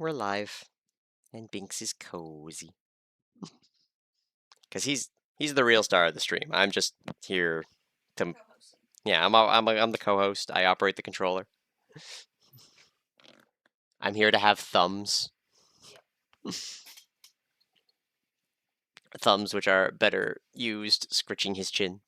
We're live, and Binks is cozy. Because he's the real star of the stream. I'm just here to... Yeah, I'm the co-host. I operate the controller. I'm here to have thumbs. Thumbs which are better used scritching his chin.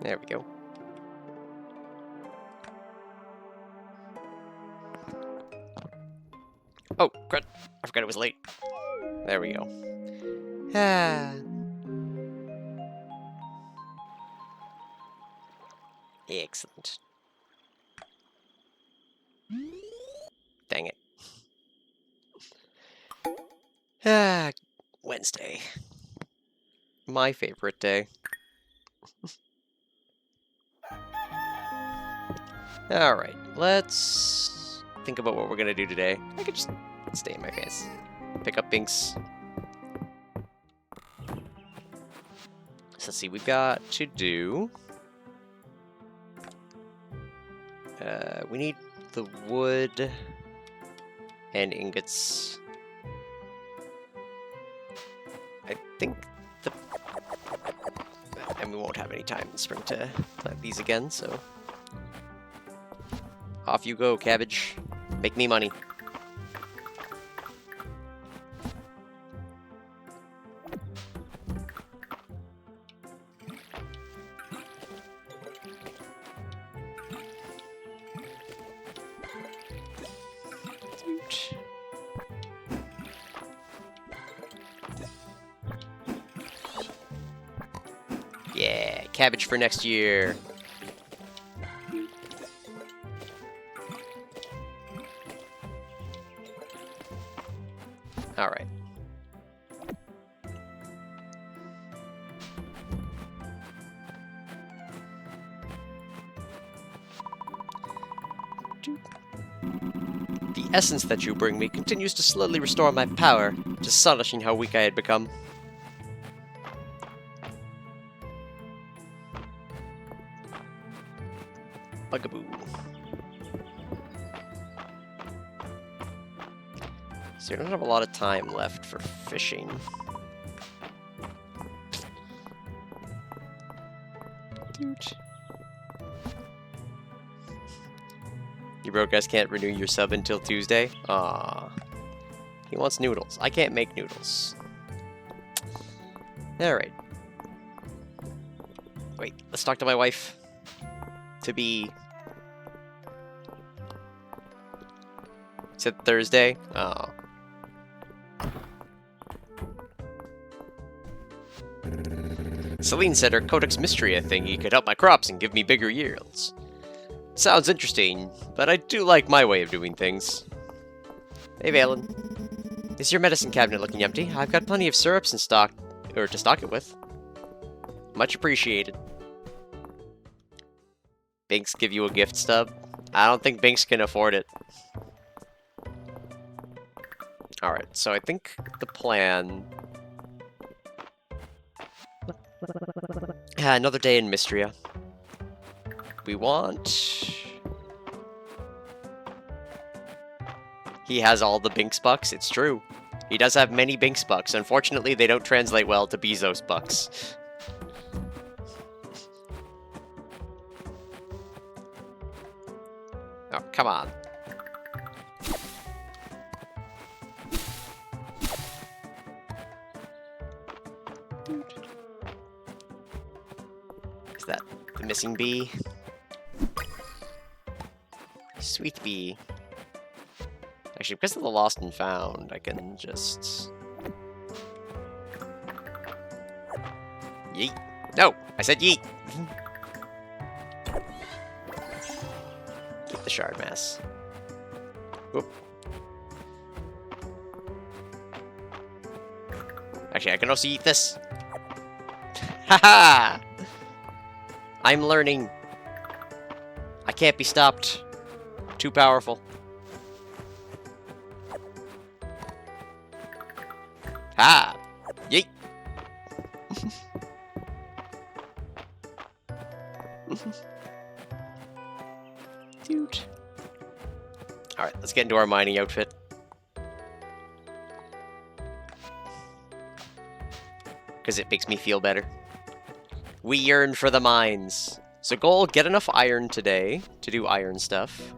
There we go. Oh, crud. I forgot it was late. There we go. Ah. Excellent. Dang it. Ah, Wednesday. My favorite day. Alright, let's think about what we're gonna do today. I could just stay in my face. Pick up Binks. So let's see, we've got to do... we need the wood and ingots. I think the... And we won't have any time in spring to plant these again, so... Off you go, cabbage. Make me money. Yeah, cabbage for next year. Alright. The essence that you bring me continues to slowly restore my power. It's astonishing how weak I had become. Bugaboo. So you don't have a lot of time left for fishing. Dude. You broke guys can't renew your sub until Tuesday? Aww. He wants noodles. I can't make noodles. Alright. Wait, let's talk to my wife. To be... Is it Thursday? Oh. Celine said her Codex Mistria thingy could help my crops and give me bigger yields. Sounds interesting, but I do like my way of doing things. Hey, Valen. Is your medicine cabinet looking empty? I've got plenty of syrups in stock, or to stock it with. Much appreciated. Binks give you a gift stub? I don't think Binks can afford it. Alright, so I think the plan... Another day in Mistria. We want... He has all the Binks bucks, it's true. He does have many Binks bucks. Unfortunately, they don't translate well to Bezos bucks. Oh, come on. Is that the missing bee? Sweet bee. Actually, because of the lost and found, I can just... Yeet. No! I said yeet! Get the shard mass. Whoop. Actually, I can also eat this. Haha! I'm learning. I can't be stopped. Too powerful. Ha! Yeet! Dude. Alright, let's get into our mining outfit. Because it makes me feel better. We yearn for the mines. So goal, get enough iron today to do iron stuff.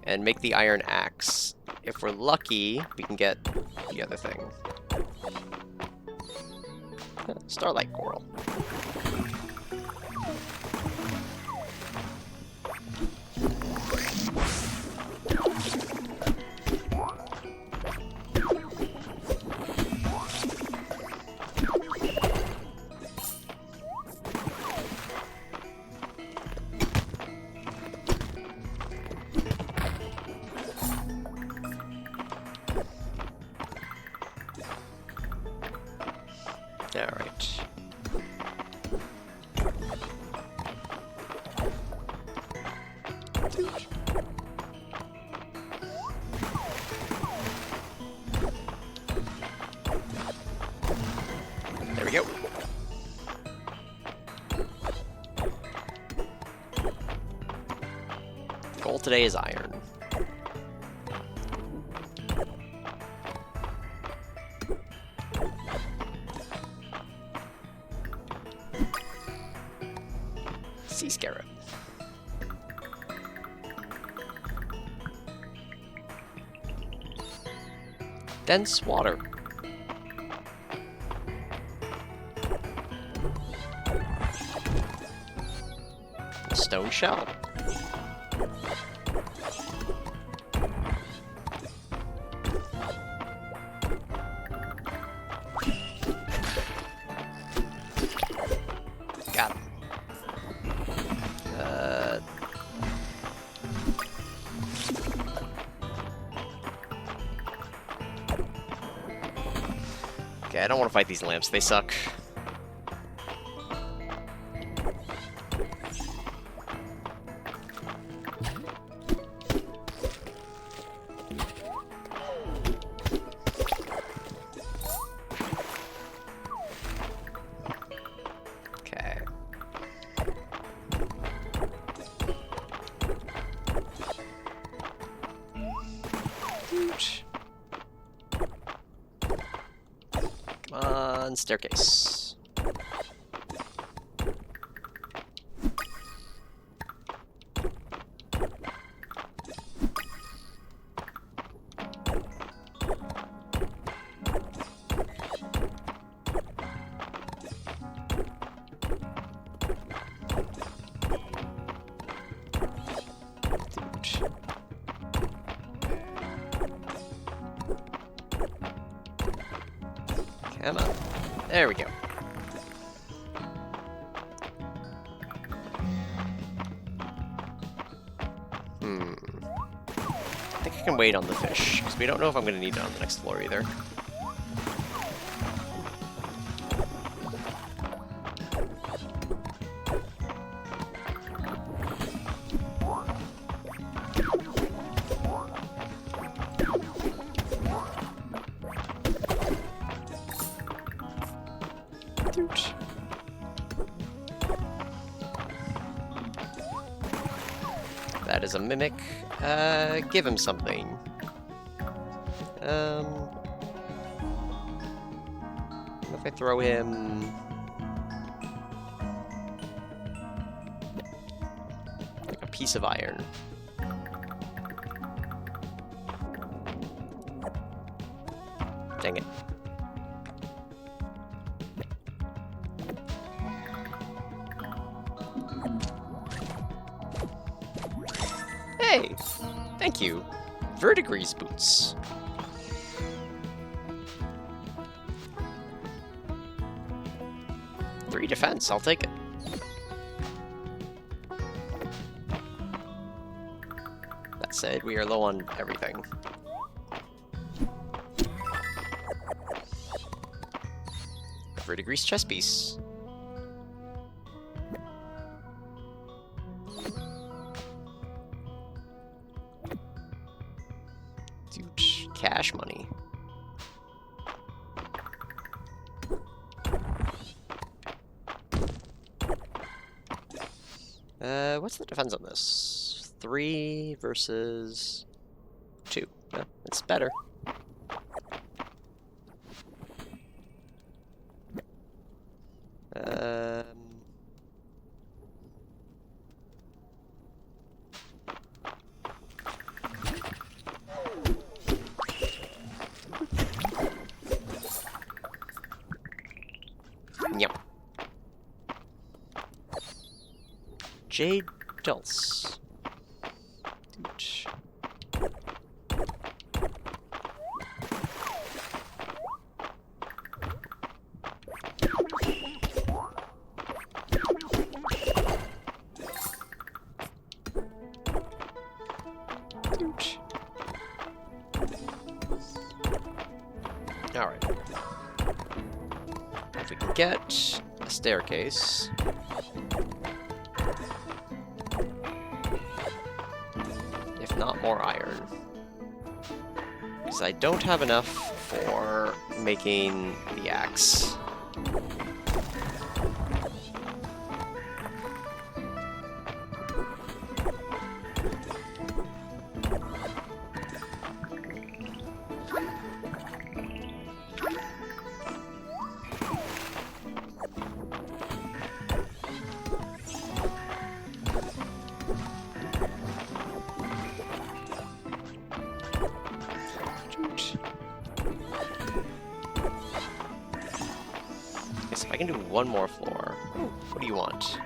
And make the iron axe. If we're lucky, we can get the other thing. Starlight coral. Alright. There we go. Goal today is iron. Sea scarab. Dense water. Stone shell. Got him. Okay, I don't want to fight these lamps. They suck. Okay. Come on, staircase. Come on. There we go. I think I can wait on the fish, because we don't know if I'm going to need it on the next floor either. That is a mimic. Give him something. If I throw him... like a piece of iron. Dang it. Hey! Thank you. Verdigris boots. Three defense, I'll take it. That said, we are low on everything. Verdigris chess piece. cash money. What's the defense on this? 3 versus 2. No, it's better. Yep. Jade Dulce. Alright. If we can get a staircase. If not more iron. Because I don't have enough for making the axe. If I can do one more floor. What do you want?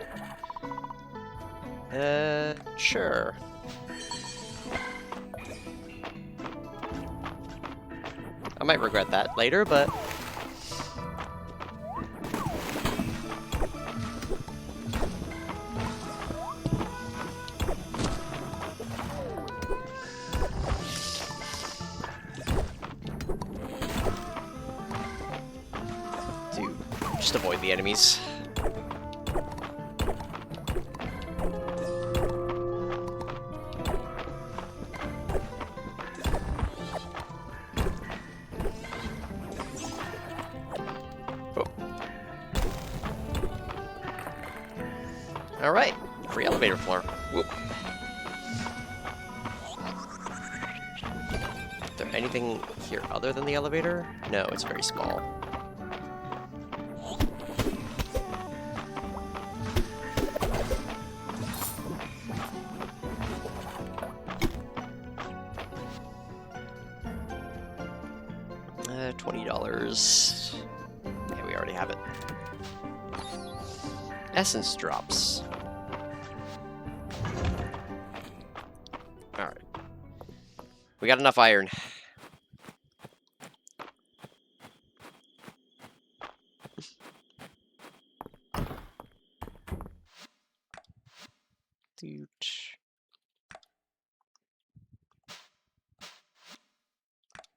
Sure. I might regret that later, but... just avoid the enemies. Oh. Alright, free elevator floor. Whoop. Is there anything here other than the elevator? No, it's very small. $20. Yeah, we already have it. Essence drops. Alright. We got enough iron.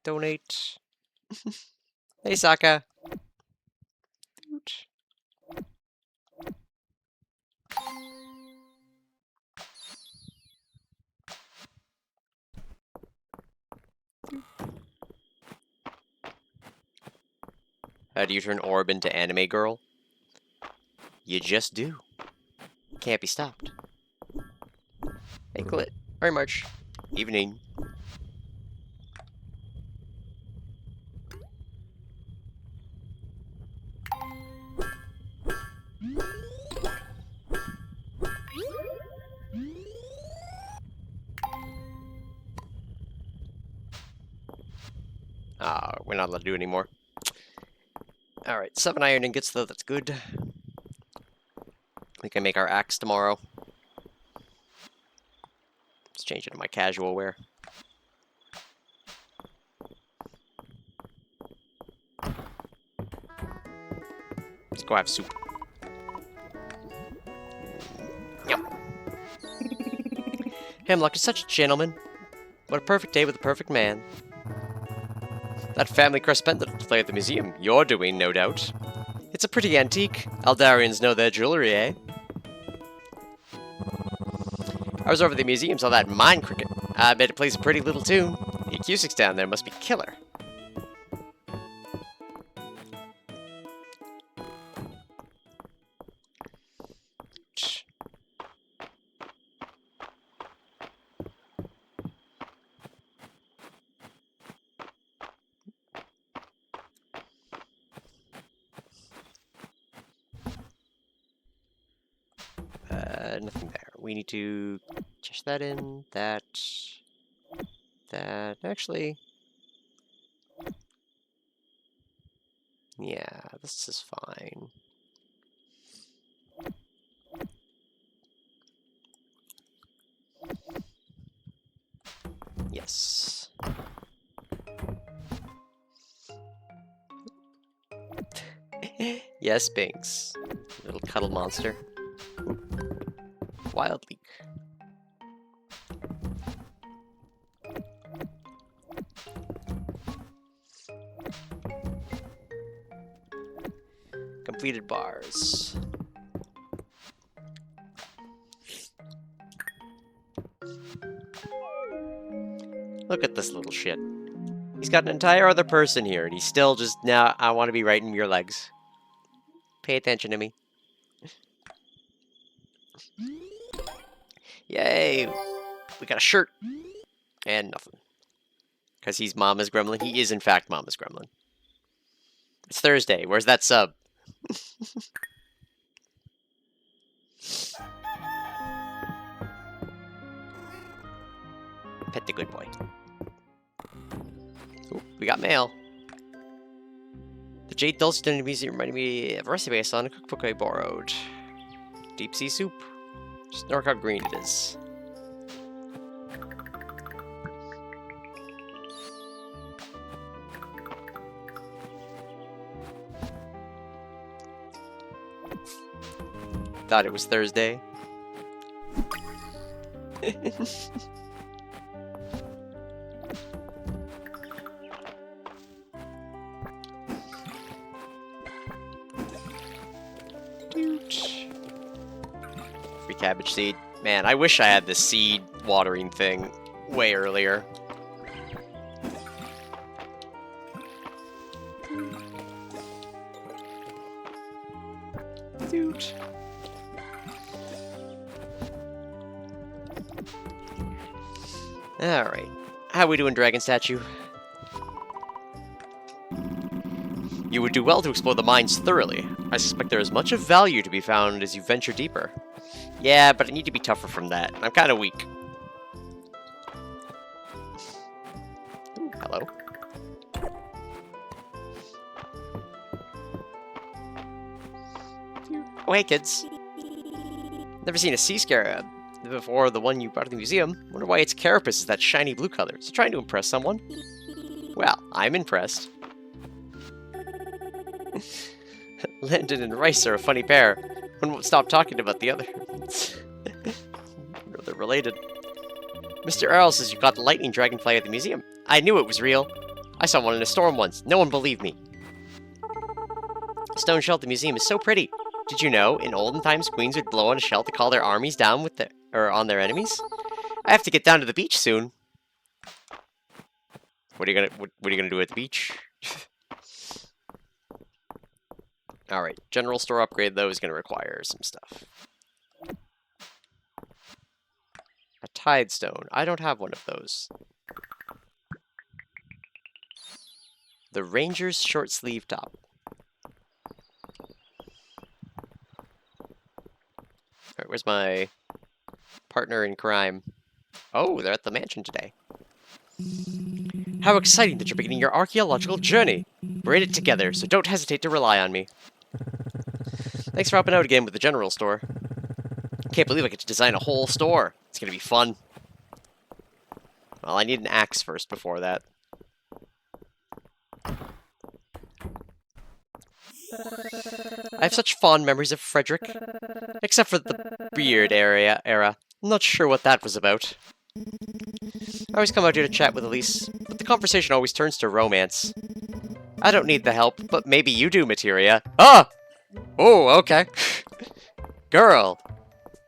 Donate. Hey, Sokka. How do you turn Orb into anime girl? You just do. Can't be stopped. Hey, Clit. Very much. Evening. We're not allowed to do anymore. Alright, 7 iron ingots though, that's good. We can make our axe tomorrow. Let's change it to my casual wear. Let's go have soup. Yep. Hemlock is such a gentleman. What a perfect day with a perfect man. That family crest pendant to play at the museum. You're doing, no doubt. It's a pretty antique. Aldarians know their jewelry, eh? I was over at the museum, saw that mine cricket. I bet it plays a pretty little tune. You acoustics down there must be killer. Nothing there. We need to check that in. That. Actually. Yeah, this is fine. Yes. Yes, Binks. Little cuddle monster. Wild leak. Completed bars. Look at this little shit. He's got an entire other person here, and he's still just, now, I want to be right in your legs. Pay attention to me. Yay! We got a shirt! And nothing. Because he's Mama's Gremlin. He is, in fact, Mama's Gremlin. It's Thursday. Where's that sub? Pet the good boy. Ooh, we got mail. The Jade Dulceton Museum reminded me of a recipe I saw in a cookbook I borrowed. Deep sea soup. Just look how green it is. Thought it was Thursday. Free cabbage seed. Man, I wish I had the seed watering thing way earlier. Dude. Alright. How we doing, Dragon Statue? You would do well to explore the mines thoroughly. I suspect there is much of value to be found as you venture deeper. Yeah, but I need to be tougher from that. I'm kind of weak. Ooh, hello. Oh, hey, kids. Never seen a sea scarab before the one you brought to the museum. Wonder why its carapace is that shiny blue color. Is it trying to impress someone? Well, I'm impressed. Landon and Rice are a funny pair. One won't stop talking about the other. They're related. Mr. Earl says you got the lightning dragonfly at the museum. I knew it was real. I saw one in a storm once. No one believed me. The stone shell at the museum is so pretty. Did you know, in olden times, queens would blow on a shell to call their armies down with on their enemies? I have to get down to the beach soon. What are you gonna do at the beach? Alright, general store upgrade, though, is going to require some stuff. A tide stone. I don't have one of those. The Ranger's short sleeve top. Alright, where's my partner in crime? Oh, they're at the mansion today. How exciting that you're beginning your archaeological journey! We're in it together, so don't hesitate to rely on me. Thanks for helping out again with the general store. Can't believe I get to design a whole store. It's gonna be fun. Well, I need an axe first before that. I have such fond memories of Frederick. Except for the beard era. I'm not sure what that was about. I always come out here to chat with Elise, but the conversation always turns to romance. I don't need the help, but maybe you do, Materia. Ah! Oh, okay. Girl,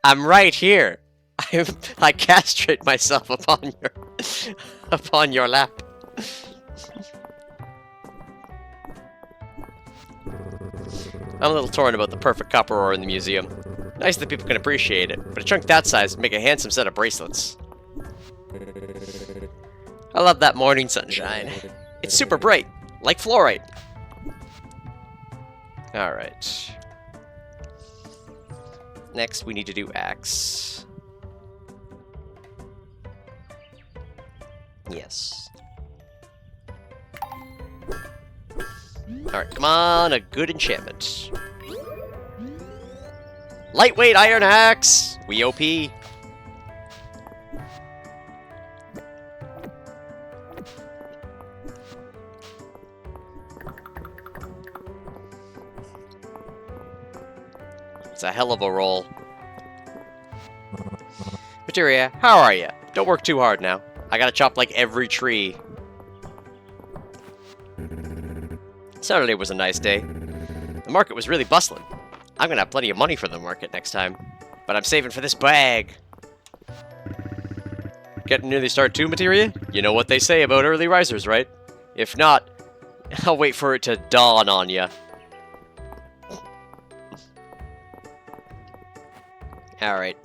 I'm right here. I castrate myself upon your lap. I'm a little torn about the perfect copper ore in the museum. Nice that people can appreciate it, but a chunk that size would make a handsome set of bracelets. I love that morning sunshine. It's super bright, like fluorite. Alright. Next, we need to do axe. Yes. Alright, come on, a good enchantment. Lightweight iron axe! We OP. It's a hell of a roll. Mistria, how are ya? Don't work too hard now. I gotta chop like every tree. Saturday was a nice day. The market was really bustling. I'm gonna have plenty of money for the market next time. But I'm saving for this bag. Getting near the start too, Mistria? You know what they say about early risers, right? If not, I'll wait for it to dawn on ya. Alright.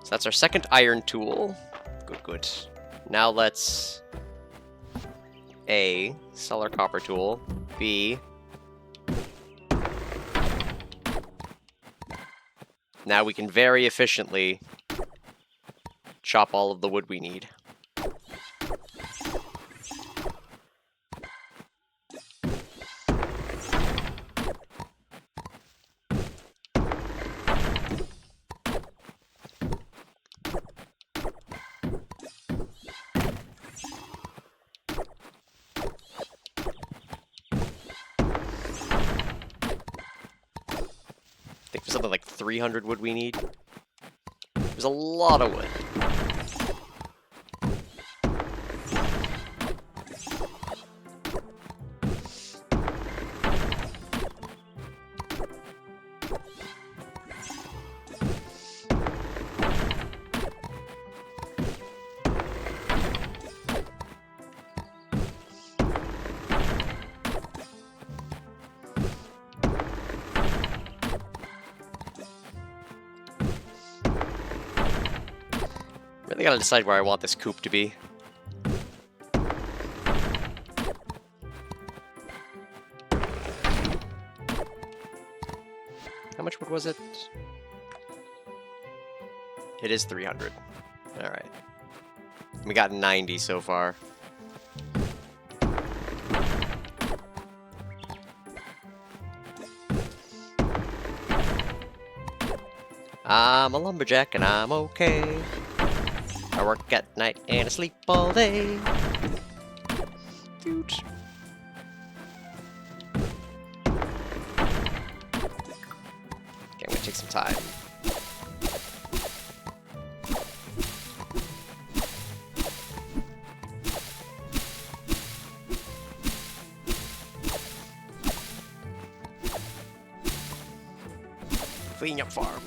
So that's our second iron tool. Good, good. Now let's... A. Sell our copper tool. B. Now we can very efficiently chop all of the wood we need. I think for something like 300 wood we need. There's a lot of wood. Really gotta decide where I want this coop to be. How much wood was it? It is 300. Alright. We got 90 so far. I'm a lumberjack and I'm okay. I work at night and I sleep all day. Dude. Okay, I'm gonna take some time. Clean up farm.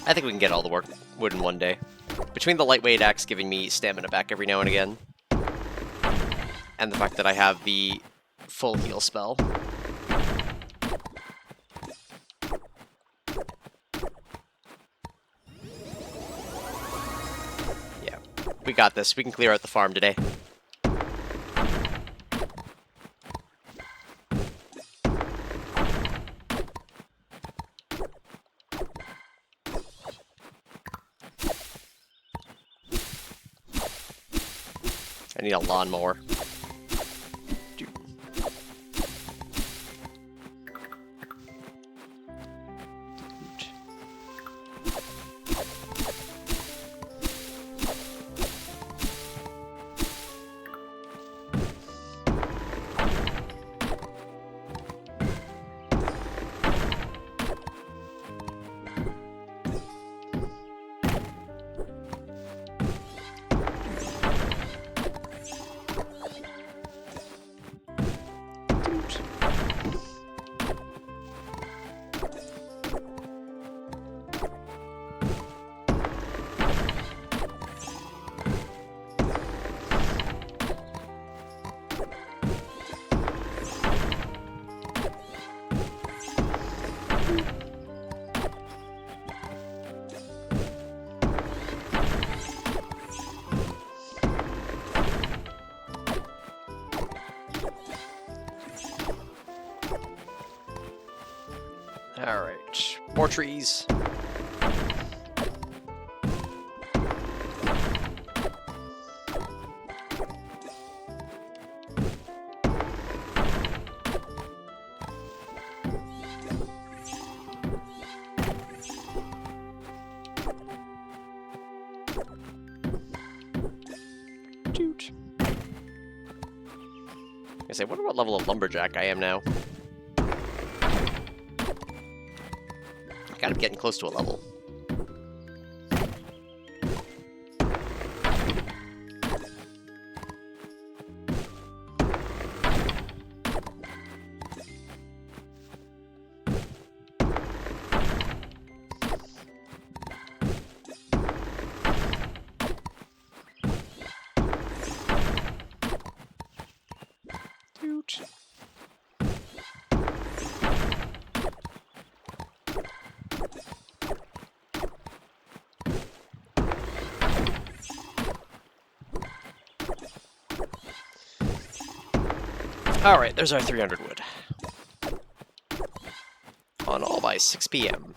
I think we can get all the wood in one day. Between the lightweight axe giving me stamina back every now and again, and the fact that I have the full heal spell. Yeah, we got this. We can clear out the farm today. I need a lawnmower. Dude. Alright, more trees. I wonder what level of lumberjack I am now. God, I'm getting close to a level. Alright, there's our 300 wood. On all by 6 p.m.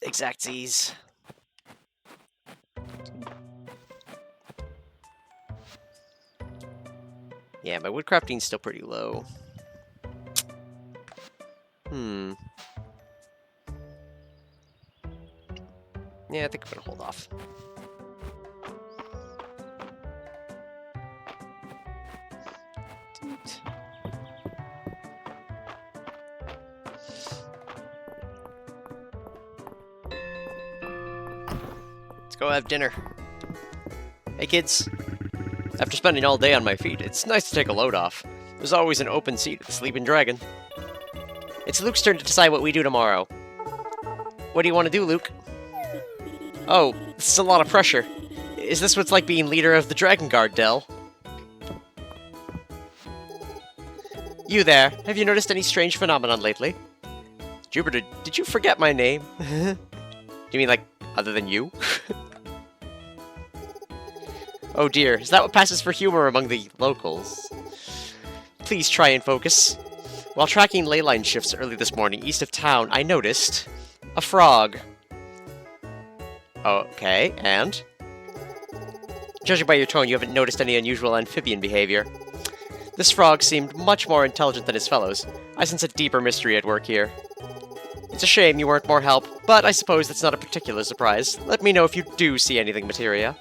Exactsies. Yeah, my woodcrafting's still pretty low. Yeah, I think I'm gonna hold off. Let's go have dinner. Hey kids. After spending all day on my feet, it's nice to take a load off. There's always an open seat at the Sleeping Dragon. It's Luke's turn to decide what we do tomorrow. What do you want to do, Luke? Oh, this is a lot of pressure. Is this what's like being leader of the Dragon Guard, Dell? You there, have you noticed any strange phenomenon lately? Jupiter, did you forget my name? Do you mean, like, other than you? Oh dear, is that what passes for humor among the locals? Please try and focus. While tracking ley line shifts early this morning east of town, I noticed a frog. Okay, and? Judging by your tone, you haven't noticed any unusual amphibian behavior. This frog seemed much more intelligent than his fellows. I sense a deeper mystery at work here. It's a shame you weren't more help, but I suppose that's not a particular surprise. Let me know if you do see anything materia.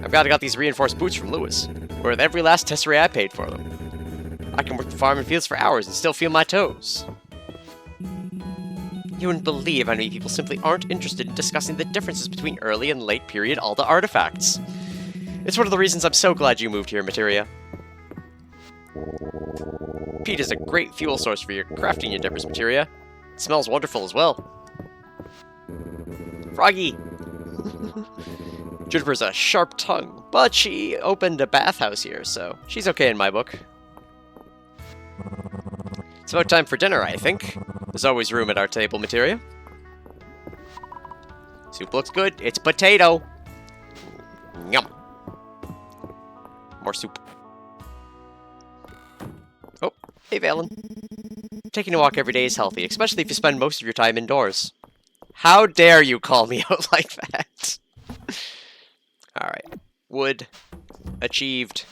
I've got these reinforced boots from Lewis. Worth every last tesserae I paid for them. I can work the farm and fields for hours and still feel my toes. You wouldn't believe how many people simply aren't interested in discussing the differences between early and late period Alda artifacts. It's one of the reasons I'm so glad you moved here, Materia. Peat is a great fuel source for your crafting endeavors, Materia. It smells wonderful as well. Froggy! Juniper's a sharp tongue, but she opened a bathhouse here, so she's okay in my book. It's about time for dinner, I think. There's always room at our table, Materia. Soup looks good. It's potato. Yum. More soup. Oh, hey, Valen. Taking a walk every day is healthy, especially if you spend most of your time indoors. How dare you call me out like that? Alright. Wood. Achieved.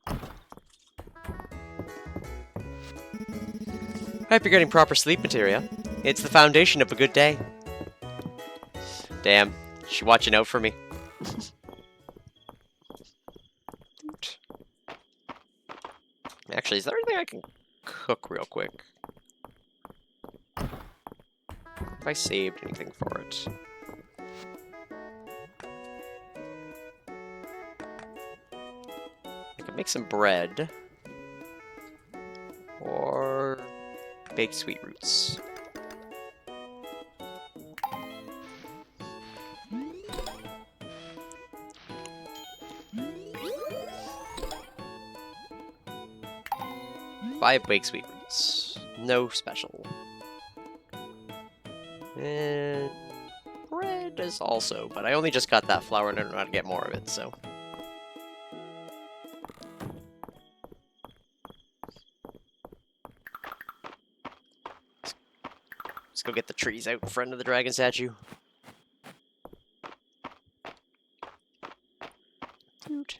I hope you're getting proper sleep, Materia. It's the foundation of a good day. Damn. She watching out for me. Actually, is there anything I can cook real quick? Have I saved anything for it? I can make some bread. Or bake sweet roots. 5 baked sweet roots. No special. And bread is also, but I only just got that flour and I don't know how to get more of it, so. Let's go get the trees out in front of the dragon statue. Dude.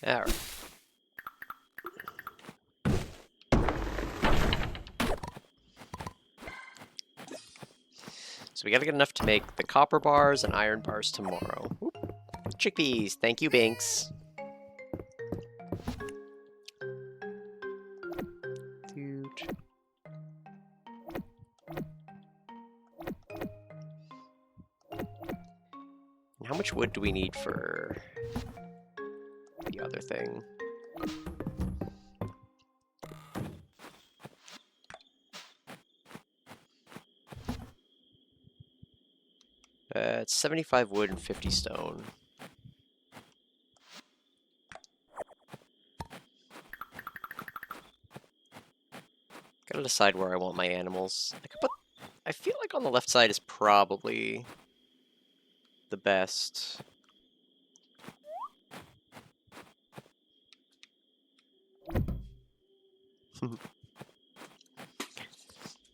Alright. So we gotta get enough to make the copper bars and iron bars tomorrow. Oop. Chickpeas, thank you, Binks. Dude. And how much wood do we need for the other thing? It's 75 wood and 50 stone. Gotta decide where I want my animals. I could put. I feel like on the left side is probably the best.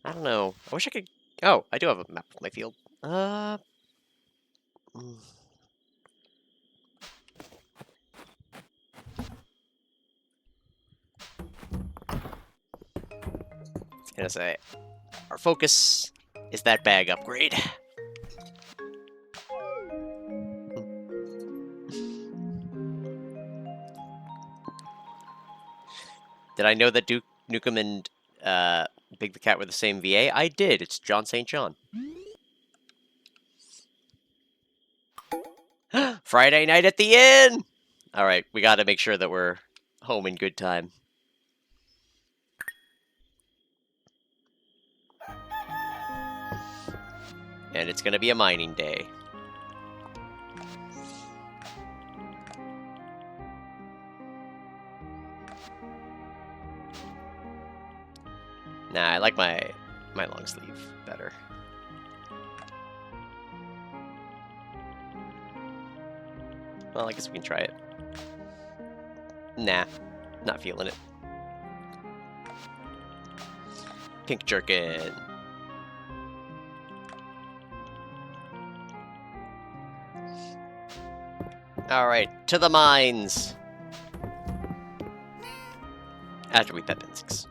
I don't know. I wish I could. Oh, I do have a map of my field. Gonna say, our focus is that bag upgrade. Did I know that Duke Nukem and Big the Cat were the same VA? I did. It's John St. John. Friday night at the inn! Alright, we gotta make sure that we're home in good time. And it's gonna be a mining day. Nah, I like my long sleeve better. Well, I guess we can try it. Nah, not feeling it. Pink jerkin. Alright, to the mines! After we pet insects.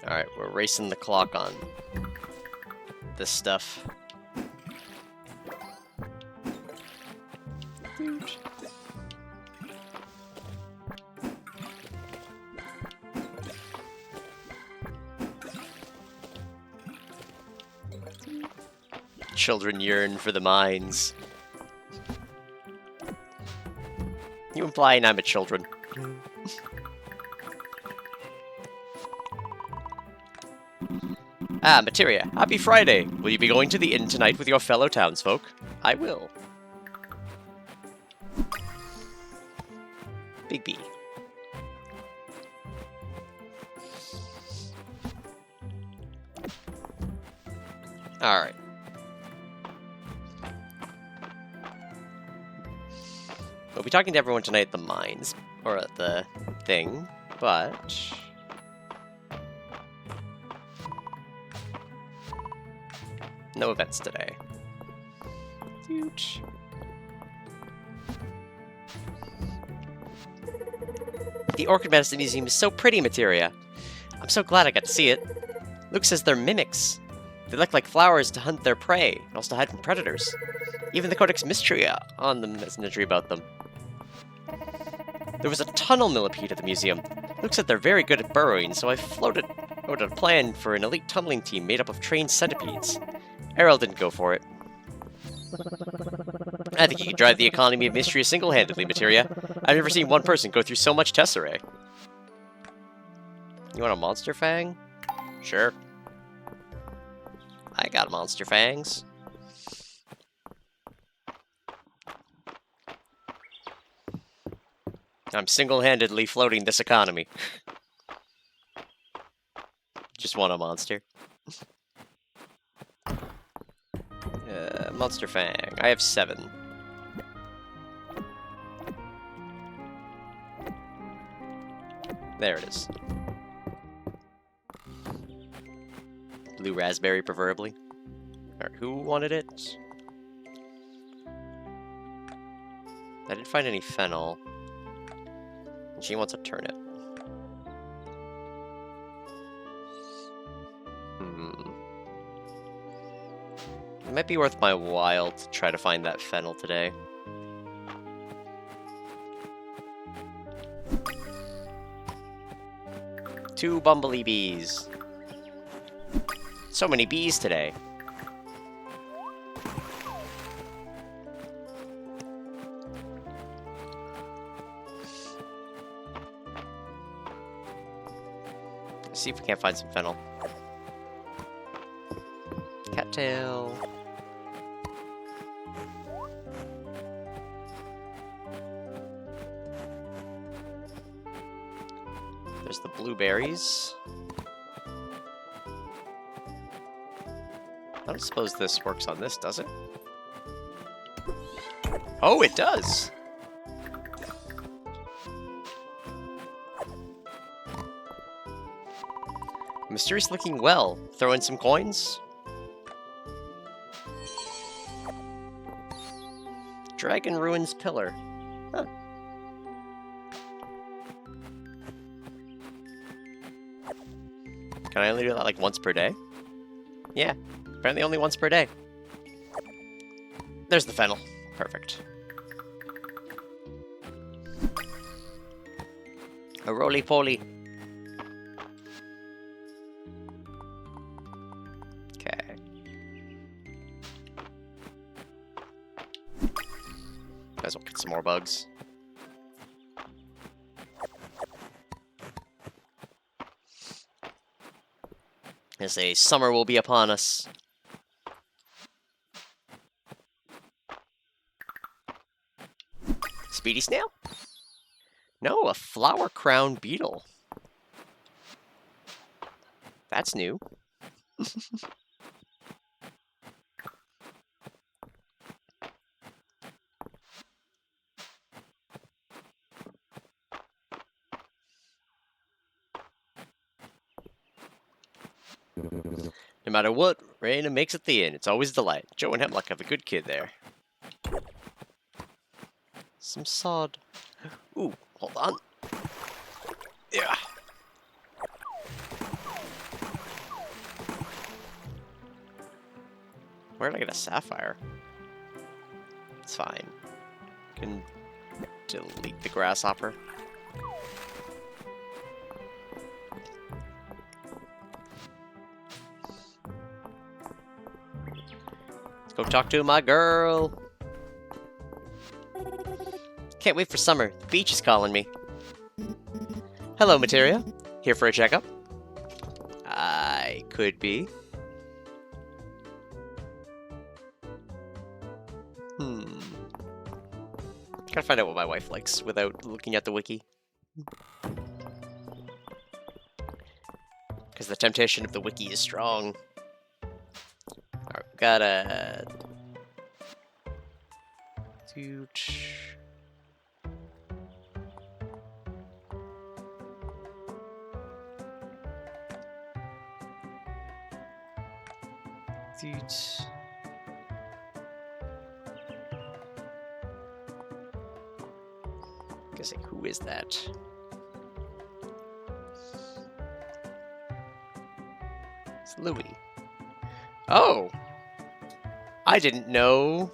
Alright, we're racing the clock on this stuff. Children yearn for the mines. You implying I'm a children? Ah, Mistria, happy Friday! Will you be going to the inn tonight with your fellow townsfolk? I will. Big B. Alright. We'll be talking to everyone tonight at the mines, or at the thing, but... no events today. The Orchid Medicine Museum is so pretty, Materia. I'm so glad I got to see it. Luke says they're mimics. They look like flowers to hunt their prey, and also to hide from predators. Even the Codex Mistria on the messenger about them. There was a tunnel millipede at the museum. Luke said they're very good at burrowing, so I floated out a plan for an elite tunneling team made up of trained centipedes. Errol didn't go for it. I think you can drive the economy of Mistria single-handedly, Materia. I've never seen one person go through so much tesserae. You want a monster fang? Sure. I got monster fangs. I'm single-handedly floating this economy. Just want a monster. Monster fang. I have 7. There it is. Blue raspberry, preferably. Alright, who wanted it? I didn't find any fennel. And she wants a turnip. It might be worth my while to try to find that fennel today. Two bumblebee bees. So many bees today. Let's see if we can't find some fennel. Cattail. There's the blueberries. I don't suppose this works on this, does it? Oh, it does! Mysterious looking well. Throw in some coins. Dragon Ruins Pillar. Huh. Can I only do that like once per day? Yeah, apparently only once per day. There's the fennel. Perfect. A roly-poly. Okay. Might as well get some more bugs. As a summer will be upon us. Speedy snail? No, a flower crown beetle. That's new. No matter what, Raina makes it the inn. It's always a delight. Joe and Hemlock have a good kid there. Some sod. Ooh, hold on. Yeah. Where did I get a sapphire? It's fine. Can delete the grasshopper. Let's go talk to my girl. Can't wait for summer. The beach is calling me. Hello, Materia. Here for a checkup? I could be. Gotta find out what my wife likes without looking at the wiki. Because the temptation of the wiki is strong. Alright, we got a... Guessing who is that? Louis. Oh! I didn't know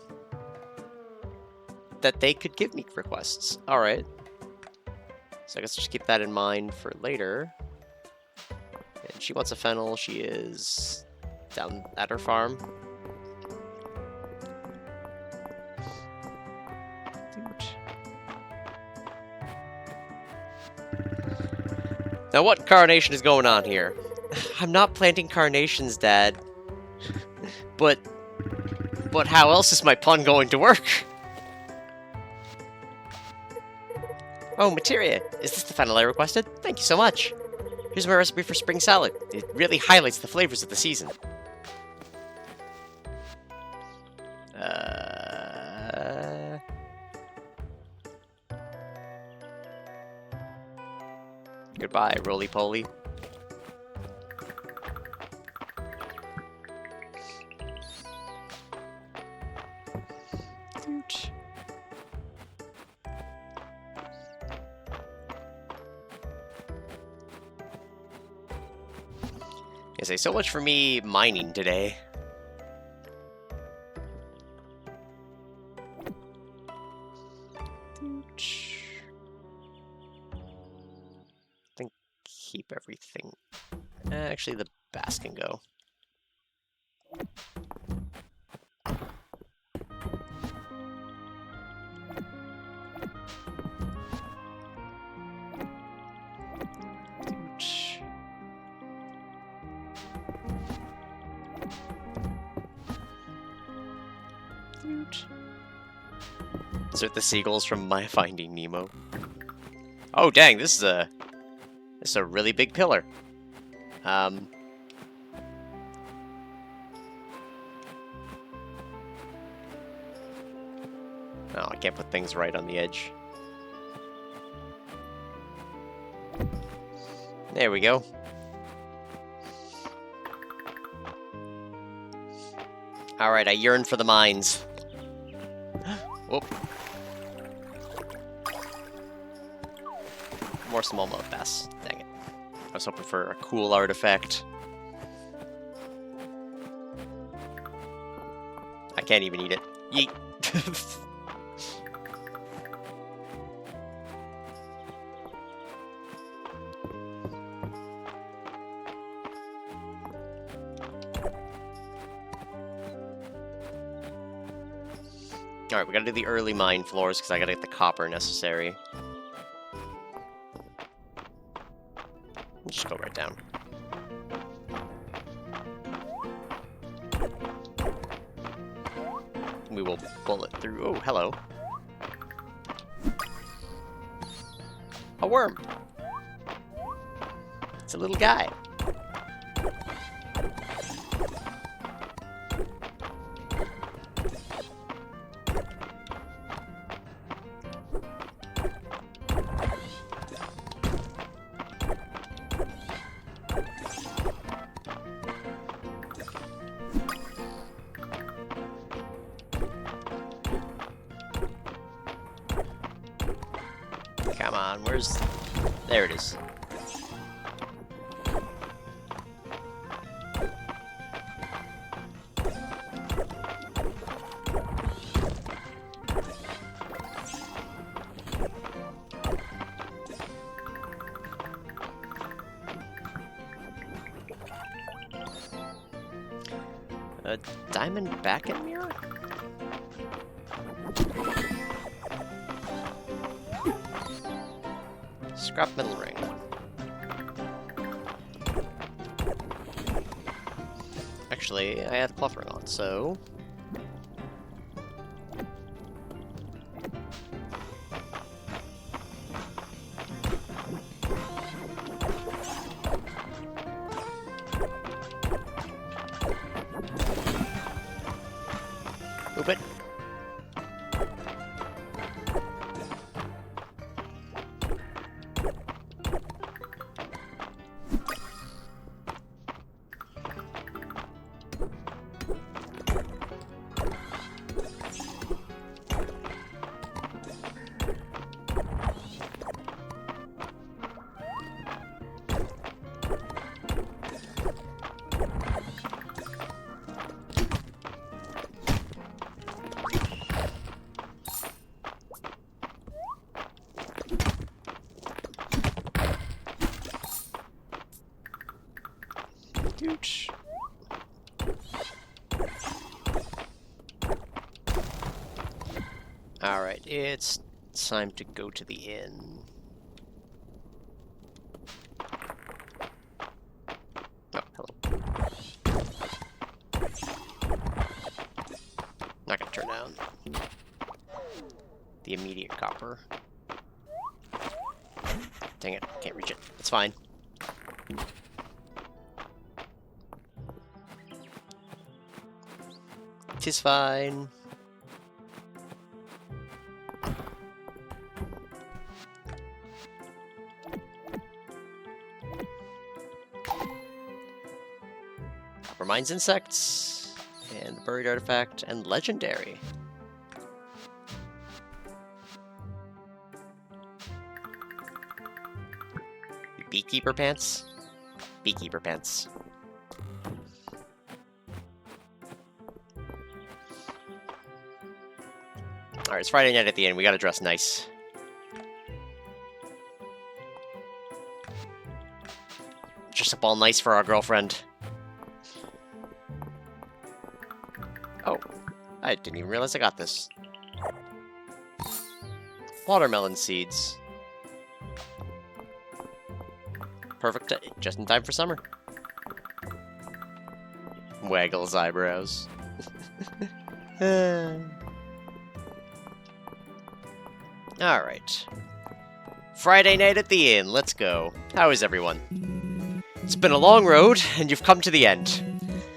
that they could give me requests. Alright. So I guess just keep that in mind for later. And she wants a fennel. She is down at her farm. Now what carnation is going on here? I'm not planting carnations, Dad. But how else is my pun going to work? Oh, Mistria, is this the fennel I requested? Thank you so much. Here's my recipe for spring salad. It really highlights the flavors of the season. Goodbye, roly-poly. I say, so much for me mining today. I think keep everything. Actually, the bass can go. These are the seagulls from my Finding Nemo. Oh dang, this is a really big pillar. Oh, I can't put things right on the edge. There we go. Alright, I yearn for the mines. Whoop. More smallmouth bass. Dang it. I was hoping for a cool artifact. I can't even eat it. Yeet. Alright, we gotta do the early mine floors because I gotta get the copper necessary. Just go right down. We will bullet through. Oh, hello. A worm. It's a little guy. Come on, where's... There it is. A diamond back-end mirror? Scrap metal ring. Actually, I had the cloth ring on, so... Move it. Dude. Alright, it's time to go to the inn. Oh, hello. Not gonna turn down the immediate copper. Dang it, can't reach it. It's fine. Tis fine. Copper mines insects, and the buried artifact, and legendary. Beekeeper pants? Beekeeper pants. Alright, it's Friday night at the inn. We gotta dress nice. Dress up all nice for our girlfriend. Oh, I didn't even realize I got this. Watermelon seeds. Perfect, just in time for summer. Waggle his eyebrows. Alright. Friday night at the inn, let's go. How is everyone? It's been a long road, and you've come to the end.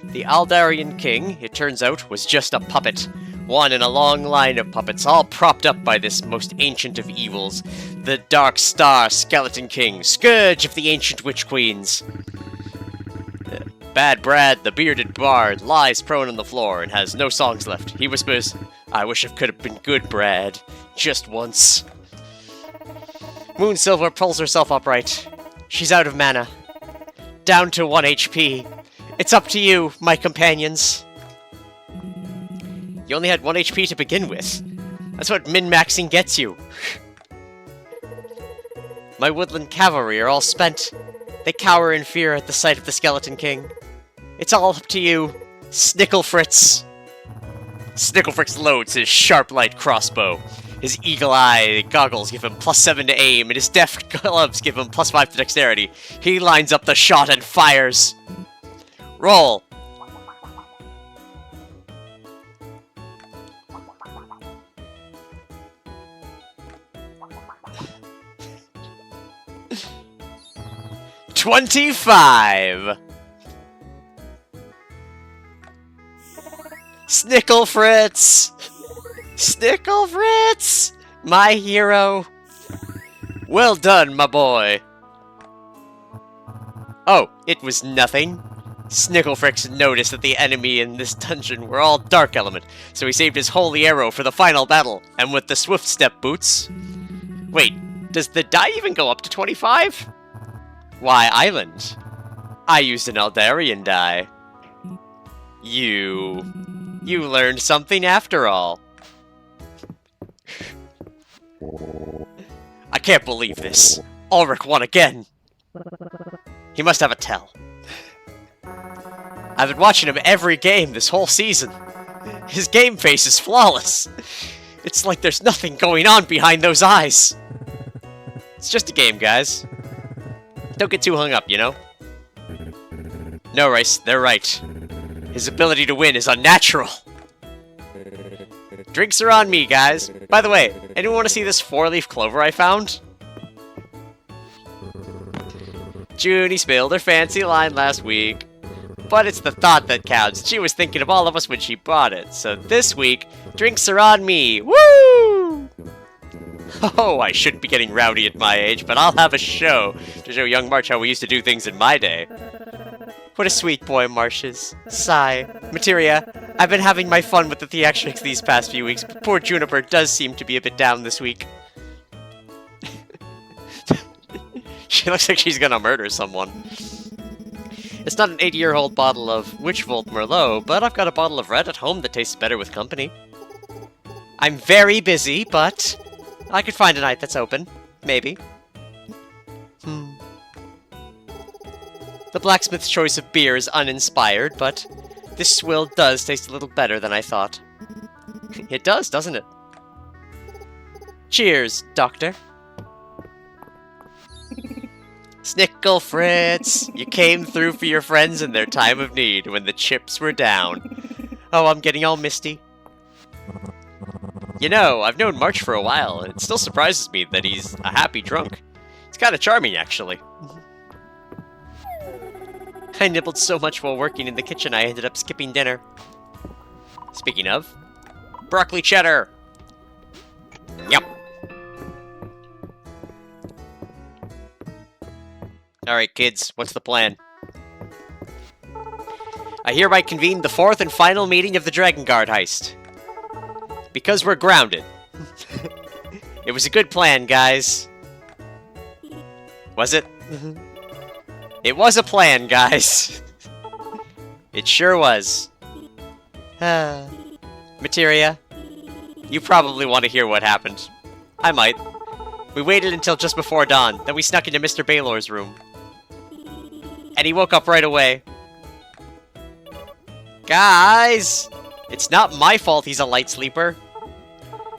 The Aldarian king, it turns out, was just a puppet. One in a long line of puppets, all propped up by this most ancient of evils, the Dark Star Skeleton King, scourge of the ancient witch queens. Bad Brad, the bearded bard, lies prone on the floor and has no songs left. He whispers, "I wish it could have been good, Brad. Just once." Moonsilver pulls herself upright. She's out of mana. Down to 1 HP. It's up to you, my companions. You only had 1 HP to begin with. That's what min-maxing gets you. My woodland cavalry are all spent. They cower in fear at the sight of the Skeleton King. It's all up to you, Snicklefritz. Snicklefritz loads his sharp light crossbow. His eagle-eye goggles give him +7 to aim, and his deft gloves give him +5 to dexterity. He lines up the shot and fires. Roll. $25. Snicklefritz! Snicklefritz! My hero! Well done, my boy! Oh, it was nothing. Snicklefritz noticed that the enemy in this dungeon were all Dark Element, so he saved his holy arrow for the final battle, and with the Swift Step boots... Wait, does the die even go up to 25? Why, Island. I used an Aldarian die. You learned something after all. I can't believe this. Ulrich won again. He must have a tell. I've been watching him every game this whole season. His game face is flawless. It's like there's nothing going on behind those eyes. It's just a game, guys. Don't get too hung up, you know? No, Rice, they're right. His ability to win is unnatural. Drinks are on me, guys. By the way, anyone want to see this 4-leaf clover I found? Junie spilled her fancy line last week. But it's the thought that counts. She was thinking of all of us when she bought it. So this week, drinks are on me. Woo! Oh, I shouldn't be getting rowdy at my age, but I'll have a show to show young March how we used to do things in my day. What a sweet boy Marsh is. Sigh. Materia, I've been having my fun with the theatrics these past few weeks, but poor Juniper does seem to be a bit down this week. She looks like she's gonna murder someone. It's not an 80-year-old bottle of Witchvolt Merlot, but I've got a bottle of red at home that tastes better with company. I'm very busy, but I could find a night that's open. Maybe. The blacksmith's choice of beer is uninspired, but this swill does taste a little better than I thought. It does, doesn't it? Cheers, Doctor. Snickle Fritz, you came through for your friends in their time of need when the chips were down. Oh, I'm getting all misty. You know, I've known March for a while, and it still surprises me that he's a happy drunk. He's kind of charming, actually. I nibbled so much while working in the kitchen I ended up skipping dinner. Speaking of, broccoli cheddar! Yum! Alright, kids, what's the plan? I hereby convene the fourth and final meeting of the Dragon Guard heist. Because we're grounded. It was a good plan, guys. Was it? It was a plan, guys. It sure was. Materia, you probably want to hear what happened. I might. We waited until just before dawn, then we snuck into Mr. Baylor's room. And he woke up right away. Guys! It's not my fault he's a light sleeper.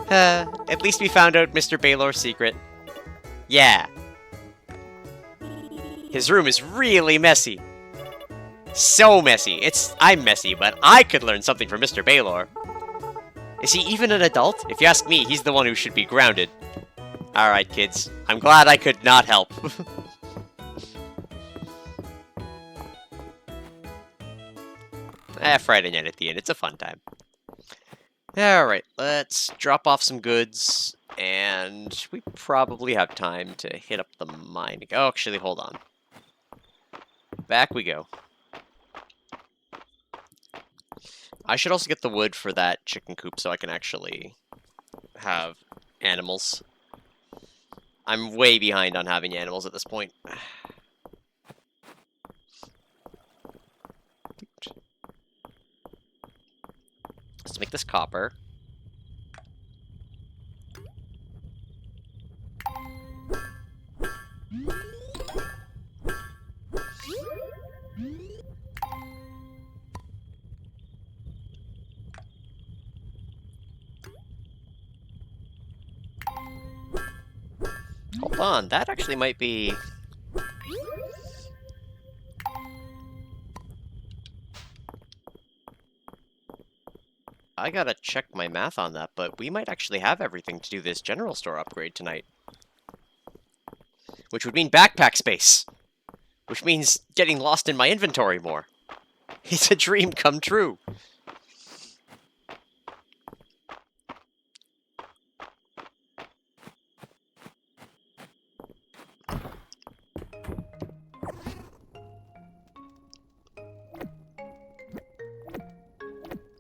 At least we found out Mr. Baylor's secret. Yeah. His room is really messy. So messy. I'm messy, but I could learn something from Mr. Baylor. Is he even an adult? If you ask me, he's the one who should be grounded. Alright, kids. I'm glad I could not help. Friday night at the inn. It's a fun time. Alright, let's drop off some goods, and we probably have time to hit up the mine. Oh, actually, hold on. Back we go. I should also get the wood for that chicken coop so I can actually have animals. I'm way behind on having animals at this point. Let's make this copper. Hold on, that actually might be... I gotta check my math on that, but we might actually have everything to do this general store upgrade tonight. Which would mean backpack space. Which means getting lost in my inventory more. It's a dream come true.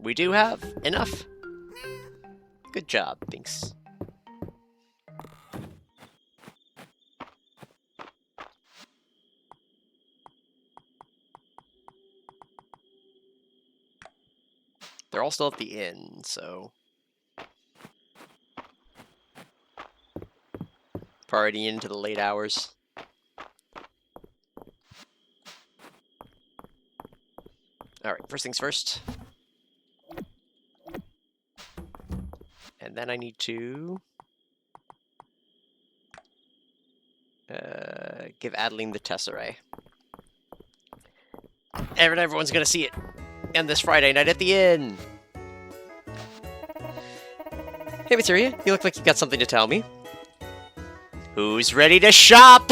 We do have enough. Good job, Binks. They're all still at the inn, so... Partying into the late hours. Alright, first things first. And then I need to give Adeline the Tesserae. Everyone's gonna see it. And this Friday night at the inn. Hey, Mistria, you look like you got something to tell me. Who's ready to shop?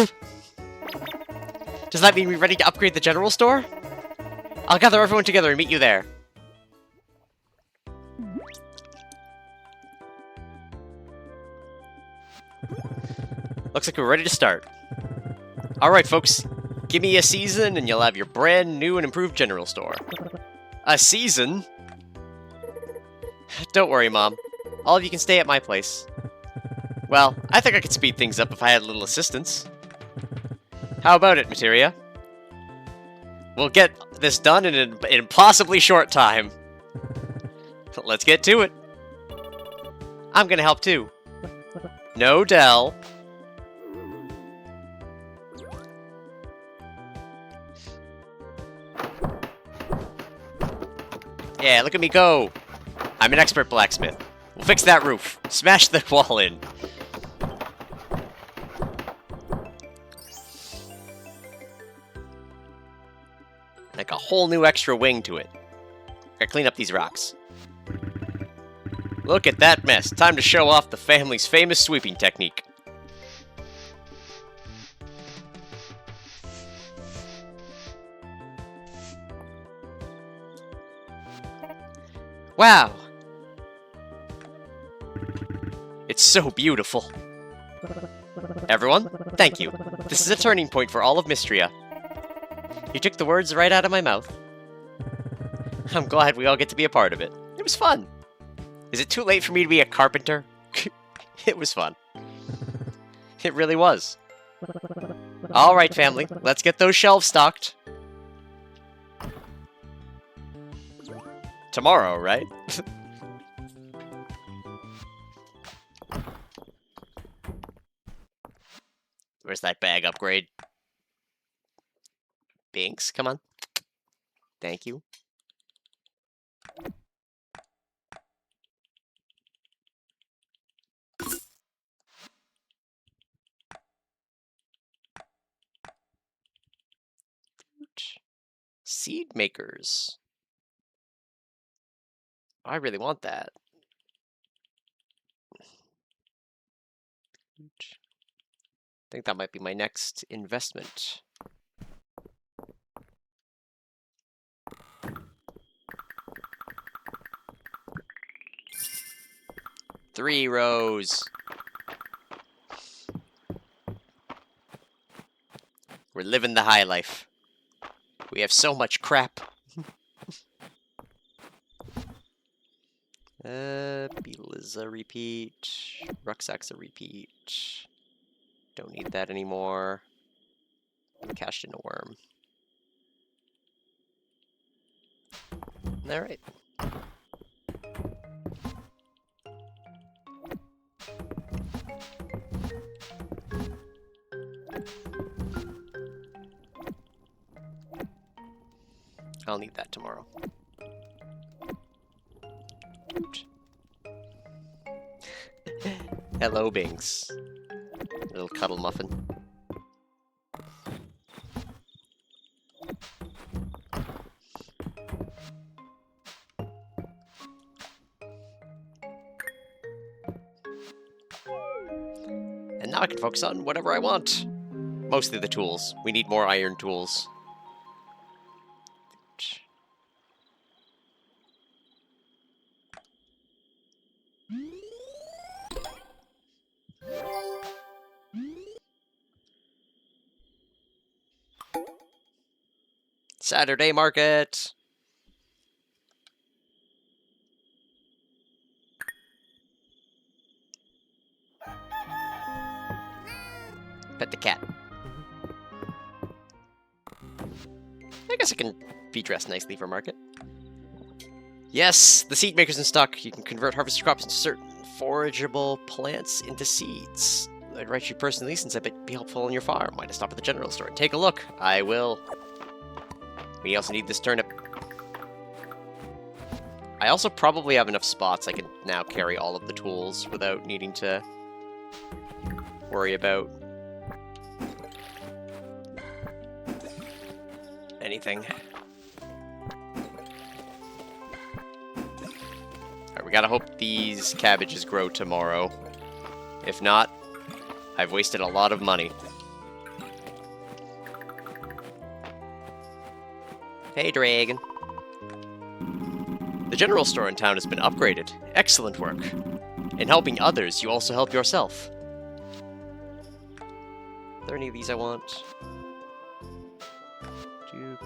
Does that mean we're ready to upgrade the general store? I'll gather everyone together and meet you there. Looks like we're ready to start. Alright, folks. Give me a season and you'll have your brand new and improved general store. A season? Don't worry, Mom. All of you can stay at my place. Well, I think I could speed things up if I had a little assistance. How about it, Mistria? We'll get this done in an impossibly short time. Let's get to it. I'm gonna help too. No, Dell. Yeah, look at me go! I'm an expert blacksmith. We'll fix that roof. Smash the wall in. Like a whole new extra wing to it. Gotta clean up these rocks. Look at that mess. Time to show off the family's famous sweeping technique. Wow! It's so beautiful. Everyone, thank you. This is a turning point for all of Mistria. You took the words right out of my mouth. I'm glad we all get to be a part of it. It was fun. Is it too late for me to be a carpenter? It was fun. It really was. Alright, family. Let's get those shelves stocked. Tomorrow, right? Where's that bag upgrade? Binks, come on. Thank you. Seed makers. I really want that. I think that might be my next investment. Three rows. We're living the high life. We have so much crap. Beetle is a repeat. Rucksack's a repeat. Don't need that anymore. I'm cashed in a worm. Alright. I'll need that tomorrow. Hello, Binks. Little cuddle muffin. And now I can focus on whatever I want. Mostly the tools. We need more iron tools. Saturday market! Pet the cat. I guess I can be dressed nicely for market. Yes, the seed maker's in stock. You can convert harvested crops into certain forageable plants into seeds. I'd write you personally since I bet it'd be helpful on your farm. Might stop at the general store and take a look. I will. We also need this turnip. I also probably have enough spots I can now carry all of the tools without needing to worry about anything. Alright, we gotta hope these cabbages grow tomorrow. If not, I've wasted a lot of money. Hey, Dragon. The general store in town has been upgraded. Excellent work. In helping others, you also help yourself. Are there any of these I want? Dude.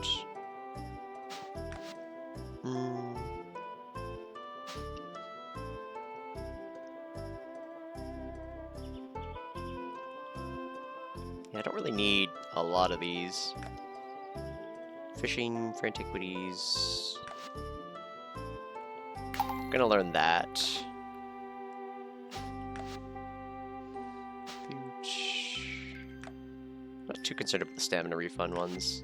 Yeah, I don't really need a lot of these. Fishing for antiquities. I'm gonna learn that. Not too concerned about the stamina refund ones.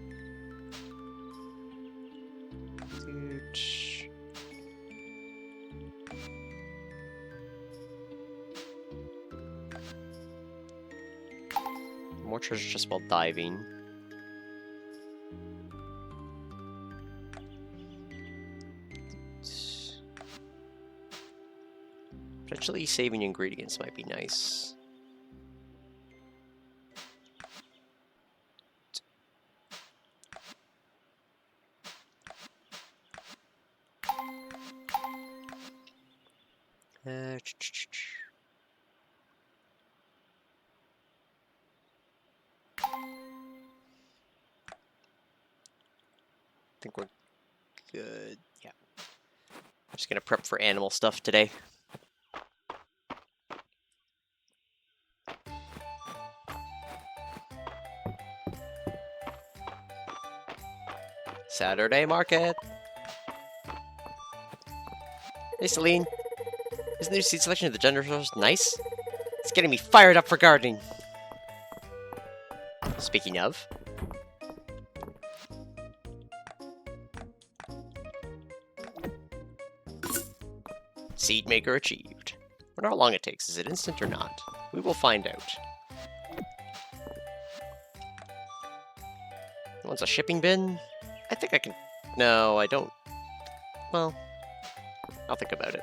treasure chest while diving. Potentially saving ingredients might be nice. I think we're good. Yeah. I'm just gonna prep for animal stuff today. Saturday market. Hey, Celine. Isn't the new seed selection at the general stores nice? It's getting me fired up for gardening. Speaking of. Seed maker achieved. Wonder how long it takes. Is it instant or not? We will find out. Wants a shipping bin? I think I can... No, I don't. Well, I'll think about it.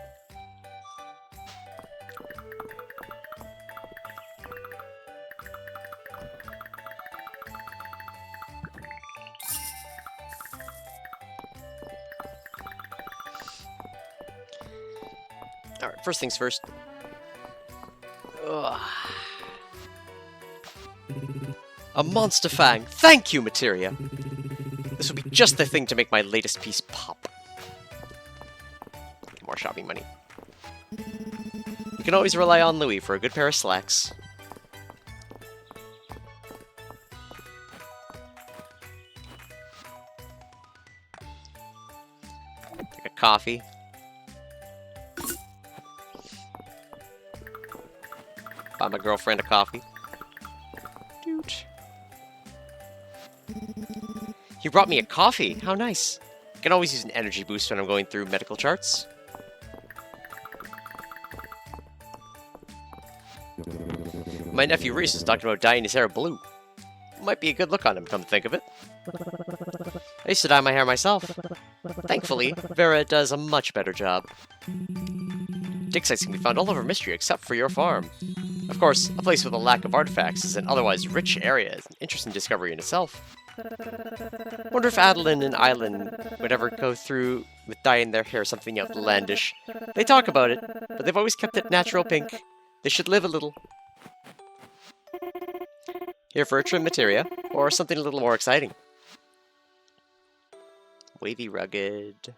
Alright, first things first. Ugh. A monster fang! Thank you, Mistria! This will be just the thing to make my latest piece pop. More shopping money. You can always rely on Louis for a good pair of slacks. Take a coffee. Buy my girlfriend a coffee. Dude. You brought me a coffee! How nice! I can always use an energy boost when I'm going through medical charts. My nephew Reese is talking about dyeing his hair blue. Might be a good look on him, come to think of it. I used to dye my hair myself. Thankfully, Vera does a much better job. Dig sites can be found all over Mistria except for your farm. Of course, a place with a lack of artifacts is an otherwise rich area is an interesting discovery in itself. Wonder if Adeline and Island would ever go through with dyeing their hair something outlandish. They talk about it, but they've always kept it natural pink. They should live a little. Here for a trim materia, or something a little more exciting. Wavy rugged.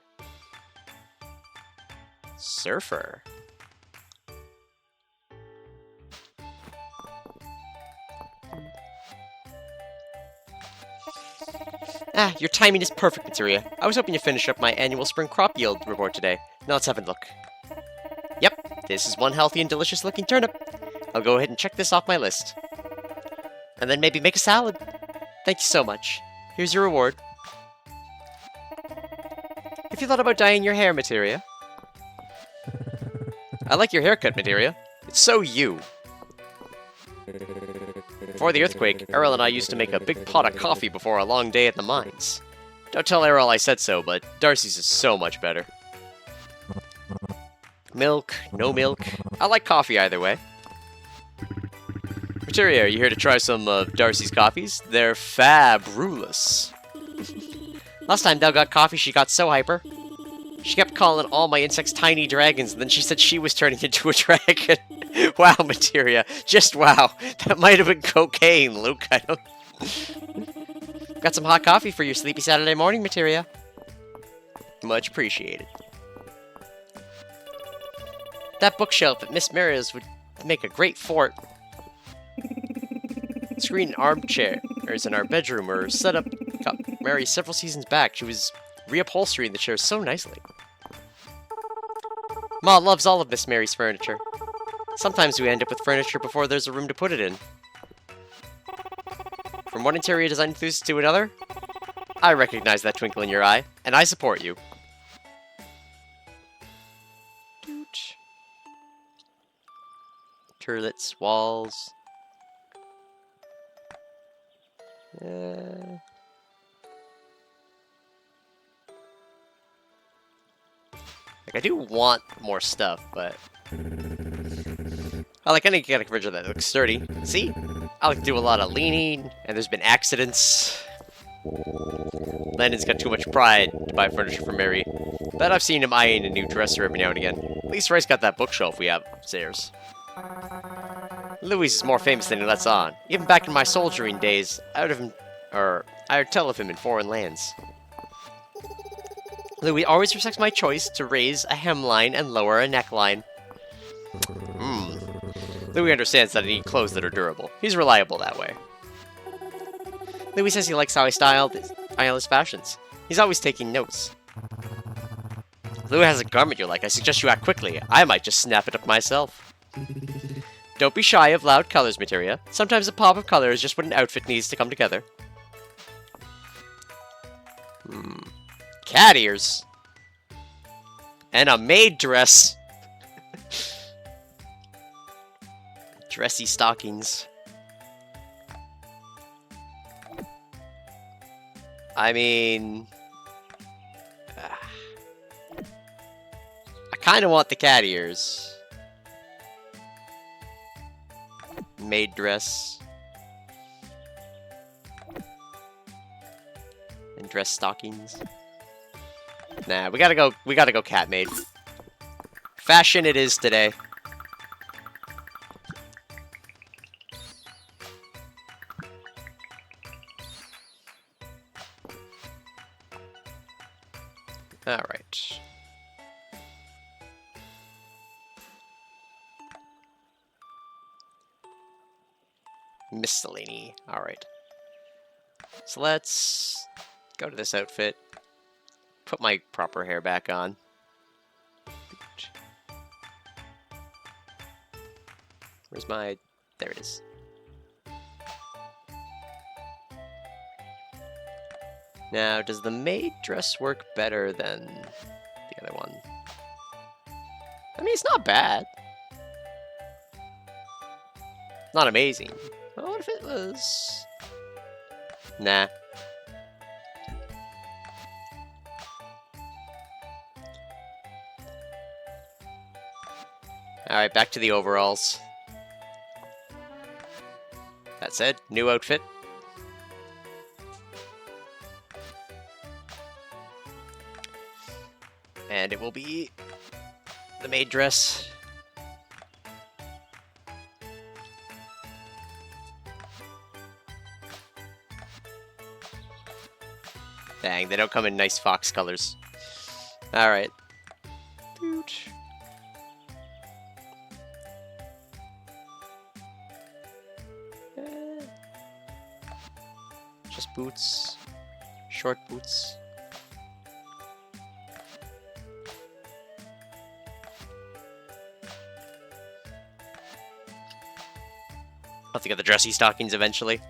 Surfer. Ah, your timing is perfect, Mistria. I was hoping to finish up my annual spring crop yield report today. Now let's have a look. Yep, this is one healthy and delicious-looking turnip. I'll go ahead and check this off my list. And then maybe make a salad. Thank you so much. Here's your reward. Have you thought about dyeing your hair, Mistria? I like your haircut, Mistria. It's so you. Before the earthquake, Errol and I used to make a big pot of coffee before a long day at the mines. Don't tell Errol I said so, but Darcy's is so much better. Milk, no milk. I like coffee either way. Mistria, are you here to try some of Darcy's coffees? They're fabulous. Last time Del got coffee, she got so hyper. She kept calling all my insects tiny dragons, and then she said she was turning into a dragon. Wow, Mistria. Just wow. That might have been cocaine, Luke. I don't... Got some hot coffee for your sleepy Saturday morning, Mistria. Much appreciated. That bookshelf at Miss Maria's would make a great fort. Screen armchairs in our bedroom were set up got Mary several seasons back. She was reupholstering the chairs so nicely. Ma loves all of Miss Mary's furniture. Sometimes we end up with furniture before there's a room to put it in. From one interior design enthusiast to another, I recognize that twinkle in your eye, and I support you. Turrets, walls. Like, I do want more stuff, but... I like, I need to get a furniture that looks sturdy. See? I like to do a lot of leaning, and there's been accidents. Landon's got too much pride to buy furniture for Mary, but I've seen him eyeing a new dresser every now and again. At least Rice got that bookshelf we have upstairs. Louis is more famous than he lets on. Even back in my soldiering days, I would tell of him in foreign lands. Louis always respects my choice to raise a hemline and lower a neckline. Louis understands that I need clothes that are durable. He's reliable that way. Louis says he likes how I style his fashions. He's always taking notes. If Louis has a garment you like, I suggest you act quickly. I might just snap it up myself. Don't be shy of loud colors, Mistria. Sometimes a pop of color is just what an outfit needs to come together. Cat ears. And a maid dress. Dressy stockings. I mean... I kind of want the cat ears. Maid dress. And dress stockings. Nah, we gotta go cat maid. Fashion it is today. Alright. Miscellany. Alright. So let's go to this outfit. Put my proper hair back on. Where's my... There it is. Now, does the maid dress work better than the other one? I mean, it's not bad. Not amazing. But what if it was... Nah. Alright, back to the overalls. That said, new outfit. And it will be the maid dress. Dang, they don't come in nice fox colors. Alright. Just boots. Short boots. I'll have to get the dressy stockings eventually.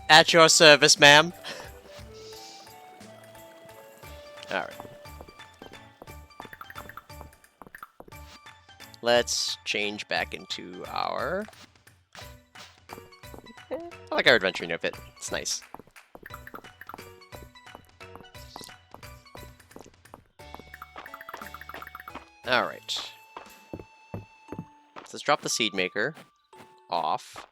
At your service, ma'am. Alright. Let's change back into our... I like our adventuring outfit. It's nice. Alright. So let's drop the seed maker off.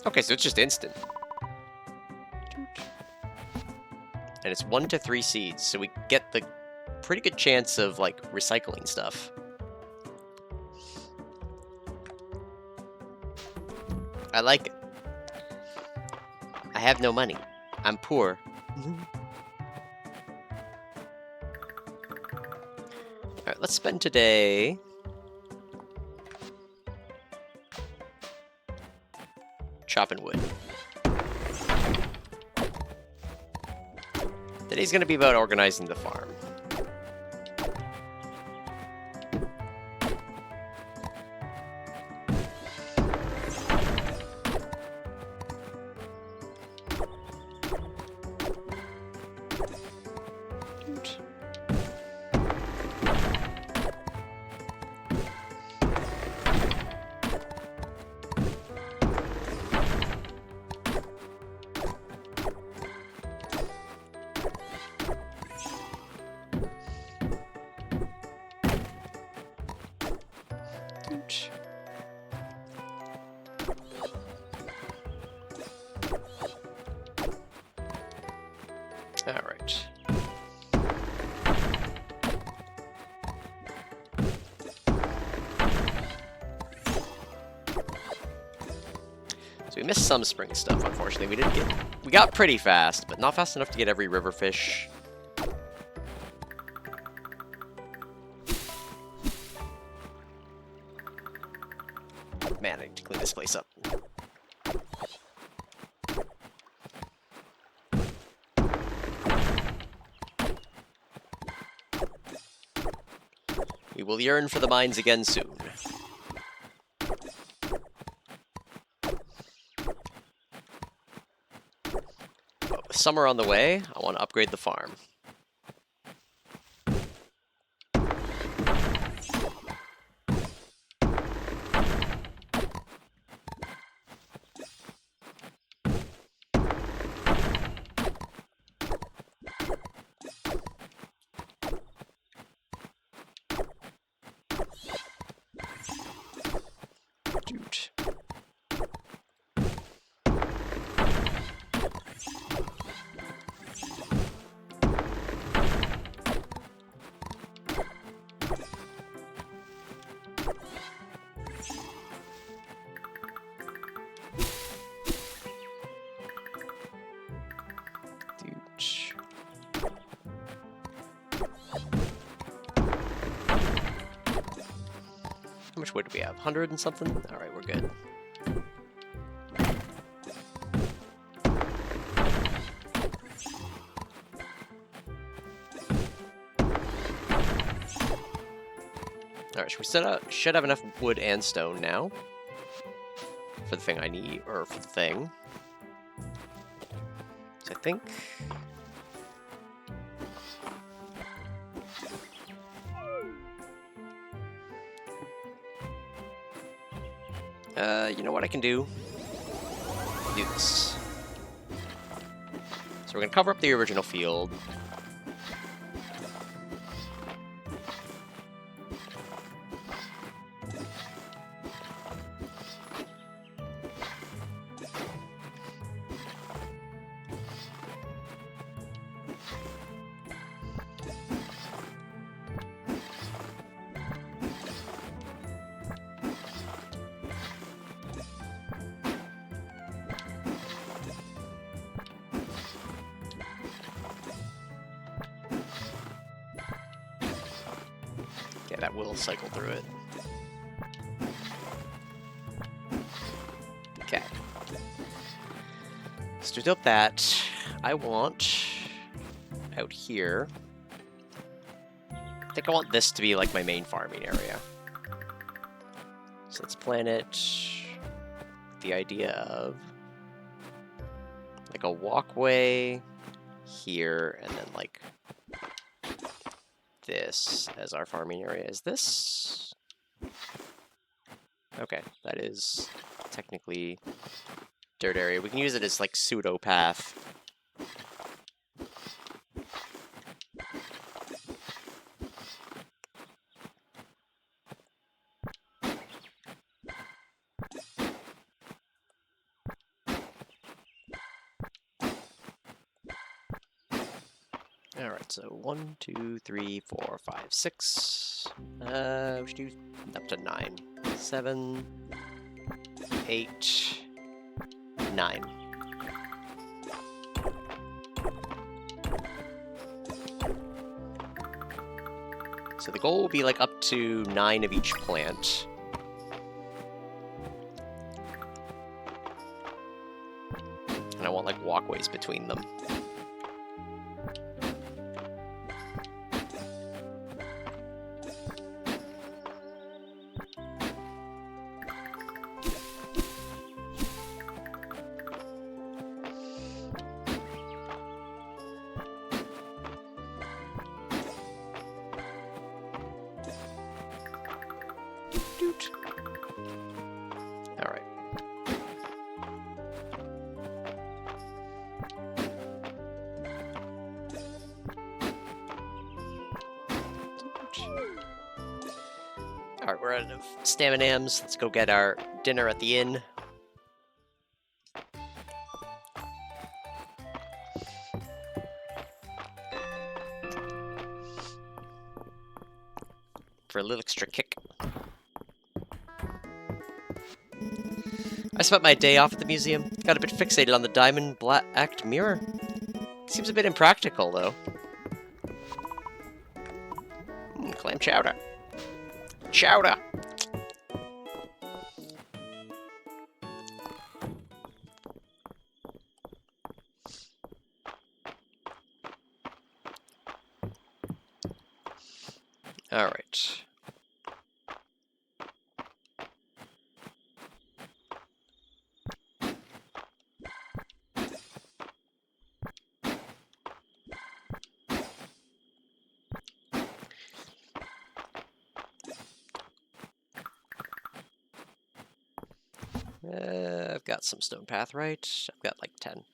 Okay, so it's just instant. And it's 1 to 3 seeds, so we get the pretty good chance of, like, recycling stuff. I like it. I have no money. I'm poor. Alright, let's spend today... chopping wood. Today's gonna be about organizing the farm. So we missed some spring stuff, unfortunately. We got pretty fast, but not fast enough to get every river fish. Man, I need to clean this place up. We will yearn for the mines again soon. But with summer on the way, I want to upgrade the farm. How much wood do we have? 100 and something? Alright, we're good. Alright, should have enough wood and stone now. For the thing I need, or for the thing. So I think... you know what I can do? Do this. So we're gonna cover up the original field. Yeah, that will cycle through it. Okay. So to do that, I want out here. I think I want this to be like my main farming area. So let's plan it with the idea of like a walkway here and then like this as our farming area. Is this? Okay, that is technically dirt area. We can use it as like pseudo path. Alright, so 1, 2, 3, 4, 5, 6. We should do up to 9. 7, 8, 9. So the goal will be like up to 9 of each plant. And I want like walkways between them. Alright. Alright, we're out of staminams. Let's go get our dinner at the inn. For a little extra kick. I spent my day off at the museum. Got a bit fixated on the diamond black mirror. Seems a bit impractical, though. Clam chowder. Chowder! Alright. I've got some stone path, right? I've got like 10.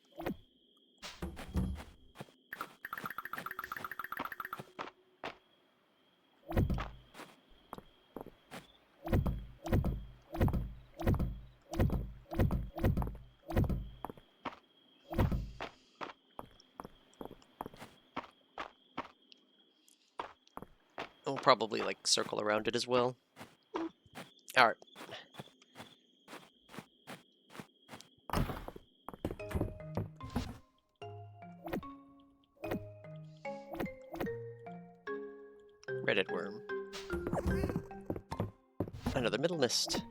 We'll probably like circle around it as well. Alright. Red worm. Another middle mist.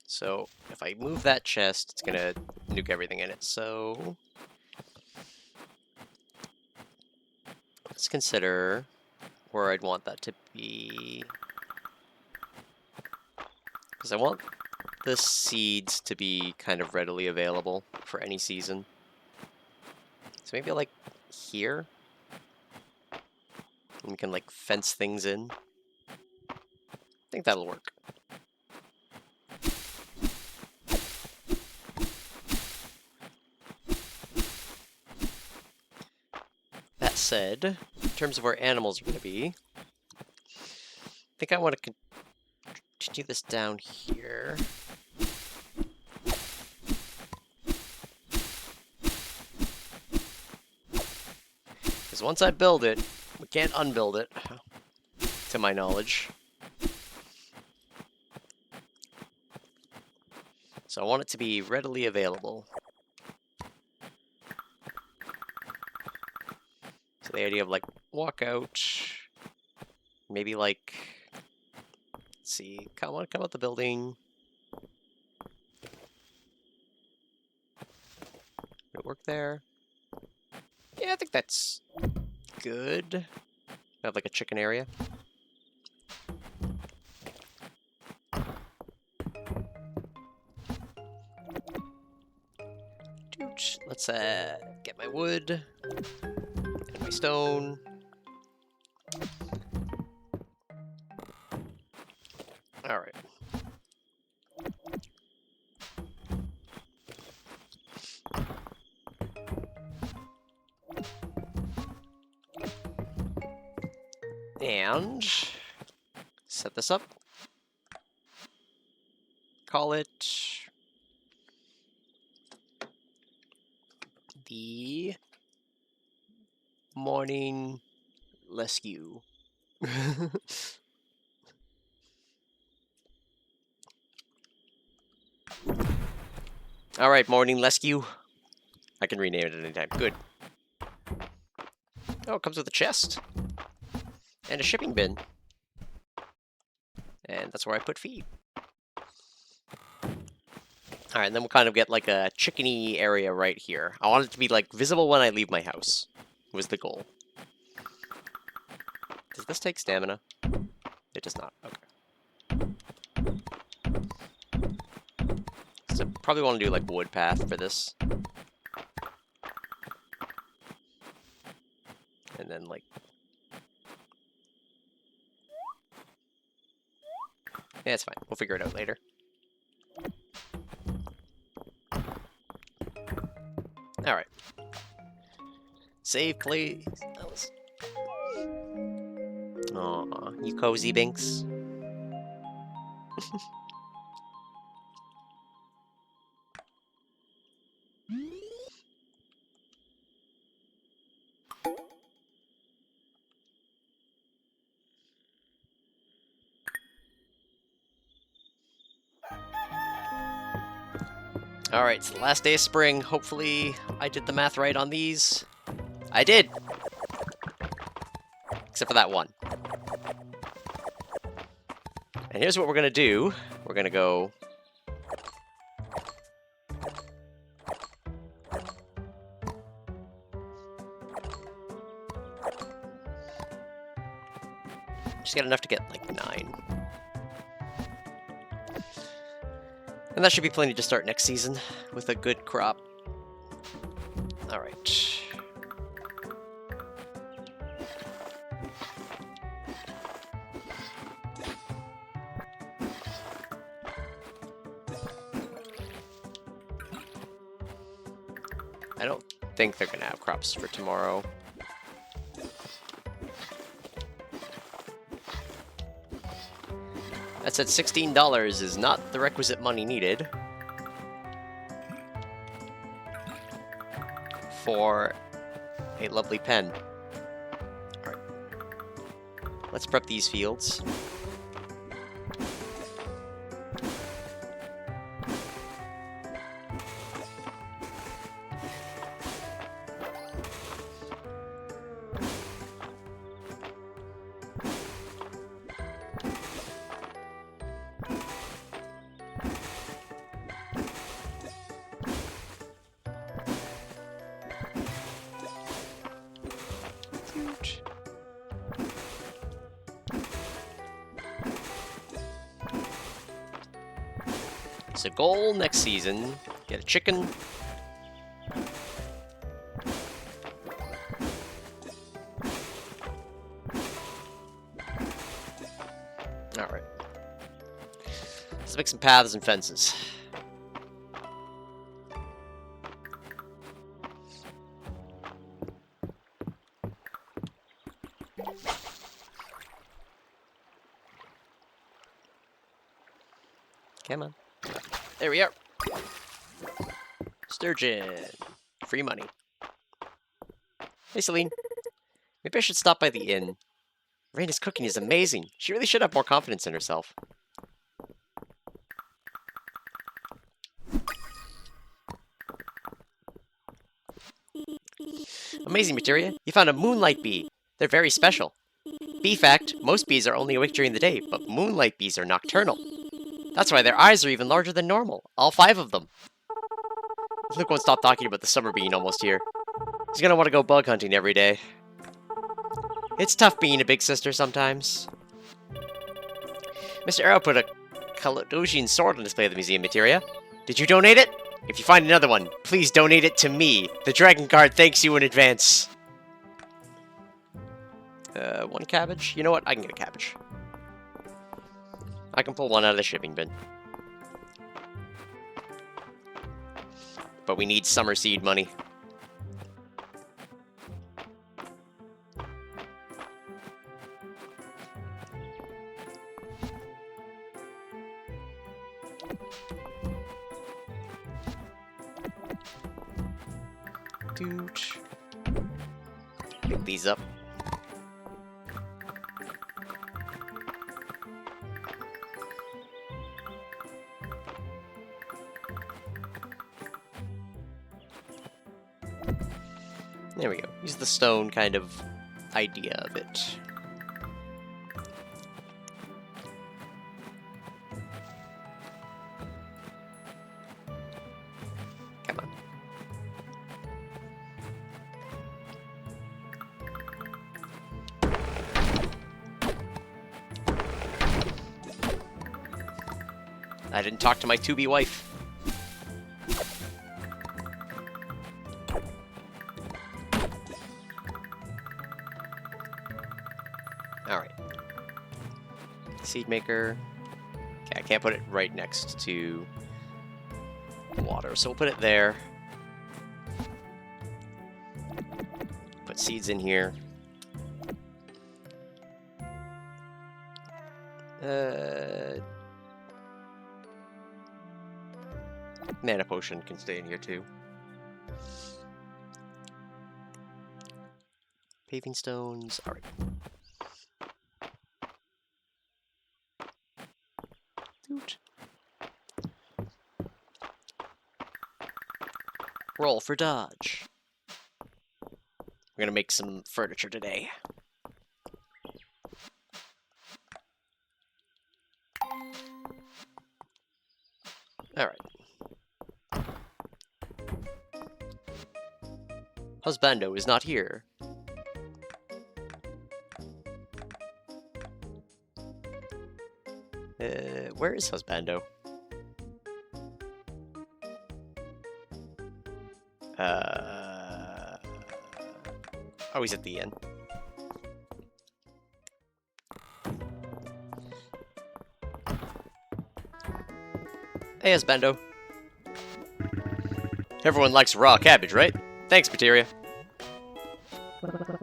So, if I move that chest, it's gonna nuke everything in it, so... let's consider where I'd want that to be. Because I want the seeds to be kind of readily available for any season. So maybe like here? And we can like fence things in. I think that'll work. That said, in terms of where animals are going to be, I think I want to continue this down here. Because once I build it, we can't unbuild it, to my knowledge. So I want it to be readily available. So the idea of like walk out, maybe like, let's see, come out the building. Would it work there? Yeah, I think that's good. Have like a chicken area. Let's get my wood and my stone. All right. And set this up. Call it the morning rescue. All right, morning rescue. I can rename it at any time. Good. Oh, it comes with a chest and a shipping bin. And that's where I put feed. Alright, and then we'll kind of get like a chickeny area right here. I want it to be like visible when I leave my house, was the goal. Does this take stamina? It does not. Okay. So probably want to do like wood path for this. And then like... yeah, it's fine. We'll figure it out later. Alright. Save, please. Aw, you cozy binks. Alright, it's the last day of spring. Hopefully I did the math right on these. I did! Except for that one. And here's what we're gonna do. We're gonna go... Just get enough to get, like, 9. And that should be plenty to start next season with a good crop. Alright. I don't think they're gonna have crops for tomorrow. That said, $16 is not the requisite money needed for a lovely pen. Alright. Let's prep these fields. So goal next season, get a chicken. Alright. Let's make some paths and fences. Come on. There we are. Sturgeon. Free money. Hey, Celine. Maybe I should stop by the inn. Raina's cooking is amazing. She really should have more confidence in herself. Amazing, Mistria. You found a moonlight bee. They're very special. Bee fact, most bees are only awake during the day, but moonlight bees are nocturnal. That's why their eyes are even larger than normal. All 5 of them. Luke won't stop talking about the summer being almost here. He's gonna want to go bug hunting every day. It's tough being a big sister sometimes. Mr. Arrow put a Kaledosian sword on display at the museum, Mistria. Did you donate it? If you find another one, please donate it to me. The Dragon Guard thanks you in advance. 1 cabbage? You know what? I can get a cabbage. I can pull one out of the shipping bin. But we need summer seed money. Dude. Pick these up. There we go. Use the stone kind of idea of it. Come on. I didn't talk to my to-be wife. Alright. Seed maker. Okay, I can't put it right next to water, so we'll put it there. Put seeds in here. Mana potion can stay in here too. Paving stones. Alright. Dude. Roll for dodge. We're gonna make some furniture today. Alright. Husbando is not here. Where is Husbando? Oh, he's at the inn. Hey, Husbando. Everyone likes raw cabbage, right? Thanks, Mistria. What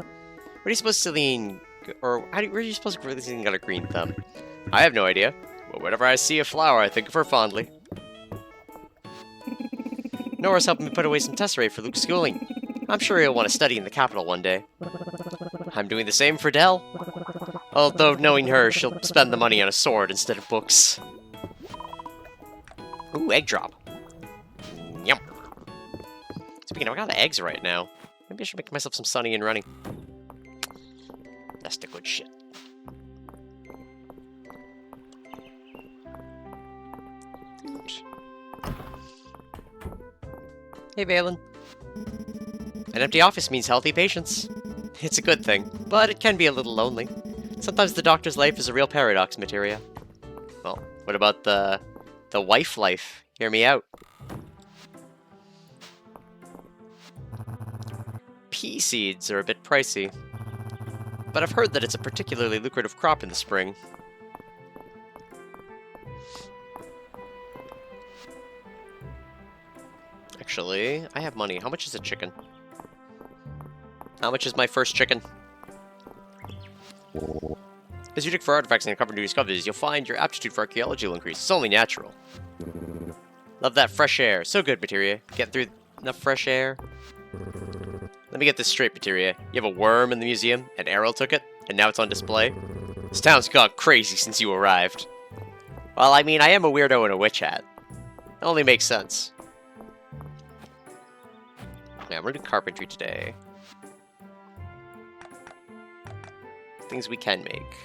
are you supposed to lean... Or where are you supposed to really think got a green thumb? I have no idea. But whenever I see a flower, I think of her fondly. Nora's helping me put away some tesserae for Luke's schooling. I'm sure he'll want to study in the capital one day. I'm doing the same for Dell. Although, knowing her, she'll spend the money on a sword instead of books. Ooh, egg drop. Yum. Speaking of, I got the eggs right now. Maybe I should make myself some Sunny and Runny. That's the good shit. Hey, Valen. An empty office means healthy patients. It's a good thing, but it can be a little lonely. Sometimes the doctor's life is a real paradox, Mistria. Well, what about the wife life? Hear me out. Pea seeds are a bit pricey, but I've heard that it's a particularly lucrative crop in the spring. Actually, I have money. How much is a chicken? How much is my first chicken? As you dig for artifacts and uncover new discoveries, you'll find your aptitude for archaeology will increase. It's only natural. Love that fresh air. So good, Mistria. Get through enough fresh air. Let me get this straight, Mistria. You have a worm in the museum, and Errol took it, and now it's on display? This town's gone crazy since you arrived. Well, I mean, I am a weirdo in a witch hat. It only makes sense. Yeah, I'm gonna do carpentry today. Things we can make.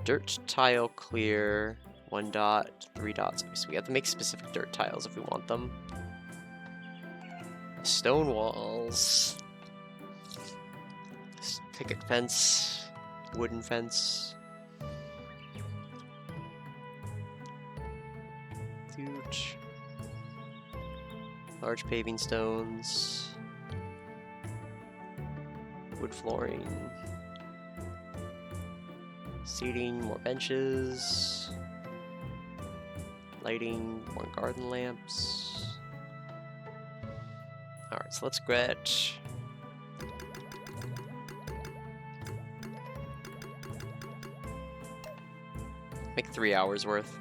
Dirt tile clear. 1 dot, 3 dots. So we have to make specific dirt tiles if we want them. Stone walls. Picket fence. Wooden fence. Huge. Large paving stones. Wood flooring. Seating, more benches. Lighting, more garden lamps. Alright, so let's get... make 3 hours worth.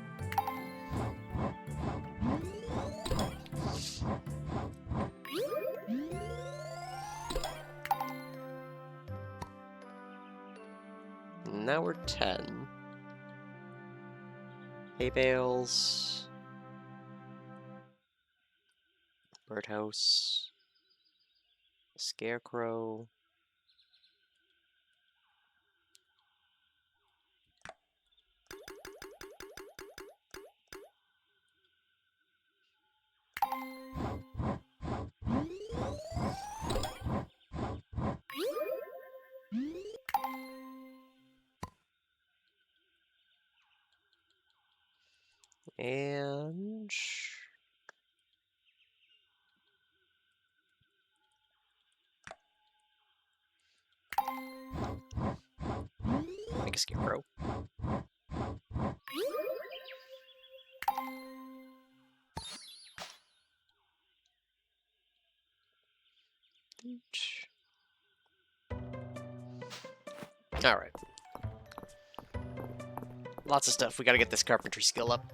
Now we're 10. Hay bales. Birdhouse. Scarecrow. And... make a scarecrow. Alright. Lots of stuff. We gotta get this carpentry skill up.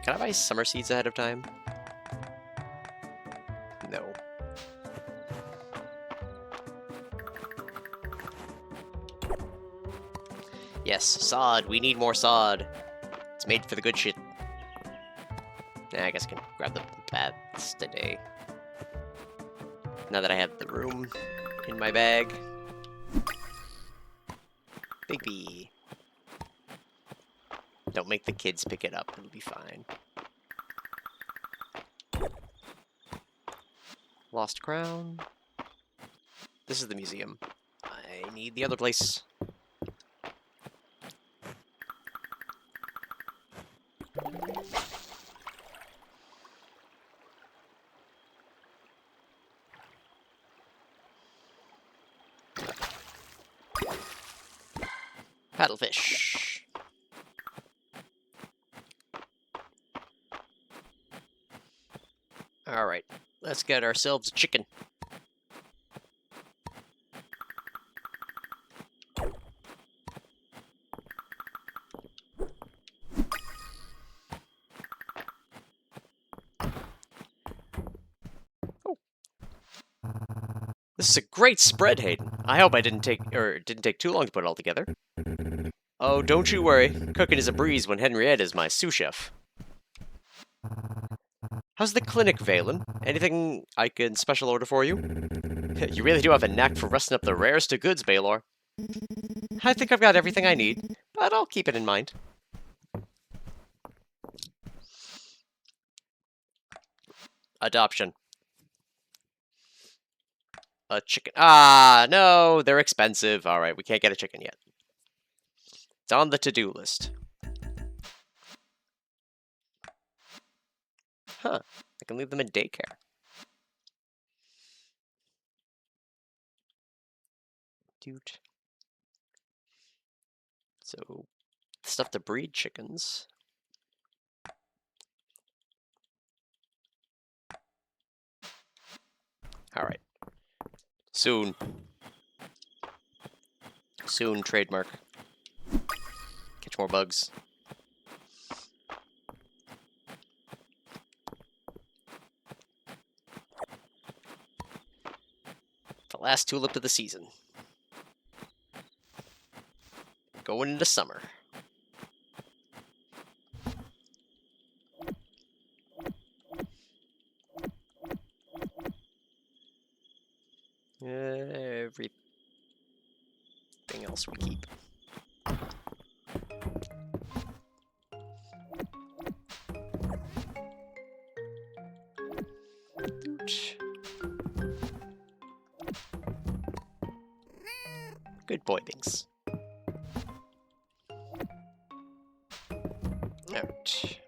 Can I buy summer seeds ahead of time? No. Yes, sod. We need more sod. It's made for the good shit. I guess I can grab the bats today. Now that I have the room in my bag. Big B. Don't make the kids pick it up. It'll be fine. Lost crown. This is the museum. I need the other place. Paddlefish. Alright, let's get ourselves a chicken. Oh. This is a great spread, Hayden. I hope I didn't take too long to put it all together. Oh, don't you worry. Cooking is a breeze when Henriette is my sous chef. How's the clinic, Valen? Anything I can special order for you? You really do have a knack for rusting up the rarest of goods, Baylor. I think I've got everything I need, but I'll keep it in mind. Adoption. A chicken. Ah, no, they're expensive. Alright, we can't get a chicken yet. It's on the to-do list. Huh. I can leave them in daycare. Dude. So, stuff to breed chickens. Alright. Soon. Soon, trademark. Catch more bugs. The last tulip of the season. Going into summer. Everything else we keep. Good boy, things. Ouch.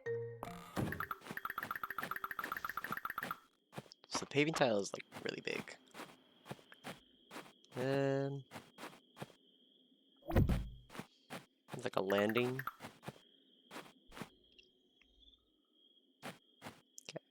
So the paving tile is like really big. And it's like a landing. Okay.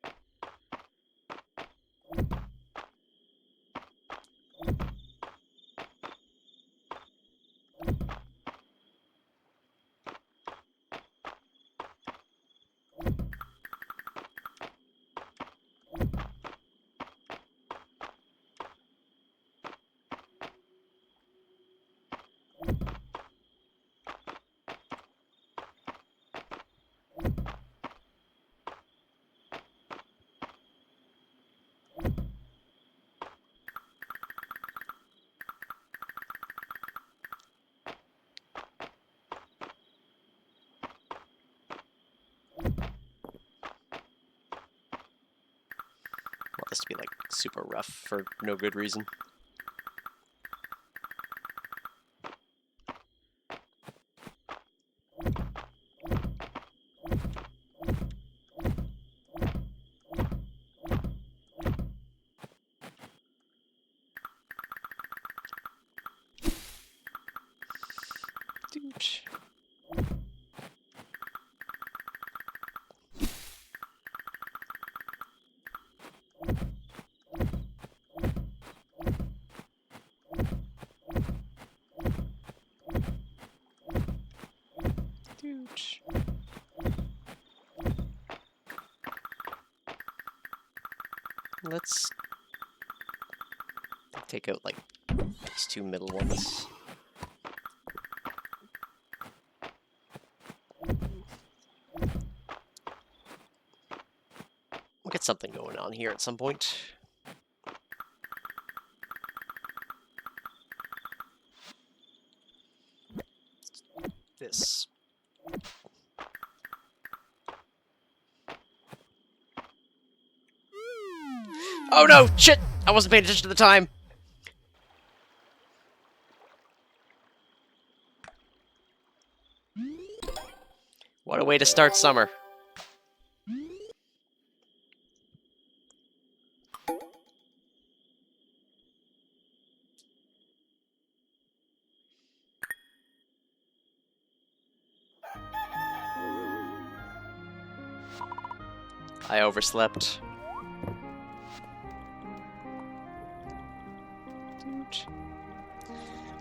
Want this to be like super rough for no good reason. Dude. Let's take out like these two middle ones. We'll get something going on here at some point. This. Oh no! Shit! I wasn't paying attention to the time! What a way to start summer. I overslept.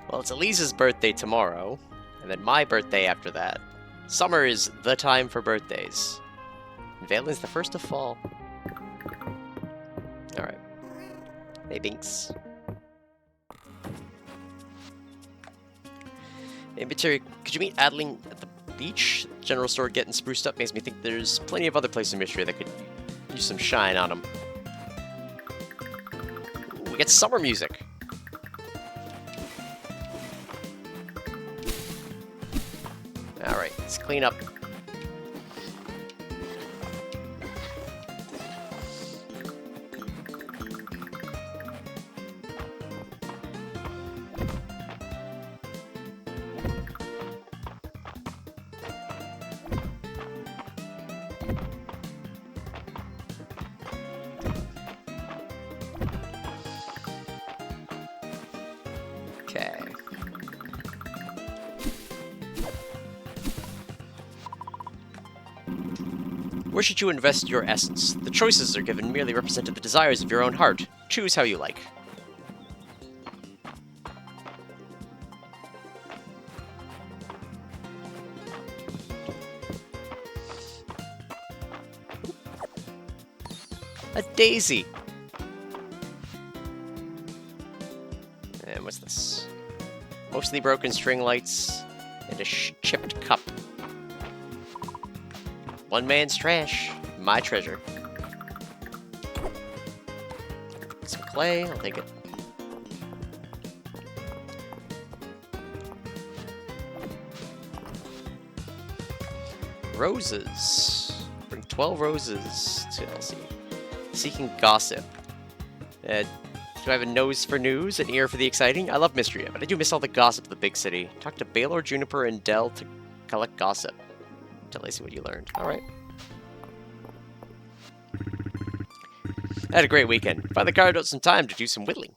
Well, it's Elise's birthday tomorrow, and then my birthday after that. Summer is the time for birthdays. And Valen's the first of fall. Alright. Hey, Binks. Hey, Mistria, could you meet Adeline at the beach? The general store getting spruced up makes me think there's plenty of other places in Mistria that could use some shine on them. Ooh, we get summer music. Alright, let's clean up. Okay. Where should you invest your essence? The choices are given merely represent the desires of your own heart. Choose how you like. A daisy! And what's this? Mostly broken string lights and a chipped cup. One man's trash, my treasure. Some clay, I'll take it. Roses. Bring 12 roses to Elsie. Seeking gossip. Do I have a nose for news, an ear for the exciting? I love Mistria, but I do miss all the gossip of the big city. Talk to Baylor, Juniper, and Dell to collect gossip. Tell Lacey what you learned. Alright. I had a great weekend. Finally carved out some time to do some whittling.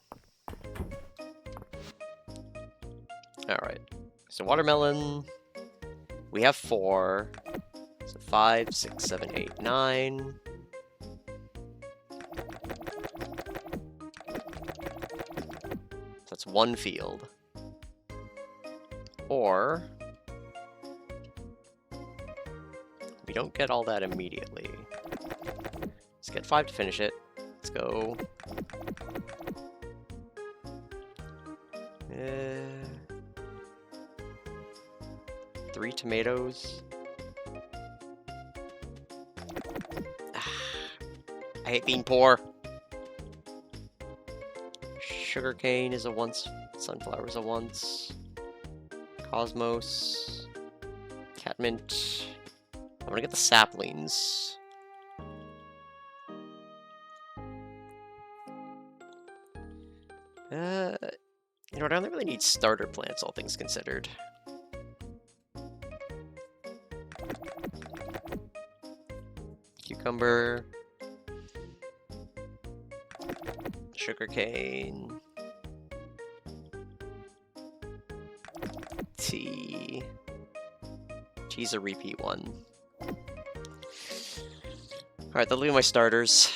Alright. So watermelon. We have 4. So 5, 6, 7, 8, 9. That's one field. Or we don't get all that immediately. Let's get 5 to finish it. Let's go. 3 tomatoes. I hate being poor. Sugarcane is a once. Sunflower is a once. Cosmos. Catmint. I'm gonna get the saplings. You know what, I don't really need starter plants, all things considered. Cucumber. Sugarcane. Tea. Tea's a repeat one. Alright, that'll be my starters.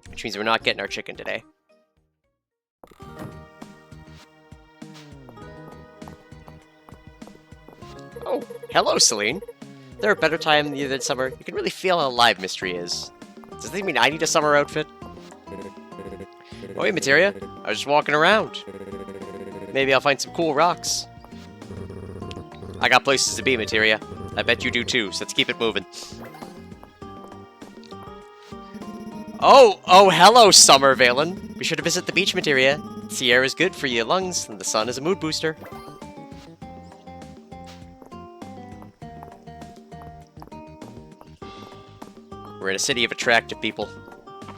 Which means we're not getting our chicken today. Oh, hello, Celine. There a better time than summer? You can really feel how alive Mistria is. Does this mean I need a summer outfit? Oh, hey, Mistria. I was just walking around. Maybe I'll find some cool rocks. I got places to be, Mistria. I bet you do too, so let's keep it moving. Oh, hello, Summer Valen. Be sure to visit the beach, Mistria. Sea air is good for your lungs, and the sun is a mood booster. We're in a city of attractive people.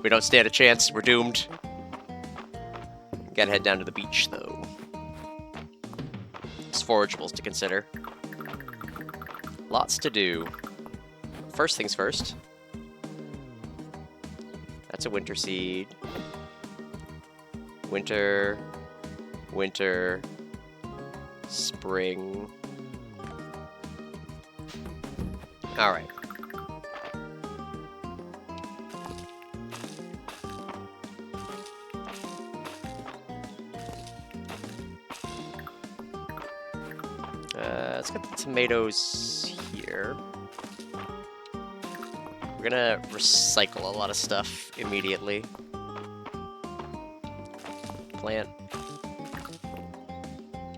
We don't stand a chance, we're doomed. Gotta head down to the beach, though. There's forageables to consider. Lots to do. First things first. That's a winter seed. Winter. Winter. Spring. Alright. Let's get the tomatoes here. We're gonna recycle a lot of stuff immediately. Plant.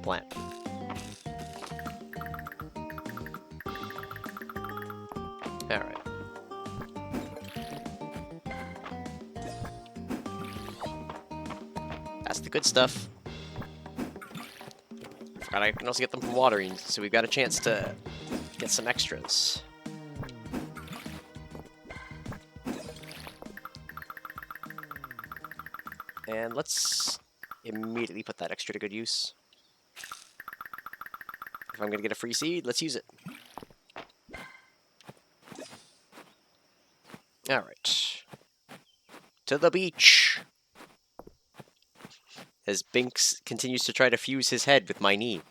Plant. Alright. That's the good stuff. Forgot I can also get them from watering, so we've got a chance to get some extras. And let's immediately put that extra to good use. If I'm gonna get a free seed, let's use it. Alright. To the beach! As Binks continues to try to fuse his head with my knee.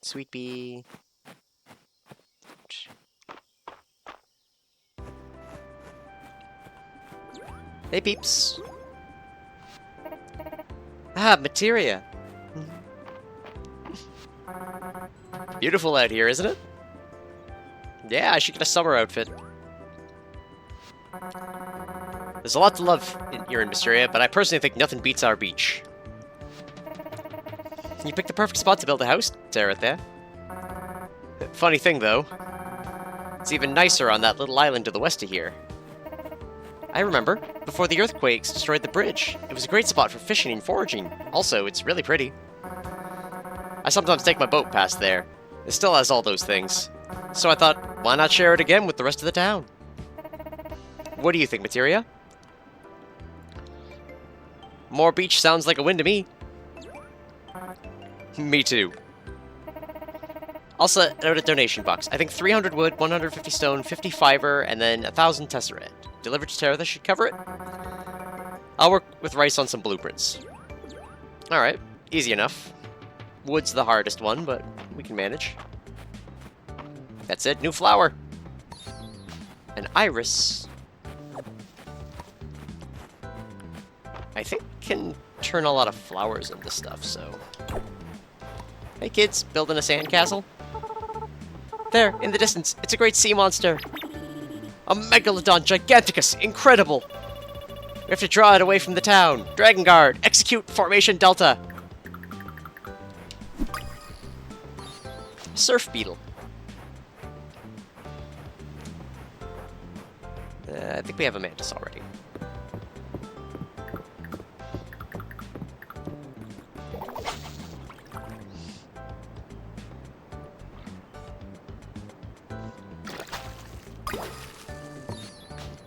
Sweet pea. Hey peeps. Ah, Mistria. Beautiful out here, isn't it? Yeah, I should get a summer outfit. There's a lot to love here in Mistria, but I personally think nothing beats our beach. You picked the perfect spot to build a house, Sarah, there. Funny thing, though. It's even nicer on that little island to the west of here. I remember, before the earthquakes destroyed the bridge, it was a great spot for fishing and foraging. Also, it's really pretty. I sometimes take my boat past there. It still has all those things. So I thought, why not share it again with the rest of the town? What do you think, Mistria? More beach sounds like a win to me. Me too. Also, out a donation box. I think 300 wood, 150 stone, 50 fiber, and then 1,000 tesseract. Delivered to Terra, should cover it. I'll work with Rice on some blueprints. Alright, easy enough. Wood's the hardest one, but we can manage. That's it, new flower. An iris. I think can turn a lot of flowers into stuff, so... Hey kids, building a sandcastle? There, in the distance, it's a great sea monster. A Megalodon Giganticus, incredible! We have to draw it away from the town. Dragon Guard, execute Formation Delta. Surf Beetle. I think we have a Mantis already.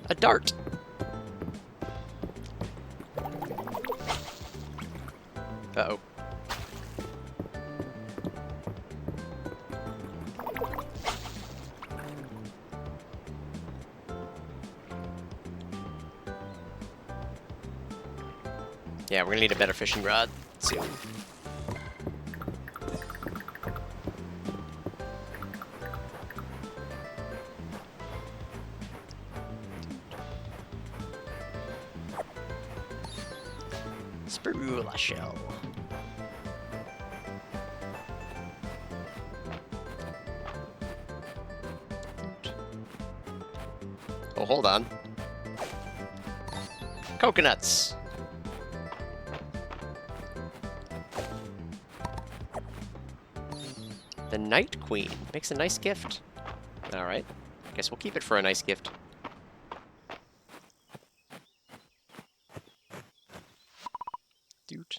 A dart. Uh-oh. Yeah, we're gonna need a better fishing rod soon. Spirula shell. Oh, hold on. Coconuts! The Night Queen makes a nice gift. Alright. Guess we'll keep it for a nice gift. Dude.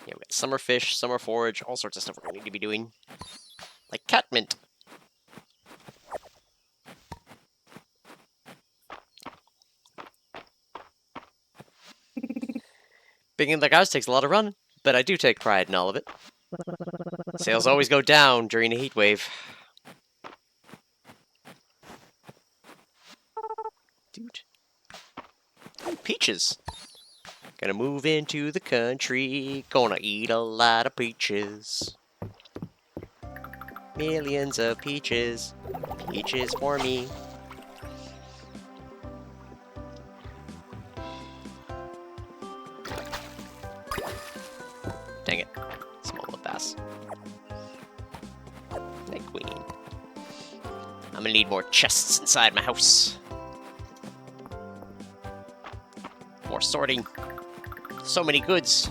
Yeah, we got summer fish, summer forage, all sorts of stuff we're gonna need to be doing. Like catmint. Being in the house takes a lot of running, but I do take pride in all of it. Sales always go down during a heat wave. Dude. Ooh, peaches. Gonna move into the country, gonna eat a lot of peaches. Millions of peaches. Peaches for me. Dang it. Small little bass. Night Queen. I'm gonna need more chests inside my house. More sorting. So many goods.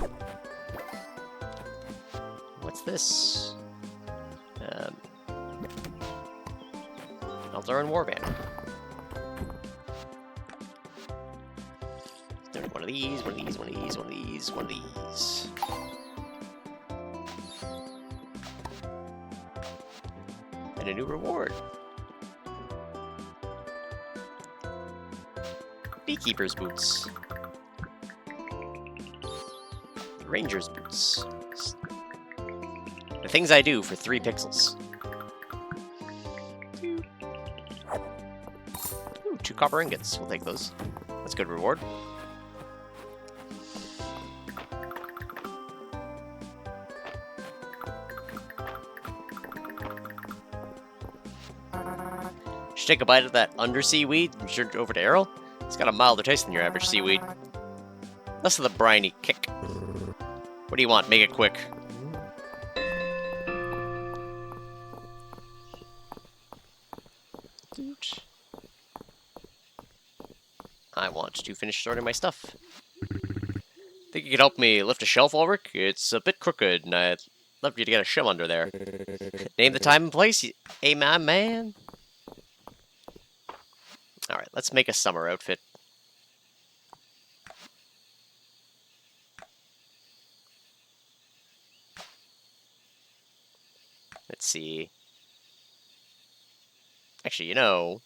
What's this? Elder and Warband. One of these, one of these, one of these, one of these, one of these. And a new reward. Beekeeper's boots. Ranger's boots. The things I do for 3 pixels. Ooh, 2 copper ingots. We'll take those. That's a good reward. Should take a bite of that undersea weed and shirt over to Errol. It's got a milder taste than your average seaweed. Less of the briny kick. What do you want? Make it quick. I want to finish sorting my stuff. Think you could help me lift a shelf, Ulrich? It's a bit crooked, and I'd love you to get a shim under there. Name the time and place, hey, my man. Alright, let's make a summer outfit. Let's see. Actually, you know...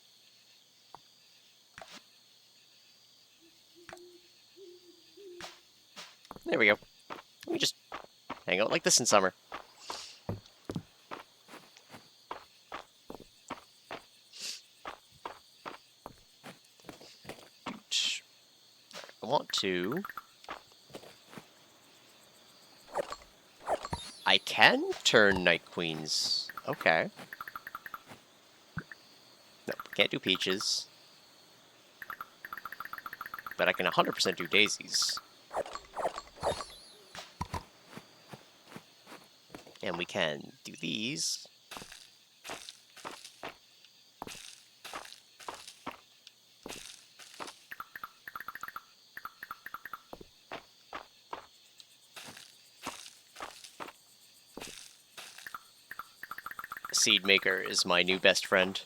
There we go. Let me just hang out like this in summer. I want to... I can turn Night Queens. Okay. No, can't do peaches. But I can 100% do daisies. And we can do these. Seed Maker is my new best friend.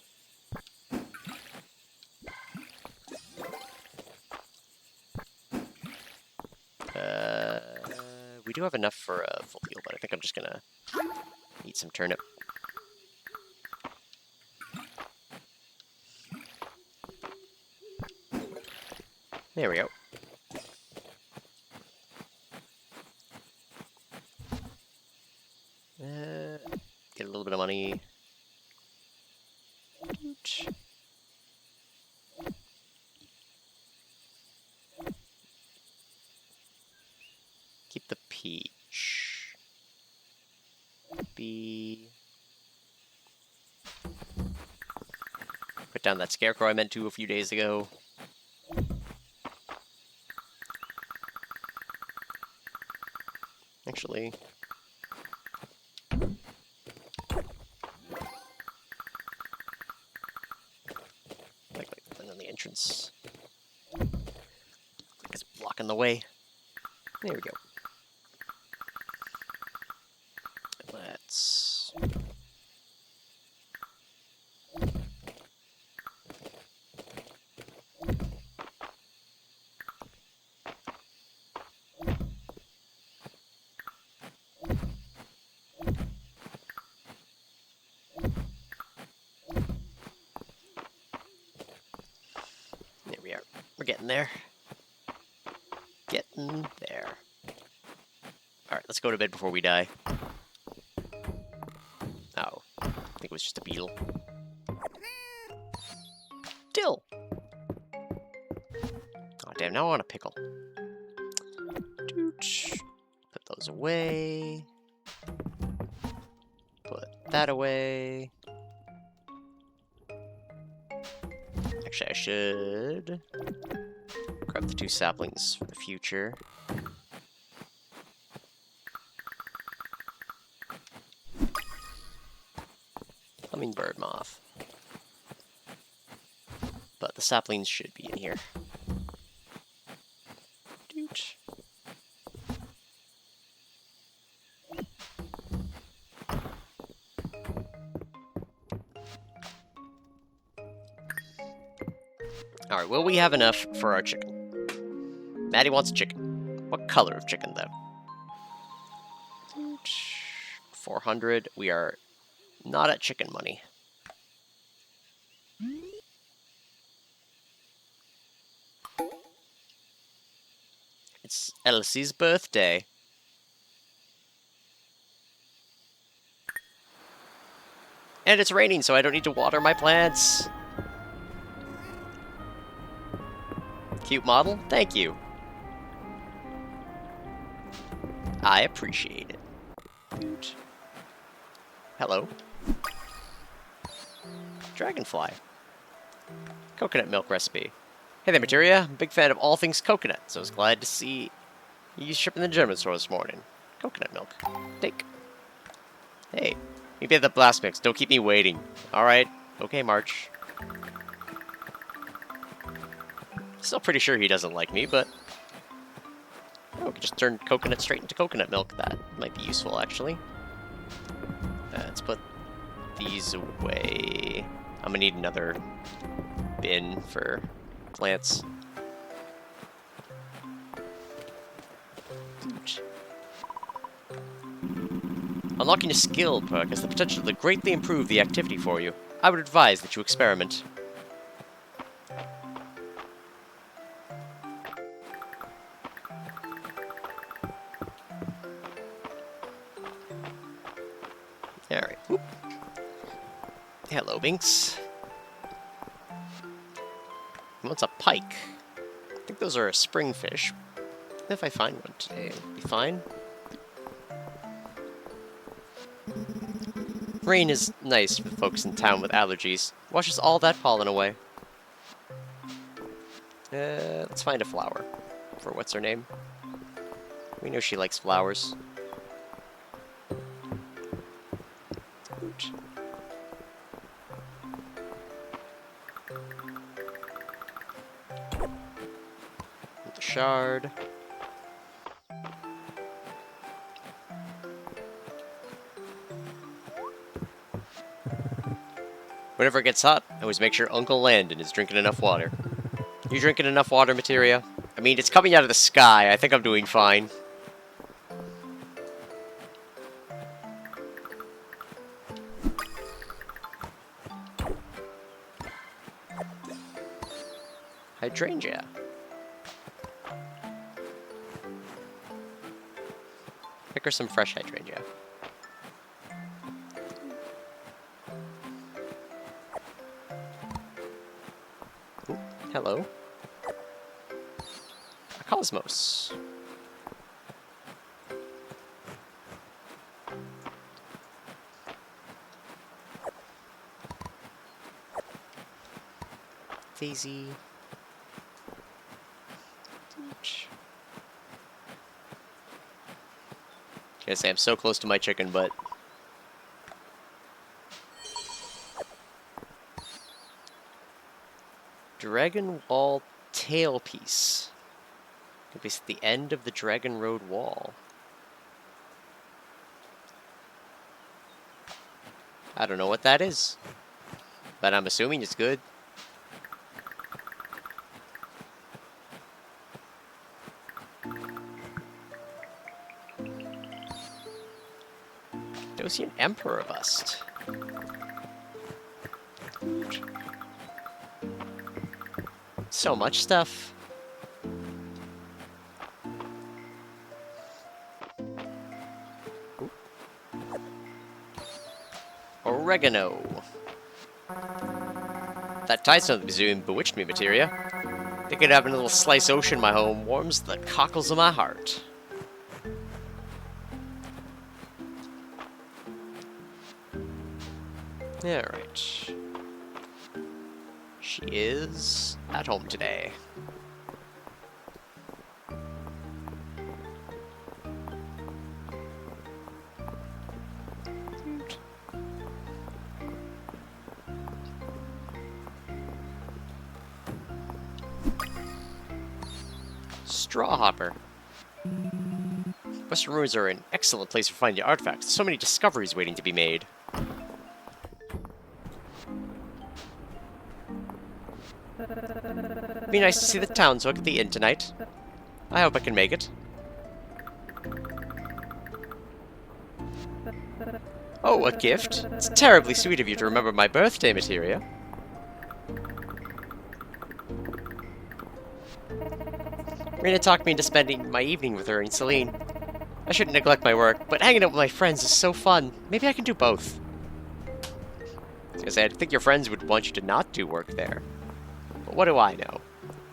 We do have enough for a full heal, but I think I'm just gonna eat some turnip. There we go. Get a little bit of money. Keep the peach. Put down that scarecrow I meant to a few days ago. Actually... entrance. It's blocking the way. There we go. Let's... There we are. We're getting there. Getting there. Alright, let's go to bed before we die. Oh, I think it was just a beetle. Dill! Oh, damn, now I want a pickle. Put those away. Put that away. Actually, I should grab the 2 saplings for the future. Hummingbird moth. But the saplings should be in here. Doot. Alright, will we have enough for our chicken? Maddie wants a chicken. What color of chicken, though? 400. We are not at chicken money. It's Elsie's birthday. And it's raining, so I don't need to water my plants. Cute model? Thank you. I appreciate it. Hello. Dragonfly. Coconut milk recipe. Hey there, Mistria. I'm a big fan of all things coconut, so I was glad to see you shipping the German store this morning. Coconut milk. Take. Hey, maybe at the blast mix. Don't keep me waiting. Alright. Okay, March. Still pretty sure he doesn't like me, but... Oh, we can just turn coconut straight into coconut milk. That might be useful, actually. Let's put these away. I'm gonna need another bin for plants. Unlocking a skill perk has the potential to greatly improve the activity for you. I would advise that you experiment. Alright. Hello, Binks. What's a pike? I think those are a spring fish. If I find one today, it'll be fine. Rain is nice for folks in town with allergies. Washes all that pollen away. Let's find a flower. For what's her name? We know she likes flowers. The shard. Whenever it gets hot, I always make sure Uncle Landon is drinking enough water. You drinking enough water, Mistria? I mean, it's coming out of the sky. I think I'm doing fine. Hydrangea. Pick her some fresh hydrangea. Ooh, hello. A cosmos. Daisy. I say I'm so close to my chicken, but Dragon Wall tailpiece. Could be at the end of the Dragon Road wall. I don't know what that is, but I'm assuming it's good. Dosian Emperor bust. So much stuff. Ooh. Oregano. That Tyson Museum bewitched me, Materia. Thinking of having a little slice ocean in my home warms the cockles of my heart. Alright. She is at home today. Straw Hopper. Western Ruins are an excellent place for finding artifacts. So many discoveries waiting to be made. Be nice to see the townsfolk at the inn tonight. I hope I can make it. Oh, a gift? It's terribly sweet of you to remember my birthday, Materia. Rena talked me into spending my evening with her and Celine. I shouldn't neglect my work, but hanging out with my friends is so fun. Maybe I can do both. I was gonna say, I think your friends would want you to not do work there. But what do I know?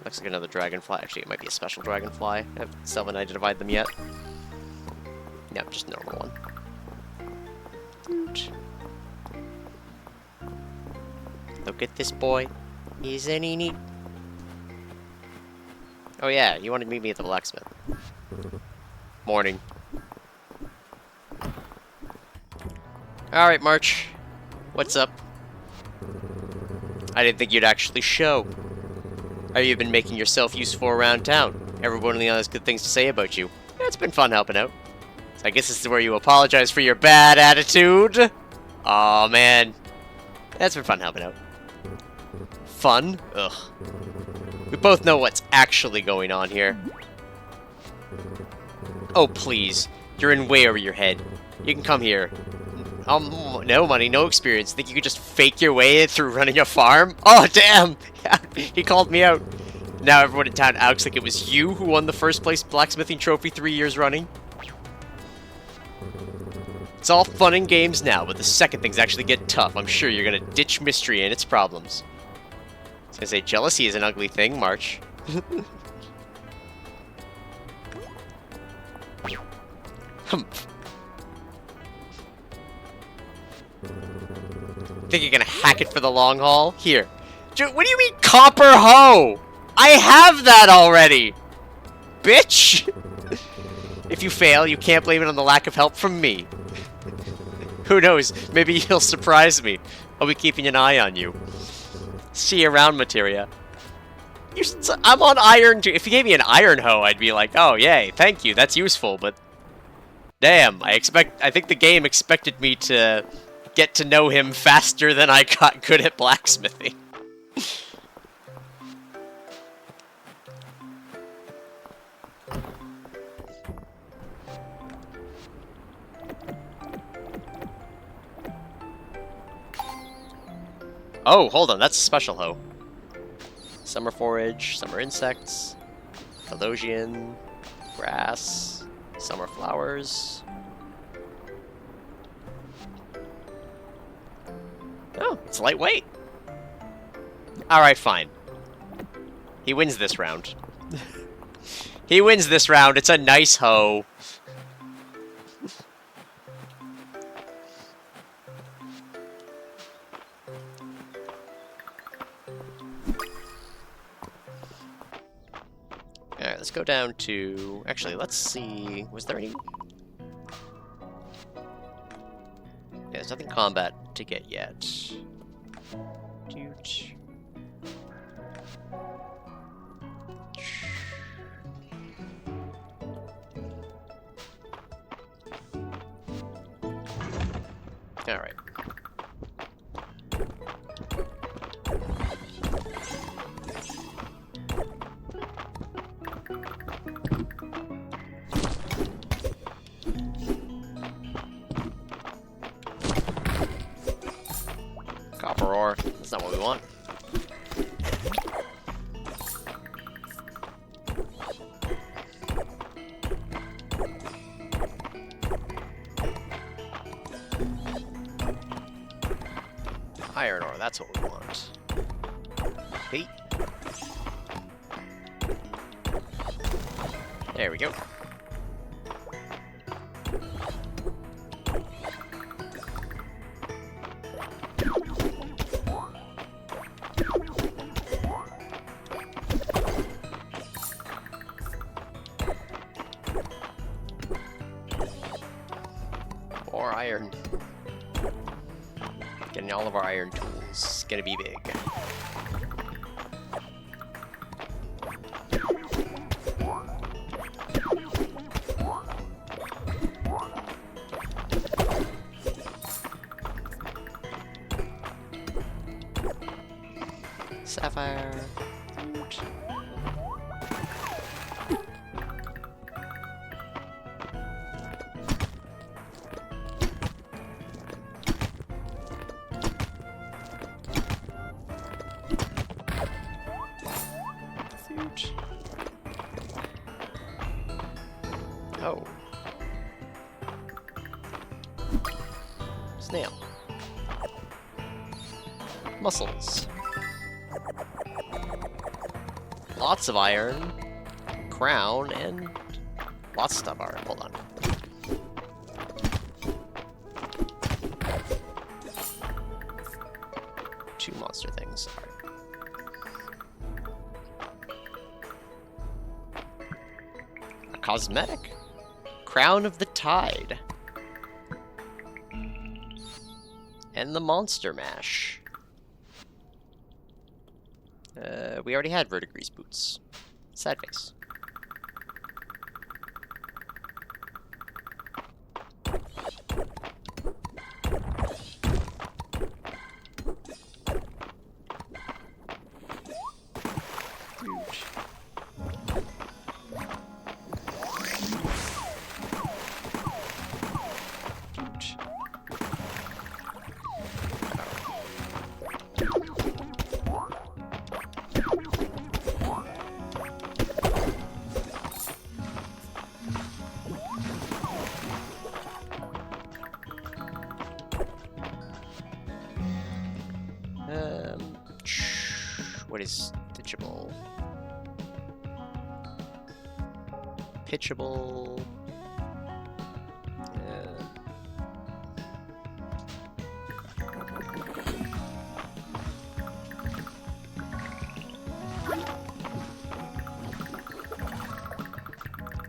Looks like another dragonfly. Actually, it might be a special dragonfly. I haven't self-identified them yet. No, just a normal one. Look at this boy. Isn't he neat? Oh yeah, you wanted to meet me at the blacksmith. Morning. Alright, March. What's up? I didn't think you'd actually show. Have you been making yourself useful around town? Everyone only has good things to say about you. Yeah, it's been fun helping out. So I guess this is where you apologize for your bad attitude? Aw, man. That's been fun helping out. Fun? Ugh. We both know what's actually going on here. Oh, please. You're in way over your head. You can come here. No money, no experience. Think you could just fake your way in through running a farm? Oh, damn! Yeah, he called me out. Now everyone in town acts like it was you who won the first place blacksmithing trophy 3 years running. It's all fun and games now, but the second things actually get tough, I'm sure you're gonna ditch Mistria and its problems. I was gonna say, jealousy is an ugly thing, March. Think you're gonna hack it for the long haul? Here. What do you mean, copper hoe? I have that already! Bitch! If you fail, you can't blame it on the lack of help from me. Who knows? Maybe you'll surprise me. I'll be keeping an eye on you. See you around, Materia. I'm on iron too. If you gave me an iron hoe, I'd be like, oh, yay, thank you, that's useful, but... Damn, I think the game expected me to get to know him faster than I got good at blacksmithing. Oh, hold on, that's a special hoe. Summer forage, summer insects, Philosian, grass, summer flowers. Oh, it's lightweight. Alright, fine. He wins this round. He wins this round, it's a nice hoe. Alright, let's go down to... Actually, let's see... Was there any... Yeah, there's nothing combat to get yet. Alright. Copper ore. That's not what we want. Iron ore, that's what we want. Hey. There we go. More iron. Getting all of our iron tools. It's gonna be big. Sapphire. Oh. Snail. Mussels. Lots of iron. Crown, and lots of stuff. Alright, hold on. Two monster things. Alright. A cosmetic? Crown of the Tide. And the Monster Mash. We already had verdigris boots. Sad face. Huge. What is pitchable? Pitchable.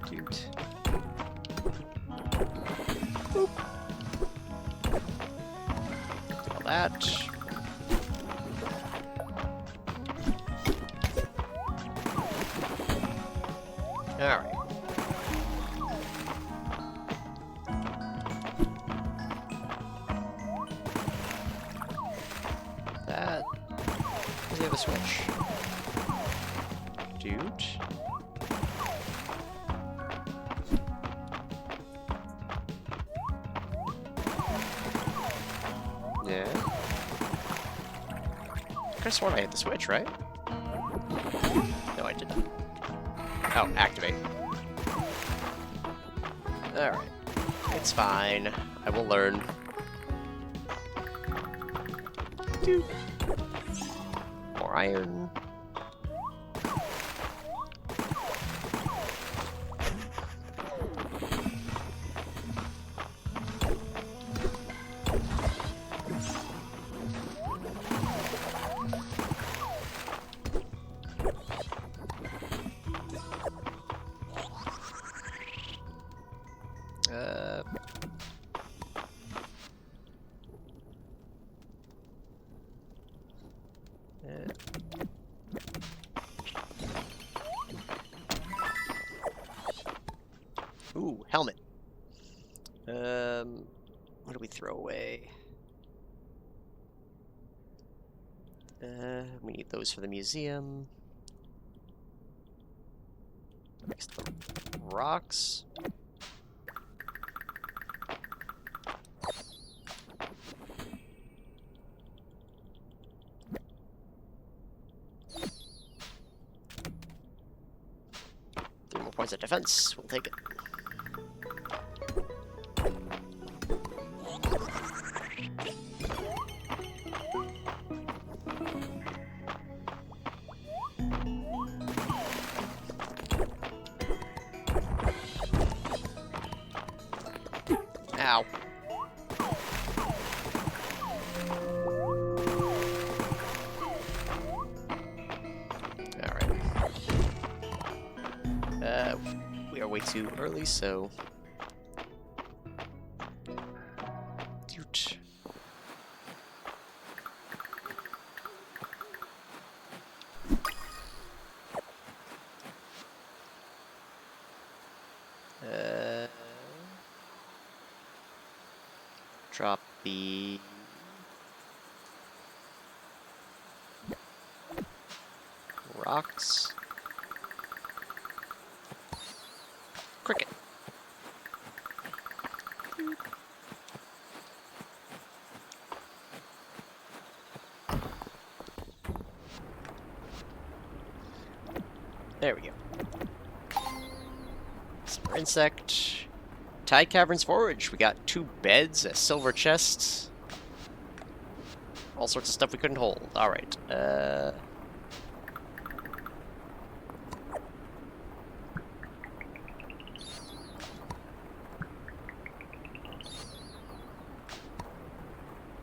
Cute. Boop. All that. Alright. That... Does he have a switch? Dude? Yeah. I could've sworn I hit the switch, right? No, I didn't. Oh, activate. Alright. It's fine. I will learn. Doop. More iron. Ooh, helmet. What do we throw away? We need those for the museum. Next, the rocks. Three more points of defense. We'll take it. Ow. Alright. We are way too early, so... Doot. Drop the... rocks. Cricket. There we go. Silver insect. Tide Caverns Forage. We got 2 beds, a silver chest. All sorts of stuff we couldn't hold. Alright.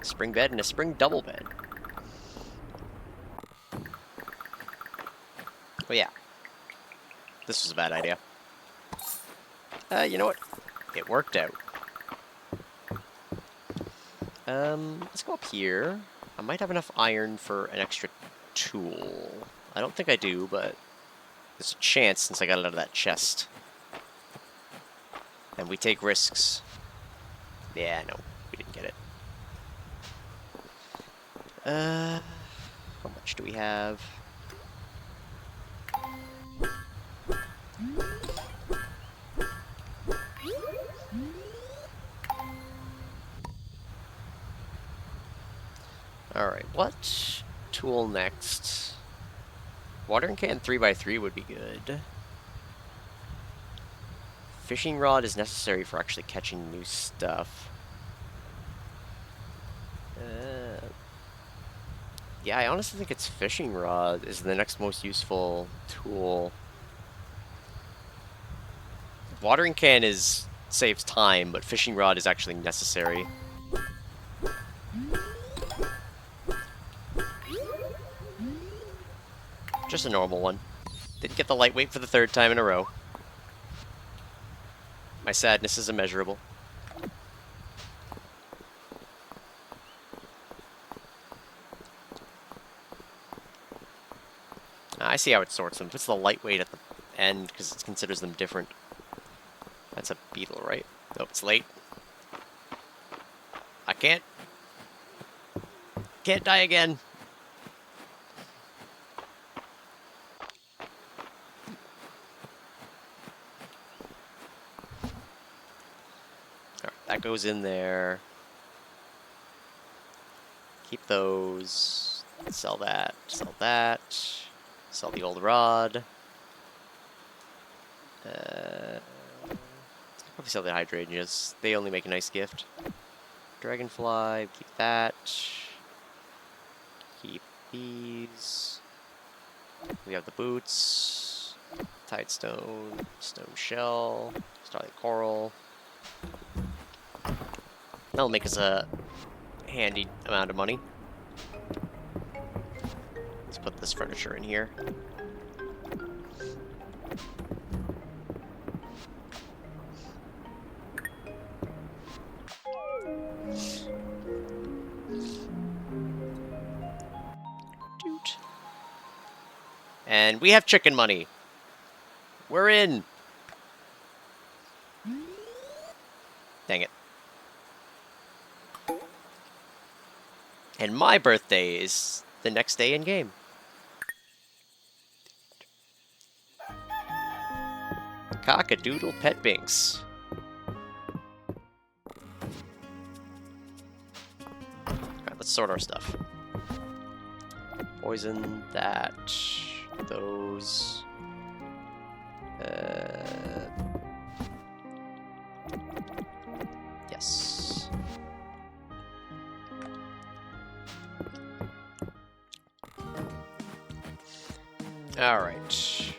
Spring bed and a spring double bed. Oh yeah. This was a bad idea. You know what? It worked out. Let's go up here. I might have enough iron for an extra tool. I don't think I do, but there's a chance since I got it out of that chest. And we take risks. Yeah, no, we didn't get it. How much do we have? Alright, what tool next? Watering can 3x3 would be good. Fishing rod is necessary for actually catching new stuff. Yeah, I honestly think it's fishing rod is the next most useful tool. Watering can saves time, but fishing rod is actually necessary. Just a normal one. Didn't get the lightweight for the 3rd time in a row. My sadness is immeasurable. I see how it sorts them. Puts the lightweight at the end because it considers them different. That's a beetle, right? Nope, it's late. I can't die again. Alright, that goes in there. Keep those. Sell that. Sell that. Sell the old rod. Probably sell the hydrangeas. They only make a nice gift. Dragonfly, keep that. Keep these. We have the boots. Tidestone, stone shell, starlight coral. That'll make us a handy amount of money. Let's put this furniture in here. And we have chicken money. We're in. Dang it. And my birthday is the next day in game. Cock-a-doodle pet binks. Alright, let's sort our stuff. Poison, that, those. Yes. Alright.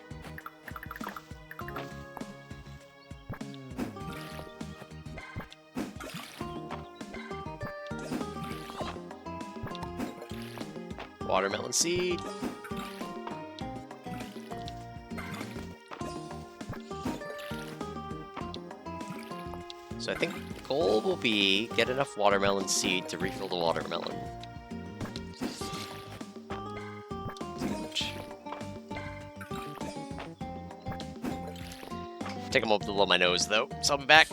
Watermelon seed. So I think the goal will be get enough watermelon seed to refill the watermelon. Take a moment to blow my nose though, so I'll be back.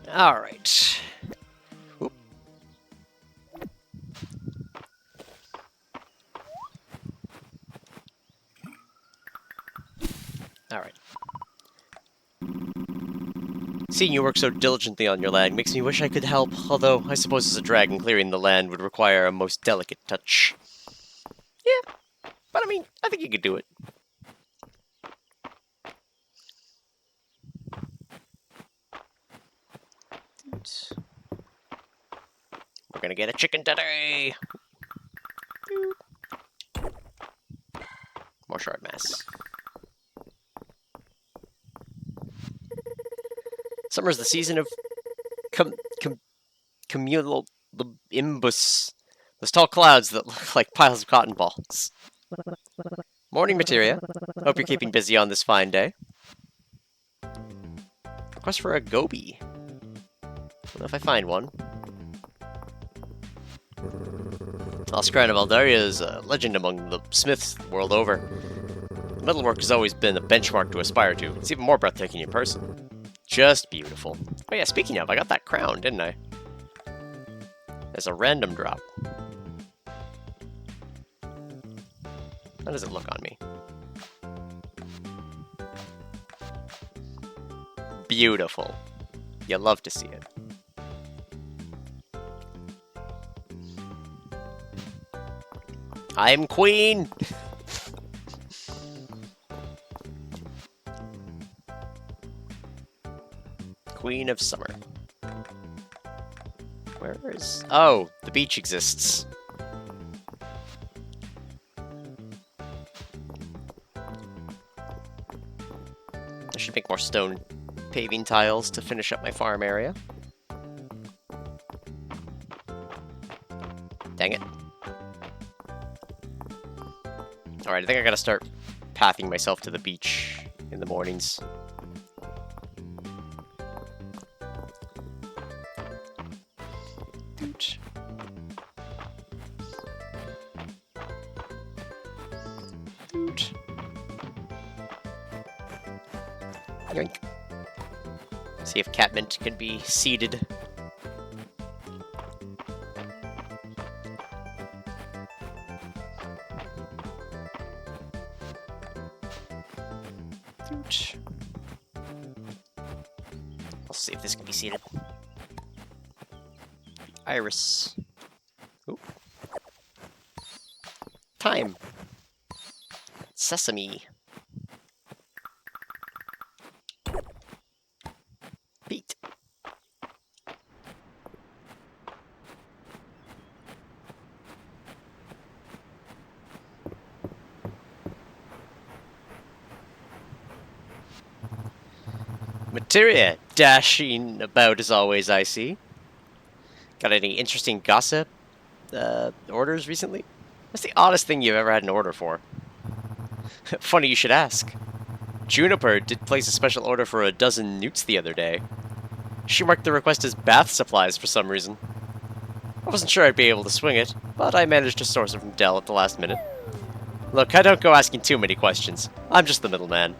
All right. Oop. All right. Seeing you work so diligently on your land makes me wish I could help, although I suppose as a dragon clearing the land would require a most delicate touch. Yeah, but I mean, I think you could do it. We're gonna get a chicken today! More shard mass. Summer's the season of communal imbus. Those tall clouds that look like piles of cotton balls. Morning, Mistria. Hope you're keeping busy on this fine day. Request for a goby. Don't know if I find one. Oscarina Valdaria is a legend among the smiths world over. Metalwork has always been a benchmark to aspire to. It's even more breathtaking in person. Just beautiful. Oh yeah, speaking of, I got that crown, didn't I? There's a random drop. How does it look on me? Beautiful. You love to see it. I'm queen! Queen of Summer. Where is... Oh, the beach exists. I should make more stone paving tiles to finish up my farm area. Dang it. Alright, I think I gotta start pathing myself to the beach in the mornings. Doot. Doot. Yoink. See if catmint can be seeded. Let's see if this can be seated. Iris. Ooh. Time. Sesame. Beet. Materia, dashing about as always, I see. Got any interesting gossip orders recently? What's the oddest thing you've ever had an order for? Funny you should ask. Juniper did place a special order for a dozen newts the other day. She marked the request as bath supplies for some reason. I wasn't sure I'd be able to swing it, but I managed to source it from Dell at the last minute. Look, I don't go asking too many questions. I'm just the middleman.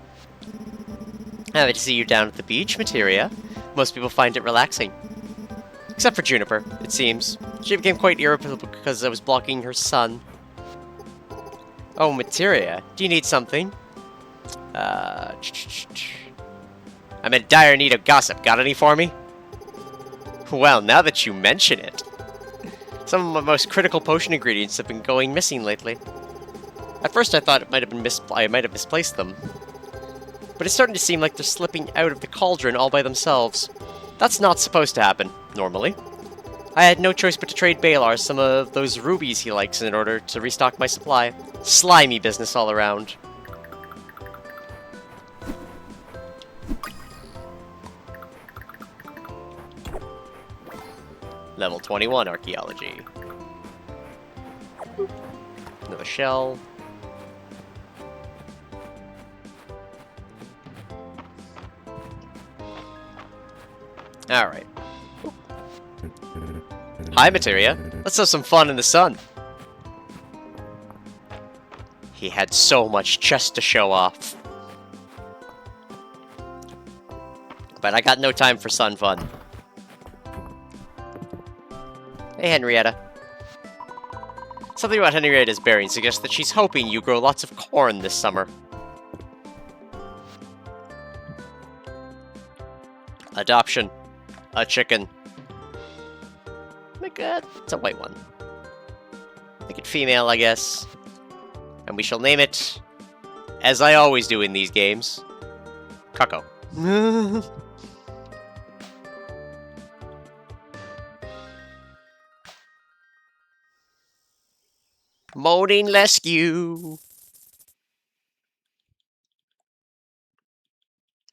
Happy to see you down at the beach, Materia. Most people find it relaxing. Except for Juniper, it seems. She became quite irritable because I was blocking her sun. Oh, Mistria, do you need something? I'm in dire need of gossip. Got any for me? Well, now that you mention it. Some of my most critical potion ingredients have been going missing lately. At first I thought it might have been I might have misplaced them. But it's starting to seem like they're slipping out of the cauldron all by themselves. That's not supposed to happen, normally. I had no choice but to trade Balar some of those rubies he likes in order to restock my supply. Slimy business all around. Level 21 Archaeology. Another shell. Alright. Hi, Materia. Let's have some fun in the sun. He had so much chest to show off. But I got no time for sun fun. Hey, Henrietta. Something about Henrietta's bearing suggests that she's hoping you grow lots of corn this summer. Adoption. A chicken. Make it. It's a white one. Make it female, I guess. And we shall name it, as I always do in these games, Cuckoo. Molding rescue.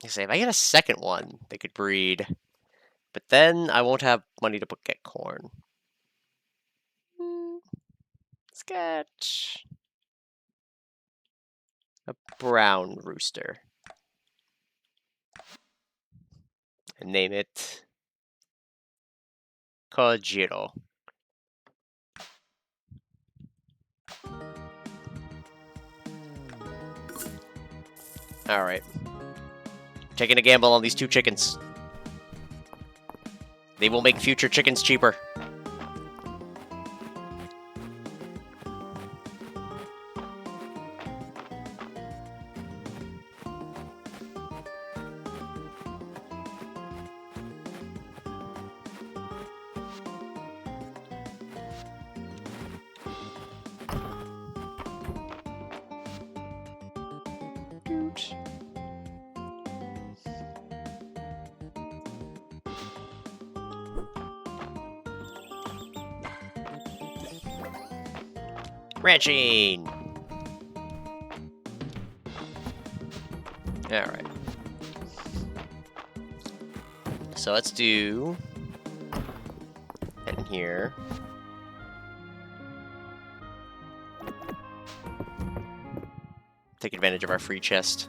I say if I get a second one, they could breed. But then I won't have money to get corn. Let's get a brown rooster. And name it Kojiro. Alright. Taking a gamble on these two chickens. They will make future chickens cheaper. Ranching! Alright. So let's do that in here. Take advantage of our free chest.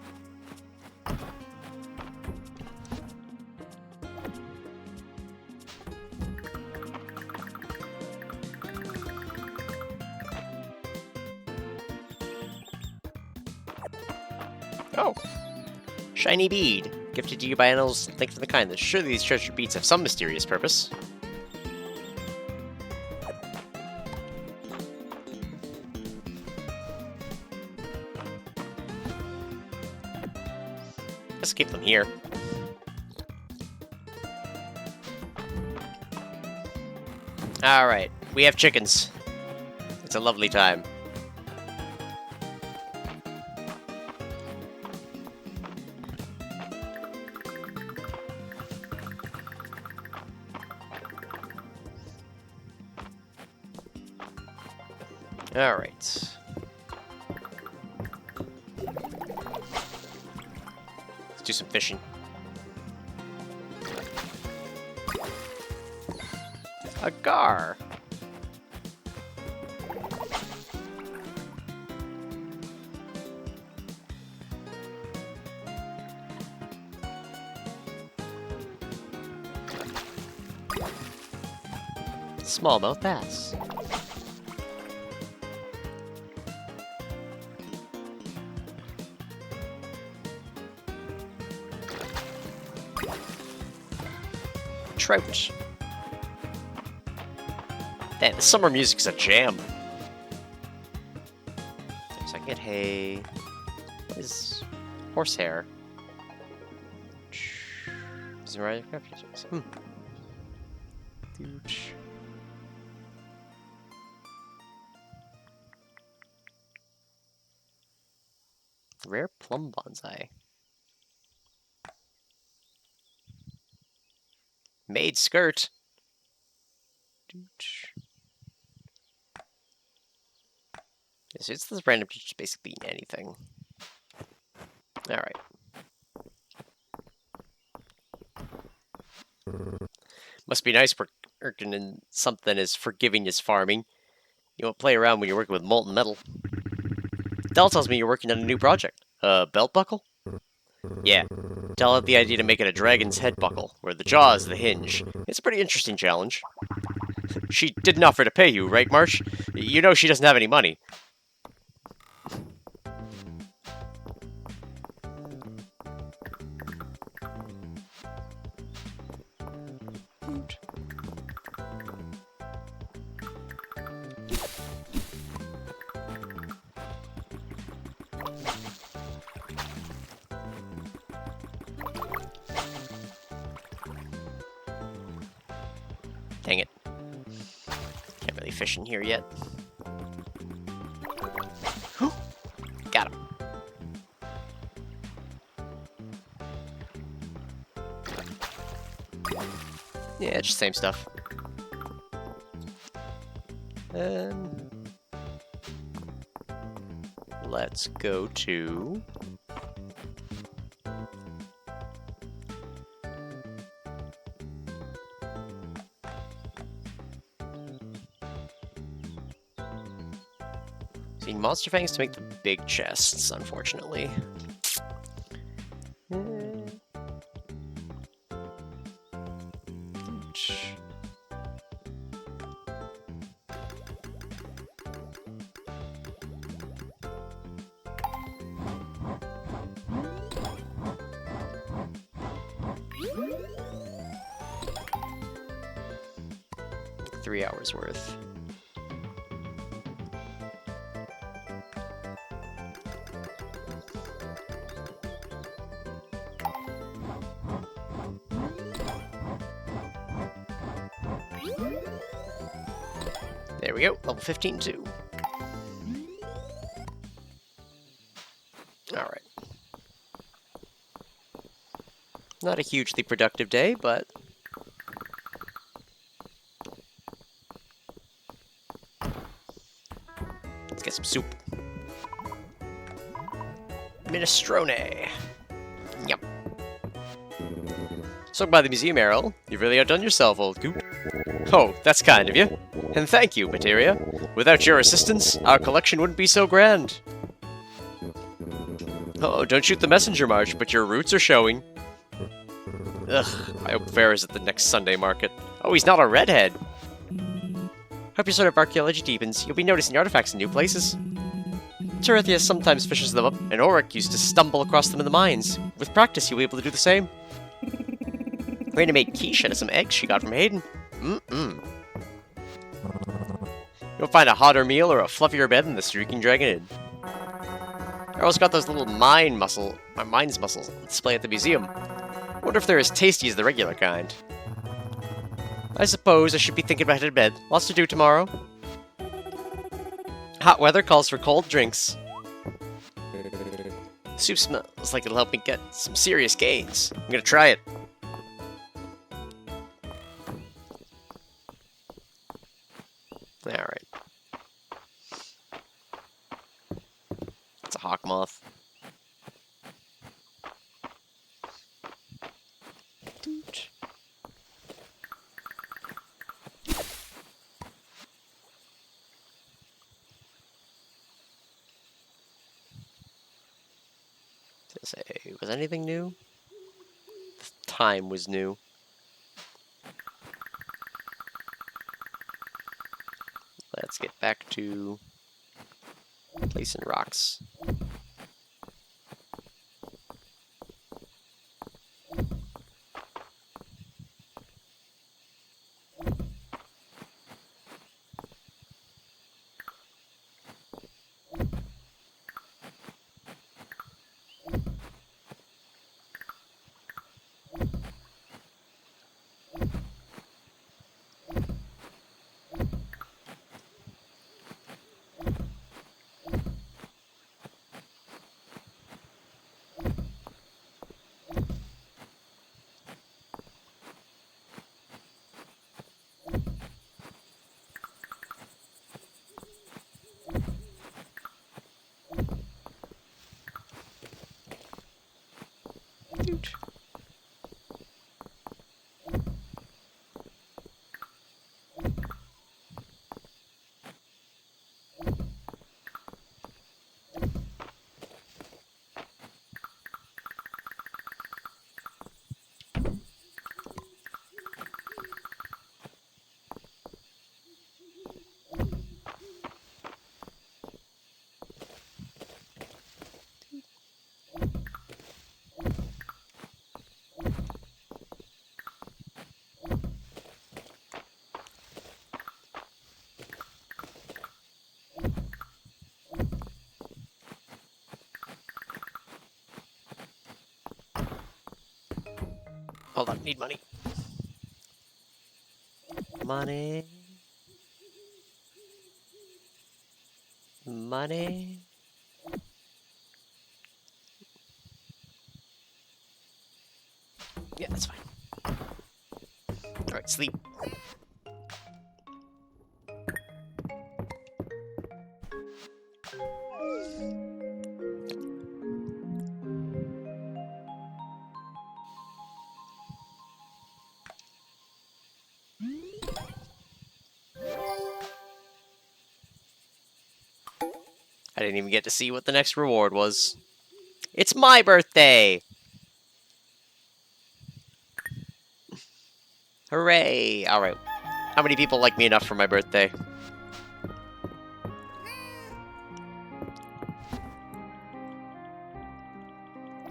Oh! Shiny bead. Gifted to you by animals, thanks for the kindness. Surely these treasure beads have some mysterious purpose. Let's keep them here. Alright, we have chickens. It's a lovely time. Alright. Let's do some fishing. A gar. Smallmouth bass. Trout. Damn, the summer music's a jam. So I can get hay. What is horsehair? Is it right? Dooch. Rare plum bonsai. Maid skirt. So it's this random teacher basically anything. Alright. Must be nice working in something as forgiving as farming. You won't play around when you're working with molten metal. Del tells me you're working on a new project. Belt buckle? Yeah. Del had the idea to make it a dragon's head buckle, where the jaw is the hinge. It's a pretty interesting challenge. She didn't offer to pay you, right, Marsh? You know she doesn't have any money. Dang it. Can't really fish in here yet. Got him. Yeah, just same stuff. Let's go to... Need monster fangs to make the big chests, unfortunately. 3 hours worth. There we go, level 15 too. Alright. Not a hugely productive day, but... let's get some soup. Minestrone. Yum. So by the museum, Errol. You've really outdone yourself, old goop. Oh, that's kind of you. And thank you, Mistria. Without your assistance, our collection wouldn't be so grand. Oh, don't shoot the messenger, March, but your roots are showing. Ugh, I hope Fair is at the next Sunday market. Oh, he's not a redhead. Hope your sort of archaeology deepens. You'll be noticing artifacts in new places. Tirithia sometimes fishes them up, and Auric used to stumble across them in the mines. With practice, you'll be able to do the same. Raina made quiche out of some eggs she got from Hayden. You'll find a hotter meal or a fluffier bed than the Streaking Dragon Inn. I always got those little mind's muscles on display at the museum. Wonder if they're as tasty as the regular kind. I suppose I should be thinking about heading to bed. Lots to do tomorrow. Hot weather calls for cold drinks. Soup smells like it'll help me get some serious gains. I'm gonna try it. Alright. It's a hawk moth. Say, was anything new? The time was new. Let's get back to placing rocks. Hold on, need money. Money. Money. Yeah, that's fine. Alright, sleep. I didn't even get to see what the next reward was. It's my birthday! Hooray! Alright. How many people like me enough for my birthday?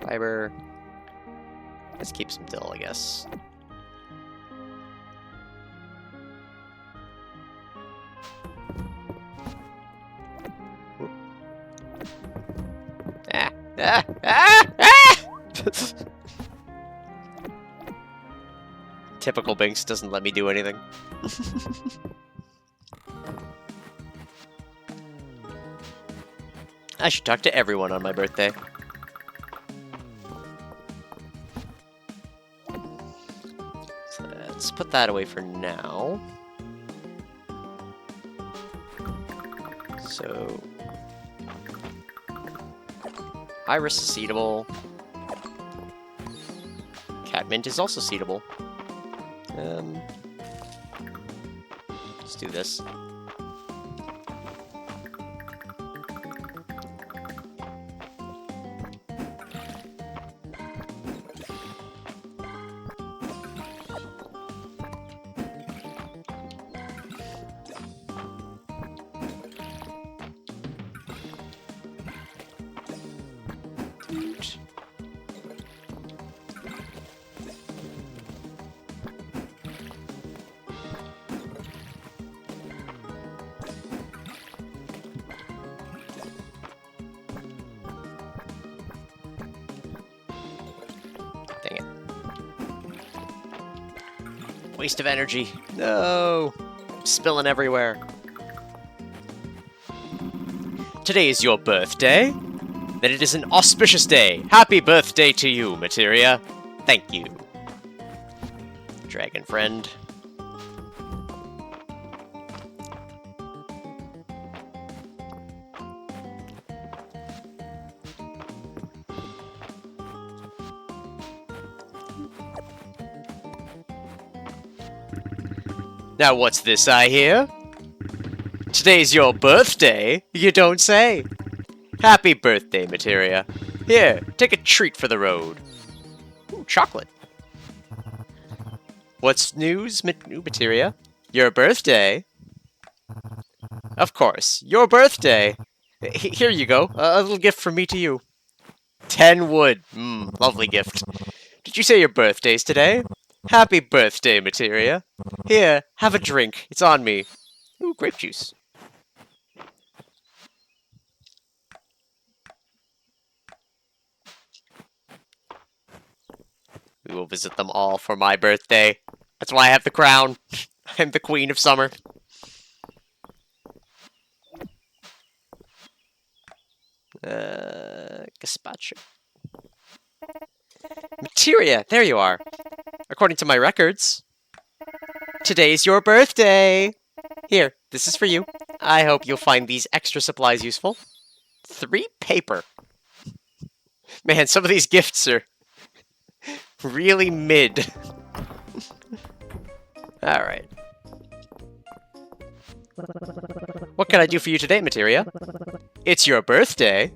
Fiber. Let's keep some dill, I guess. Ah! Ah! Ah! Ah! Typical Binks doesn't let me do anything. I should talk to everyone on my birthday. So let's put that away for now. So... Iris is seedable. Catmint is also seedable. Let's do this. Waste of energy. No! I'm spilling everywhere. Today is your birthday? Then it is an auspicious day. Happy birthday to you, Mistria. Thank you. Dragon friend. Now what's this I hear? Today's your birthday? You don't say. Happy birthday, Mistria. Here, take a treat for the road. Ooh, chocolate. What's news, Mistria? Your birthday? Of course, your birthday. Here you go, a little gift from me to you. 10 wood. Lovely gift. Did you say your birthday's today? Happy birthday, Mistria. Here, have a drink. It's on me. Ooh, grape juice. We will visit them all for my birthday. That's why I have the crown. I'm the queen of summer. Gazpacho. Mistria, there you are. According to my records. Today's your birthday! Here, this is for you. I hope you'll find these extra supplies useful. 3 paper. Man, some of these gifts are really mid. Alright. What can I do for you today, Mistria? It's your birthday.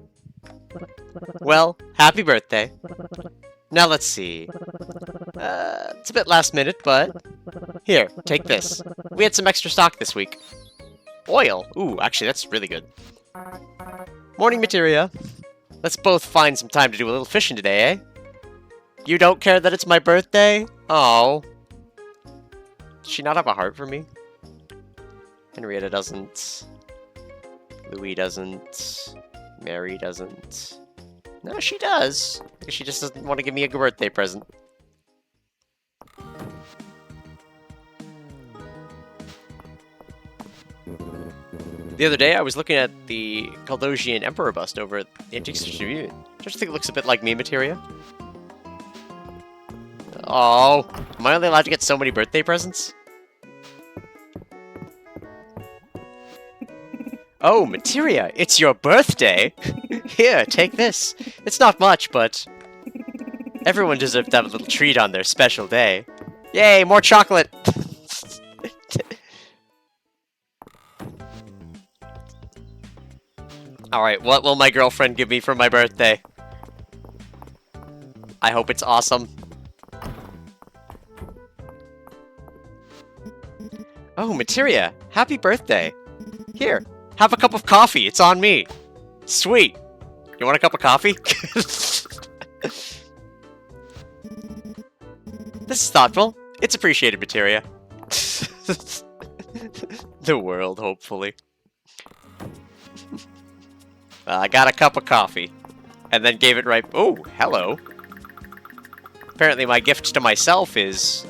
Well, happy birthday. Now let's see. It's a bit last minute, but... Here, take this. We had some extra stock this week. Oil. Ooh, actually, that's really good. Morning, Mistria. Let's both find some time to do a little fishing today, eh? You don't care that it's my birthday? Oh. Does she not have a heart for me? Henrietta doesn't. Louis doesn't. Mary doesn't. No, she does. She just doesn't want to give me a birthday present. The other day, I was looking at the Caldosian Emperor bust over at the Antiques Museum. Don't you think it looks a bit like me, Mistria? Oh, am I only allowed to get so many birthday presents? Oh, Mistria, it's your birthday! Here, take this. It's not much, but... everyone deserves to have a little treat on their special day. Yay, more chocolate! Alright, what will my girlfriend give me for my birthday? I hope it's awesome. Oh, Mistria, happy birthday. Here, have a cup of coffee. It's on me. Sweet. You want a cup of coffee? This is thoughtful. It's appreciated, Mistria. The world, hopefully. I got a cup of coffee. And then gave it right... Oh, hello. Apparently my gift to myself is...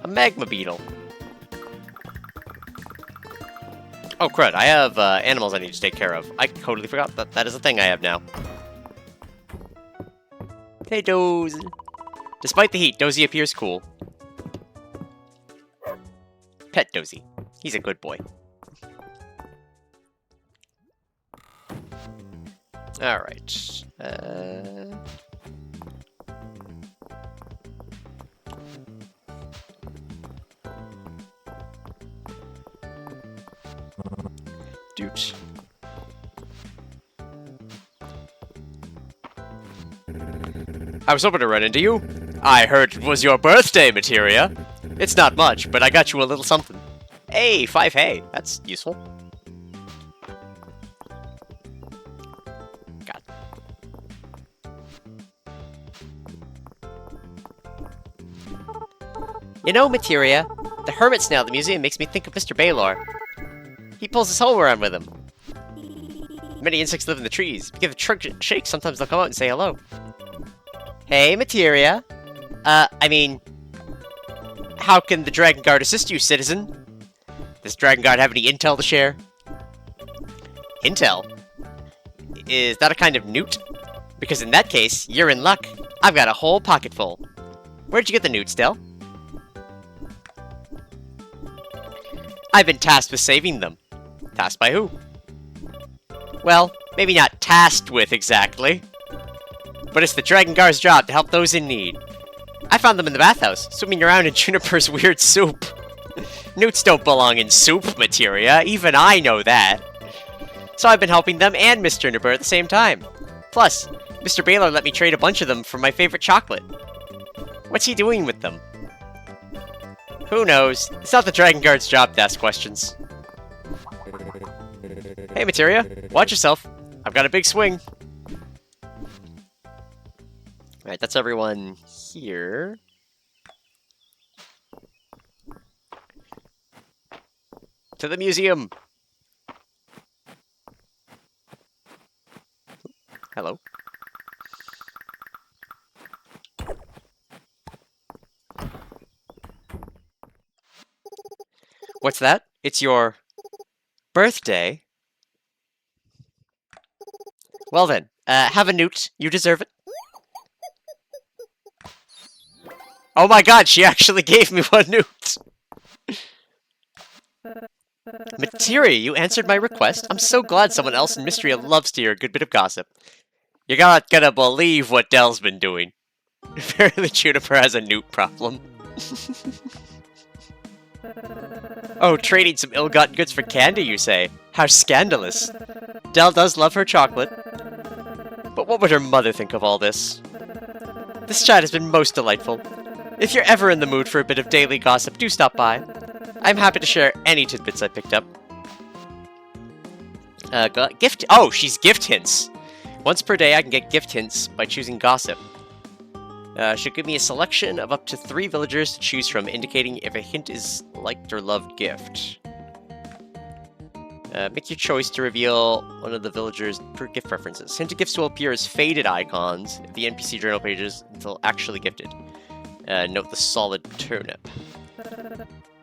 a magma beetle. Oh, crud. I have animals I need to take care of. I totally forgot that that is a thing I have now. Hey, Dozy. Despite the heat, Dozy appears cool. Pet Dozy. He's a good boy. Alright. Dude. I was hoping to run into you. I heard it was your birthday, Mistria. It's not much, but I got you a little something. Hey, 5 hay. That's useful. God. You know, Mistria, the hermit snail at the museum makes me think of Mr. Baylor. He pulls his hoe around with him. Many insects live in the trees. If you give a trunk a shake, sometimes they'll come out and say hello. Hey, Mistria. I mean, how can the Dragon Guard assist you, citizen? Does Dragon Guard have any intel to share? Intel? Is that a kind of newt? Because in that case, you're in luck. I've got a whole pocket full. Where'd you get the newts, Del? I've been tasked with saving them. Tasked by who? Well, maybe not tasked with exactly. But it's the Dragon Guard's job to help those in need. I found them in the bathhouse, swimming around in Juniper's weird soup. Newts don't belong in soup materia, even I know that. So I've been helping them and Miss Juniper at the same time. Plus, Mr. Baylor let me trade a bunch of them for my favorite chocolate. What's he doing with them? Who knows? It's not the Dragon Guard's job to ask questions. Hey, Materia, watch yourself. I've got a big swing. Alright, that's everyone here. To the museum! Hello. What's that? It's your birthday? Well then, have a newt. You deserve it. Oh my god, she actually gave me one newt! Materia, you answered my request. I'm so glad someone else in Mistria loves to hear a good bit of gossip. You're not gonna believe what Del's been doing. Apparently Juniper has a newt problem. Oh, trading some ill-gotten goods for candy, you say? How scandalous. Del does love her chocolate. But what would her mother think of all this? This chat has been most delightful. If you're ever in the mood for a bit of daily gossip, do stop by. I'm happy to share any tidbits I picked up. Gift... Oh, she's gift hints! Once per day I can get gift hints by choosing gossip. Should give me a selection of up to 3 villagers to choose from, indicating if a hint is liked or loved gift. Make your choice to reveal one of the villagers' gift preferences. Hinted gifts will appear as faded icons if the NPC journal pages until actually gifted. Note the solid turnip.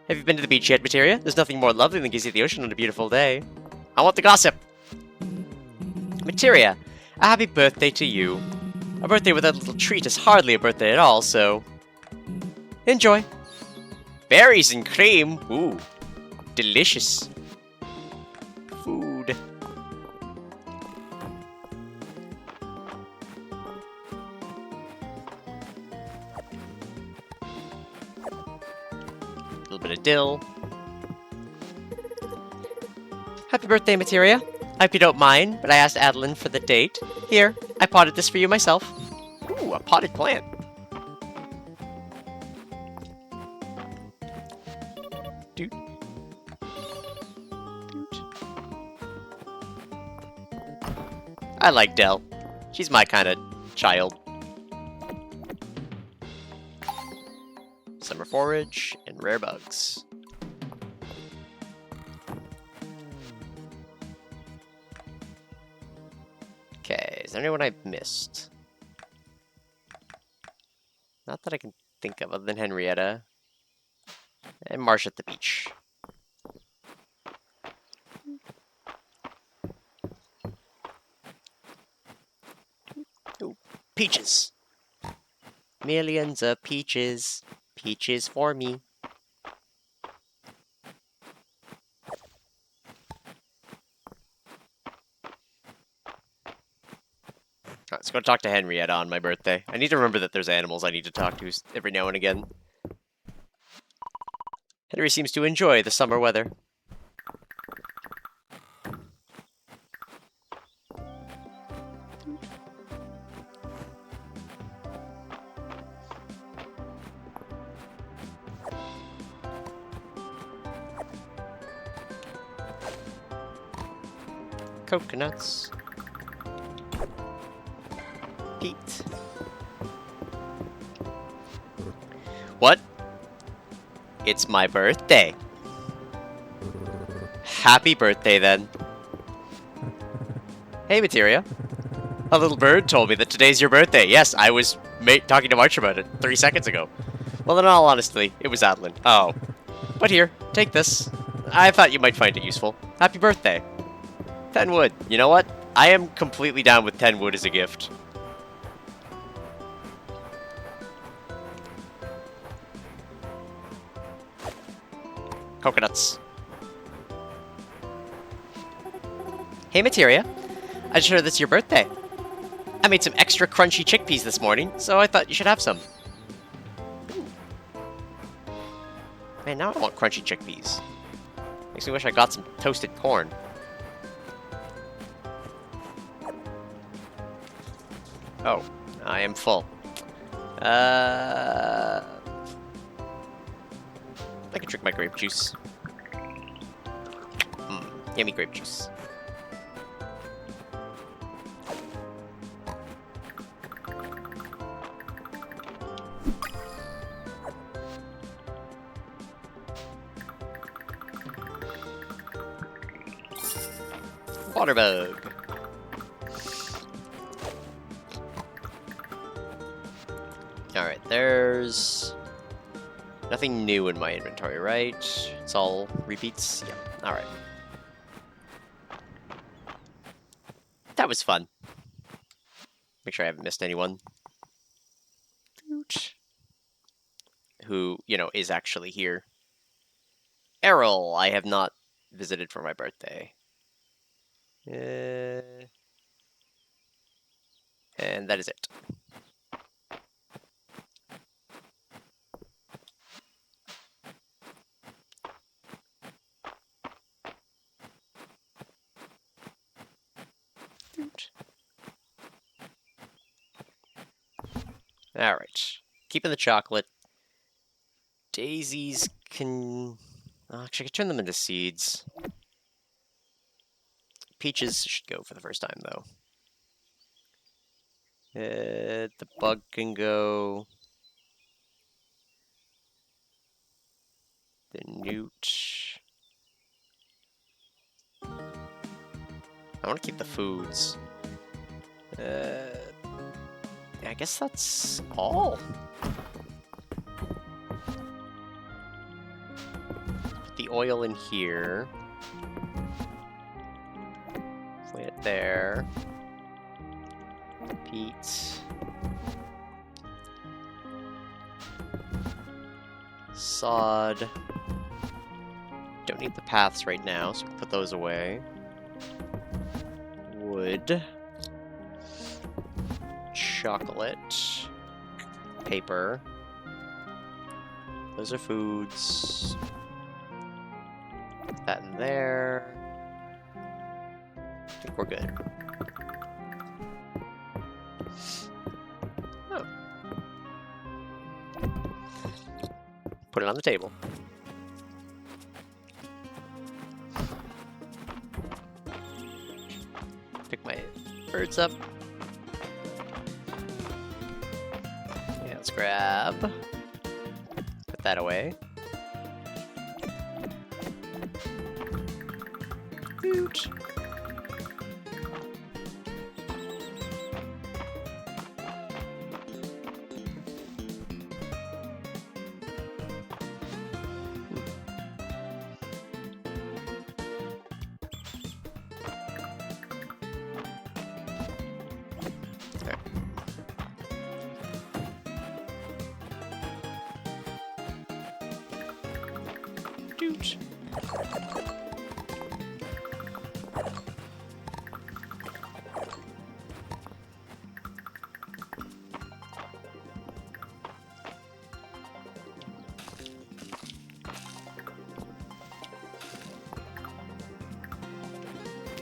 Have you been to the beach yet, Materia? There's nothing more lovely than gazing at the ocean on a beautiful day. I want the gossip! Materia, a happy birthday to you. A birthday without a little treat is hardly a birthday at all, so... enjoy! Berries and cream! Ooh, delicious. Food. A little bit of dill. Happy birthday, Materia. I hope you don't mind, but I asked Adeline for the date. Here, I potted this for you myself. Ooh, a potted plant. Doot. Doot. I like Del. She's my kind of child. Summer forage and rare bugs. Okay, is there anyone I've missed? Not that I can think of, other than Henrietta. And Marsh at the beach. Ooh, peaches! Millions of peaches. Peaches for me. Let's go talk to Henrietta on my birthday. I need to remember that there's animals I need to talk to every now and again. Henry seems to enjoy the summer weather. Coconuts. Pete. What? It's my birthday. Happy birthday, then. Hey, Materia. A little bird told me that today's your birthday. Yes, I was talking to March about it 3 seconds ago. Well, in all honesty, it was Adeline. Oh. But here, take this. I thought you might find it useful. Happy birthday. 10 wood. You know what? I am completely down with 10 wood as a gift. Coconuts. Hey, Mistria. I just heard it's your birthday. I made some extra crunchy chickpeas this morning, so I thought you should have some. Man, now I want crunchy chickpeas. Makes me wish I got some toasted corn. Oh, I am full. I can drink my grape juice. Yummy grape juice. Water bug. Alright, there's nothing new in my inventory, right? It's all repeats? Yeah, alright. That was fun. Make sure I haven't missed anyone. Who, you know, is actually here. Errol, I have not visited for my birthday. And that is it. Alright. Keeping the chocolate. Daisies can... actually, I could turn them into seeds. Peaches should go for the first time, though. The bug can go. The newt. I want to keep the foods. I guess that's all. Put the oil in here. Put it there. Peat. Sod. Don't need the paths right now, so put those away. Wood. Chocolate. Paper. Those are foods. Put that in there. I think we're good. Oh. Put it on the table. Pick my birds up. Yeah, let's grab. Put that away. Boot.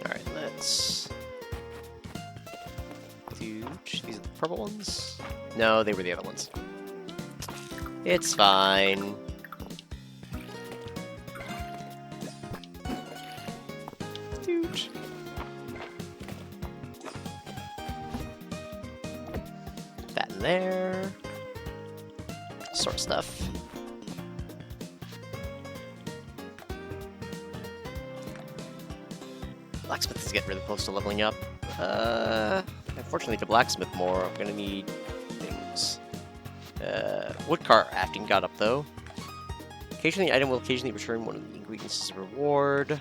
Alright, let's do these are the purple ones? No, they were the other ones. It's fine. That in there. Sort stuff. Blacksmith is getting really close to leveling up. Unfortunately, to blacksmith more, I'm gonna need things. Woodcart rafting got up, though. Occasionally, the item will occasionally return one of the ingredients as a reward.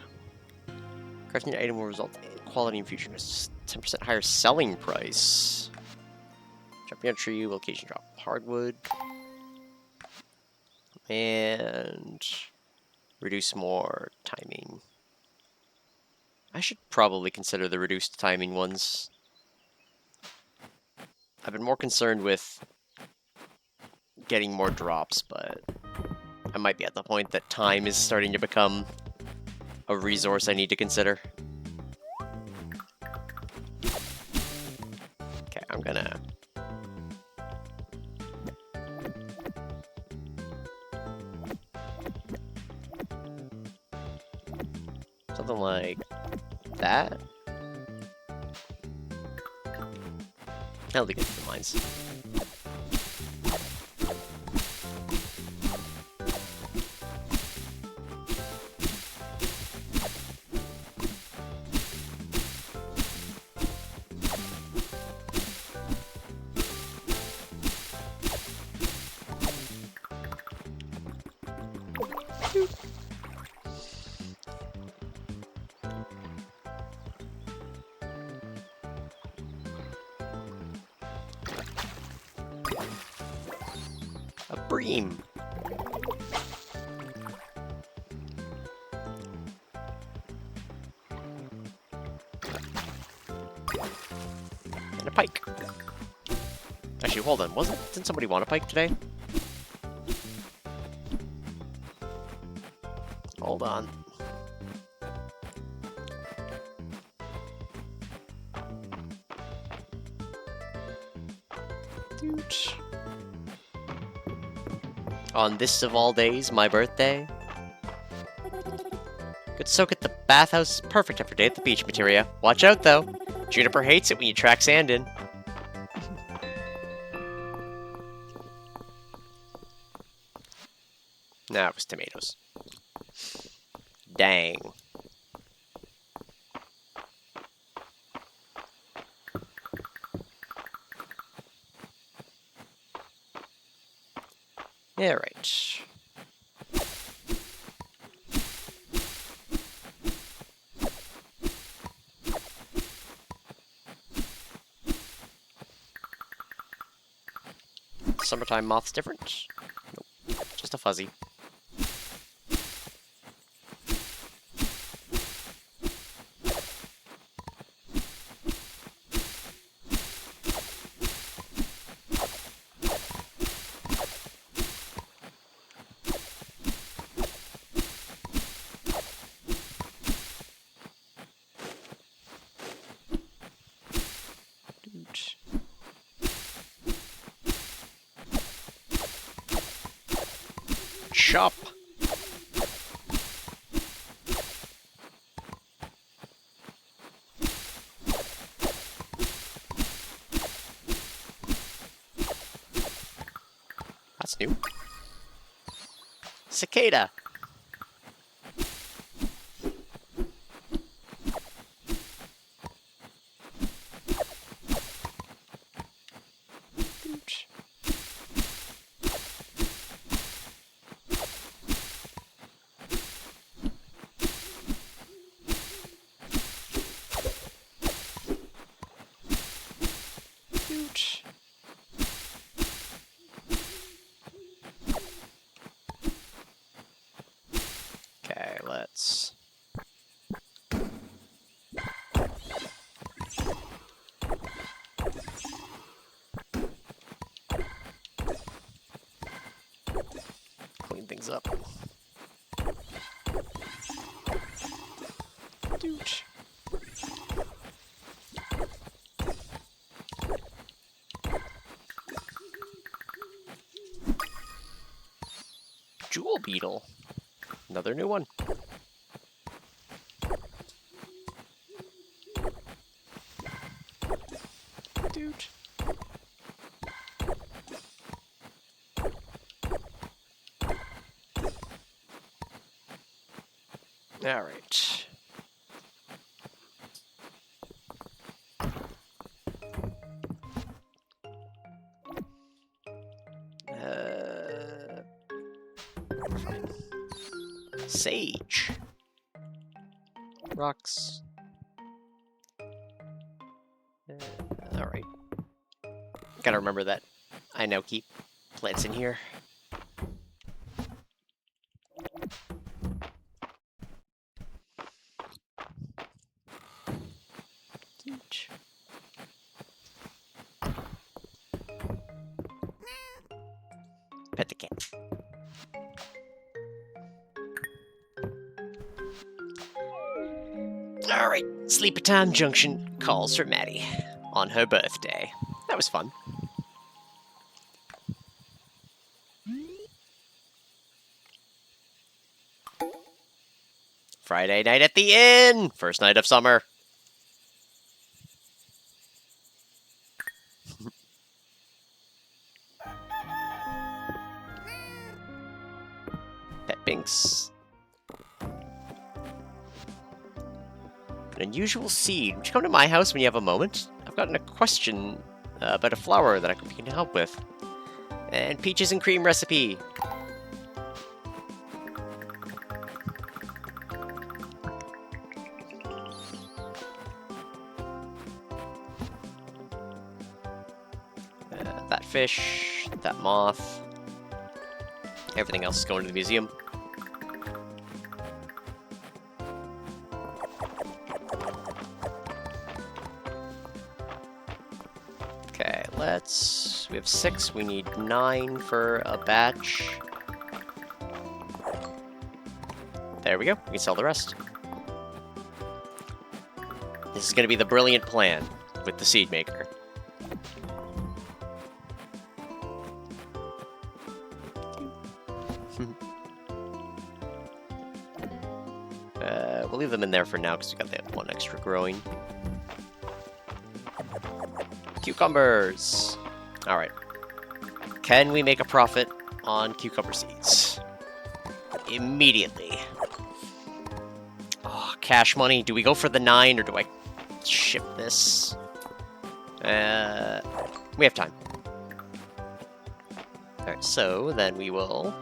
Crafting the item will result in quality and future. 10% higher selling price. Jumping on a tree will occasionally drop hardwood. And reduce more timing. I should probably consider the reduced timing ones. I've been more concerned with getting more drops, but I might be at the point that time is starting to become a resource I need to consider. Okay, I'm gonna... something like that? That'll be good for the mines. A bream! And a pike. Actually, hold on. Didn't somebody want a pike today? Hold on. Dude. On this of all days, my birthday. Good soak at the bathhouse is perfect after a day at the beach, Mistria. Watch out, though. Juniper hates it when you track sand in. Nah, it was tomatoes. Dang. Yeah, right. Summertime moth's different? Nope. Just a fuzzy. Chop. That's new. Cicada. Okay, let's... clean things up. Dude. Jewel beetle. Another new one. Dude. All right. Sage. Rocks. Alright. Gotta remember that I now keep plants in here. Pet the cat. Alright, Sleepy Time Junction calls for Maddie on her birthday. That was fun. Friday night at the inn! First night of summer. Pet Binks. An unusual seed. Would you come to my house when you have a moment? I've gotten a question about a flower that I can help with. And peaches and cream recipe. That fish, that moth. Everything else is going to the museum. Okay, we have 6, we need 9 for a batch. There we go, we can sell the rest. This is going to be the brilliant plan with the seed maker. We'll leave them in there for now because we got that 1 extra growing. Cucumbers! Alright. Can we make a profit on cucumber seeds? Immediately. Oh, cash money. Do we go for the 9 or do I ship this? We have time. Alright, so then we will...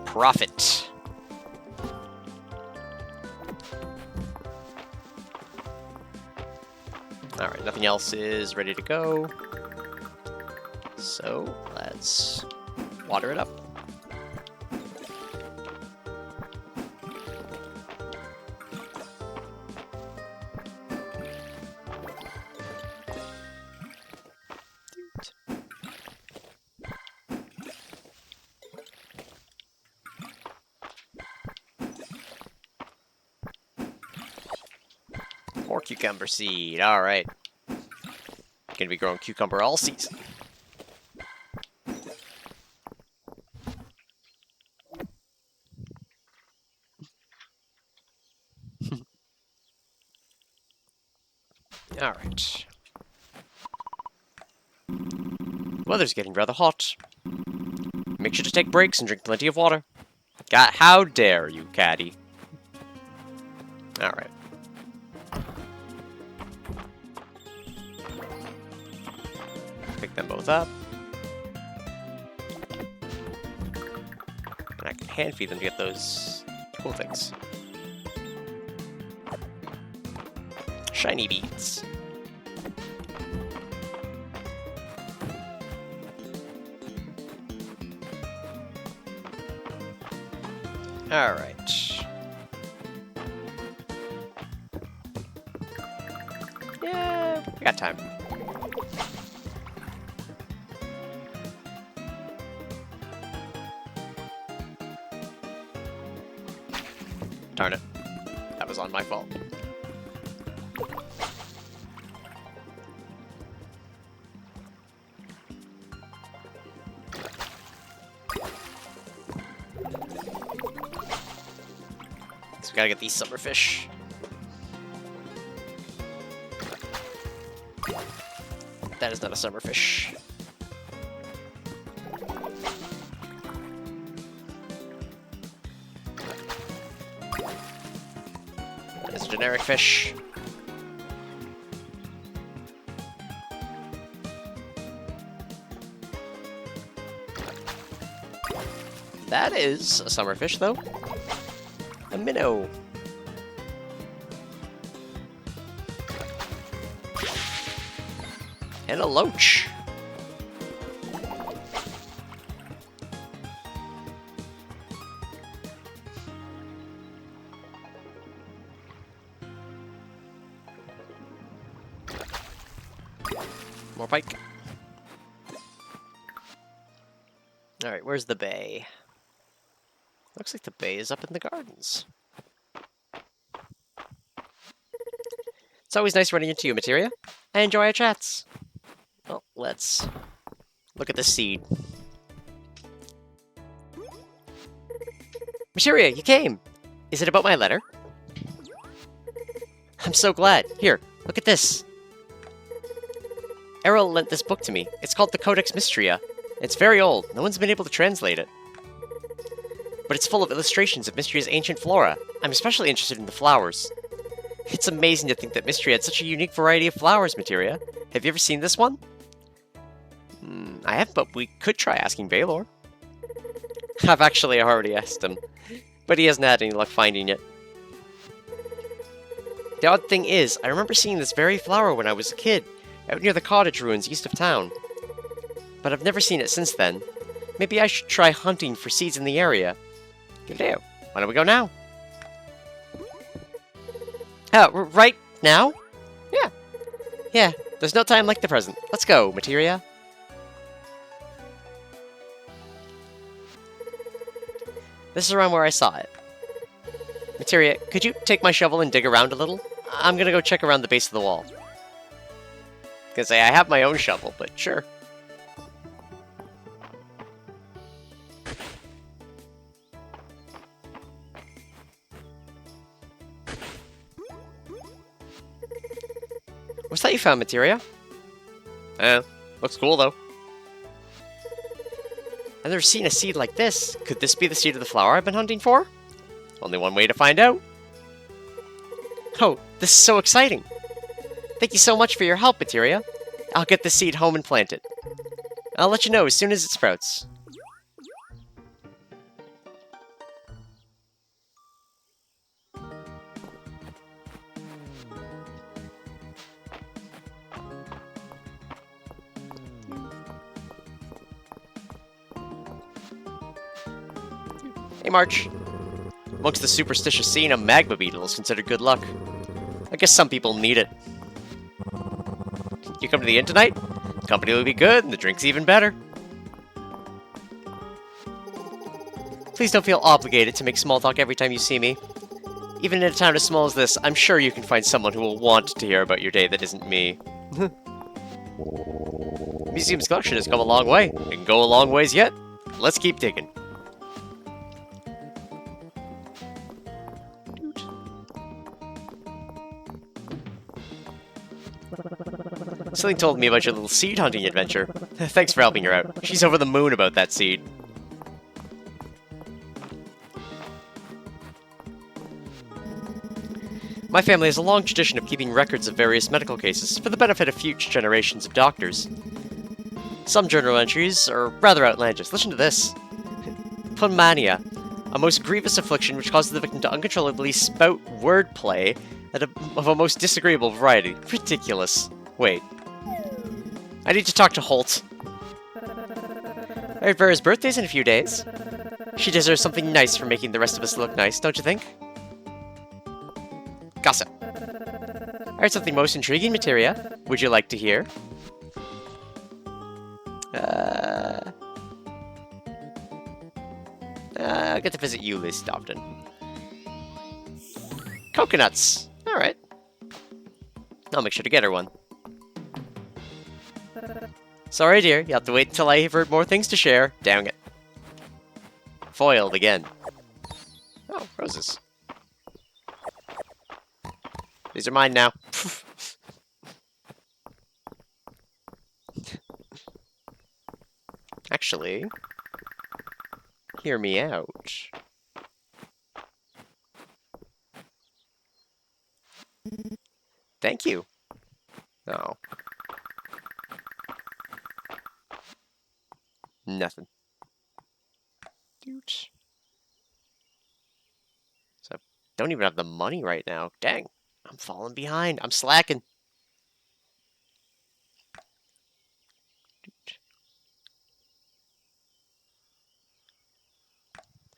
profit. Alright, nothing else is ready to go. So, let's water it up. More cucumber seed, alright. Gonna be growing cucumber all season. Alright. Weather's getting rather hot. Make sure to take breaks and drink plenty of water. God, how dare you, Caddy? Alright. Pick them both up. And I can hand feed them to get those cool things. Shiny beads. Alright. Yeah, we got time. Darn it. That was on my fault. So we gotta get these summer fish. That is not a summer fish. That is a generic fish. That is a summerfish, though. A minnow. And a loach. More pike. Alright, where's the bay? Looks like the bay is up in the gardens. It's always nice running into you, Mistria. I enjoy our chats. Well, let's look at the seed. Mistria, you came! Is it about my letter? I'm so glad. Here, look at this. Errol lent this book to me. It's called the Codex Mistria. It's very old. No one's been able to translate it. But it's full of illustrations of Mistria's ancient flora. I'm especially interested in the flowers. It's amazing to think that Mistria had such a unique variety of flowers, Mistria. Have you ever seen this one? I haven't, but we could try asking Valor. I've actually already asked him, but he hasn't had any luck finding it. The odd thing is, I remember seeing this very flower when I was a kid, out near the cottage ruins east of town. But I've never seen it since then. Maybe I should try hunting for seeds in the area. Good idea. Why don't we go now? Right now? Yeah. Yeah, there's no time like the present. Let's go, Mistria. This is around where I saw it. Mistria, could you take my shovel and dig around a little? I'm gonna go check around the base of the wall. Gonna say, I have my own shovel, but sure. What's that you found, Mistria? Looks cool though. I've never seen a seed like this. Could this be the seed of the flower I've been hunting for? Only one way to find out. Oh, this is so exciting. Thank you so much for your help, Mistria. I'll get the seed home and plant it. I'll let you know as soon as it sprouts. Hey, March. Amongst the superstitious scene, a magma beetle is considered good luck. I guess some people need it. You come to the inn tonight? The company will be good, and the drink's even better. Please don't feel obligated to make small talk every time you see me. Even in a town as small as this, I'm sure you can find someone who will want to hear about your day that isn't me. Museum's collection has come a long way. It can go a long ways yet. Let's keep digging. Celine told me about your little seed hunting adventure. Thanks for helping her out. She's over the moon about that seed. My family has a long tradition of keeping records of various medical cases for the benefit of future generations of doctors. Some journal entries are rather outlandish. Listen to this. Punmania, a most grievous affliction which causes the victim to uncontrollably spout wordplay of a most disagreeable variety. Ridiculous. Wait. I need to talk to Holt. Alright, Vera's birthday's in a few days. She deserves something nice for making the rest of us look nice, don't you think? Gossip. I heard something most intriguing, Mistria. Would you like to hear? I get to visit you least often. Coconuts! Alright. I'll make sure to get her one. Sorry, dear. You'll have to wait until I have heard more things to share. Dang it. Foiled again. Oh, roses. These are mine now. Actually, hear me out. Thank you. No. Nothing. Dude. So I don't even have the money right now. Dang. I'm falling behind. I'm slacking.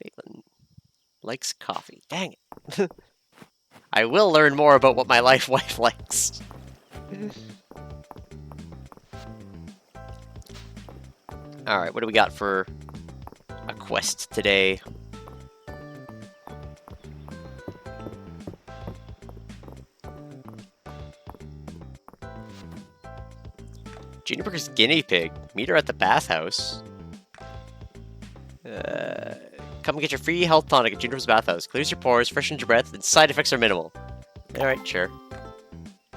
Caitlin likes coffee. Dang it. I will learn more about what my wife likes. Alright, what do we got for a quest today? Juniper's guinea pig. Meet her at the bathhouse. Come get your free health tonic at Juniper's bathhouse. Clears your pores, freshens your breath, and side effects are minimal. Alright, sure.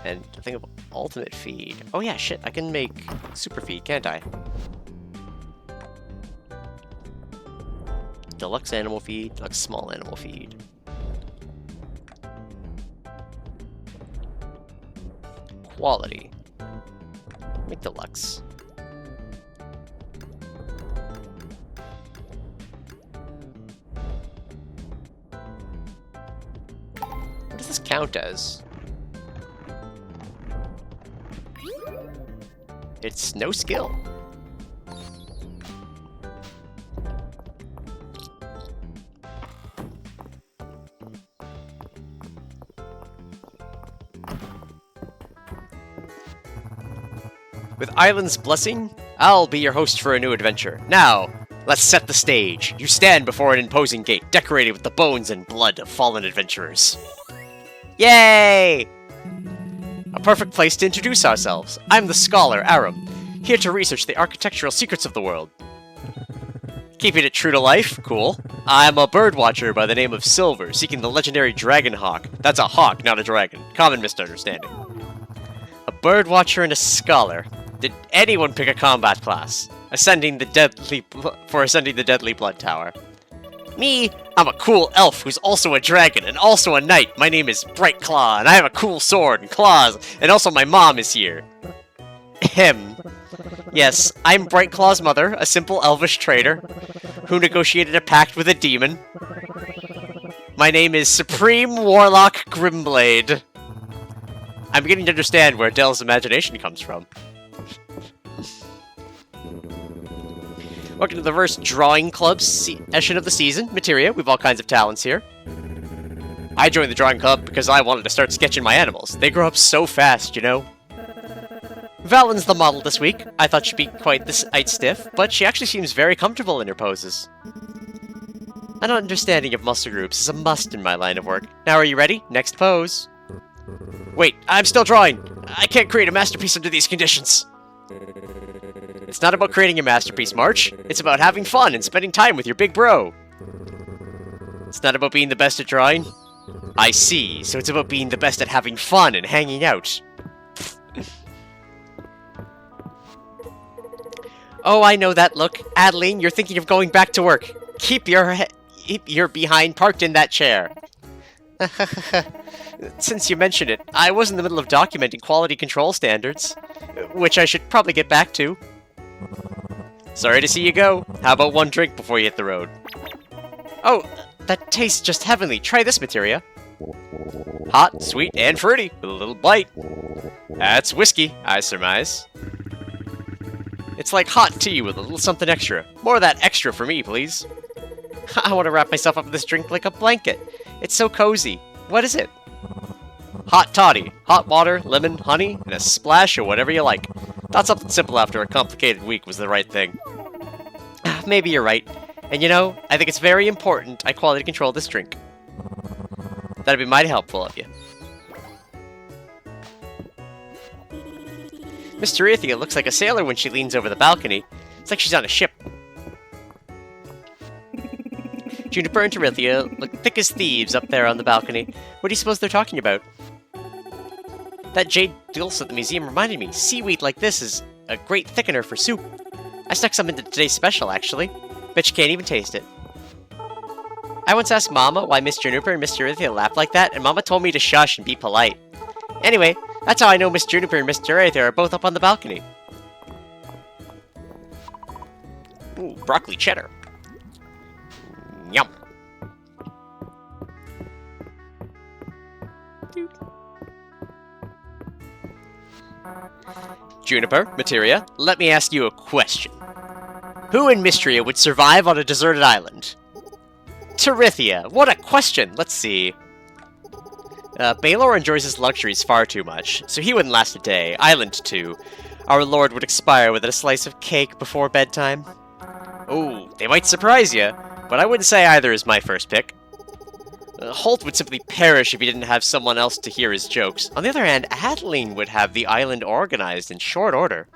And I think of ultimate feed. Oh yeah, shit, I can make super feed, can't I? Deluxe animal feed, deluxe small animal feed. Quality. Make deluxe. What does this count as? It's no skill. With Island's blessing, I'll be your host for a new adventure. Now, let's set the stage. You stand before an imposing gate, decorated with the bones and blood of fallen adventurers. Yay! A perfect place to introduce ourselves. I'm the scholar, Aram, here to research the architectural secrets of the world. Keeping it true to life? Cool. I'm a bird watcher by the name of Silver, seeking the legendary dragon hawk. That's a hawk, not a dragon. Common misunderstanding. A bird watcher and a scholar. Did anyone pick a combat class? Ascending the deadly blood tower. Me, I'm a cool elf who's also a dragon and also a knight. My name is Bright Claw, and I have a cool sword and claws, and also my mom is here. Ahem. Yes, I'm Bright Claw's mother, a simple elvish trader, who negotiated a pact with a demon. My name is Supreme Warlock Grimblade. I'm beginning to understand where Dell's imagination comes from. Welcome to the first drawing club session of the season. Mistria, we've all kinds of talents here. I joined the drawing club because I wanted to start sketching my animals. They grow up so fast, you know? Valen's the model this week. I thought she'd be quite this stiff, but she actually seems very comfortable in her poses. An understanding of muscle groups is a must in my line of work. Now are you ready? Next pose. Wait, I'm still drawing! I can't create a masterpiece under these conditions! It's not about creating a masterpiece, March. It's about having fun and spending time with your big bro. It's not about being the best at drawing? I see, so it's about being the best at having fun and hanging out. Oh, I know that look. Adeline, you're thinking of going back to work. Keep your behind parked in that chair. Since you mentioned it, I was in the middle of documenting quality control standards, which I should probably get back to. Sorry to see you go. How about one drink before you hit the road? Oh, that tastes just heavenly. Try this Mistria. Hot, sweet, and fruity, with a little bite. That's whiskey, I surmise. It's like hot tea with a little something extra. More of that extra for me, please. I want to wrap myself up in this drink like a blanket. It's so cozy. What is it? Hot toddy. Hot water, lemon, honey, and a splash of whatever you like. Thought something simple after a complicated week was the right thing. Maybe you're right. And you know, I think it's very important I quality control this drink. That'd be mighty helpful of you. Miss Terethia looks like a sailor when she leans over the balcony. It's like she's on a ship. Juniper and Terethia look thick as thieves up there on the balcony. What do you suppose they're talking about? That jade dulse at the museum reminded me. Seaweed like this is a great thickener for soup. I stuck some into today's special, actually. Bet you can't even taste it. I once asked Mama why Miss Juniper and Miss Terethia laughed like that, and Mama told me to shush and be polite. Anyway, that's how I know Miss Juniper and Miss Terethia are both up on the balcony. Ooh, broccoli cheddar. Yum. Juniper, Materia, let me ask you a question. Who in Mistria would survive on a deserted island? Terithia, what a question! Let's see. Baelor enjoys his luxuries far too much, so he wouldn't last a day. Island 2. Our lord would expire with a slice of cake before bedtime. Oh, they might surprise you, but I wouldn't say either is my first pick. Holt would simply perish if he didn't have someone else to hear his jokes. On the other hand, Adeline would have the island organized in short order.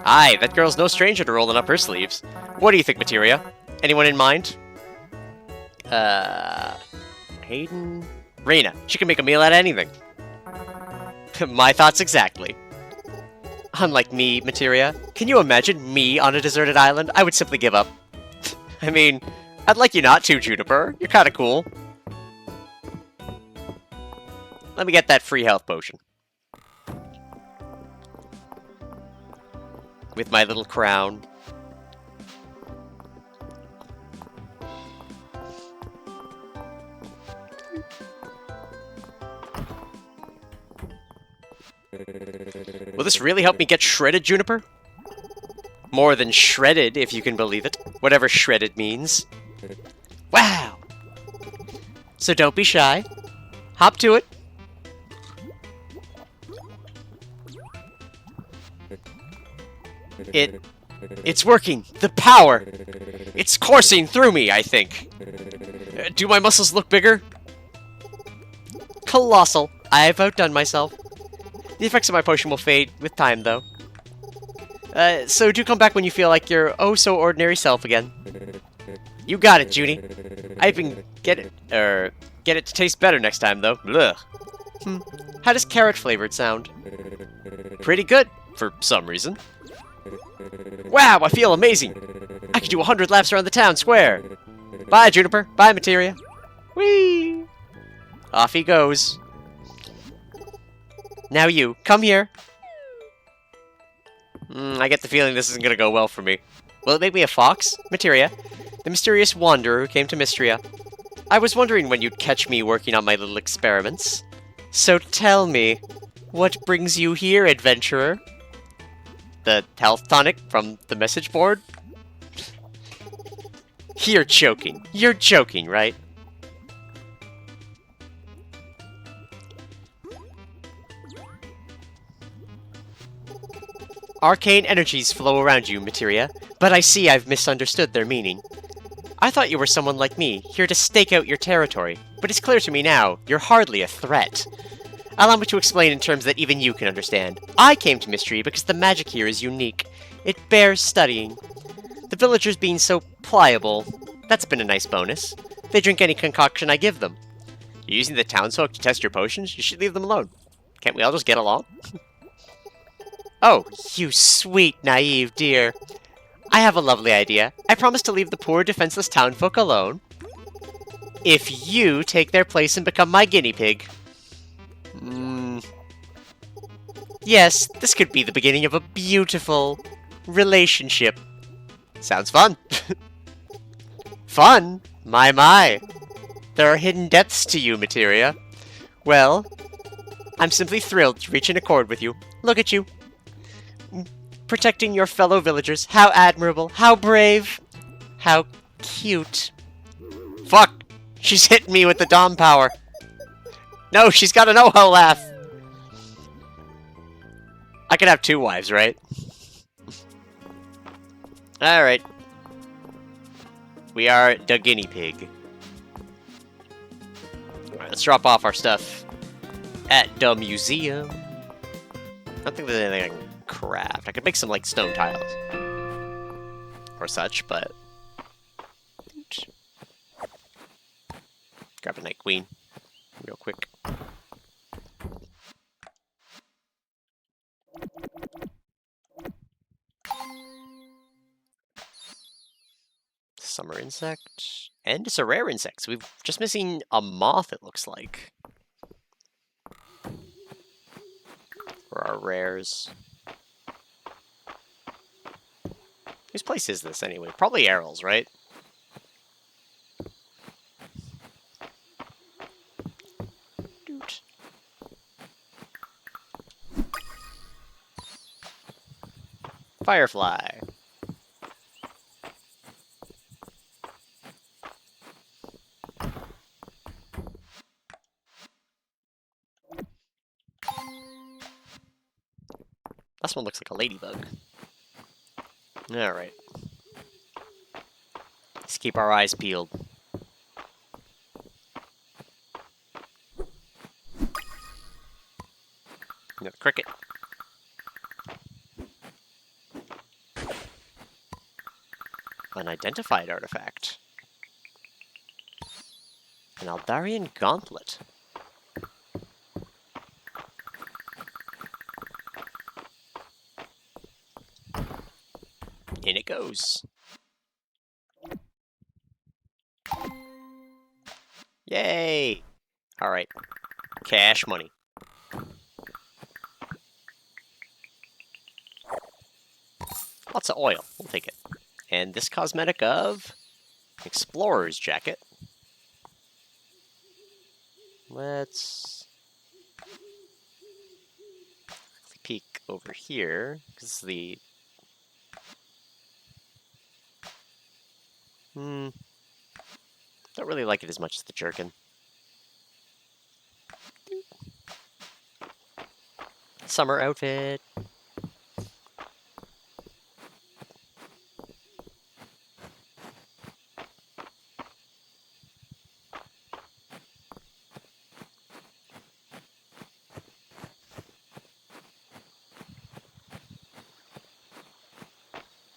Aye, that girl's no stranger to rolling up her sleeves. What do you think, Materia? Anyone in mind? Hayden? Reyna. She can make a meal out of anything. My thoughts exactly. Unlike me, Materia, can you imagine me on a deserted island? I would simply give up. I mean, I'd like you not to, Juniper. You're kinda cool. Let me get that free health potion. With my little crown. Will this really help me get shredded, Juniper? More than shredded, if you can believe it. Whatever shredded means. Wow! So don't be shy. Hop to it. It's working! The power! It's coursing through me, I think. Do my muscles look bigger? Colossal. I've outdone myself. The effects of my potion will fade with time, though. So do come back when you feel like your oh-so-ordinary self again. You got it, Junie. I even get it to taste better next time, though. Ugh. How does carrot-flavored sound? Pretty good, for some reason. Wow, I feel amazing! I could do 100 laps around the town square! Bye, Juniper. Bye, Materia. Whee! Off he goes. Now you, come here. I get the feeling this isn't gonna go well for me. Will it make me a fox? Materia, the mysterious wanderer who came to Mistria. I was wondering when you'd catch me working on my little experiments. So tell me, what brings you here, adventurer? The health tonic from the message board? You're joking. You're joking, right? Arcane energies flow around you, Materia, but I see I've misunderstood their meaning. I thought you were someone like me, here to stake out your territory, but it's clear to me now, you're hardly a threat. Allow me to explain in terms that even you can understand. I came to Mistria because the magic here is unique. It bears studying. The villagers being so pliable, that's been a nice bonus. They drink any concoction I give them. You're using the townsfolk to test your potions? You should leave them alone. Can't we all just get along? Oh, you sweet, naive dear. I have a lovely idea. I promise to leave the poor, defenseless townfolk alone. If you take their place and become my guinea pig. Yes, this could be the beginning of a beautiful relationship. Sounds fun. Fun? My. There are hidden depths to you, Materia. Well, I'm simply thrilled to reach an accord with you. Look at you. Protecting your fellow villagers. How admirable. How brave. How cute. Fuck! She's hitting me with the Dom power. No, she's got an oh-ho laugh. I could have 2 wives, right? Alright. We are the guinea pig. Alright, let's drop off our stuff at the museum. I don't think there's anything I can craft. I could make some, like, stone tiles. Or such, but... Grab a Night Queen. Real quick. Summer insect. And it's a rare insect, so we're just missing a moth, it looks like. For our rares. Whose place is this, anyway? Probably Errol's, right? Firefly. This one looks like a ladybug. Alright. Let's keep our eyes peeled. Another cricket. Unidentified artifact. An Aldarian gauntlet. In it goes. Yay! Alright. Cash money. Lots of oil. We'll take it. And this cosmetic of Explorer's Jacket. Let's peek over here. This is the... don't really like it as much as the jerkin. Summer outfit.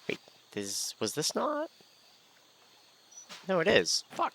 Wait, was this not? No, it is. Fuck.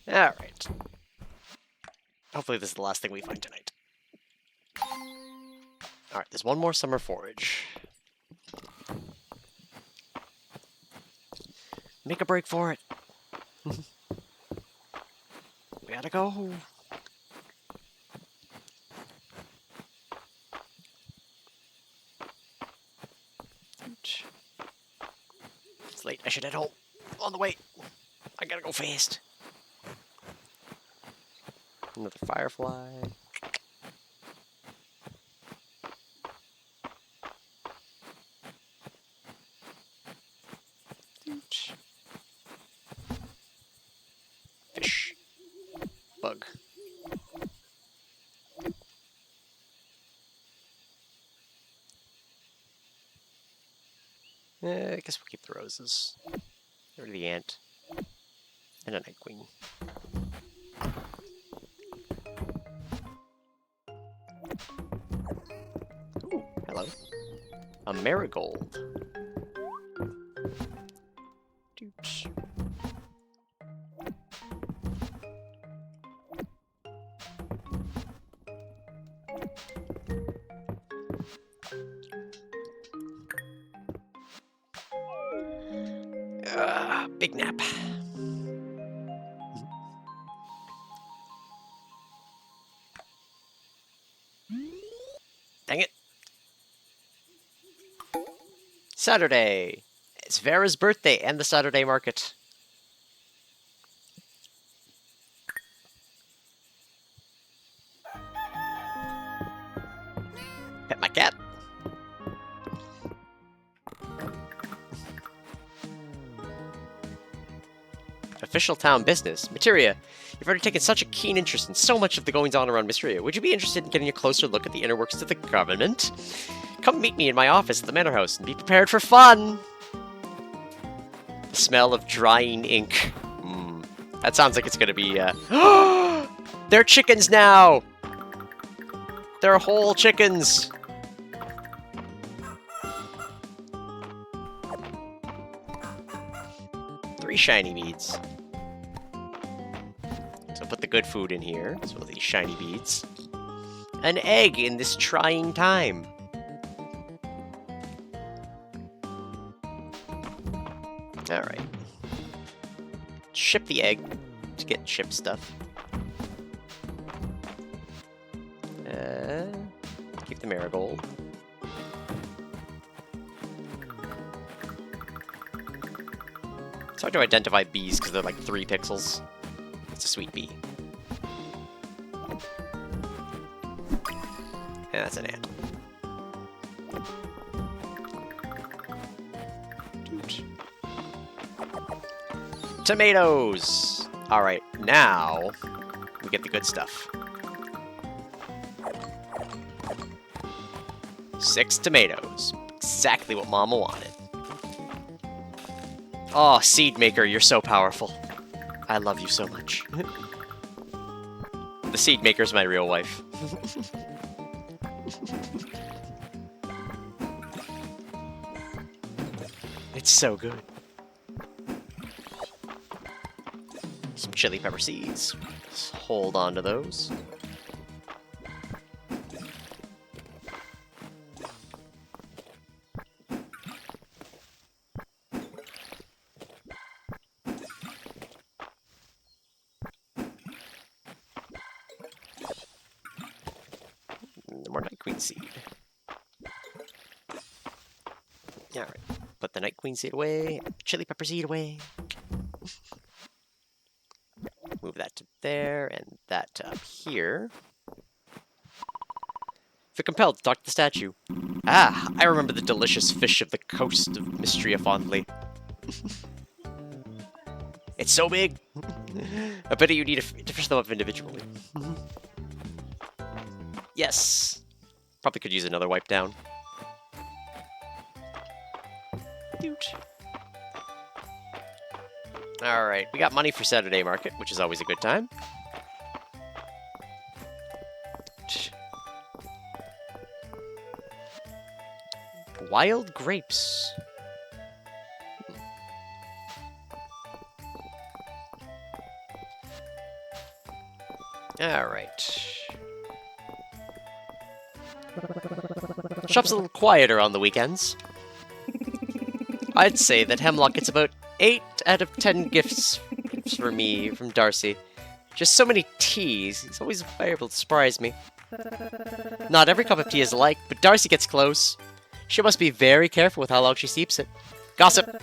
Alright. Hopefully this is the last thing we find tonight. Alright, there's one more summer forage. Make a break for it. We gotta go. It's late. I should head home. On the way. I gotta go fast. Another firefly. Fish. Bug. I guess we'll keep the roses. Get rid of the ant. And a night queen. Ooh, hello. A marigold. Dooch. Big nap. Dang it. Saturday. It's Vera's birthday and the Saturday market. Pet my cat. Official town business. Mistria, you've already taken such a keen interest in so much of the goings-on around Mistria. Would you be interested in getting a closer look at the inner workings of the government? Come meet me in my office at the Manor House and be prepared for fun! The smell of drying ink. That sounds like it's gonna be, They're chickens now! They're whole chickens! Three shiny beads. So put the good food in here, so these shiny beads. An egg in this trying time. Alright. Ship the egg to get ship stuff. Keep the marigold. It's hard to identify bees because they're like 3 pixels. It's a sweet bee. Yeah, that's an ant. Tomatoes! Alright, now we get the good stuff. 6 tomatoes. Exactly what Mama wanted. Oh, Seed Maker, you're so powerful. I love you so much. The Seed Maker's my real wife. It's so good. Some chili pepper seeds. Let's hold on to those. More Night Queen seed. Alright. Put the Night Queen seed away. Chili pepper seed away. Move that to there, and that to up here. Feel compelled to talk to the statue. Ah, I remember the delicious fish of the coast of Mistria fondly. It's so big! I bet you need to fish them up individually. Yes! Probably could use another wipe down. Alright, we got money for Saturday market, which is always a good time. Wild grapes. Alright. Shop's a little quieter on the weekends. I'd say that Hemlock gets about 8 out of 10 gifts for me from Darcy. Just so many teas. He's always able to surprise me. Not every cup of tea is alike, but Darcy gets close. She must be very careful with how long she steeps it. Gossip!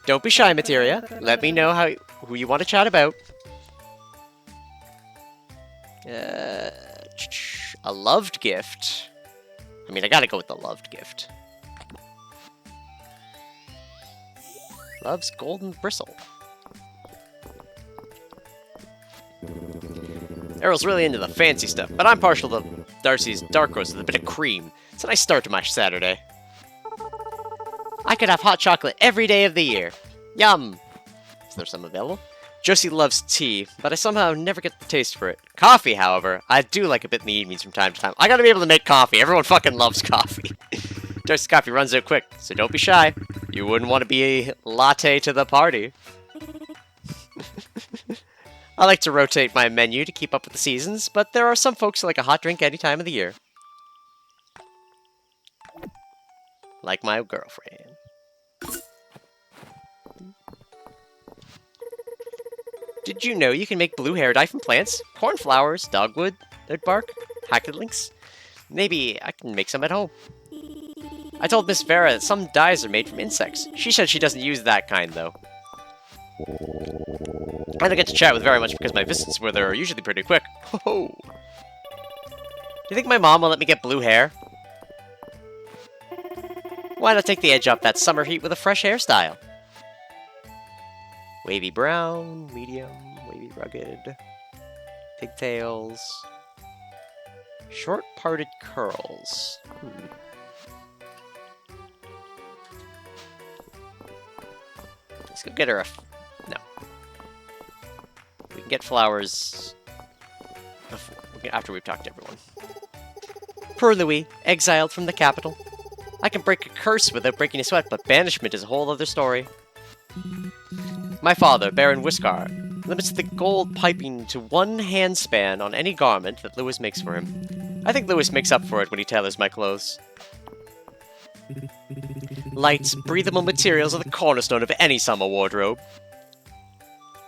Don't be shy, Mistria. Let me know who you want to chat about. A loved gift. I mean, I gotta go with the loved gift. Loves golden bristle. Errol's really into the fancy stuff, but I'm partial to Darcy's dark roast with a bit of cream. It's a nice start to my Saturday. I could have hot chocolate every day of the year. Yum! Is there some available? Josie loves tea, but I somehow never get the taste for it. Coffee, however, I do like a bit in the evenings from time to time. I gotta be able to make coffee. Everyone fucking loves coffee. Darcy's coffee runs out quick, so don't be shy. You wouldn't want to be a latte to the party. I like to rotate my menu to keep up with the seasons, but there are some folks who like a hot drink any time of the year. Like my girlfriend. Did you know you can make blue hair dye from plants? Cornflowers, dogwood, wood bark, hacked links? Maybe I can make some at home. I told Miss Vera that some dyes are made from insects. She said she doesn't use that kind, though. I don't get to chat with Vera much because my visits with her are usually pretty quick. Ho-ho! Do you think my mom will let me get blue hair? Why not take the edge off that summer heat with a fresh hairstyle? Wavy brown, medium, wavy rugged, pigtails, short parted curls. Let's go get her a... No. We can get flowers after we've talked to everyone. Poor Louis, exiled from the capital. I can break a curse without breaking a sweat, but banishment is a whole other story. My father, Baron Whiskar, limits the gold piping to 1 handspan on any garment that Louis makes for him. I think Louis makes up for it when he tailors my clothes. Light, breathable materials are the cornerstone of any summer wardrobe.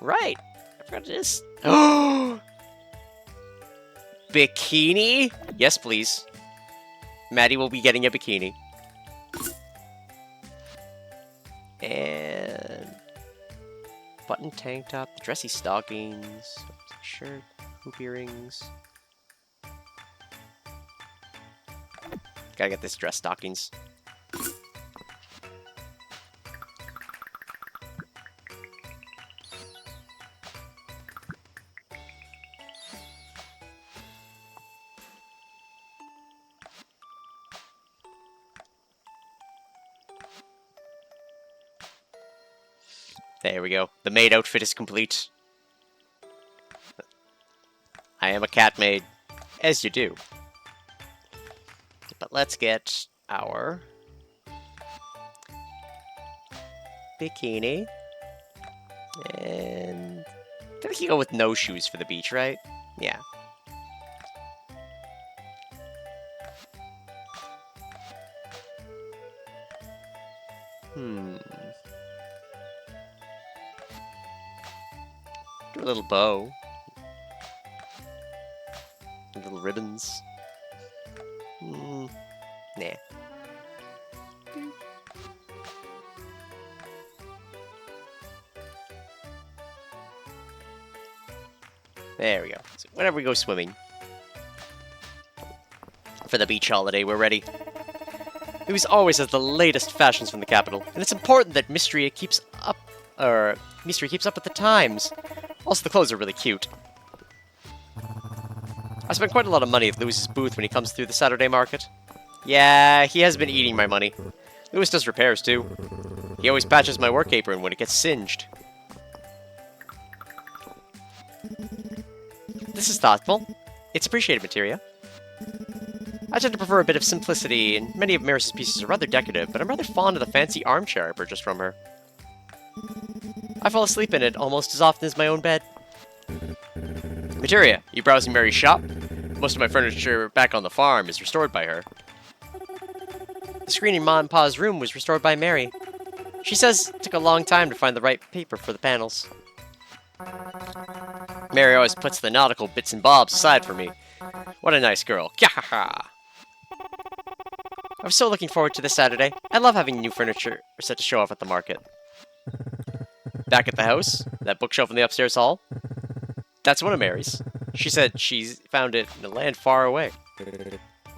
Right. I forgot this. Oh! Bikini? Yes, please. Maddie will be getting a bikini. And... button tank top, dressy stockings, shirt, hoop earrings. Gotta get this dress stockings. There we go. The maid outfit is complete. I am a cat maid, as you do. But let's get our bikini. And I think you go with no shoes for the beach, right? Yeah. Do a little bow. Little ribbons. Nah. There we go. So whenever we go swimming for the beach holiday, we're ready. News always has the latest fashions from the capital, and it's important that Mistria keeps up with the times. Also, the clothes are really cute. I spent quite a lot of money at Lewis's booth when he comes through the Saturday market. Yeah, he has been eating my money. Lewis does repairs, too. He always patches my work apron when it gets singed. This is thoughtful. It's appreciated, Materia. I tend to prefer a bit of simplicity, and many of Maris's pieces are rather decorative, but I'm rather fond of the fancy armchair I purchased from her. I fall asleep in it almost as often as my own bed. Materia, you browsing Mary's shop? Most of my furniture back on the farm is restored by her. The screen in Ma and Pa's room was restored by Mary. She says it took a long time to find the right paper for the panels. Mary always puts the nautical bits and bobs aside for me. What a nice girl. Kya-ha-ha! I was so looking forward to this Saturday. I love having new furniture set to show off at the market. Back at the house, that bookshelf in the upstairs hall, that's one of Mary's. She said she's found it in a land far away.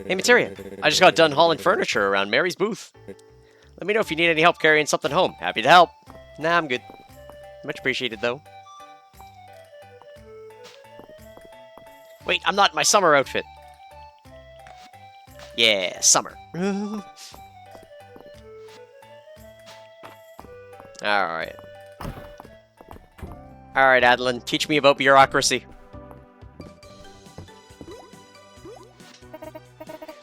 Hey, Materia, I just got done hauling furniture around Mary's booth. Let me know if you need any help carrying something home. Happy to help. Nah, I'm good. Much appreciated, though. Wait, I'm not in my summer outfit. Yeah, summer. Alright. Alright, Adeline, teach me about bureaucracy.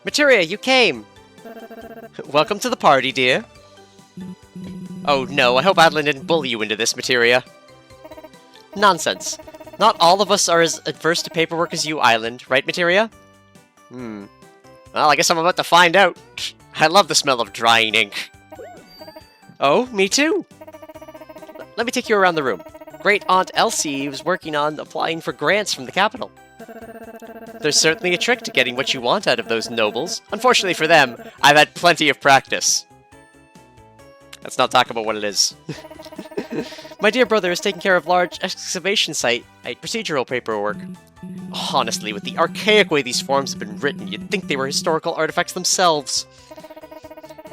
Materia, you came! Welcome to the party, dear. Oh no, I hope Adeline didn't bully you into this, Materia. Nonsense. Not all of us are as adverse to paperwork as you, Island, right, Materia? Well, I guess I'm about to find out. I love the smell of drying ink. Oh, me too. Let me take you around the room. Great Aunt Elsie was working on applying for grants from the capital. There's certainly a trick to getting what you want out of those nobles. Unfortunately for them, I've had plenty of practice. Let's not talk about what it is. My dear brother is taking care of large excavation site procedural paperwork. Honestly, with the archaic way these forms have been written, you'd think they were historical artifacts themselves.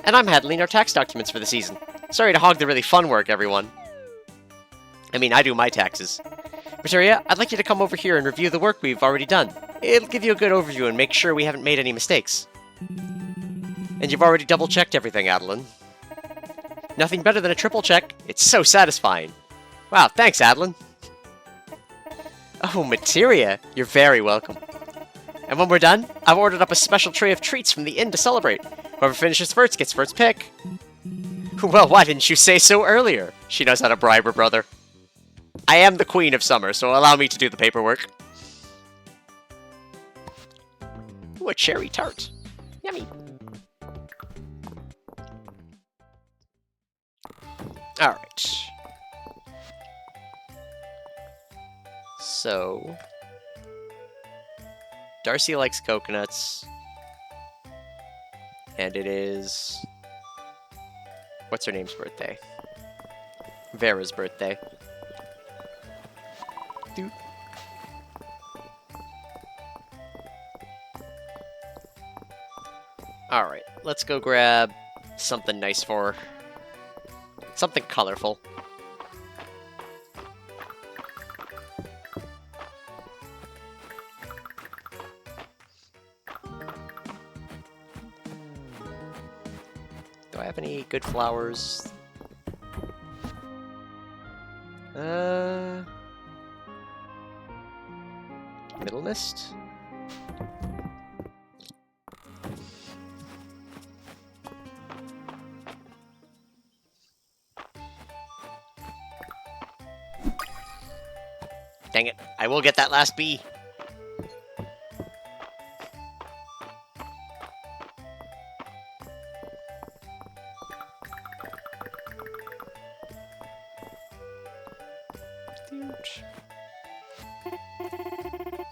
And I'm handling our tax documents for the season. Sorry to hog the really fun work, everyone. I mean, I do my taxes. Materia, I'd like you to come over here and review the work we've already done. It'll give you a good overview and make sure we haven't made any mistakes. And you've already double-checked everything, Adeline. Nothing better than a triple check. It's so satisfying. Wow, thanks, Adeline. Oh, Materia, you're very welcome. And when we're done, I've ordered up a special tray of treats from the inn to celebrate. Whoever finishes first gets first pick. Well, why didn't you say so earlier? She knows how to bribe her brother. I am the queen of summer, so allow me to do the paperwork. Ooh, a cherry tart. Yummy. Alright. So... Darcy likes coconuts. And it is... What's her name's birthday? Vera's birthday. Dude. Alright, let's go grab something nice for her. Something colorful. Do I have any good flowers? Middle Mist? Dang it, I will get that last bee.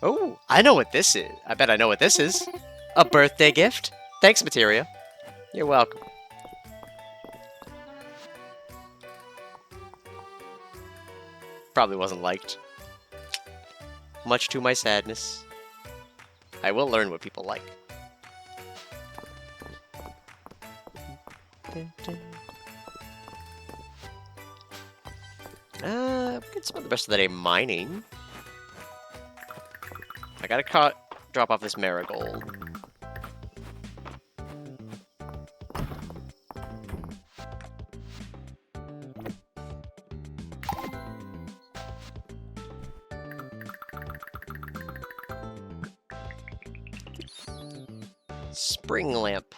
Oh, I know what this is. I bet I know what this is. A birthday gift? Thanks, Mistria. You're welcome. Probably wasn't liked. Much to my sadness. I will learn what people like. We can spend the rest of the day mining. I gotta drop off this marigold. Spring lamp.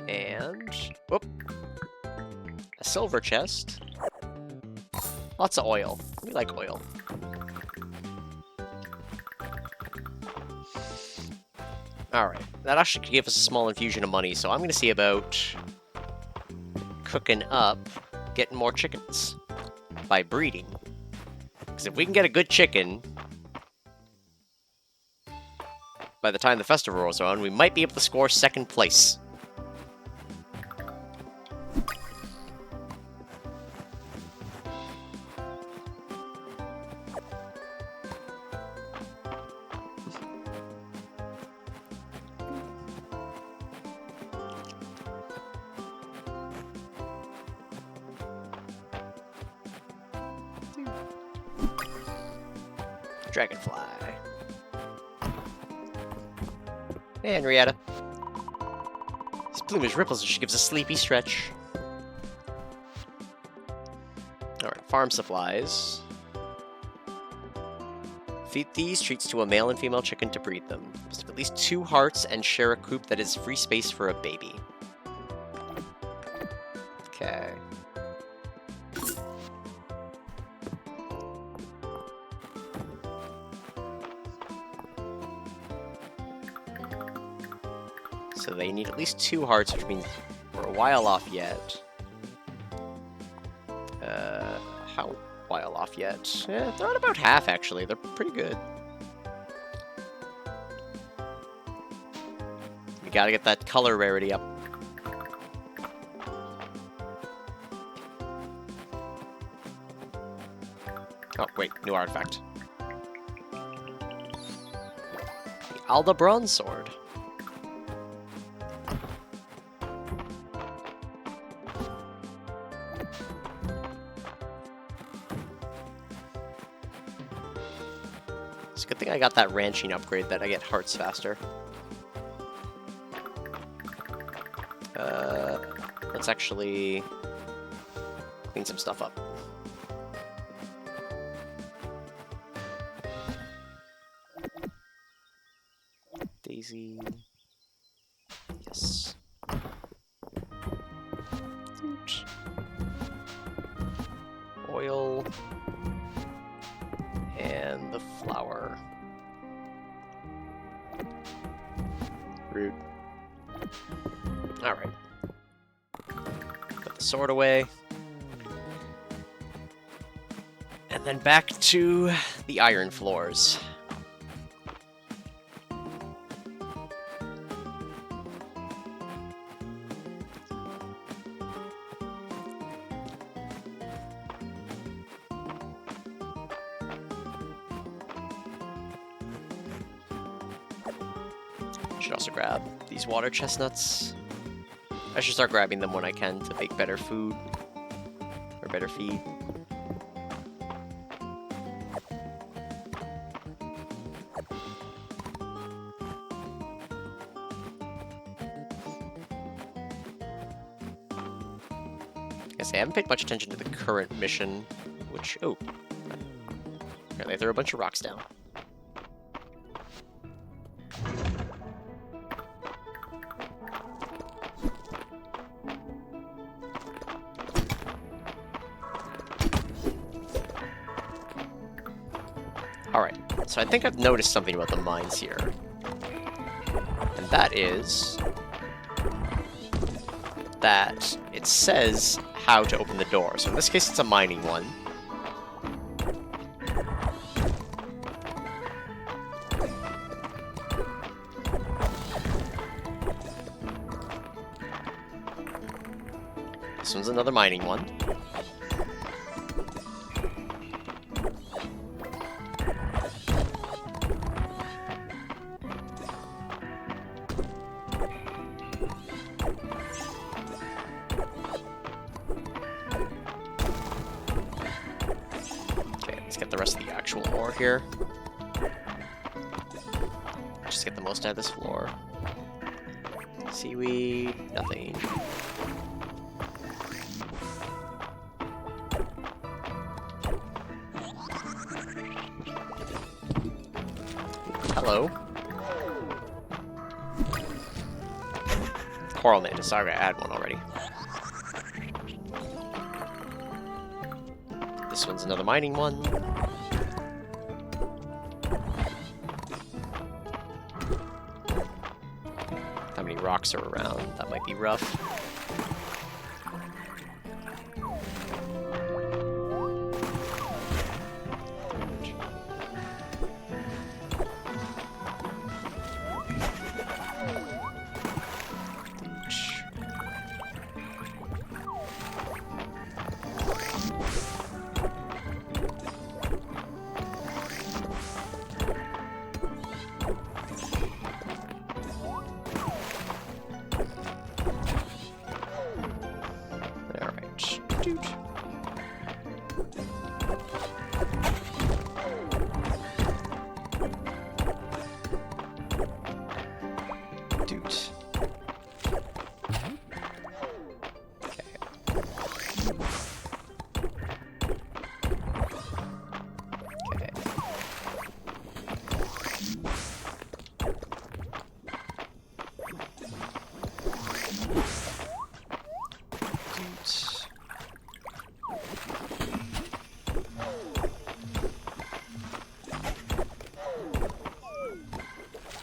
And... whoop. A silver chest. Lots of oil. We like oil. Alright, that actually could give us a small infusion of money, so I'm going to see about cooking up, getting more chickens by breeding. Because if we can get a good chicken, by the time the festival rolls around, we might be able to score second place. Dragonfly. Hey, Henrietta. His plumage ripples as she gives a sleepy stretch. Alright, farm supplies. Feed these treats to a male and female chicken to breed them. Must have at least 2 hearts and share a coop that is free space for a baby. Okay. So they need at least 2 hearts, which means we're a while off yet. How while off yet? Yeah, they're at about half, actually. They're pretty good. We gotta get that color rarity up. Oh, wait, new artifact. The Alda Bronze Sword. It's a good thing I got that ranching upgrade that I get hearts faster. Let's actually clean some stuff up. Daisy. Yes. Oil. And the flour. Root. Alright. Put the sword away. And then back to the iron floors. Should also grab these water chestnuts. I should start grabbing them when I can to make better food. Or better feed. I haven't paid much attention to the current mission, which... oh. Apparently I threw a bunch of rocks down. Alright, so I think I've noticed something about the mines here. And that is... that it says how to open the door. So in this case, it's a mining one. This one's another mining one. The rest of the actual ore here. Just get the most out of this floor. Seaweed, nothing. Hello. Coral native. Sorry, I had one already. This one's another mining one. How many rocks are around? That might be rough.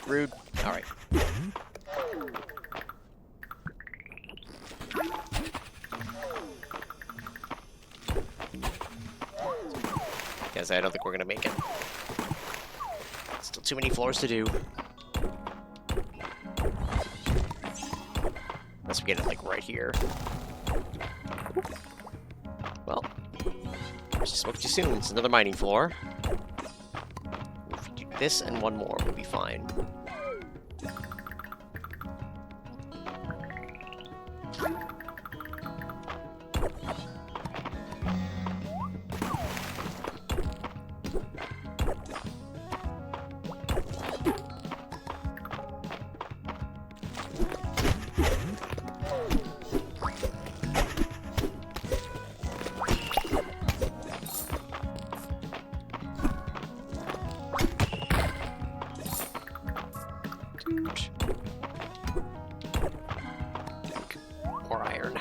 Rude. Alright. Guess I don't think we're gonna make it. Still too many floors to do. Unless we get it, like, right here. Well, I just spoke too soon. It's another mining floor. If we do this and one more, we'll be fine. More iron.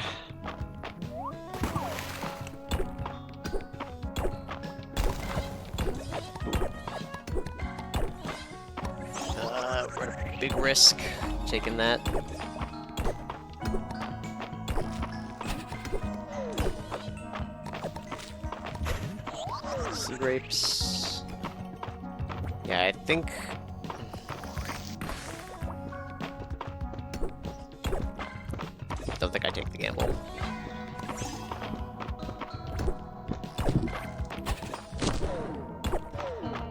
We're at a big risk taking that. Sea grapes. Yeah, I think... Don't think I take the gamble.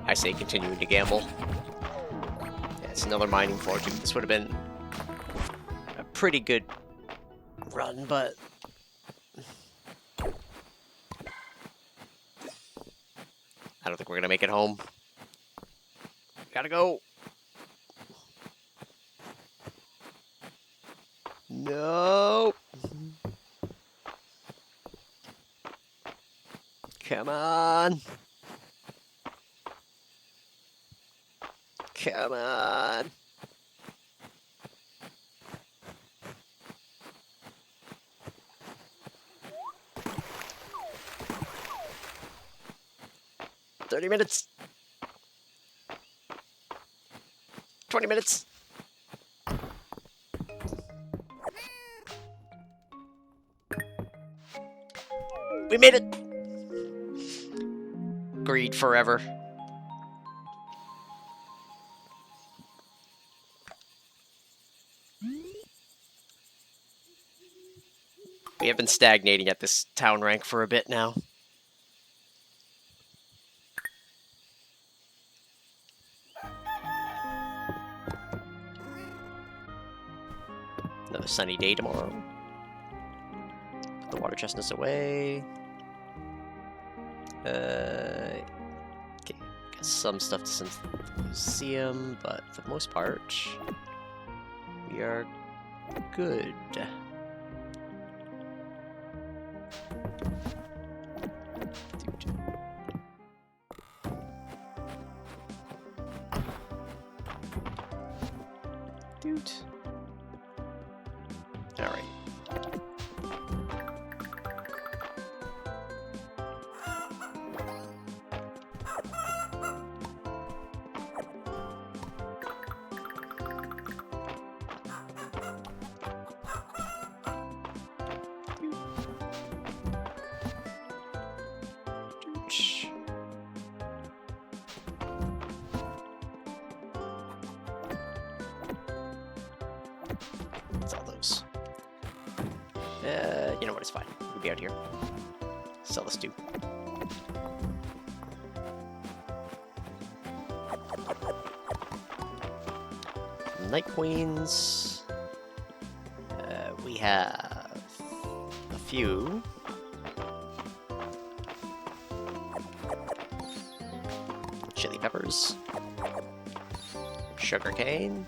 I say continuing to gamble. Yeah, it's another mining fortune. This would have been a pretty good run, but... I don't think we're gonna make it home. Gotta go! No! Come on! Come on! "30 minutes! 20 minutes!" We made it! Greed forever. We have been stagnating at this town rank for a bit now. Another sunny day tomorrow. Put the water chestnuts away. Okay, got some stuff to send to the museum, but for the most part, we are good. Dude. Alright. That's all those. You know what, it's fine. We'll be out here. Sell this too. Night Queens. We have a few. Chili peppers. Sugar cane.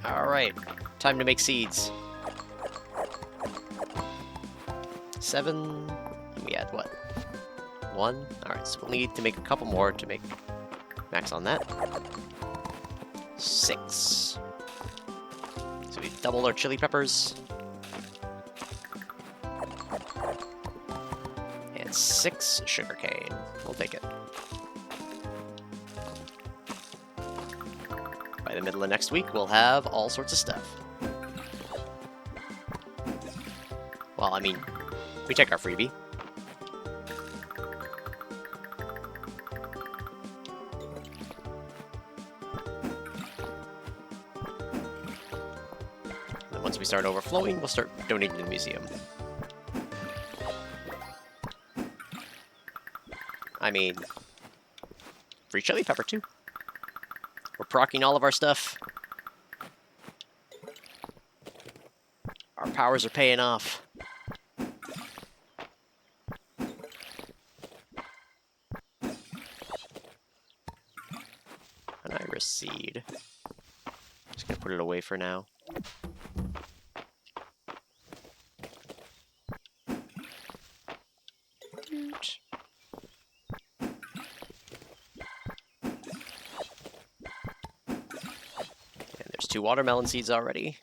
Alright, time to make seeds. 7. We had what? 1? Alright, so we'll need to make a couple more to make max on that. 6. So we've doubled our chili peppers. And 6 sugarcane. We'll take it. By the middle of next week, we'll have all sorts of stuff. Well, I mean, we take our freebie. And once we start overflowing, we'll start donating to the museum. I mean, free chili pepper too. We're procking all of our stuff. Our powers are paying off. An iris seed. Just gonna put it away for now. There's 2 watermelon seeds already.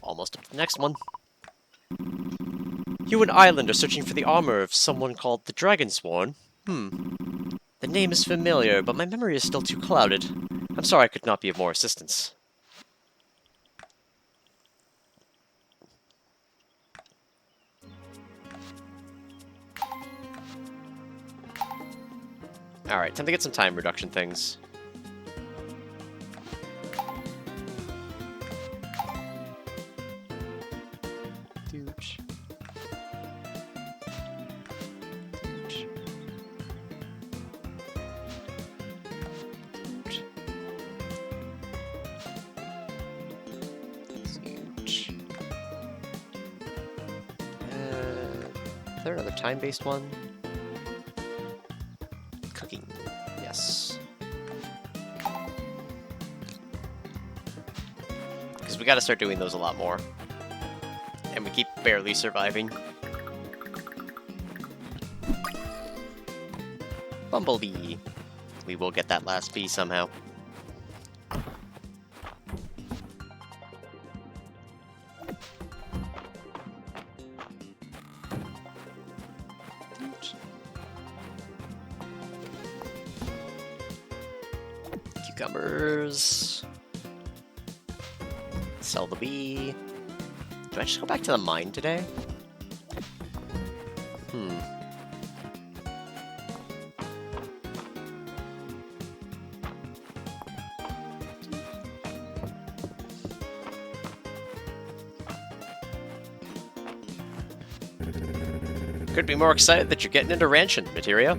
Almost up to the next one. You and Island are searching for the armor of someone called the Dragonsworn? The name is familiar, but my memory is still too clouded. I'm sorry I could not be of more assistance. Alright, time to get some time reduction things. Dooch. Dooch. Dooch. Dooch. Is there another time-based one? Cooking. Yes. Because we gotta start doing those a lot more. And we keep barely surviving. Bumblebee. We will get that last bee somehow. Cucumbers. Sell the bee. Do I just go back to the mine today? Could be more excited that you're getting into ranching, Mistria.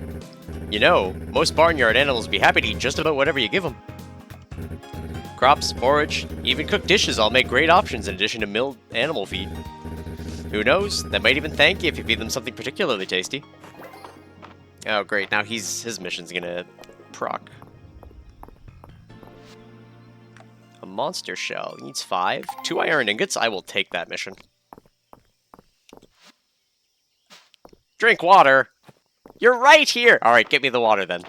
You know, most barnyard animals be happy to eat just about whatever you give them. Crops, forage, even cooked dishes all make great options in addition to milled animal feed. Who knows? They might even thank you if you feed them something particularly tasty. Oh great, now his mission's gonna proc. A monster shell. He needs 5. 2 iron ingots? I will take that mission. Drink water! You're right here! Alright, get me the water then.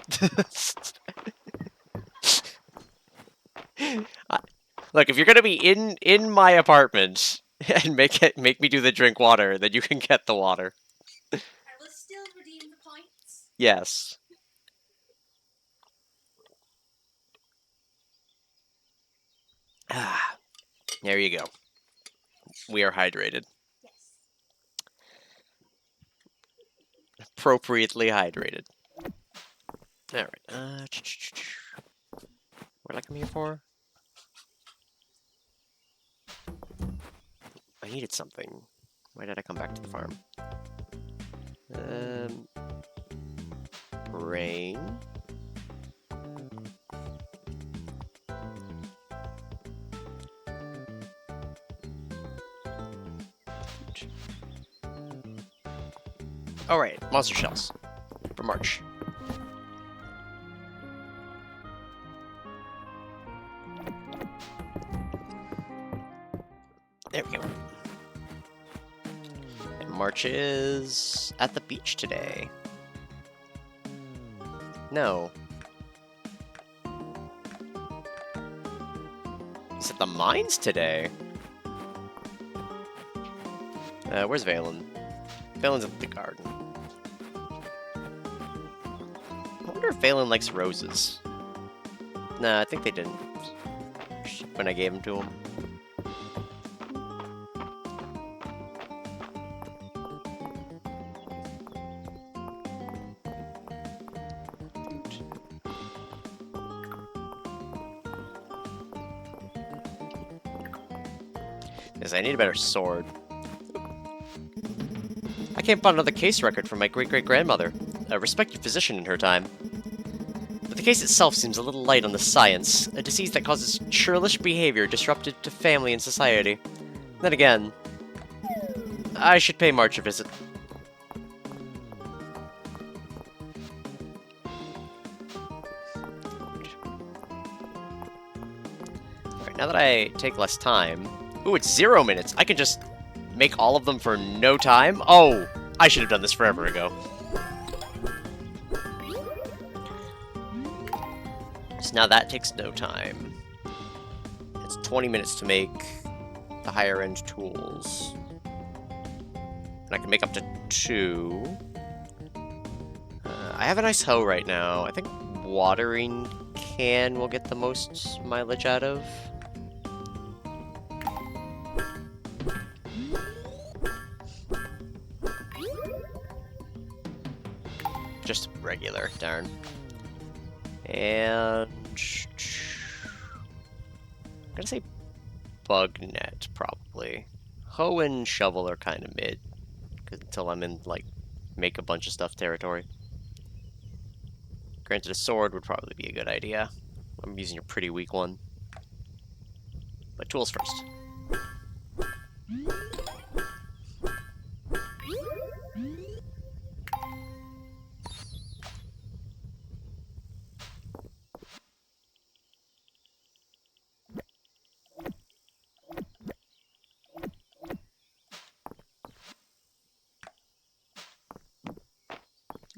Look, if you're gonna be in my apartment and make me do the drink water, then you can get the water. I will still redeem the points. Yes. Ah, there you go. We are hydrated. Yes. Appropriately hydrated. Alright, what did I come here for? I needed something. Why did I come back to the farm? Rain. Alright, monster shells. For March. There we go. And March is at the beach today. No. He's at the mines today. Where's Valen? Valen's at the garden. I wonder if Valen likes roses. Nah, I think they didn't. When I gave them to him. Yes, I need a better sword. I can't find another case record from my great-great-grandmother, a respected physician in her time. But the case itself seems a little light on the science, a disease that causes churlish behavior disruptive to family and society. Then again, I should pay March a visit. Alright, now that I take less time... Ooh, it's 0 minutes! I can just make all of them for no time? Oh! I should have done this forever ago. So now that takes no time. It's 20 minutes to make the higher end tools. And I can make up to 2. I have a nice hoe right now. I think watering can will get the most mileage out of. Just regular, darn. And... I'm gonna say bug net, probably. Hoe and shovel are kind of mid, until I'm in, like, make a bunch of stuff territory. Granted, a sword would probably be a good idea. I'm using a pretty weak one. But tools first.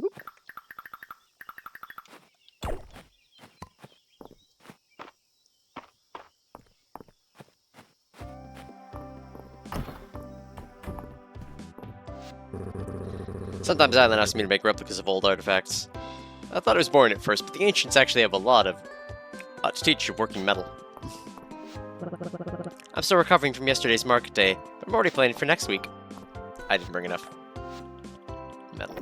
Oop. Sometimes Island asks me to make replicas of old artifacts. I thought it was boring at first, but the ancients actually have a lot to teach you working metal. I'm still recovering from yesterday's market day, but I'm already planning for next week. I didn't bring enough metal.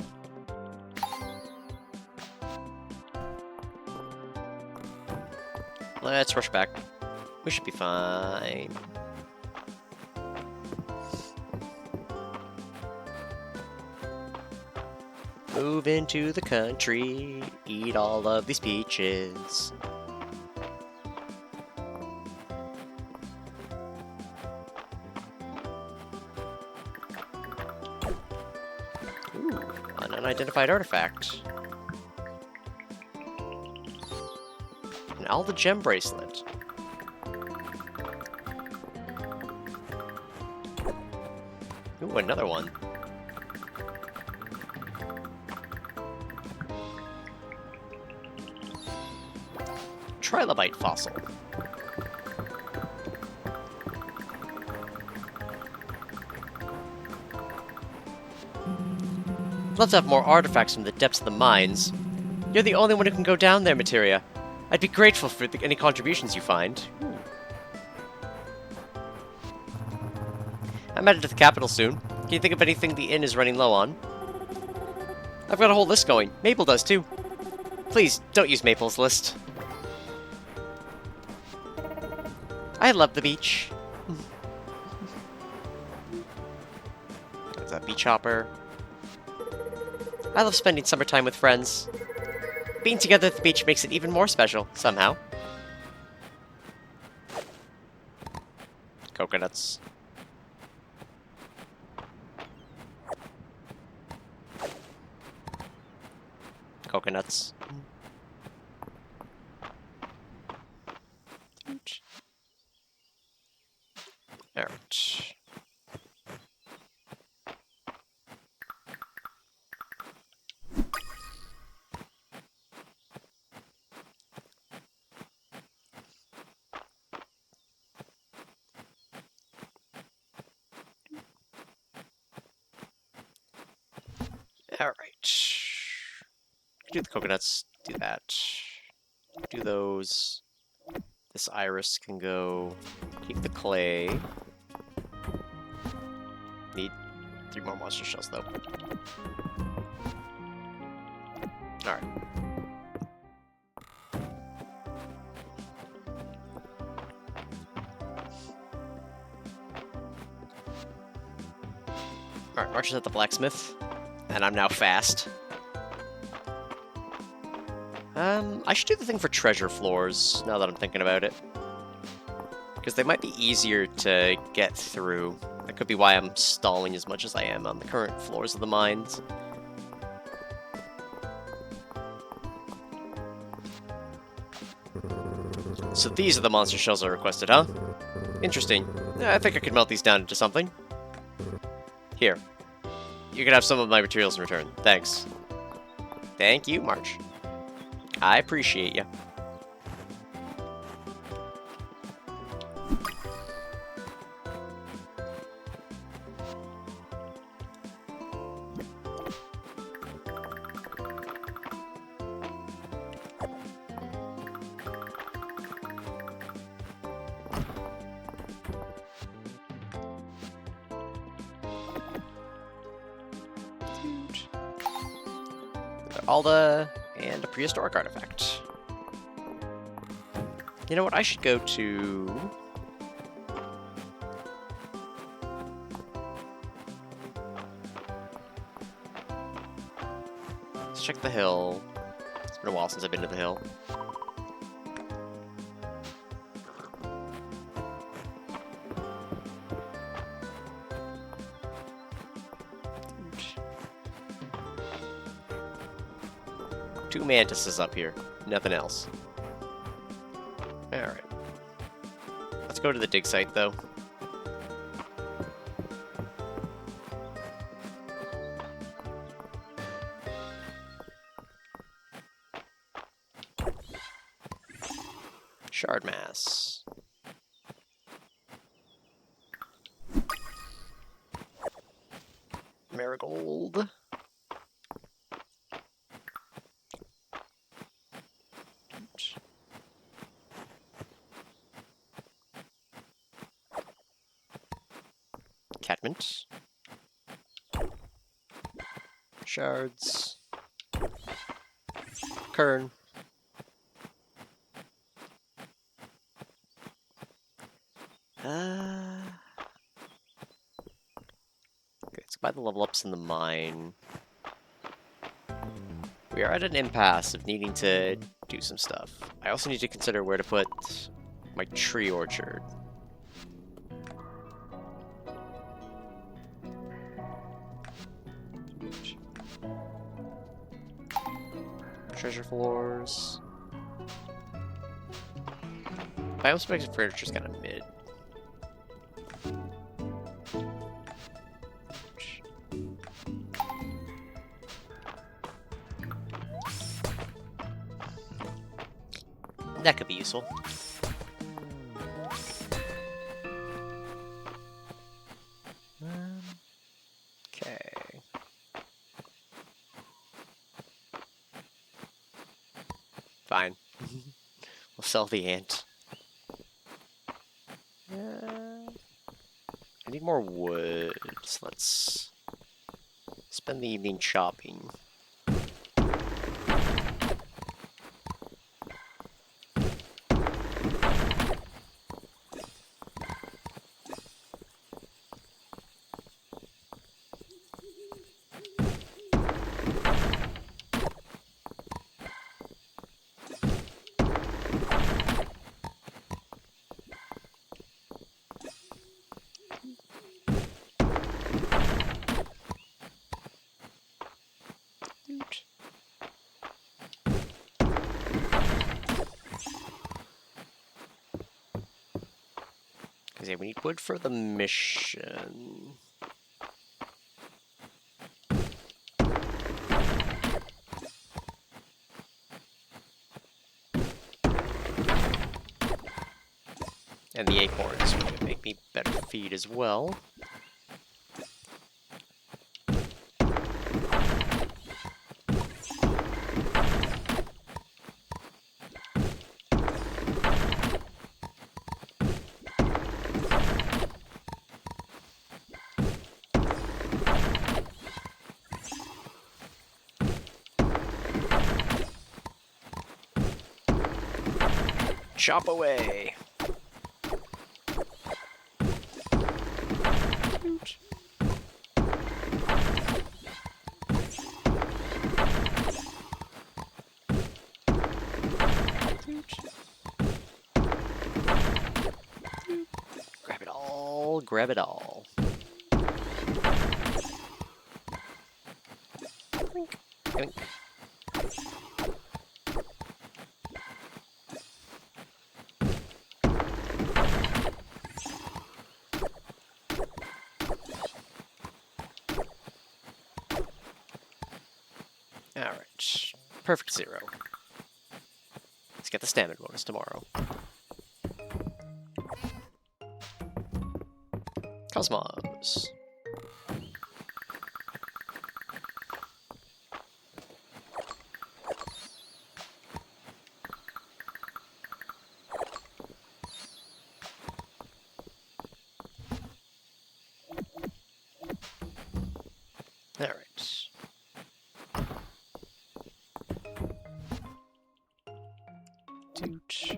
Let's rush back. We should be fine. Move into the country, eat all of these peaches. Ooh, an unidentified artifact. An Alda gem bracelet. Ooh, another one. Trilobite fossil. I'd love to have more artifacts from the depths of the mines. You're the only one who can go down there, Mistria. I'd be grateful for any contributions you find. I'm headed to the capital soon. Can you think of anything the inn is running low on? I've got a whole list going. Maple does too. Please, don't use Maple's list. I love the beach. There's a beach hopper. I love spending summertime with friends. Being together at the beach makes it even more special, somehow. Coconuts. Coconuts. Alright. Alright. Do the coconuts, do that. Do those. This iris can go. Keep the clay. Need 3 more monster shells, though. Alright. Alright, March is at the blacksmith. And I'm now fast. I should do the thing for treasure floors, now that I'm thinking about it. Because they might be easier to get through. That could be why I'm stalling as much as I am on the current floors of the mines. So these are the monster shells I requested, huh? Interesting. I think I could melt these down into something. Here. You can have some of my materials in return. Thanks. Thank you, March. I appreciate you. Alda, and a prehistoric artifact. You know what? I should go to... Let's check the hill. It's been a while since I've been to the hill. Two mantises up here. Nothing else. Alright. Let's go to the dig site, though. Shard mass. Marigold. Catmint. Shards. Kern. Okay, let's buy the level ups in the mine. We are at an impasse of needing to do some stuff. I also need to consider where to put my tree orchard. Treasure floors. Biospace furniture is kind of mid. That could be useful. Okay. Fine. We'll sell the ant. I need more wood, so let's spend the evening chopping. Because yeah, we need wood for the mission. And the acorns would make me better feed as well. Chop away! Grab it all, grab it all. Yoink. Alright, perfect 0. Let's get the stamina bonus tomorrow. Cosmos. Alright. Doot.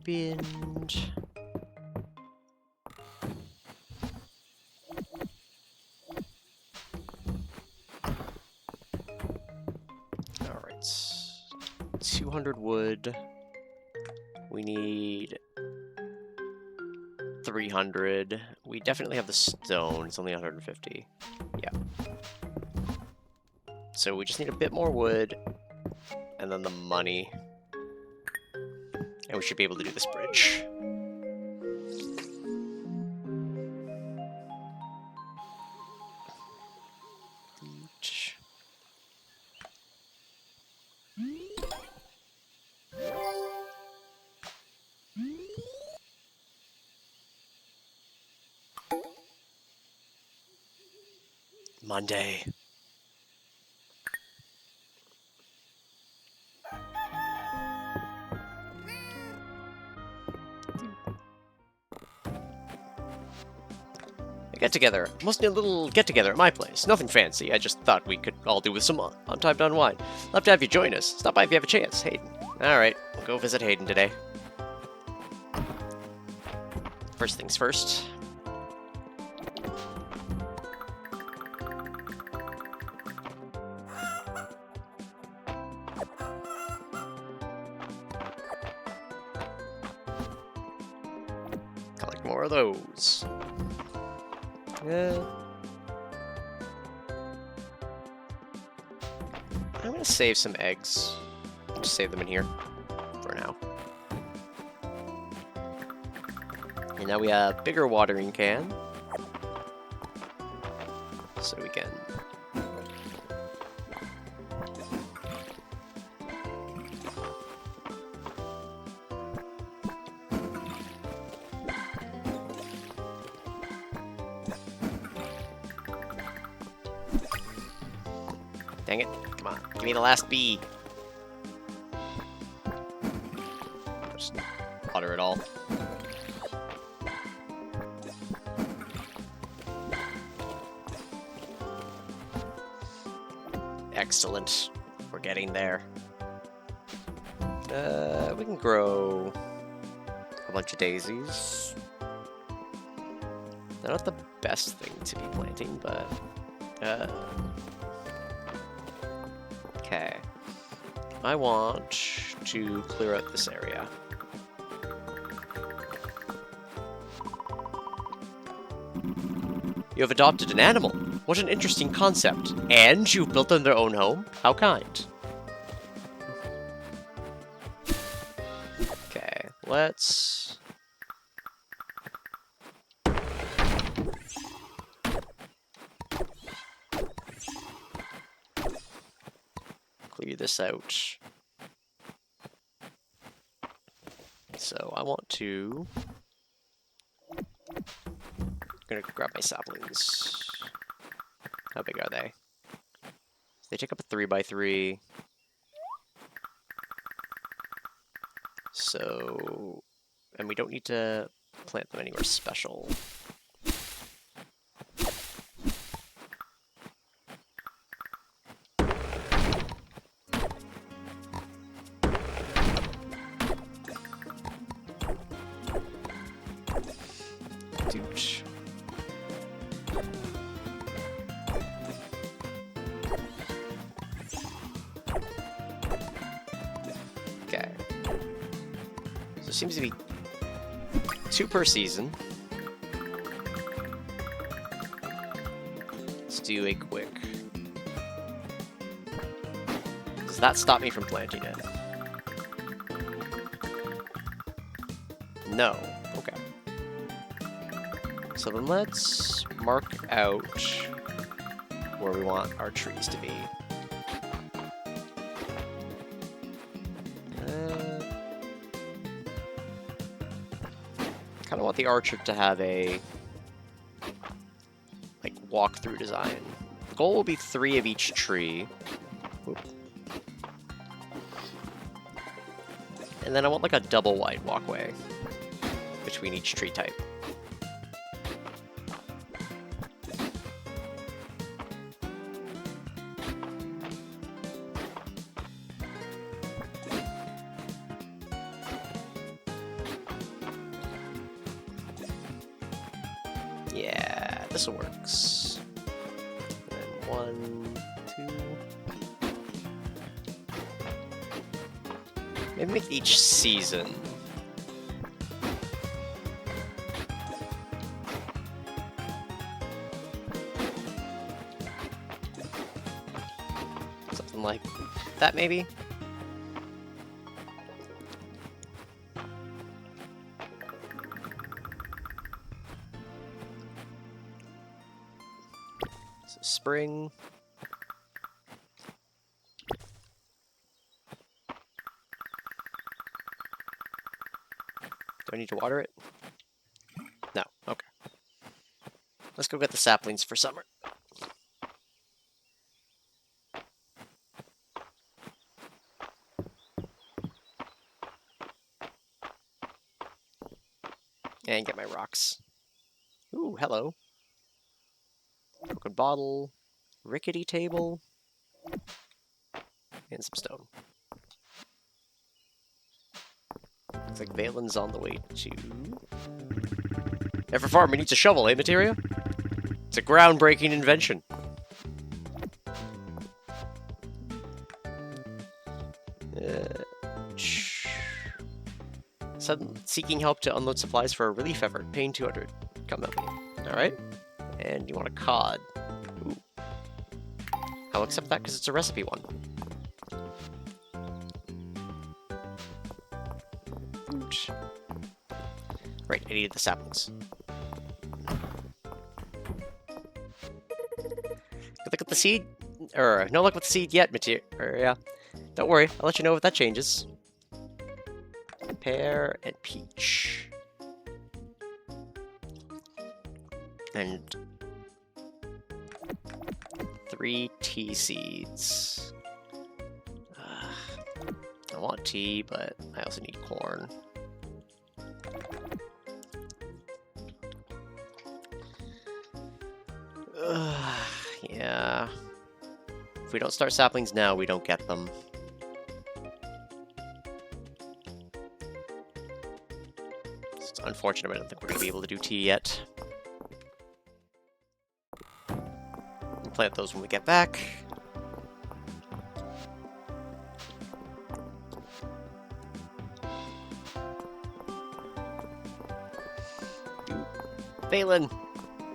binge. Alright. 200 wood. We need 300. We definitely have the stone. It's only 150. Yeah. So we just need a bit more wood, and then the money. And we should be able to do this bridge. Monday. A get-together. Mostly a little get-together at my place. Nothing fancy. I just thought we could all do with some on-time to unwind. Love to have you join us. Stop by if you have a chance. Hayden. Alright, we'll go visit Hayden today. First things first. Collect more of those. I'm gonna save some eggs. Just save them in here for now. And now we have a bigger watering can. So we can... Dang it. Come on. Give me the last bee. Just water it all. Excellent. We're getting there. We can grow a bunch of daisies. They're not the best thing to be planting, but... Okay. I want to clear out this area. You have adopted an animal. What an interesting concept. And you've built them their own home? How kind. Okay, let's... clear this out. So I want to... I'm gonna grab my saplings. How big are they? They take up a 3x3. So... and we don't need to plant them anywhere special. Dooch. Okay. So it seems to be 2 per season. Let's do a quick. Does that stop me from planting it? No. Okay. So then let's mark out where we want our trees to be. Kind of want the orchard to have a like walk-through design. The goal will be 3 of each tree. Oop. And then I want like a double wide walkway between each tree type. Yeah, this works. And 1, 2. Maybe make each season. Something like that, maybe? So spring. Do I need to water it? No. Okay. Let's go get the saplings for summer. And get my rocks. Ooh, hello. Broken bottle. Rickety table. And some stone. Looks like Valen's on the way to... Every farmer needs a shovel, eh, Mistria? It's a groundbreaking invention. Seeking help to unload supplies for a relief effort. Paying 200. Come help me. Alright. And you want a cod. Ooh. I'll accept that because it's a recipe one. Right, I needed the saplings. Good luck with the seed? Or, no luck with the seed yet, yeah. Don't worry, I'll let you know if that changes. Pear and peach. And 3 tea seeds. I want tea, but I also need corn. Yeah. If we don't start saplings now, we don't get them. It's unfortunate, but I don't think we're going to be able to do tea yet. We'll plant those when we get back. Valen!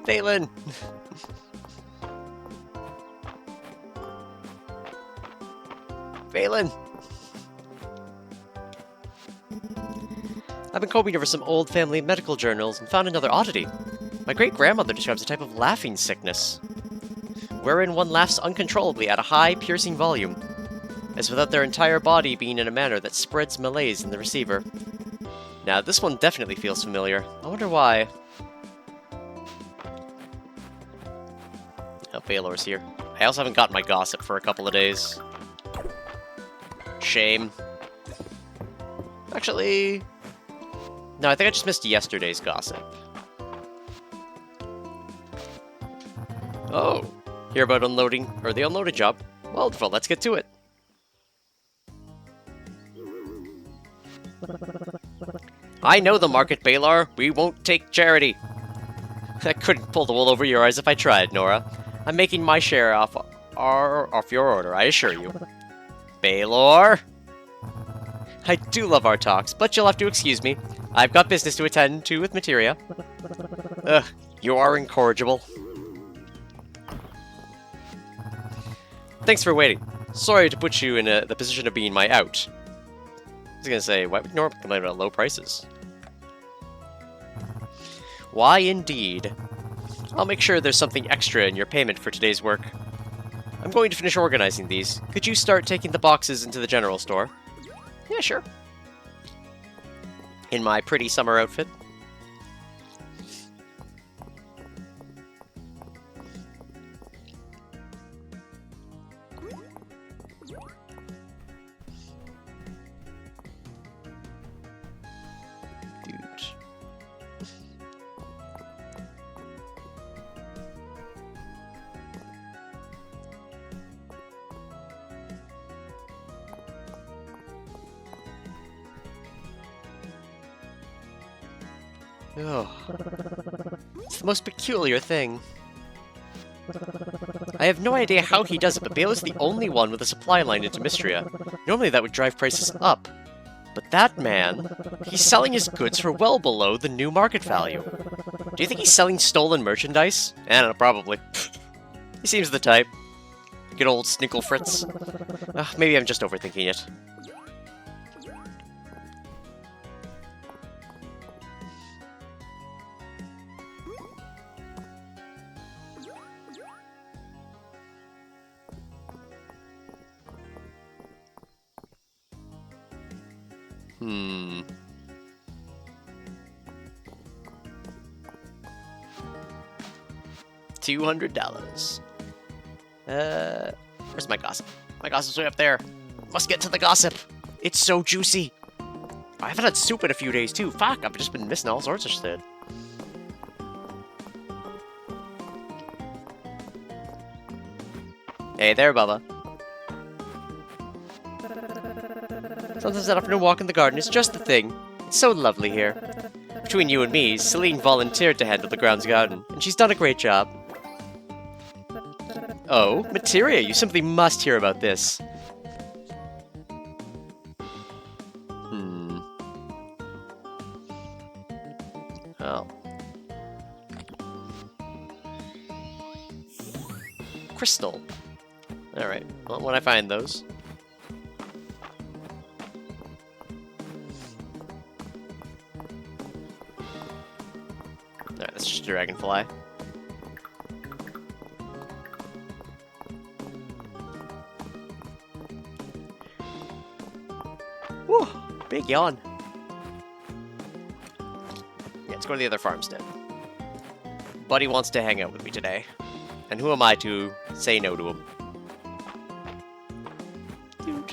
Valen! Valen! I've been combing over some old family medical journals and found another oddity. My great-grandmother describes a type of laughing sickness, wherein one laughs uncontrollably at a high, piercing volume, as without their entire body being in a manner that spreads malaise in the receiver. Now, this one definitely feels familiar. I wonder why. Oh, Baylor's here. I also haven't gotten my gossip for a couple of days. Shame. Actually... No, I think I just missed yesterday's gossip. Oh, hear about unloading, or the unloaded job? Wonderful, let's get to it. I know the market, Baylor. We won't take charity. I couldn't pull the wool over your eyes if I tried, Nora. I'm making my share off your order, I assure you. Baylor? I do love our talks, but you'll have to excuse me. I've got business to attend to with Mistria. Ugh, you are incorrigible. Thanks for waiting. Sorry to put you in the position of being my out. I was gonna say, why would Nora complain about low prices? Why indeed. I'll make sure there's something extra in your payment for today's work. I'm going to finish organizing these. Could you start taking the boxes into the general store? Yeah, sure. In my pretty summer outfit. Oh. It's the most peculiar thing. I have no idea how he does it, but Bale is the only one with a supply line into Mistria. Normally that would drive prices up. But that man, he's selling his goods for well below the new market value. Do you think he's selling stolen merchandise? I don't know, probably. He seems the type. Good old Snickle Fritz. Maybe I'm just overthinking it. $200. Where's my gossip? My gossip's way up there. Must get to the gossip. It's so juicy. I haven't had soup in a few days, too. Fuck, I've just been missing all sorts of shit. Hey there, Bubba. Sometimes that afternoon walk in the garden is just the thing. It's so lovely here. Between you and me, Celine volunteered to handle the grounds garden, and she's done a great job. Oh, Mistria, you simply must hear about this. Oh. Crystal. Alright, well, when I find those. Alright, that's just a dragonfly. Whew, big yawn. Yeah, let's go to the other farmstead. Buddy wants to hang out with me today. And who am I to say no to him? Dude.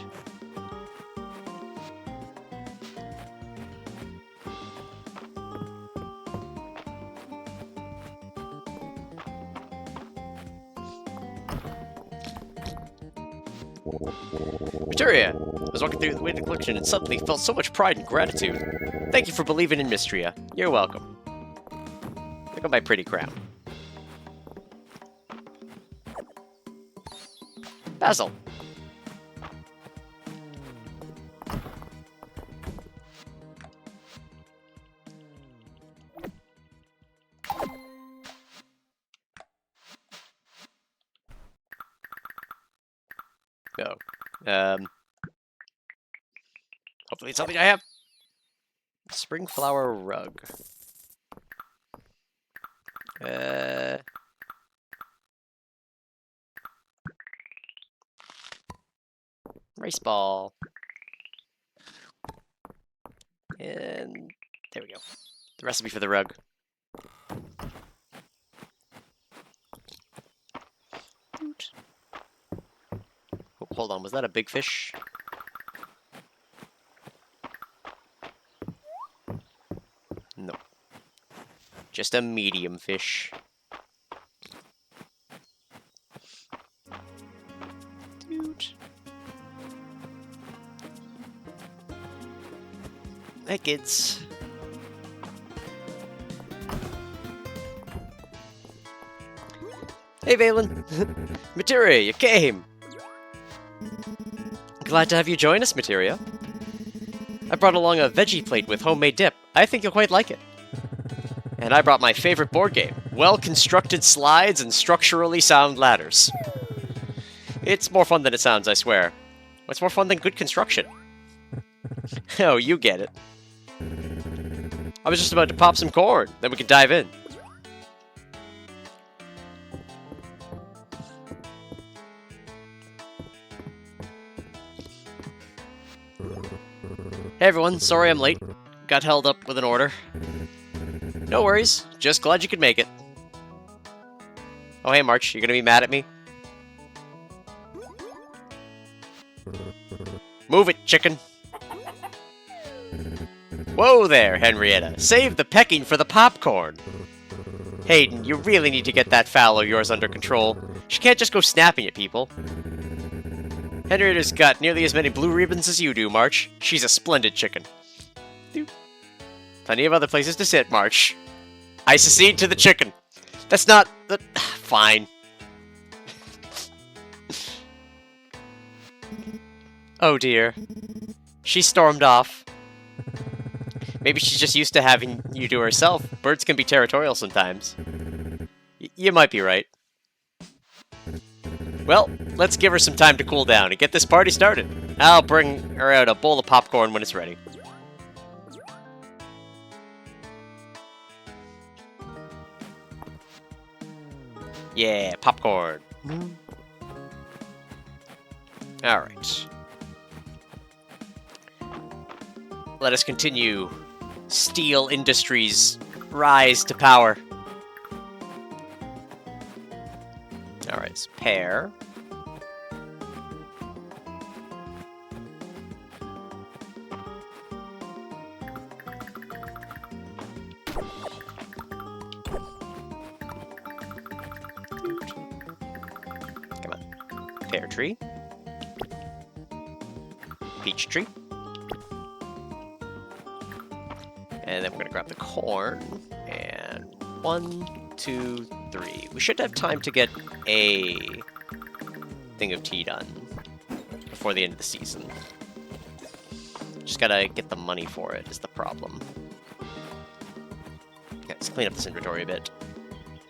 Mistria! I was walking through the window collection and suddenly felt so much pride and gratitude. Thank you for believing in Mistria. You're welcome. Look at my pretty crown. Basil. Go. Hopefully it's something I have. Spring flower rug. Rice ball. And there we go. The recipe for the rug. Oh, hold on, was that a big fish? No. Just a medium fish. Dude. Hey, kids. Hey, Valen. Mistria, you came. Glad to have you join us, Mistria. I brought along a veggie plate with homemade dip. I think you'll quite like it. And I brought my favorite board game, well-constructed slides and structurally sound ladders. It's more fun than it sounds, I swear. What's more fun than good construction? Oh, you get it. I was just about to pop some corn, then we can dive in. Hey everyone, sorry I'm late. Got held up with an order. No worries, just glad you could make it. Oh hey March, you gonna be mad at me? Move it, chicken! Whoa there, Henrietta. Save the pecking for the popcorn! Hayden, you really need to get that fowl of yours under control. She can't just go snapping at people. Henrietta's got nearly as many blue ribbons as you do, March. She's a splendid chicken. Plenty of other places to sit, March. I secede to the chicken. That's not the... Fine. Oh dear. She stormed off. Maybe she's just used to having you to herself. Birds can be territorial sometimes. You might be right. Well, let's give her some time to cool down and get this party started. I'll bring her out a bowl of popcorn when it's ready. Yeah, popcorn. Alright. Let us continue Steel Industries' rise to power. Alright, so pear. Come on. Pear tree. Peach tree. And then we're gonna grab the corn. And 1, 2, 3. We should have time to get a thing of tea done before the end of the season. Just gotta get the money for it is the problem. Okay, let's clean up this inventory a bit.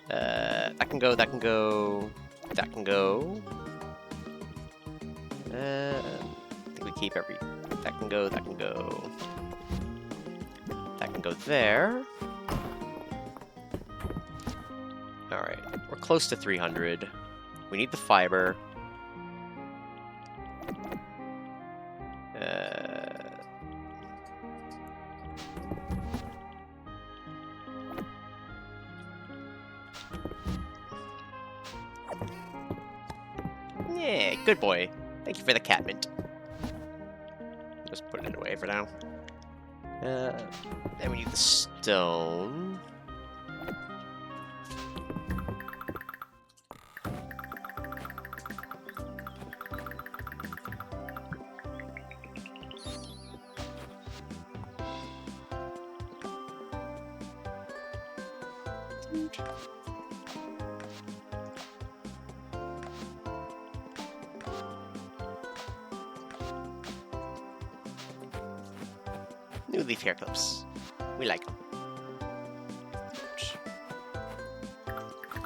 That can go, that can go, that can go. I think we keep every... That can go, that can go. That can go there. Alright, we're close to 300. We need the fiber. Yeah, good boy. Thank you for the cat mint. Just putting it away for now. Then we need the stone. New leaf hair clips. We like them.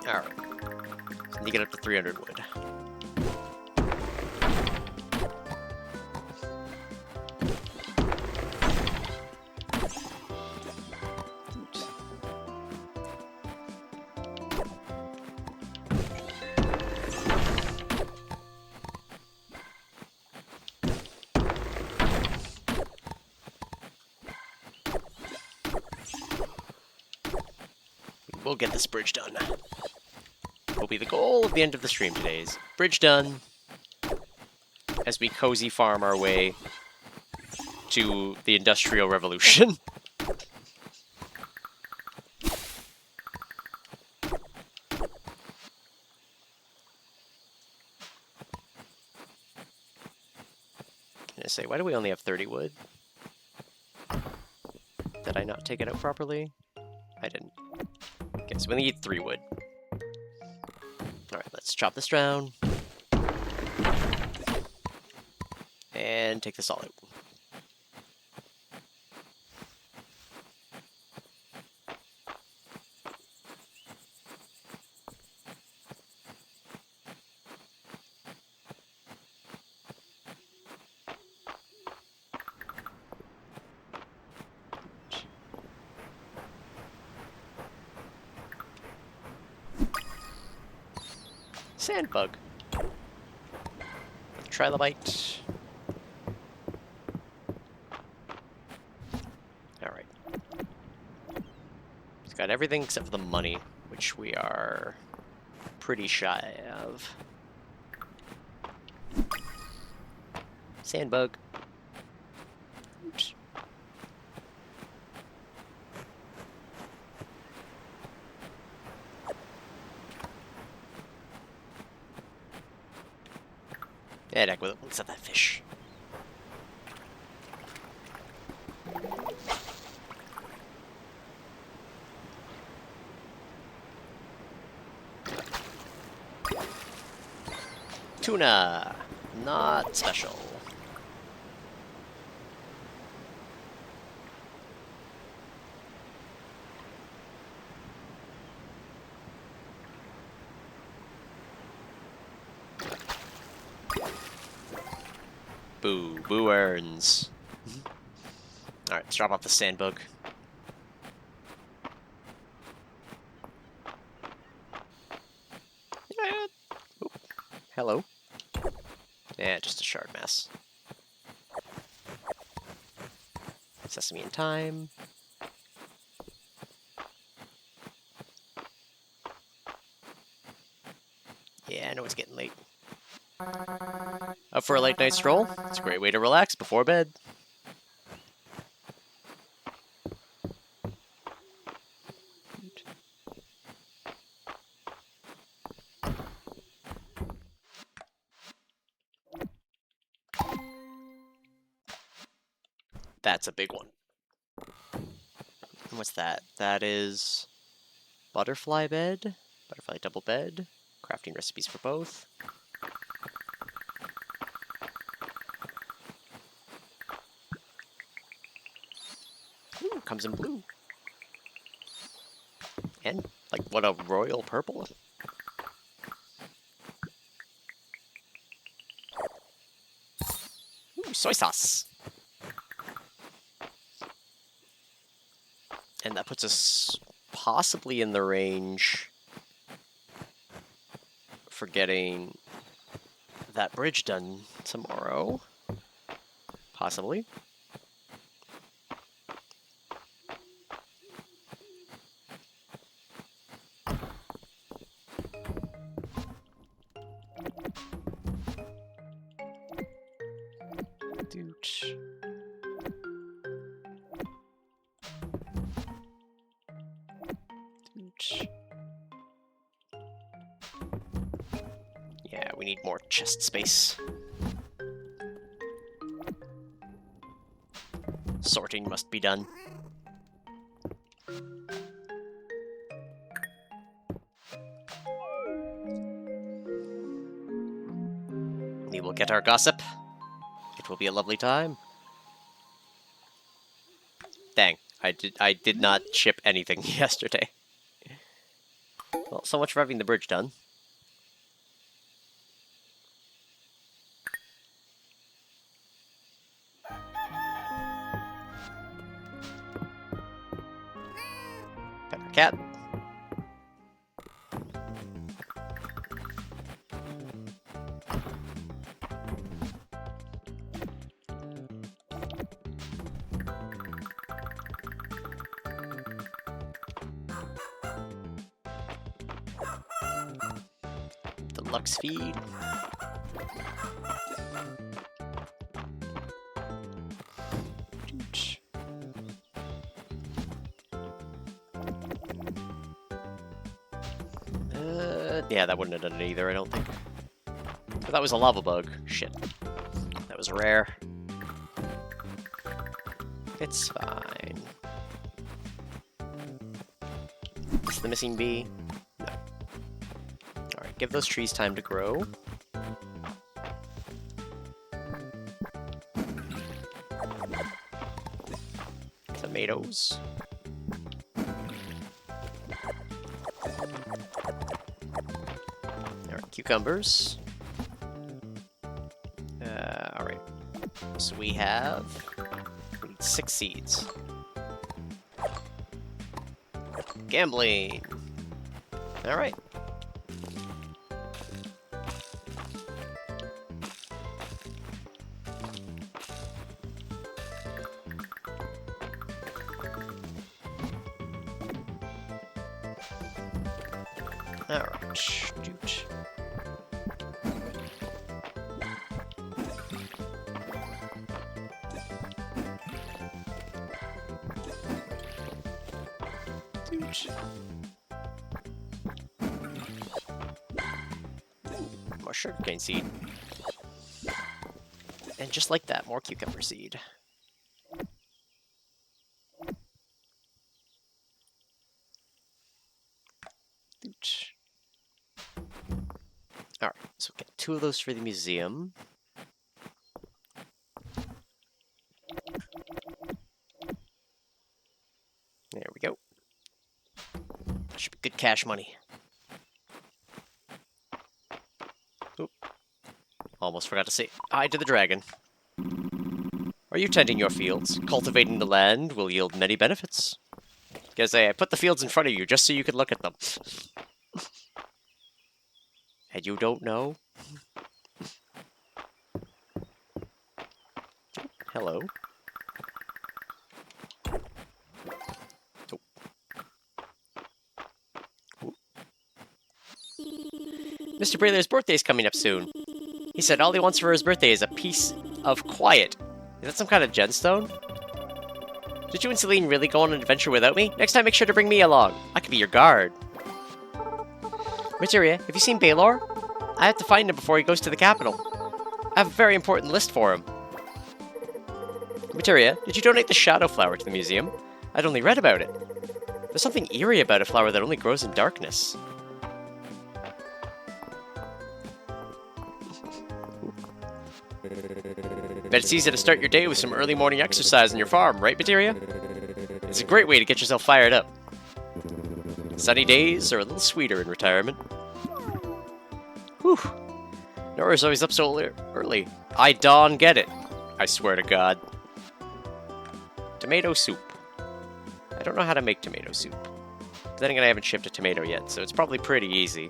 Alright. So you get up to 300 wood. We'll get this bridge done. Will be the goal of the end of the stream today is bridge done as we cozy farm our way to the Industrial Revolution. I say, why do we only have 30 wood? Did I not take it out properly? I didn't. Okay, so we only need 3 wood. Alright, let's chop this down. And take this all out. Sandbug. Trilobite. Alright. It's got everything except for the money, which we are pretty shy of. Sandbug. Oops. Yeah, heck with it. Let's have that fish. Tuna. Not special. Boo. Boo earns. Alright, let's drop off the sand bug. Oop. Hello. Yeah, just a shard mass. Sesame in time. Yeah, I know it's getting late. Up for a late night stroll? It's a great way to relax before bed. That's a big one. What's that? That is butterfly bed, butterfly double bed, crafting recipes for both. Ooh, comes in blue. And, like, what a royal purple. Ooh, soy sauce. And that puts us possibly in the range for getting that bridge done tomorrow. Possibly. Doot. Doot. Yeah, we need more chest space. Sorting must be done. We will get our gossip. It will be a lovely time. Dang, I did not ship anything yesterday. Well, so much for having the bridge done. Pepper cat. Deluxe feed. Yeah, that wouldn't have done it either, I don't think. But that was a lava bug. Shit. That was rare. It's fine. Is the missing bee? No. Alright, give those trees time to grow. Tomatoes. Alright, cucumbers. Alright. So we need 6 seeds. Gambling. Alright. Alright, shoot. Shoot. More sugarcane seed. And just like that, more cucumber seed. Alright, so we'll get 2 of those for the museum. There we go. Should be good cash money. Oop. Almost forgot to say hi to the dragon. Are you tending your fields? Cultivating the land will yield many benefits. Gotta say, I put the fields in front of you just so you could look at them. And you don't know? Hello. Oh. Ooh. Mr. Braylor's birthday's coming up soon. He said all he wants for his birthday is a piece of quiet. Is that some kind of gemstone? Did you and Celine really go on an adventure without me? Next time make sure to bring me along. I could be your guard. Mistria, have you seen Baylor? I have to find him before he goes to the capital. I have a very important list for him. Mistria, did you donate the shadow flower to the museum? I'd only read about it. There's something eerie about a flower that only grows in darkness. Bet it's easy to start your day with some early morning exercise on your farm, right, Materia? It's a great way to get yourself fired up. Sunny days are a little sweeter in retirement. Whew. Nora's always up so early. I don't get it. I swear to God. Tomato soup. I don't know how to make tomato soup. But then again, I haven't shipped a tomato yet, so it's probably pretty easy.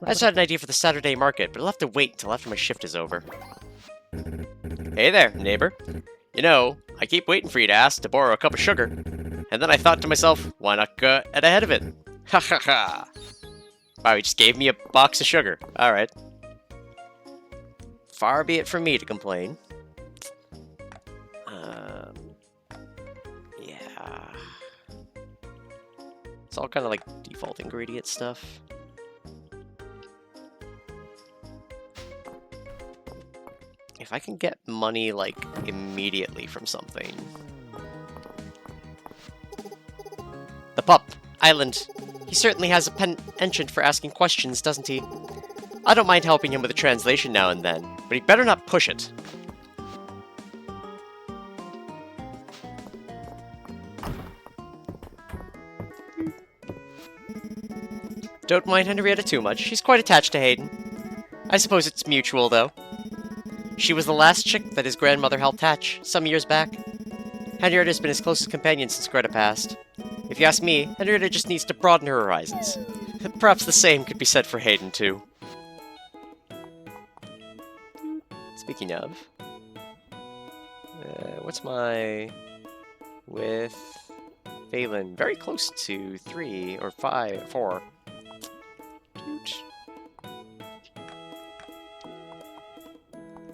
I just had an idea for the Saturday market, but I'll have to wait until after my shift is over. Hey there, neighbor. You know, I keep waiting for you to ask to borrow a cup of sugar. And then I thought to myself, why not get ahead of it? Ha ha ha. Wow, he just gave me a box of sugar. Alright. Far be it from me to complain. Yeah. It's all kind of like default ingredient stuff. If I can get money, like, immediately from something. The pup. Island. He certainly has a penchant for asking questions, doesn't he? I don't mind helping him with a translation now and then, but he better not push it. Don't mind Henrietta too much. She's quite attached to Hayden. I suppose it's mutual, though. She was the last chick that his grandmother helped hatch, some years back. Henrietta's been his closest companion since Greta passed. If you ask me, Henrietta just needs to broaden her horizons. Perhaps the same could be said for Hayden, too. Speaking of... what's my... with... Phelan? Very close to 3, or 5, 4. Doot.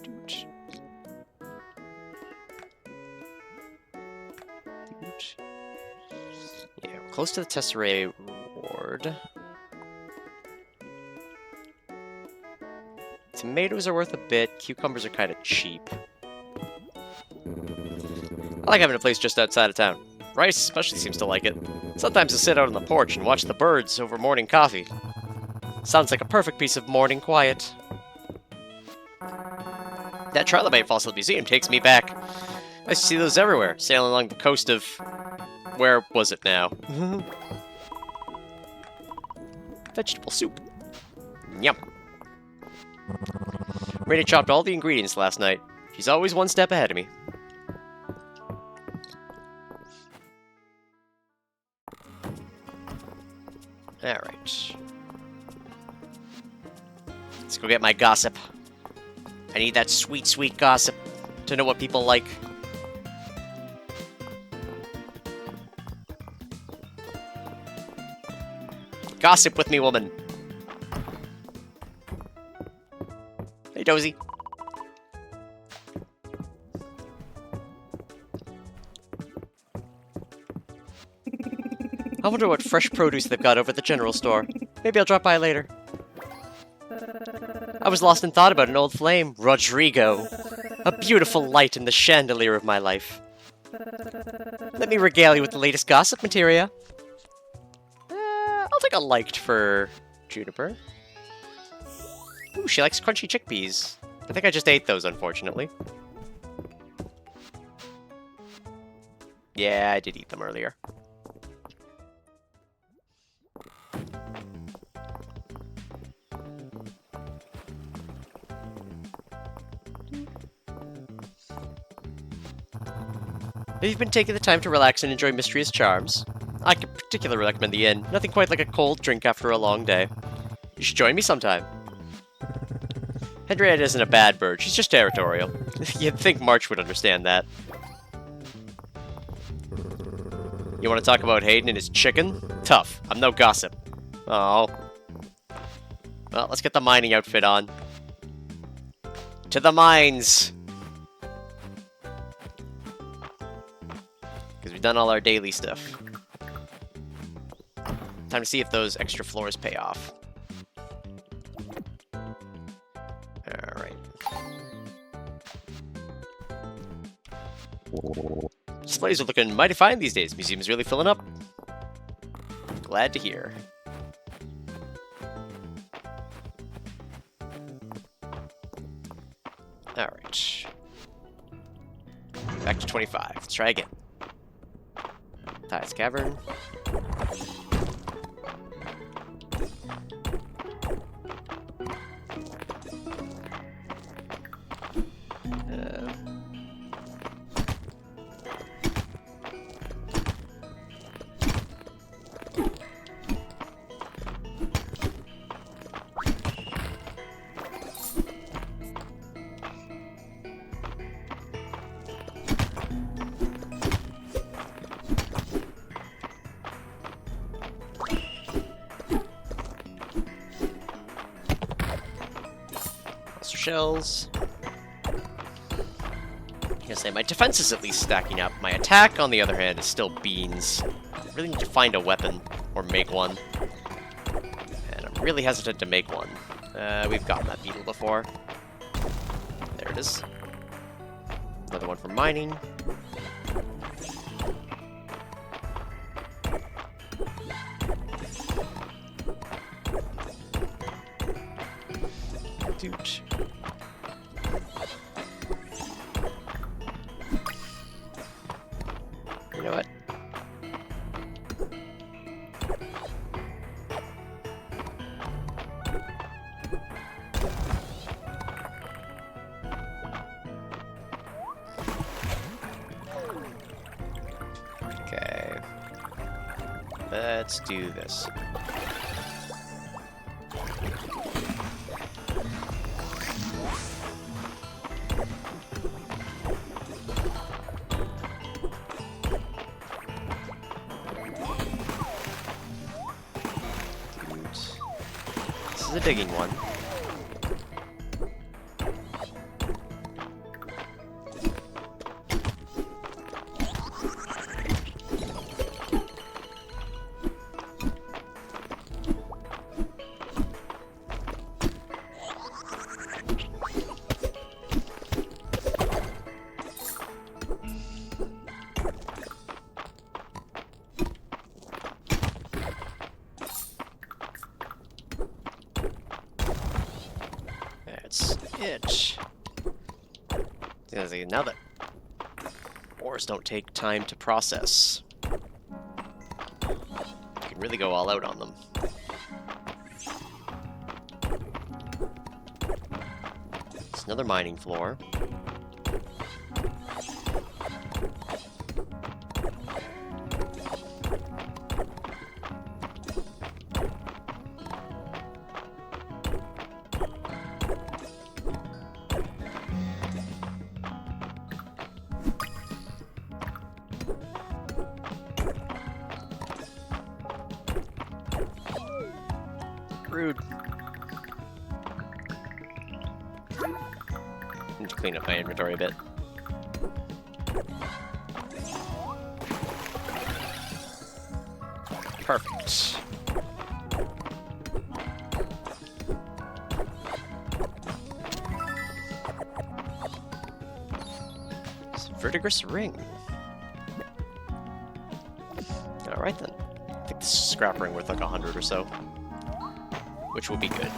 Doot. Doot. Yeah, we're close to the Tesserae reward. Tomatoes are worth a bit, cucumbers are kind of cheap. I like having a place just outside of town. Rice especially seems to like it. Sometimes I sit out on the porch and watch the birds over morning coffee. Sounds like a perfect piece of morning quiet. That trilobite fossil museum takes me back. I used to see those everywhere, sailing along the coast of... where was it now? Vegetable soup. Yum. Rita chopped all the ingredients last night. She's always one step ahead of me. Alright. Let's go get my gossip. I need that sweet, sweet gossip to know what people like. Gossip with me, woman. Hey, Dozy. I wonder what fresh produce they've got over at the general store. Maybe I'll drop by later. I was lost in thought about an old flame, Rodrigo. A beautiful light in the chandelier of my life. Let me regale you with the latest gossip, Materia. I'll take a liked for Juniper. Ooh, she likes crunchy chickpeas. I think I just ate those, unfortunately. Yeah, I did eat them earlier. If you've been taking the time to relax and enjoy Mistria's charms, I could particularly recommend the inn. Nothing quite like a cold drink after a long day. You should join me sometime. Henrietta isn't a bad bird, she's just territorial. You'd think March would understand that. You want to talk about Hayden and his chicken? Tough. I'm no gossip. Oh. Well, let's get the mining outfit on. To the mines! Because we've done all our daily stuff. Time to see if those extra floors pay off. Alright. Displays are looking mighty fine these days. Museum's really filling up. Glad to hear. Alright. Back to 25. Let's try again. Tides Cavern. Shells. I'm gonna say my defense is at least stacking up. My attack, on the other hand, is still beans. I really need to find a weapon, or make one. And I'm really hesitant to make one. We've gotten that beetle before. There it is. Another one for mining. Dude. You know what? Okay. Let's do this. The digging one. Itch. Now that ores don't take time to process, you can really go all out on them. It's another mining floor. Rude. Need to clean up my inventory a bit. Perfect. Verdigris ring. Alright then. I think this is scrap ring worth like 100 or so, which will be good.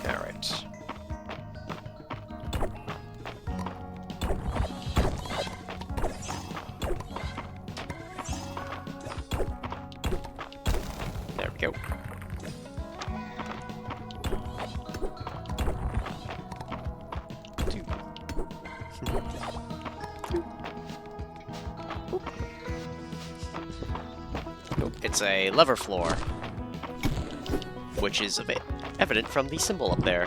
Alright. There we go. It's a lever floor, which is evident from the symbol up there.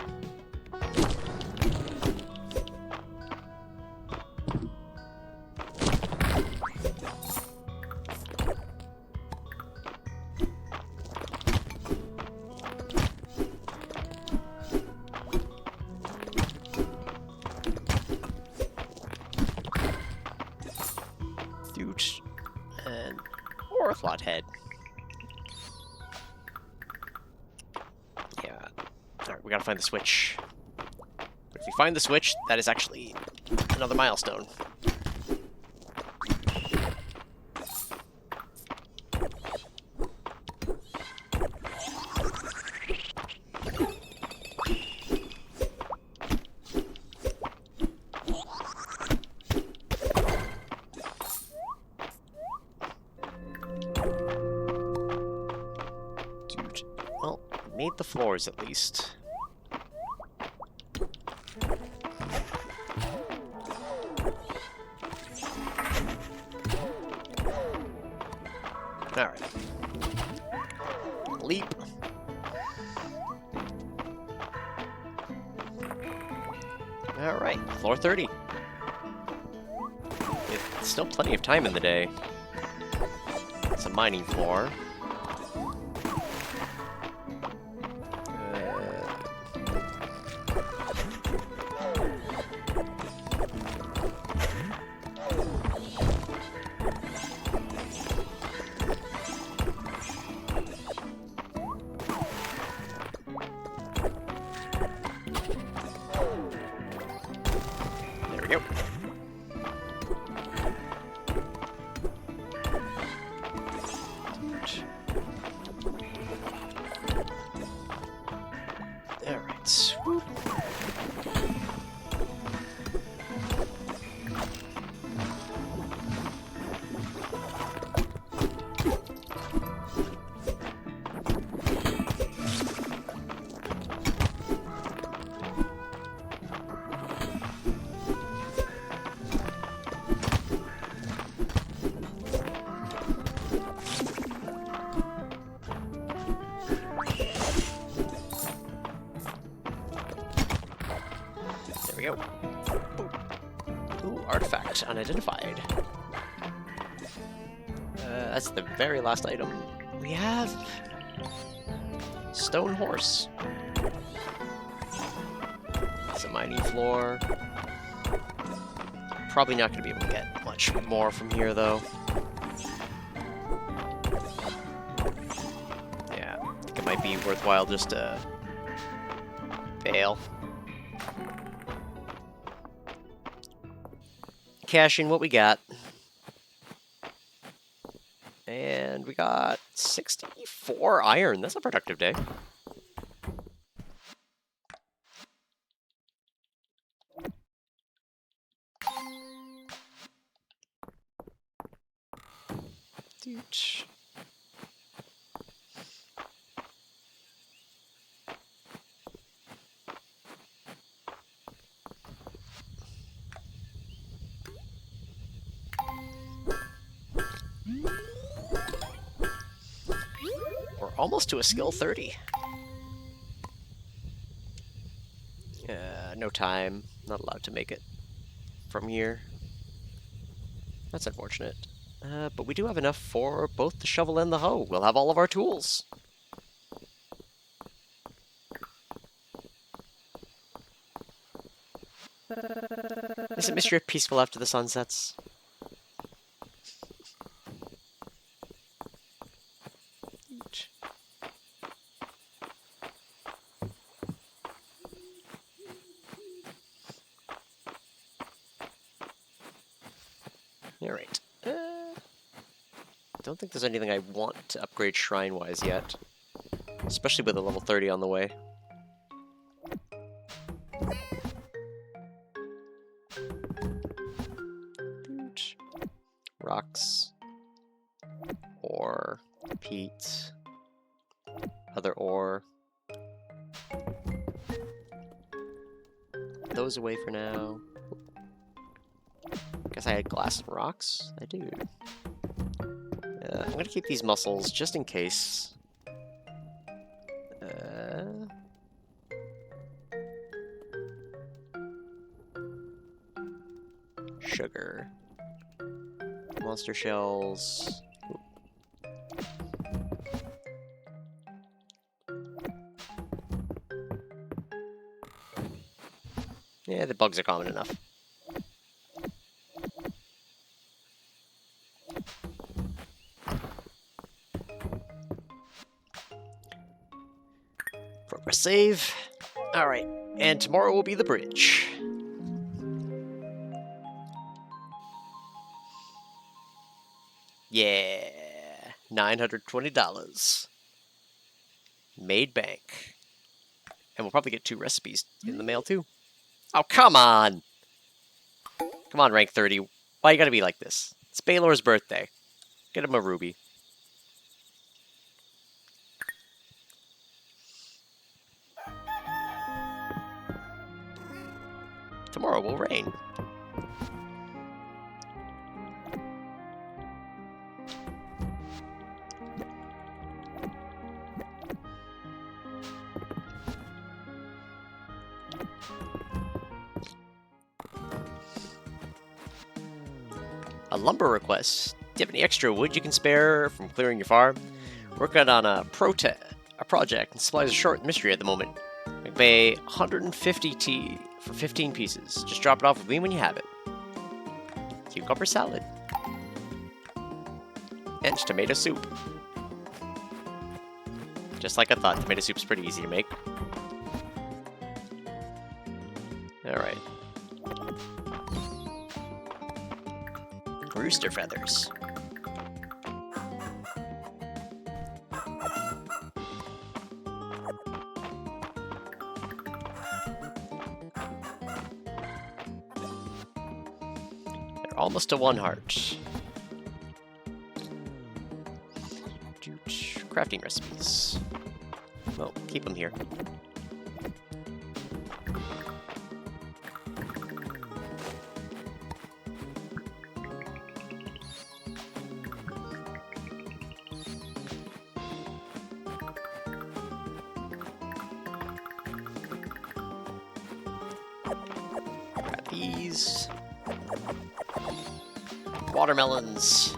Dude, and Orthlot head. Yeah. Alright, we gotta find the switch. If we find the switch, that is actually another milestone. Dude, well, made the floors at least. Alright. Leap. Alright, floor 30. It's still plenty of time in the day. It's a mining floor. There we go. Alright. There we go. Ooh, artifact unidentified. That's the very last item. We have stone horse. It's a mining floor. Probably not going to be able to get much more from here, though. Yeah, I think it might be worthwhile just to bail. Cash in what we got. And we got 64 iron. That's a productive day. Dude. We're almost to a skill 30. No time. Not allowed to make it from here. That's unfortunate. But we do have enough for both the shovel and the hoe. We'll have all of our tools. Isn't Mistria peaceful after the sun sets? Alright. Don't think there's anything I want to upgrade shrine-wise yet. Especially with a level 30 on the way. Rocks. Ore. Peat. Other ore. Those away for now. Guess I had glass and rocks? I do. I'm gonna keep these mussels just in case. Sugar. Monster shells. Ooh. Yeah, the bugs are common enough. Progress save. Alright, and tomorrow will be the bridge. Yeah, $920. Made bank. And we'll probably get 2 recipes in the mail too. Oh, come on! Come on, rank 30. Why you gotta be like this? It's Baylor's birthday. Get him a ruby. Tomorrow will rain. A lumber request. Do you have any extra wood you can spare from clearing your farm? Working on a project, and supplies are short in Mistria at the moment. I pay 150 T for 15 pieces. Just drop it off with me when you have it. Cucumber salad. And tomato soup. Just like I thought, tomato soup's pretty easy to make. Alright. Rooster feathers. They're almost to 1 heart. Crafting recipes. Well, keep them here. These watermelons.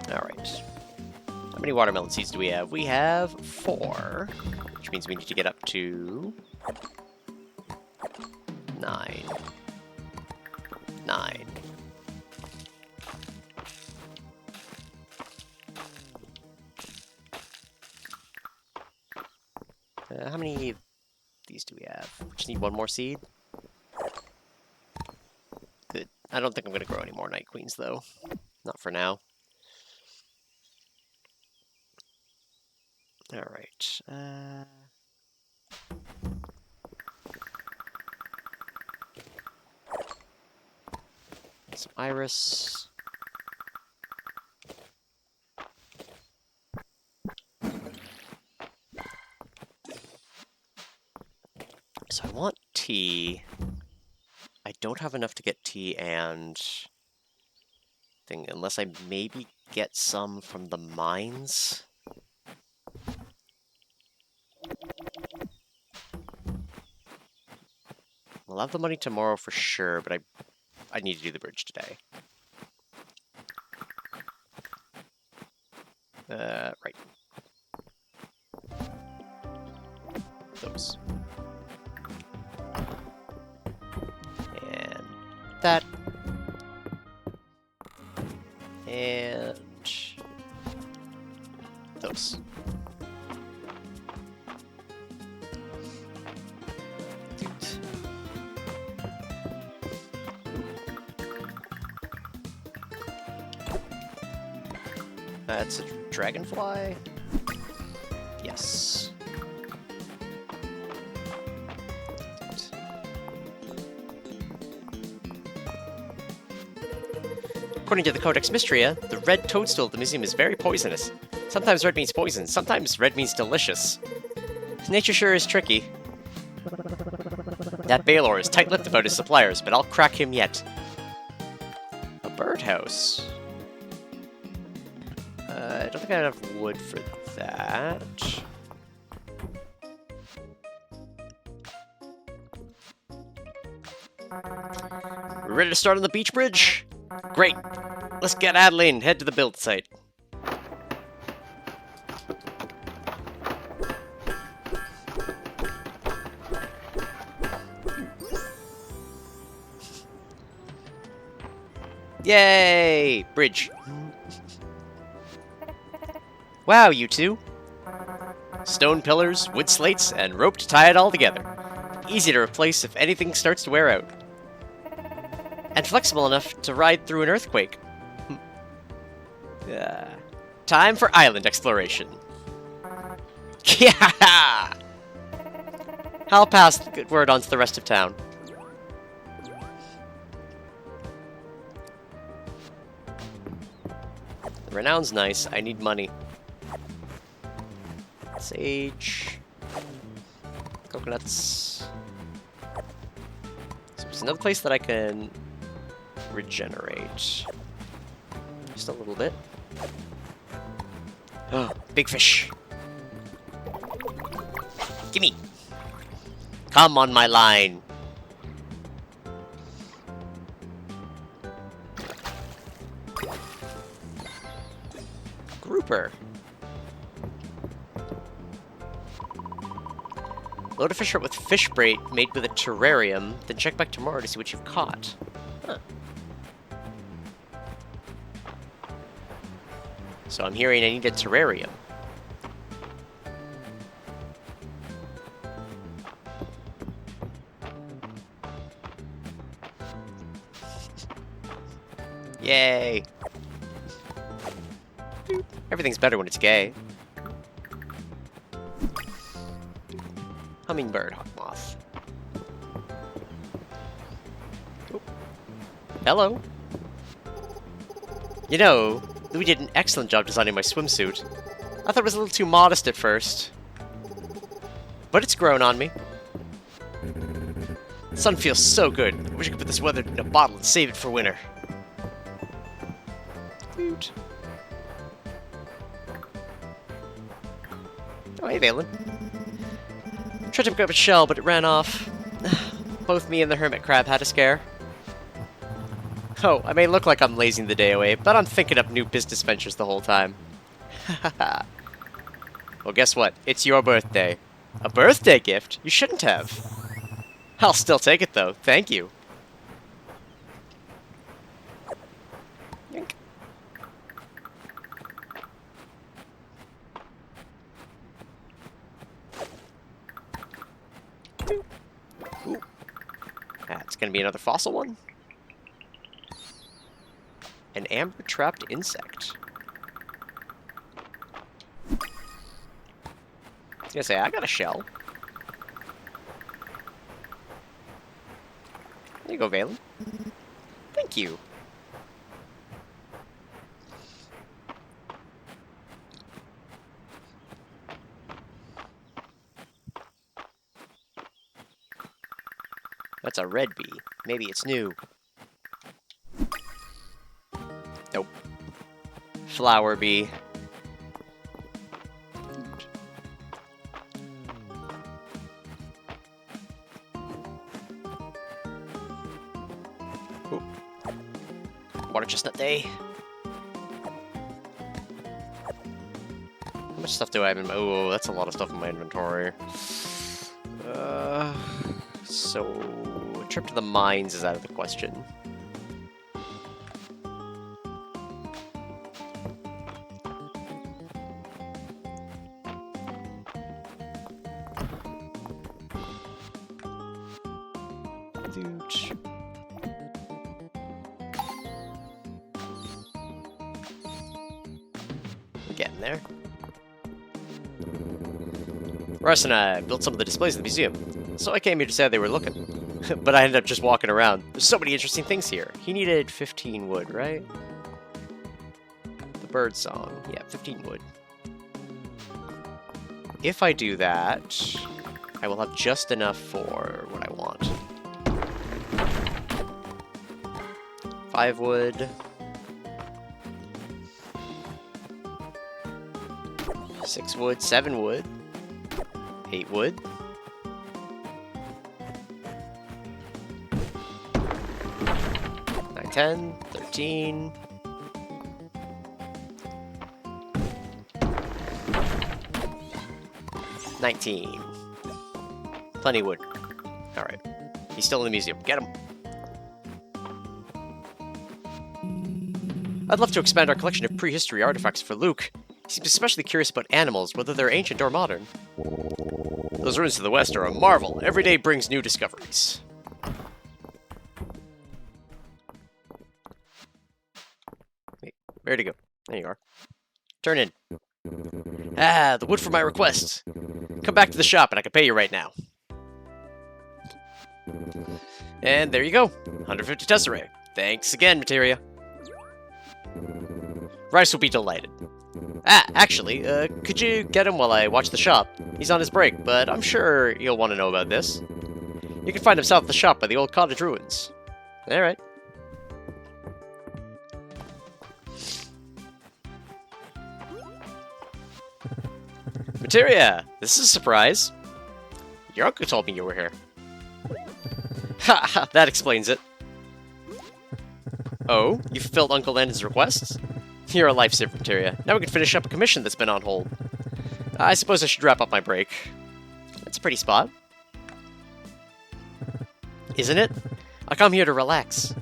Alright. How many watermelon seeds do we have? We have 4, which means we need to get up to 9. 9. How many of these do we have? Just need 1 more seed? Good. I don't think I'm going to grow any more Night Queens, though. Not for now. Alright. Some iris. So I want tea. I don't have enough to get tea and thing, unless I maybe get some from the mines. I'll have the money tomorrow for sure, but I need to do the bridge today. Right. Those. that. And those. That's a dragonfly. Yes. According to the Codex Mistria, the red toadstool at the museum is very poisonous. Sometimes red means poison, sometimes red means delicious. Nature sure is tricky. That Baylor is tight-lipped about his suppliers, but I'll crack him yet. A birdhouse. I don't think I have enough wood for that. We're ready to start on the beach bridge? Great. Let's get Adeline and head to the build site. Yay! Bridge. Wow, you two. Stone pillars, wood slates, and rope to tie it all together. Easy to replace if anything starts to wear out. And flexible enough to ride through an earthquake. Time for island exploration. Yeah! I'll pass the good word on to the rest of town. The renown's nice. I need money. Sage. Coconuts. So there's another place that I can regenerate. Just a little bit. Oh, big fish. Gimme. Come on my line. Grouper. Load a fish up with fish bait made with a terrarium, then check back tomorrow to see what you've caught. Huh. So I'm hearing I need a terrarium. Yay! Everything's better when it's gay. Hummingbird hawk moth. Oh. Hello. You know, Louis did an excellent job designing my swimsuit. I thought it was a little too modest at first. But it's grown on me. The sun feels so good. I wish I could put this weather in a bottle and save it for winter. Cute. Oh, hey, Valen. Tried to pick up a shell, but it ran off. Both me and the hermit crab had a scare. Oh, I may look like I'm lazing the day away, but I'm thinking up new business ventures the whole time. Well, guess what? It's your birthday. A birthday gift? You shouldn't have. I'll still take it, though. Thank you. Yink. Ooh. That's gonna be another fossil one. An amber-trapped insect. I was gonna say, I got a shell. There you go, Valen. Thank you. That's a red bee. Maybe it's new. Nope. Flower bee. Ooh. Water chestnut day. How much stuff do I have in my... Oh, that's a lot of stuff in my inventory. So... Trip to the mines is out of the question. Dude. We're getting there. Russ and I built some of the displays in the museum, so I came here to say they were looking. But I ended up just walking around. There's so many interesting things here. He needed 15 wood, right? The bird song. Yeah, 15 wood. If I do that, I will have just enough for what I want. 5 wood. 6 wood, 7 wood. 8 wood. 9, 10, 13. 19. Plenty of wood. Alright. He's still in the museum. Get him! I'd love to expand our collection of prehistory artifacts for Luke. He seems especially curious about animals, whether they're ancient or modern. Those ruins to the west are a marvel. Every day brings new discoveries. Wait, where'd he go? There you are. Turn in. Ah, the wood for my request. Come back to the shop and I can pay you right now. And there you go. 150 tesserae. Thanks again, Mistria. Rice will be delighted. Ah, actually, could you get him while I watch the shop? He's on his break, but I'm sure he'll want to know about this. You can find him south of the shop by the old cottage ruins. Alright. Mistria, this is a surprise. Your uncle told me you were here. Ha ha, that explains it. Oh, you fulfilled Uncle Landon's requests? You're a lifesaver, Mistria. Now we can finish up a commission that's been on hold. I suppose I should wrap up my break. That's a pretty spot. Isn't it? I come here to relax.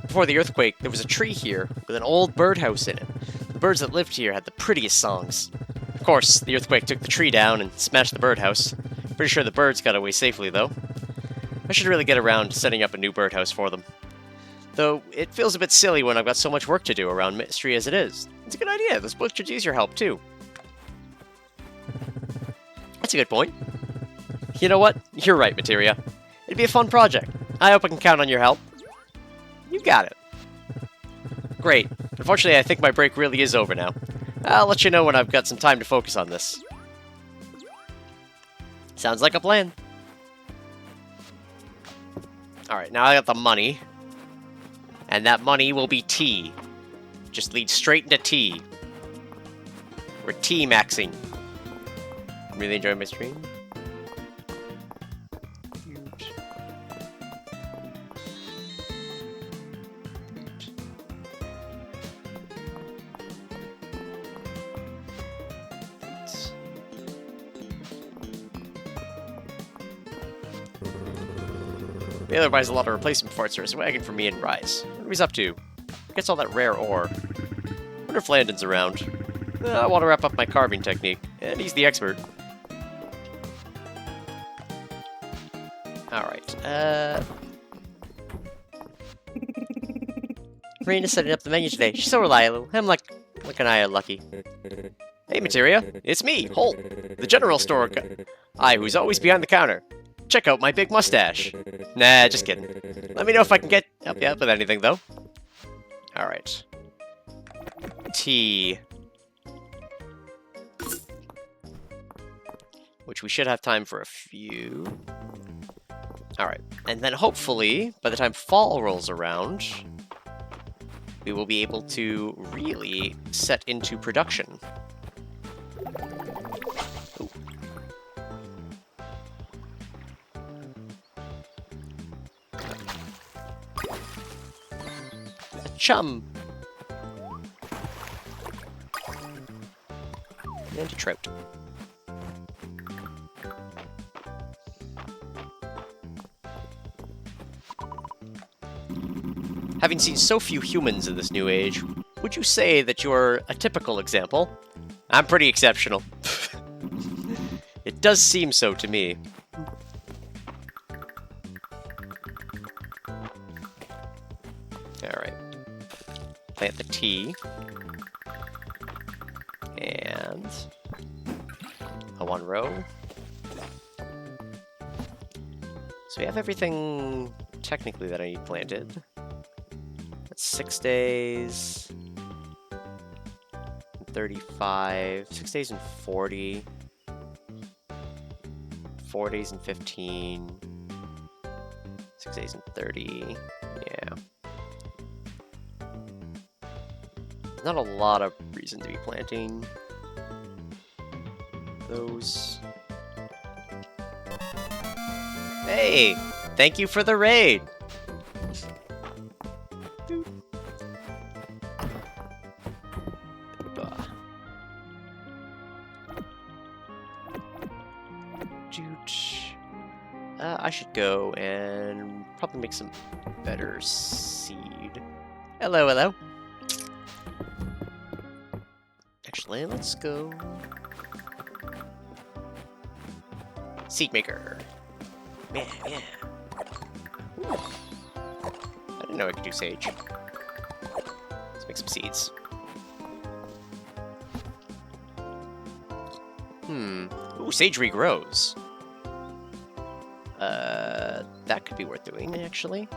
Before the earthquake, there was a tree here with an old birdhouse in it. The birds that lived here had the prettiest songs. Of course, the earthquake took the tree down and smashed the birdhouse. Pretty sure the birds got away safely, though. I should really get around to setting up a new birdhouse for them. Though, it feels a bit silly when I've got so much work to do around Mistria as it is. It's a good idea. Those books could use your help, too. That's a good point. You know what? You're right, Mistria. It'd be a fun project. I hope I can count on your help. You got it. Great. Unfortunately, I think my break really is over now. I'll let you know when I've got some time to focus on this. Sounds like a plan. Alright, now I got the money. And that money will be tea. Just lead straight into tea. We're tea maxing. Really enjoying my stream? Baylor buys a lot of replacement parts for his wagon for me and Rise. What are he's up to? Gets all that rare ore. Wonder if Landon's around. I want to wrap up my carving technique, and he's the expert. Alright, Marina's setting up the menu today. She's so reliable. I'm like an eye of lucky. Hey, Mistria. It's me, Holt, the general store guy who's always behind the counter. Check out my big mustache. Nah, just kidding. Let me know if I can help you out with anything, though. Alright. Tea. Which we should have time for a few. Alright. And then hopefully, by the time fall rolls around, we will be able to really set into production. Ooh. A chum. And a trout. Having seen so few humans in this new age, would you say that you're a typical example? I'm pretty exceptional. It does seem so to me. Alright. Plant the tea. And a 1 row. So we have everything technically that I need planted. That's 6 days. 35. 6 days and 40. 4 days and 15. 6 days and 30. Yeah. Not a lot of reason to be planting those. Hey! Thank you for the raid! I should go and probably make some better seed. Hello, hello. Actually, let's go. Seed maker. Yeah, yeah. Ooh. I didn't know I could do sage. Let's make some seeds. Ooh, sage regrows. That could be worth doing, actually.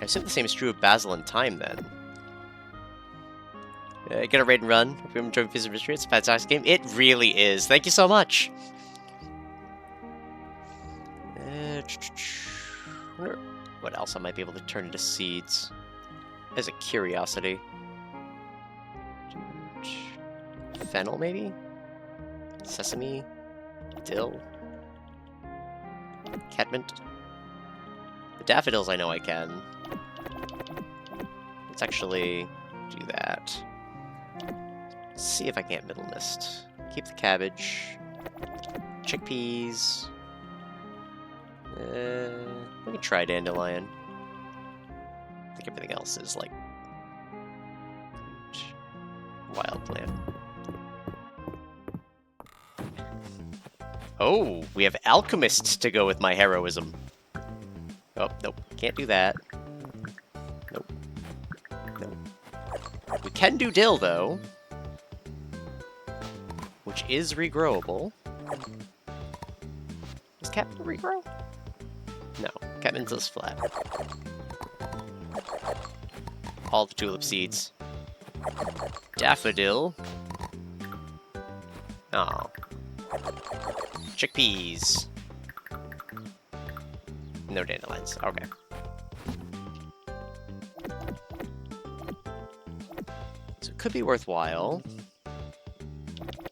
I assume the same is true of basil and thyme, then. Get a raid and run. Hope you're enjoying Mistria. It's a fantastic game. It really is. Thank you so much. Wonder what else I might be able to turn into seeds. As a curiosity. Fennel, maybe? Sesame? Dill? Catmint? The daffodils I know I can. Let's actually do that. Let's see if I can't middle mist. Keep the cabbage. Chickpeas. We can try dandelion. I think everything else is like wild plant. Oh, we have alchemists to go with my heroism. Oh, nope, can't do that. Nope. Nope. We can do dill, though. Which is regrowable. Does catmint regrow? No, catmint's just flat. All the tulip seeds. Daffodil. Oh. Chickpeas. No dandelions. Okay. So it could be worthwhile.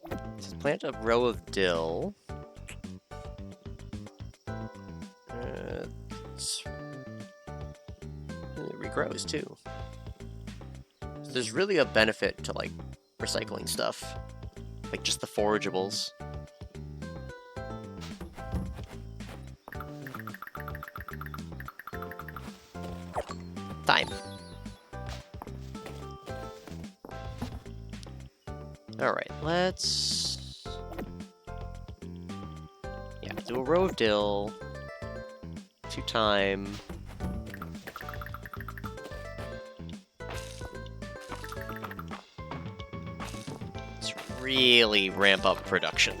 Let's plant a row of dill. It regrows too. So there's really a benefit to like recycling stuff. Like just the forageables. Thyme. Alright, let's... Yeah, do a row of dill. 2 thyme. Let's really ramp up production.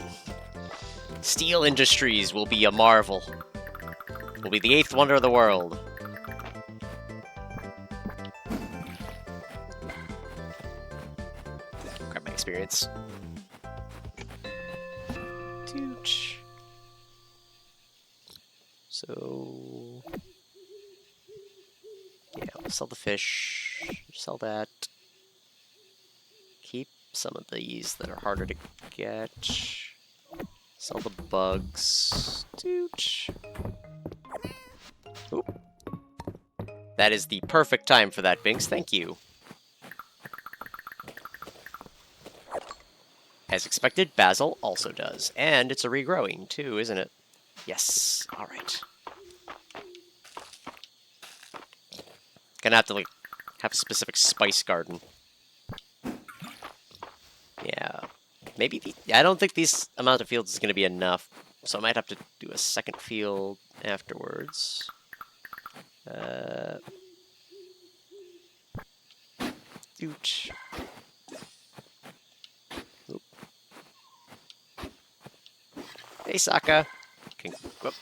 Steel industries will be a marvel. Will be the 8th wonder of the world. Grab my experience. Dooch. So... yeah, we'll sell the fish, sell that. Keep some of these that are harder to get. Sell the bugs. Dooch. Oop. That is the perfect time for that, Binks. Thank you. As expected, basil also does. And it's a regrowing, too, isn't it? Yes. Alright. Gonna have to, like, have a specific spice garden. Yeah. Maybe I don't think these amount of fields is gonna be enough, so I might have to do a second field afterwards. Doot. Oop. Hey, Sokka. Whoop.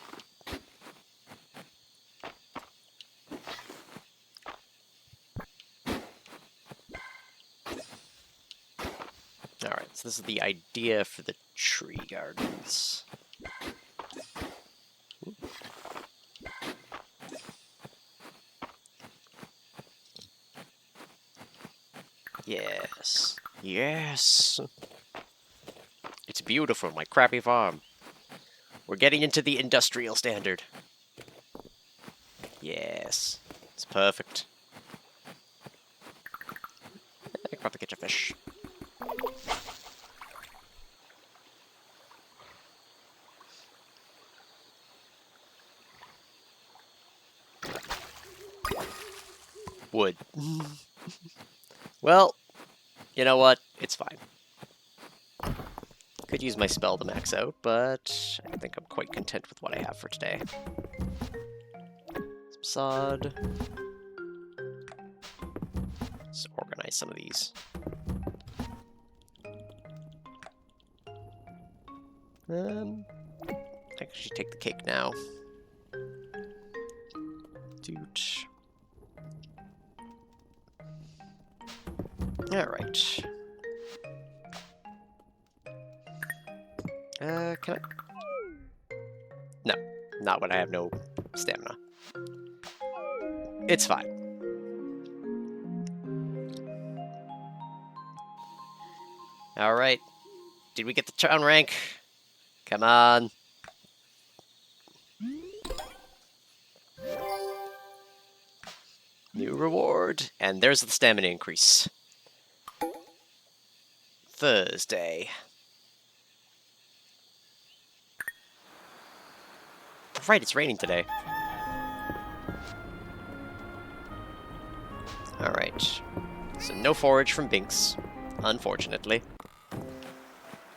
Alright, so this is the idea for the tree gardens. Yes. Yes! It's beautiful, my crappy farm. We're getting into the industrial standard. Yes. It's perfect. I could probably catch a fish. Wood. Well, you know what? It's fine. Could use my spell to max out, but I think I'm quite content with what I have for today. Some sod. Let's organize some of these. I think I should take the cake now. Doot. Alright. Can I? No, not when I have no stamina. It's fine. Alright. Did we get the town rank? Come on. New reward. And there's the stamina increase. Thursday. Right, it's raining today. Alright. So no forage from Binks, unfortunately.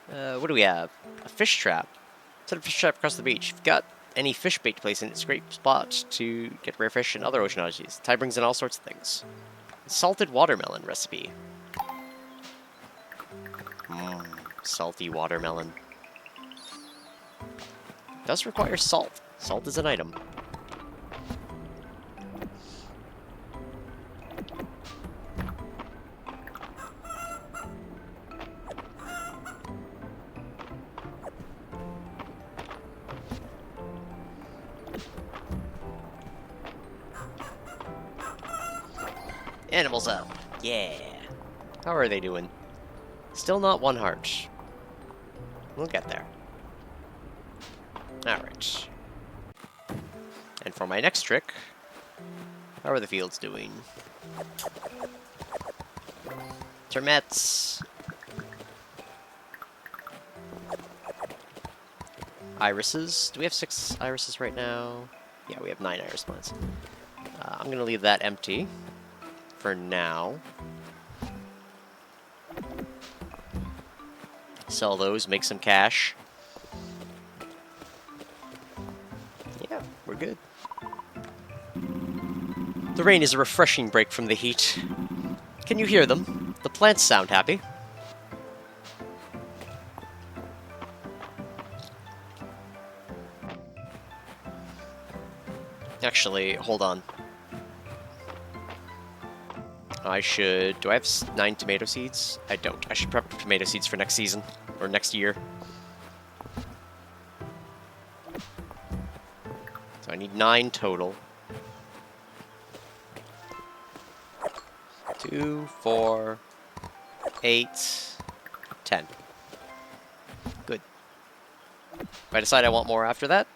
What do we have? A fish trap. Set a fish trap across the beach. If you've got any fish bait to place in, it's a great spot to get rare fish and other ocean oddities. The tide brings in all sorts of things. Salted watermelon recipe. Salty watermelon. Does require salt. Salt is an item. Animals up. Yeah. How are they doing? Still not one heart. We'll get there. Alright. And for my next trick, how are the fields doing? Termets. Irises. Do we have 6 irises right now? Yeah, we have 9 iris plants. I'm going to leave that empty for now. Sell those, make some cash. Yeah, we're good. The rain is a refreshing break from the heat. Can you hear them? The plants sound happy. Actually, hold on. I should... Do I have 9 tomato seeds? I don't. I should prep tomato seeds for next season. Or next year. So I need 9 total. 2, 4, 8, 10. Good. If I decide I want more after that,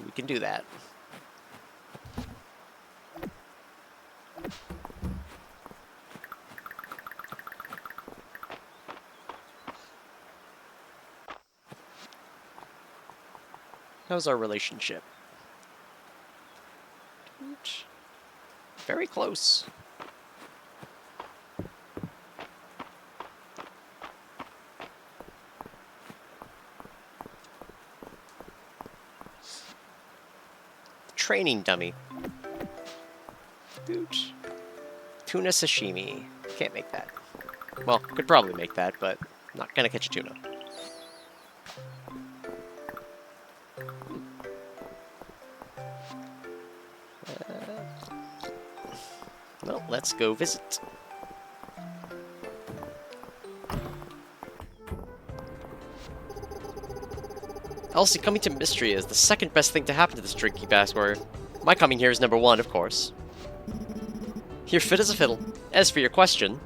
we can do that. How's our relationship? Very close. Training dummy. Ooch. Tuna sashimi. Can't make that. Well, could probably make that, but not gonna catch tuna. Well, let's go visit. Elsie, coming to Mistria is the second best thing to happen to this drinky bastard. My coming here is number one, of course. You're fit as a fiddle. As for your question,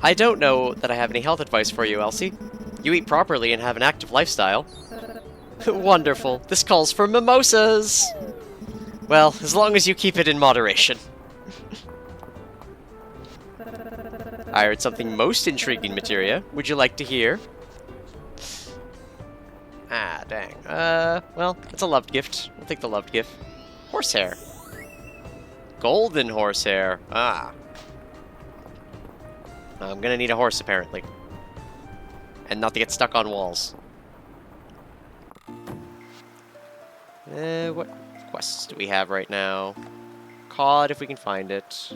I don't know that I have any health advice for you, Elsie. You eat properly and have an active lifestyle. Wonderful. This calls for mimosas! Well, as long as you keep it in moderation. I heard something most intriguing, Mistria. Would you like to hear? Ah, dang. Well, it's a loved gift. We'll take the loved gift. Horsehair. Golden horsehair. Ah. I'm gonna need a horse, apparently. And not to get stuck on walls. What quests do we have right now? Cod, if we can find it.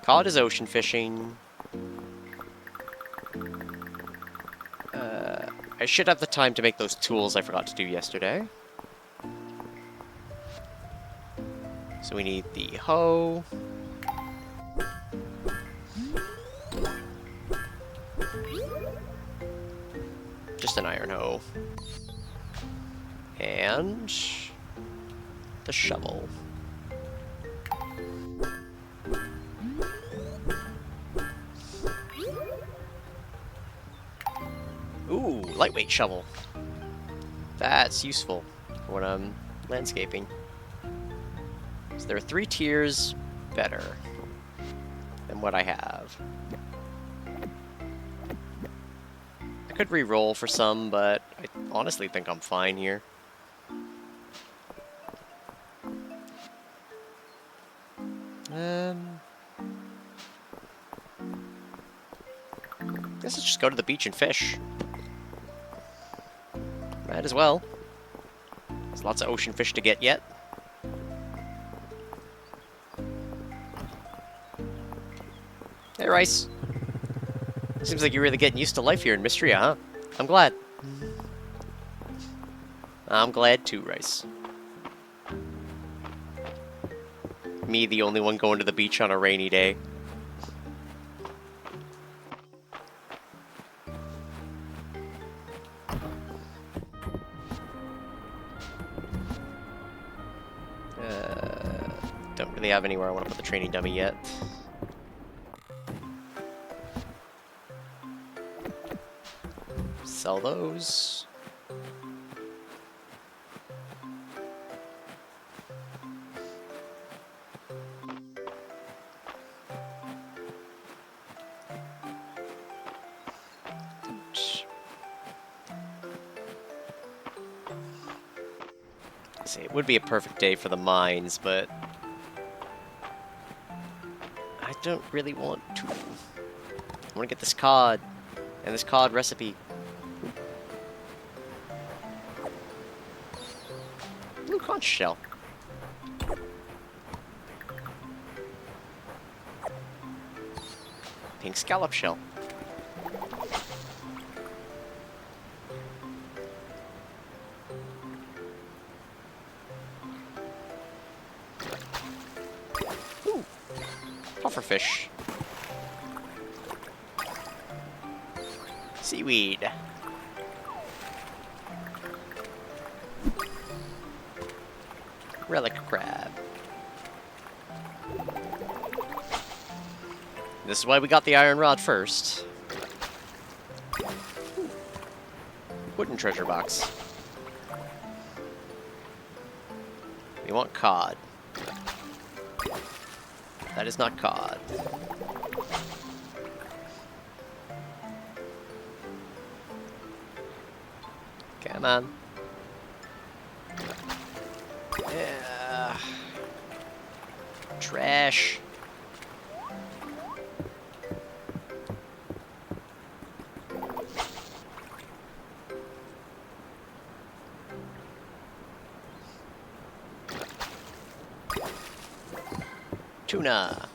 Cod is ocean fishing. I should have the time to make those tools I forgot to do yesterday. So we need the hoe. Just an iron hoe. And the shovel. Ooh, lightweight shovel. That's useful for when I'm landscaping. So there are 3 tiers better than what I have. I could re-roll for some, but I honestly think I'm fine here. Guess let's just go to the beach and fish. Might as well. There's lots of ocean fish to get yet. Hey, Rice. Seems like you're really getting used to life here in Mistria, huh? I'm glad. I'm glad too, Rice. Me, the only one going to the beach on a rainy day. Don't really have anywhere I want to put the training dummy yet. Sell those. See, it would be a perfect day for the mines, but I don't really want to. I want to get this cod and this cod recipe. Blue conch shell. Pink scallop shell. Ooh, pufferfish. Seaweed. Relic crab. This is why we got the iron rod first. Wooden treasure box. We want cod. That is not cod. Come on. Yeah. Trash. Tuna.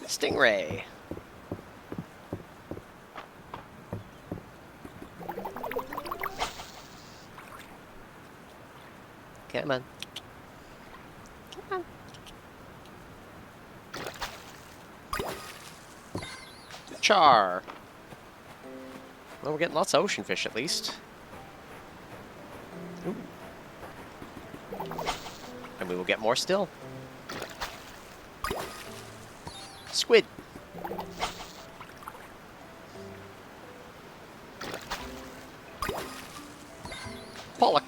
Stingray. Come on. Come on. Char. Well, we're getting lots of ocean fish at least. Ooh. And we will get more still. Squid. Pollock.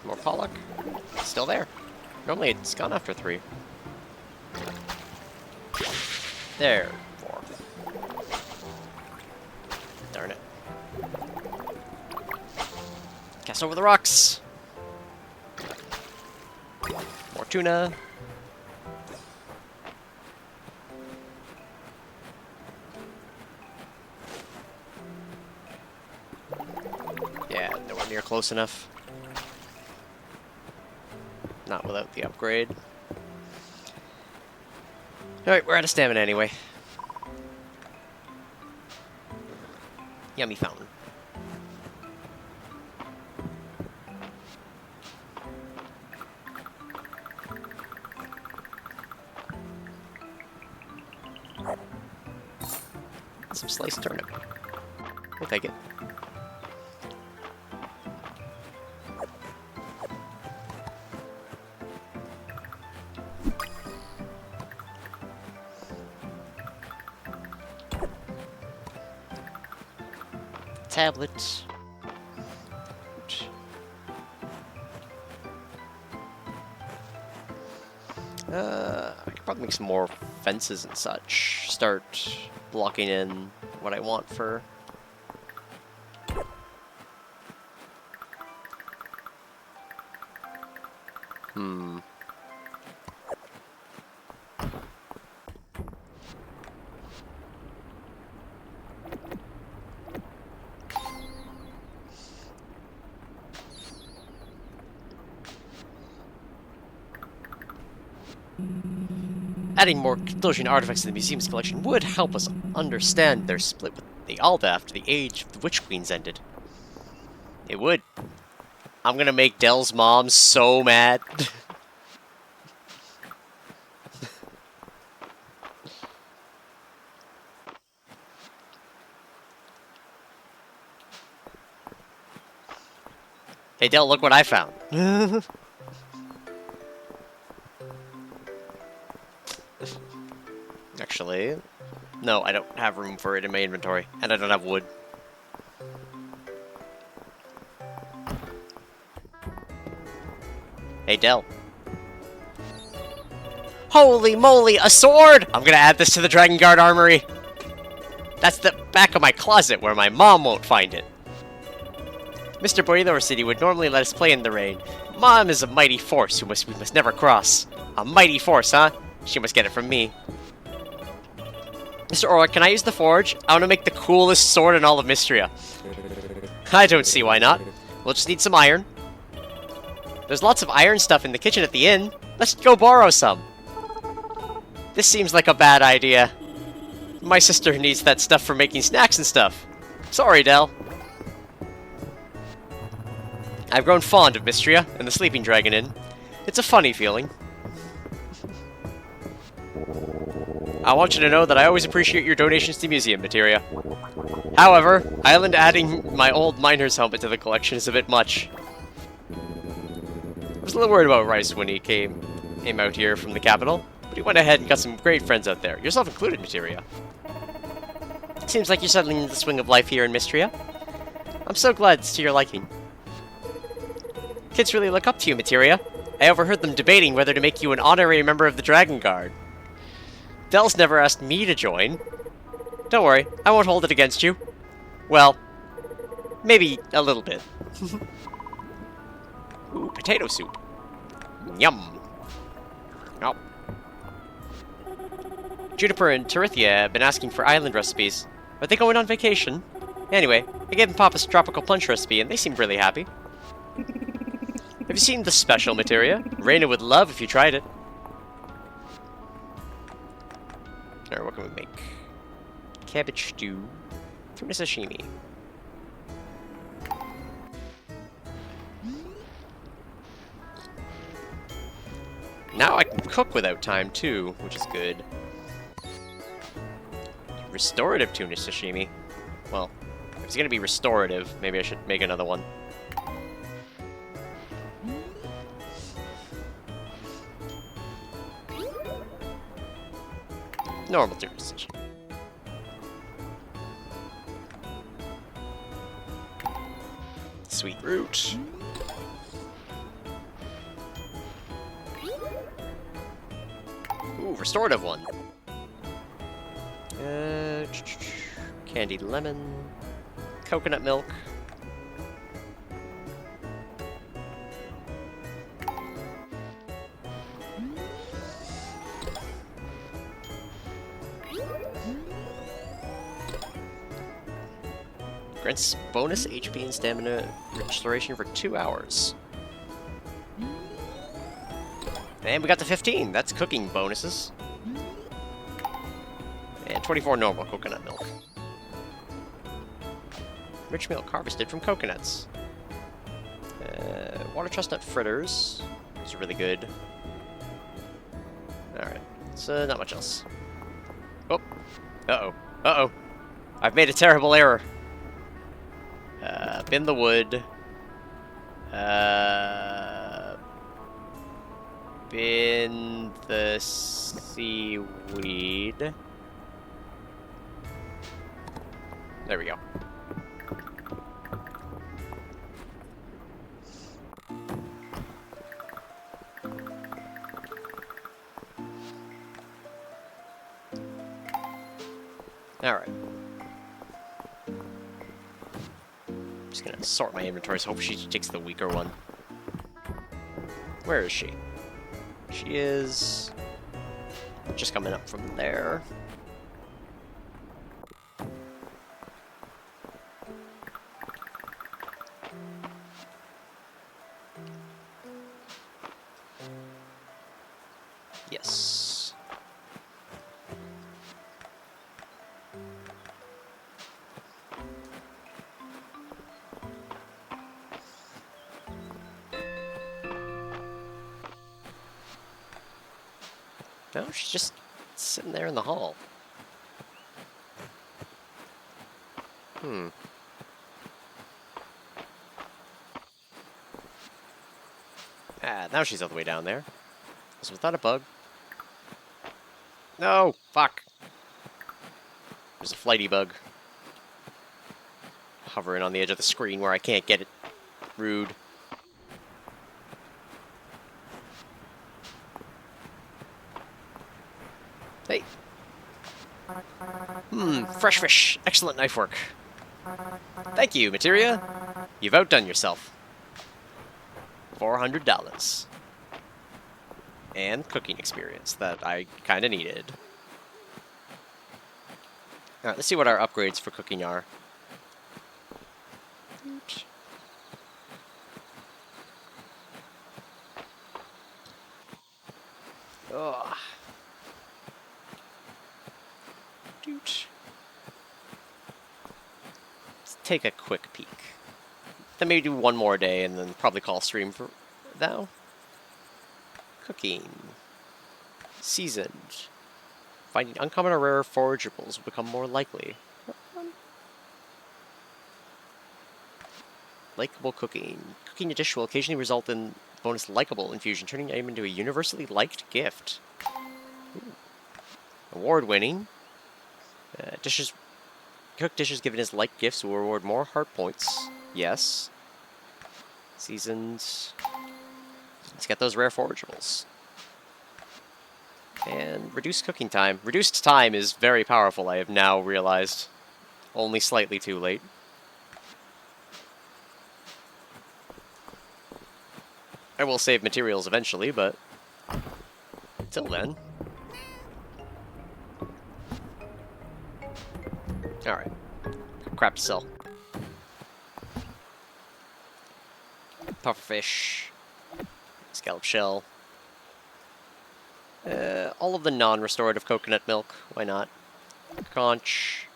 More pollock. Still there. Normally it's gone after 3. There. 4. Darn it. Cast over the rocks. More tuna. Yeah, nowhere near close enough. Not without the upgrade. Alright, we're out of stamina anyway. Yummy fountain. Some sliced turnip. We'll take it. Tablets. I could probably make some more fences and such. Start blocking in what I want for... Adding more Cthulhu artifacts to the museum's collection would help us understand their split with the Alda after the age of the Witch Queens ended. It would. I'm gonna make Dell's mom so mad. Hey Dell, look what I found. Actually, no, I don't have room for it in my inventory, and I don't have wood. Hey, Dell. Holy moly, a sword! I'm gonna add this to the Dragon Guard armory. That's the back of my closet where my mom won't find it. Mr. Boiler City would normally let us play in the rain. Mom is a mighty force we must never cross. A mighty force, huh? She must get it from me. Mr. Orlick, can I use the forge? I want to make the coolest sword in all of Mistria. I don't see why not. We'll just need some iron. There's lots of iron stuff in the kitchen at the inn. Let's go borrow some. This seems like a bad idea. My sister needs that stuff for making snacks and stuff. Sorry, Dell. I've grown fond of Mistria and the Sleeping Dragon Inn. It's a funny feeling. I want you to know that I always appreciate your donations to museum materia. However, Island adding my old miner's helmet to the collection is a bit much. I was a little worried about Rice when he came out here from the capital, but But you went ahead and got some great friends out there, yourself included, Materia. Seems like you're settling into the swing of life here in Mistria. I'm so glad it's to your liking. Kids really look up to you, Materia. I overheard them debating whether to make you an honorary member of the Dragon Guard. Dell's never asked me to join. Don't worry, I won't hold it against you. Well, maybe a little bit. Ooh, potato soup. Yum. Oh. Juniper and Terithia have been asking for island recipes. Are they going on vacation? Anyway, I gave them Papa's tropical punch recipe, and they seemed really happy. Have you seen the special, Materia? Reina would love if you tried it. Alright, what can we make? Cabbage stew. Tuna sashimi. Now I can cook without time, too, which is good. Restorative tuna sashimi. Well, if it's gonna be restorative, maybe I should make another one. Normal tuna sashimi. Sweet root. Ooh, restorative one. Candied lemon. Coconut milk. Grants bonus HP and stamina restoration for 2 hours. And we got to 15. That's cooking bonuses. And 24 normal coconut milk. Rich milk harvested from coconuts. Water chestnut fritters. Those are really good. Alright. So, not much else. Oh. Uh-oh. Uh-oh. I've made a terrible error. Bin the wood. Bin the seaweed. There we go. Alright. Just gonna sort my inventory, so hopefully she takes the weaker one. Where is she? She is just coming up from there. Yes. No, she's just sitting there in the hall. Ah, now she's all the way down there. Was that a bug? No! Fuck! There's a flighty bug. Hovering on the edge of the screen where I can't get it. Rude. Hey! Fresh fish! Excellent knife work. Thank you, Materia! You've outdone yourself. $400. And cooking experience that I kinda needed. Alright, let's see what our upgrades for cooking are. Ugh. Let's take a quick peek. Then maybe do one more day and then probably call stream for now. Cooking. Seasoned. Finding uncommon or rare forageables will become more likely. Likeable cooking. Cooking a dish will occasionally result in bonus likeable infusion, turning an item into a universally liked gift. Award-winning. Dishes... Cooked dishes given as light gifts will reward more heart points. Yes. Seasoned. Let's get those rare forageables. And reduced cooking time. Reduced time is very powerful, I have now realized. Only slightly too late. I will save materials eventually, but until then. Alright. Crap to sell. Pufferfish. Scallop shell. All of the non-restorative coconut milk. Why not? Conch.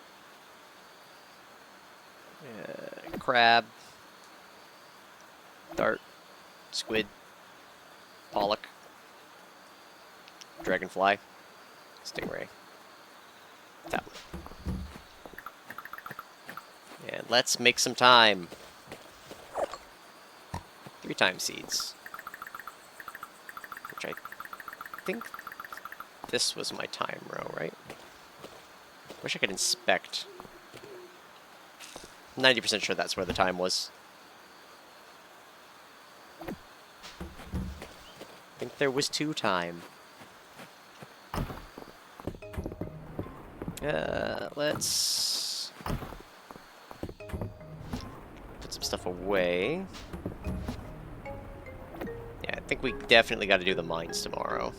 Crab. Dart. Squid. Pollock. Dragonfly. Stingray. Tablet. And let's make some time. 3 time seeds. Which I think this was my time row, right? Wish I could inspect. 90% sure that's where the time was. I think there was 2 time. Let's put some stuff away. Yeah, I think we definitely got to do the mines tomorrow.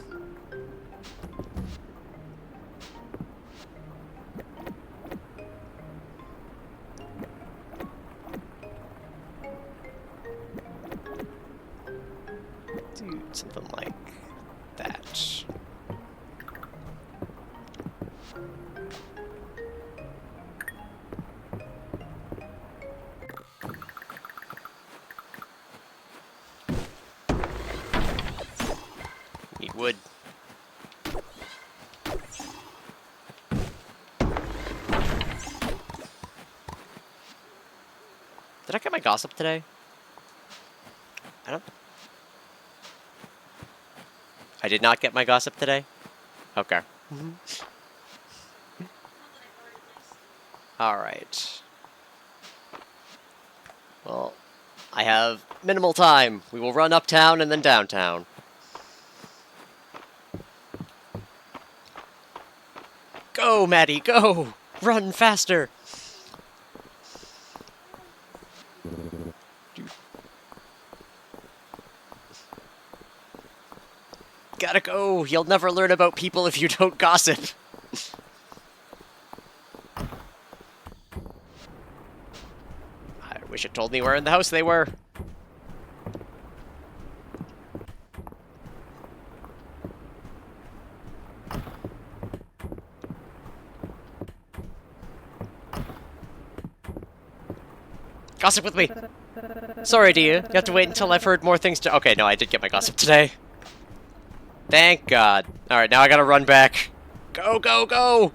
Do something like that. Need wood. Did I get my gossip today? I did not get my gossip today? Okay. Alright. Well, I have minimal time. We will run uptown and then downtown. Go, Maddie, go! Run faster! Gotta go! You'll never learn about people if you don't gossip! I wish it told me where in the house they were. Gossip with me! Sorry, dear. You have to wait until I've heard more things to- Okay, no, I did get my gossip today. Thank God. Alright, now I gotta run back. Go, go, go!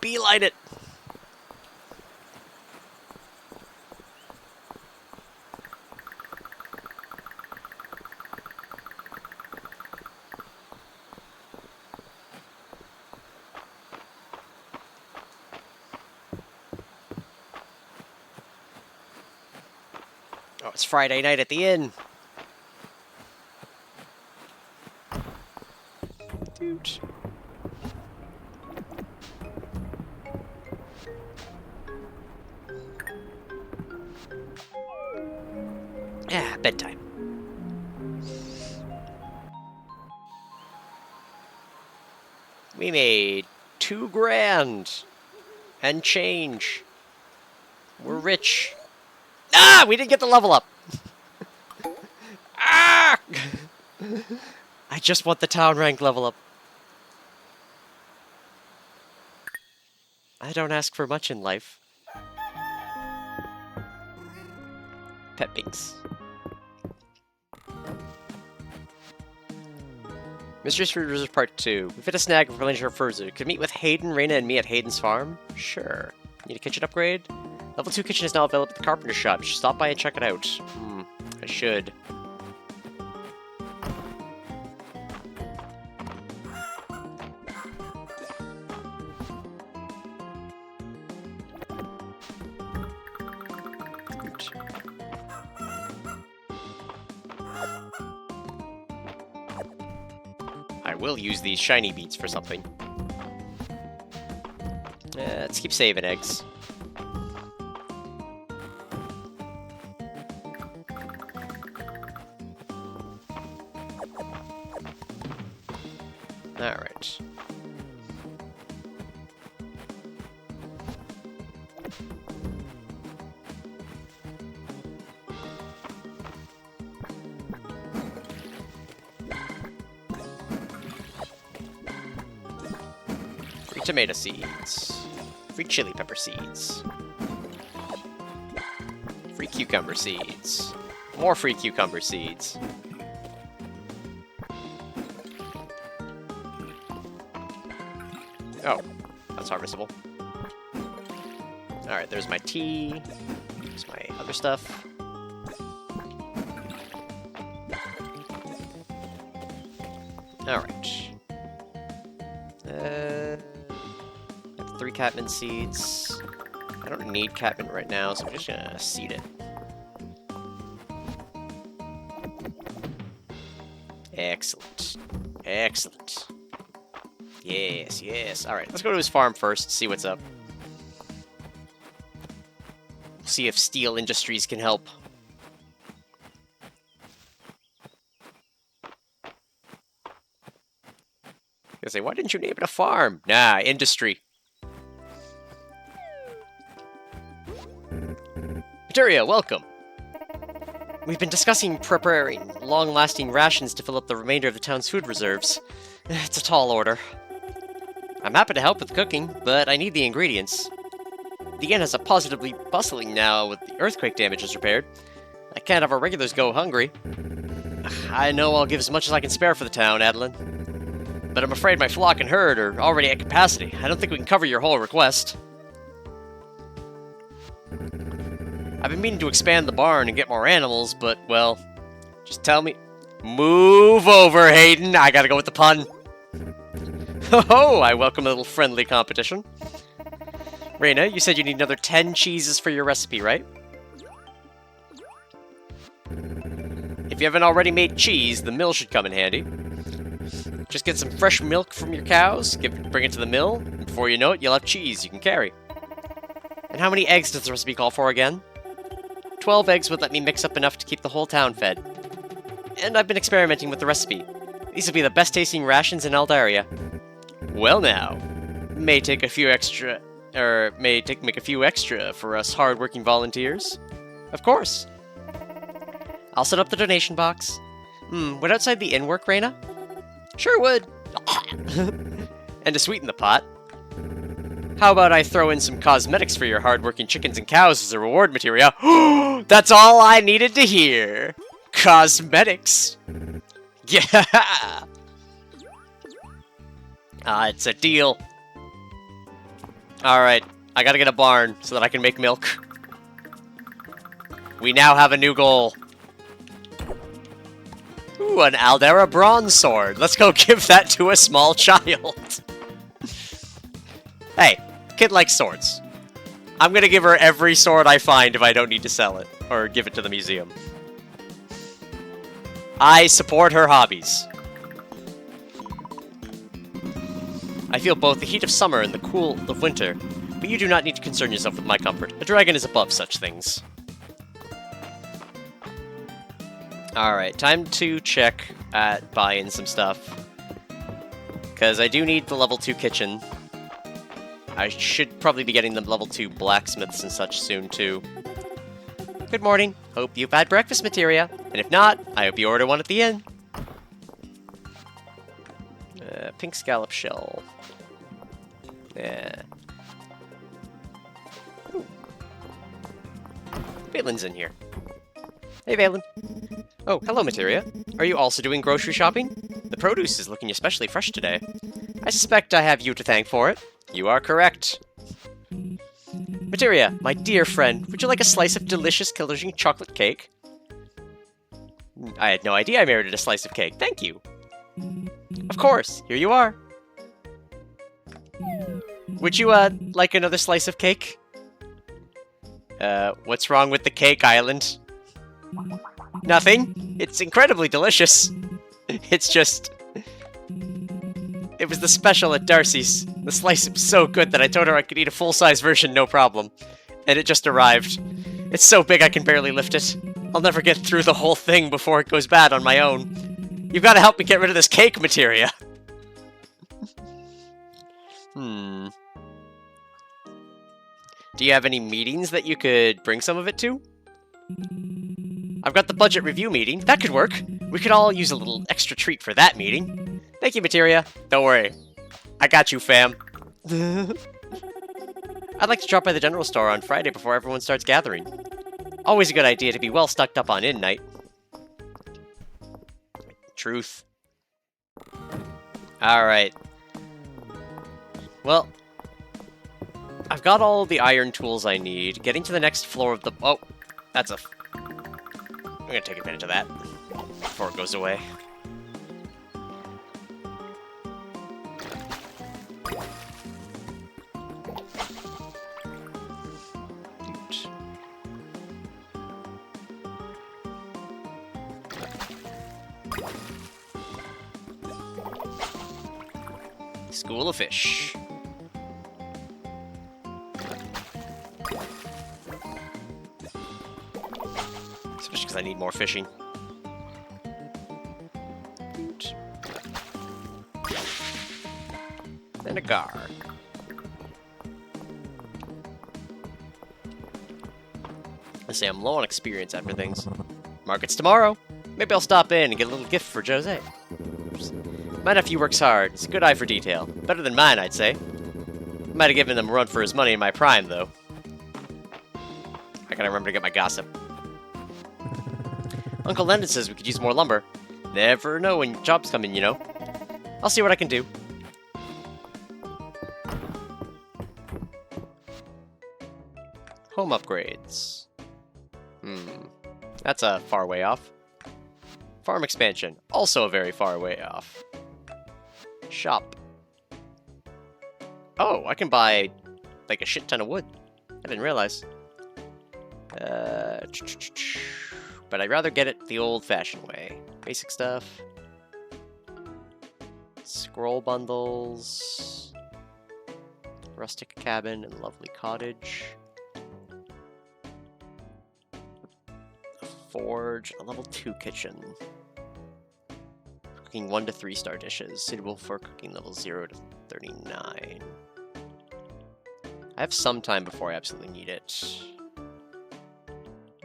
Beeline it! Oh, it's Friday night at the inn. Dude. Yeah, bedtime. We made $2 grand and change. We're rich. Ah! We didn't get the level up! Ah! I just want the town rank level up. I don't ask for much in life. Pet Binks. Mysteries Food Reserve Part 2. We've hit a snag for Ranger Furzer. Could meet with Hayden, Raina, and me at Hayden's farm? Sure. Need a kitchen upgrade? Level 2 kitchen is now available at the carpenter shop. You should stop by and check it out. I should. I will use these shiny beets for something. Let's keep saving eggs. Alright. Free tomato seeds. Free chili pepper seeds. Free cucumber seeds. More free cucumber seeds. Oh, that's harvestable. Alright, there's my tea. There's my other stuff. Alright. I have 3 catmint seeds. I don't need catmint right now, so I'm just gonna seed it. Excellent. Excellent. Yes, yes. Alright, let's go to his farm first, see what's up. See if steel industries can help. I say, why didn't you name it a farm? Nah, industry. Mistria, welcome. We've been discussing preparing long-lasting rations to fill up the remainder of the town's food reserves. It's a tall order. I'm happy to help with cooking, but I need the ingredients. The inn has a positively bustling now with the earthquake damages repaired. I can't have our regulars go hungry. I know I'll give as much as I can spare for the town, Adeline. But I'm afraid my flock and herd are already at capacity. I don't think we can cover your whole request. I've been meaning to expand the barn and get more animals, but, well, just tell me... Move over, Hayden! I gotta go with the pun. Ho-ho! I welcome a little friendly competition. Reina, you said you need another 10 cheeses for your recipe, right? If you haven't already made cheese, the mill should come in handy. Just get some fresh milk from your cows, bring it to the mill, and before you know it, you'll have cheese you can carry. And how many eggs does the recipe call for again? 12 eggs would let me mix up enough to keep the whole town fed. And I've been experimenting with the recipe. These will be the best tasting rations in Eldaria. Well now, may take a few extra, make a few extra for us hard-working volunteers. Of course. I'll set up the donation box. Would outside the inn work, Reina? Sure would. And to sweeten the pot, how about I throw in some cosmetics for your hard-working chickens and cows as a reward material? That's all I needed to hear. Cosmetics. Yeah. It's a deal. Alright, I gotta get a barn so that I can make milk. We now have a new goal. Ooh, an Aldera bronze sword. Let's go give that to a small child. Hey, kid likes swords. I'm gonna give her every sword I find if I don't need to sell it, or give it to the museum. I support her hobbies. I feel both the heat of summer and the cool of winter, but you do not need to concern yourself with my comfort. A dragon is above such things. Alright, time to check at buying some stuff. Because I do need the level 2 kitchen. I should probably be getting the level 2 blacksmiths and such soon, too. Good morning. Hope you've had breakfast, Mistria. And if not, I hope you order one at the inn. Pink scallop shell. Yeah. Valen's in here. Hey, Valen. Oh, hello, Mistria. Are you also doing grocery shopping? The produce is looking especially fresh today. I suspect I have you to thank for it. You are correct. Mistria, my dear friend, would you like a slice of delicious delicious chocolate cake? I had no idea I merited a slice of cake. Thank you. Of course, here you are. Would you, like another slice of cake? What's wrong with the cake island? Nothing. It's incredibly delicious. It's just... It was the special at Darcy's. The slice was so good that I told her I could eat a full-size version no problem. And it just arrived. It's so big I can barely lift it. I'll never get through the whole thing before it goes bad on my own. You've got to help me get rid of this cake materia. Do you have any meetings that you could bring some of it to? I've got the budget review meeting. That could work. We could all use a little extra treat for that meeting. Thank you, Materia. Don't worry. I got you, fam. I'd like to drop by the general store on Friday before everyone starts gathering. Always a good idea to be well stocked up on in night. Truth. Alright. Well, I've got all the iron tools I need. Getting to the next floor of the... Oh, that's a... I'm gonna take advantage of that before it goes away. School of Fish. Especially because I need more fishing. And a gar. I say I'm low on experience after things. Market's tomorrow. Maybe I'll stop in and get a little gift for Jose. My nephew works hard. He's a good eye for detail. Better than mine, I'd say. Might have given him a run for his money in my prime, though. I gotta remember to get my gossip. Uncle Landon says we could use more lumber. Never know when jobs come in, you know. I'll see what I can do. Home upgrades. That's a far way off. Farm expansion. Also a very far way off. Shop. Oh, I can buy, like, a shit ton of wood. I didn't realize. But I'd rather get it the old-fashioned way. Basic stuff. Scroll bundles. Rustic cabin and lovely cottage. A forge. A level 2 kitchen. Cooking 1 to 3 star dishes. Suitable for cooking level 0 to 39. I have some time before I absolutely need it.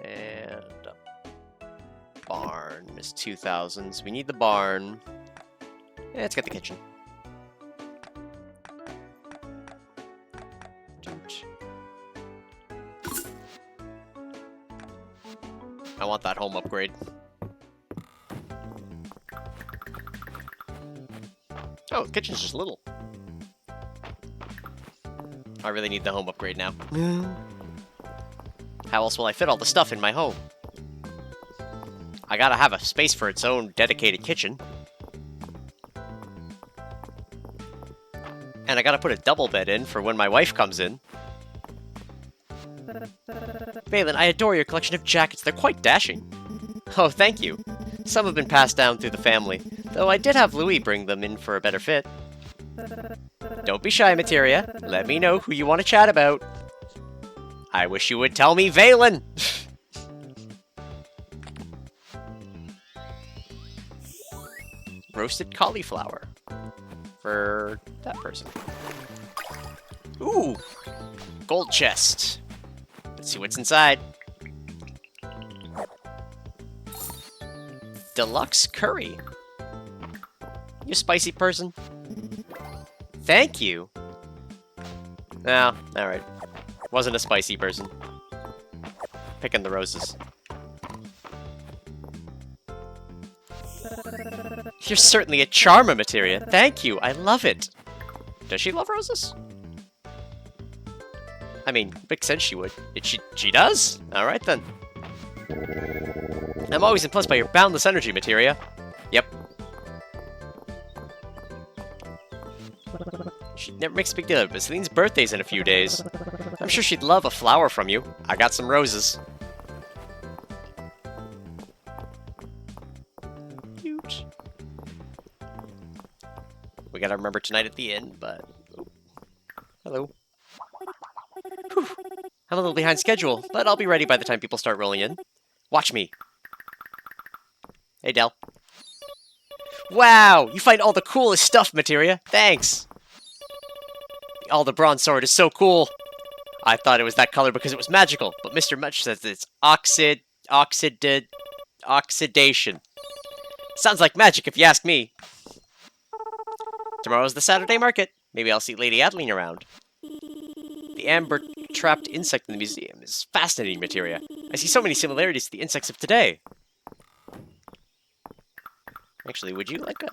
And barn is 2,000, so we need the barn. Yeah, let's get the kitchen. I want that home upgrade. Oh, the kitchen's just little. I really need the home upgrade now. How else will I fit all the stuff in my home? I gotta have a space for its own dedicated kitchen. And I gotta put a double bed in for when my wife comes in. Balin, I adore your collection of jackets. They're quite dashing. Oh, thank you. Some have been passed down through the family, though I did have Louis bring them in for a better fit. Don't be shy, Materia. Let me know who you want to chat about. I wish you would tell me Valen! Roasted cauliflower. For that person. Ooh! Gold chest. Let's see what's inside. Deluxe curry. You a spicy person? Thank you. No, alright. Wasn't a spicy person. Picking the roses. You're certainly a charmer, Materia. Thank you, I love it. Does she love roses? I mean, makes sense she would. She does? Alright then. I'm always impressed by your boundless energy, Materia. Yep. She never makes a big deal of it, but Celine's birthday's in a few days. I'm sure she'd love a flower from you. I got some roses. Cute. We gotta remember tonight at the inn, but... Oh. Hello. Whew. I'm a little behind schedule, but I'll be ready by the time people start rolling in. Watch me. Hey, Del. Wow! You find all the coolest stuff, Materia. Thanks! Oh, the bronze sword is so cool. I thought it was that color because it was magical, but Mr. Much says it's oxidation. Sounds like magic if you ask me. Tomorrow's the Saturday market. Maybe I'll see Lady Adeline around. The amber-trapped insect in the museum is fascinating, Materia. I see so many similarities to the insects of today. Actually, would you like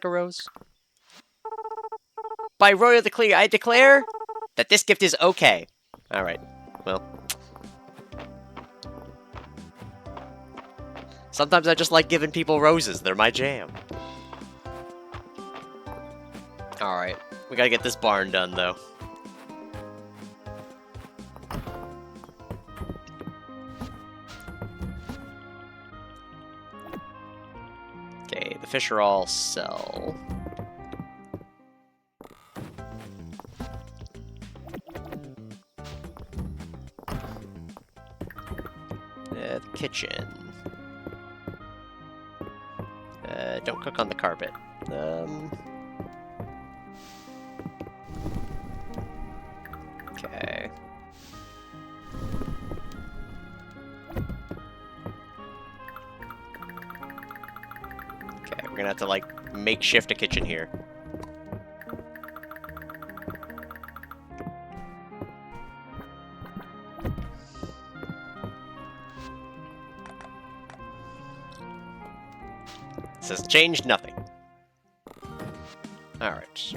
a rose? By royal decree, I declare that this gift is okay. Alright, well. Sometimes I just like giving people roses. They're my jam. Alright, we gotta get this barn done, though. Okay, the fish are all sell. The kitchen. Don't cook on the carpet. Okay. Okay, we're gonna have to, like, makeshift a kitchen here. This has changed nothing. Alright.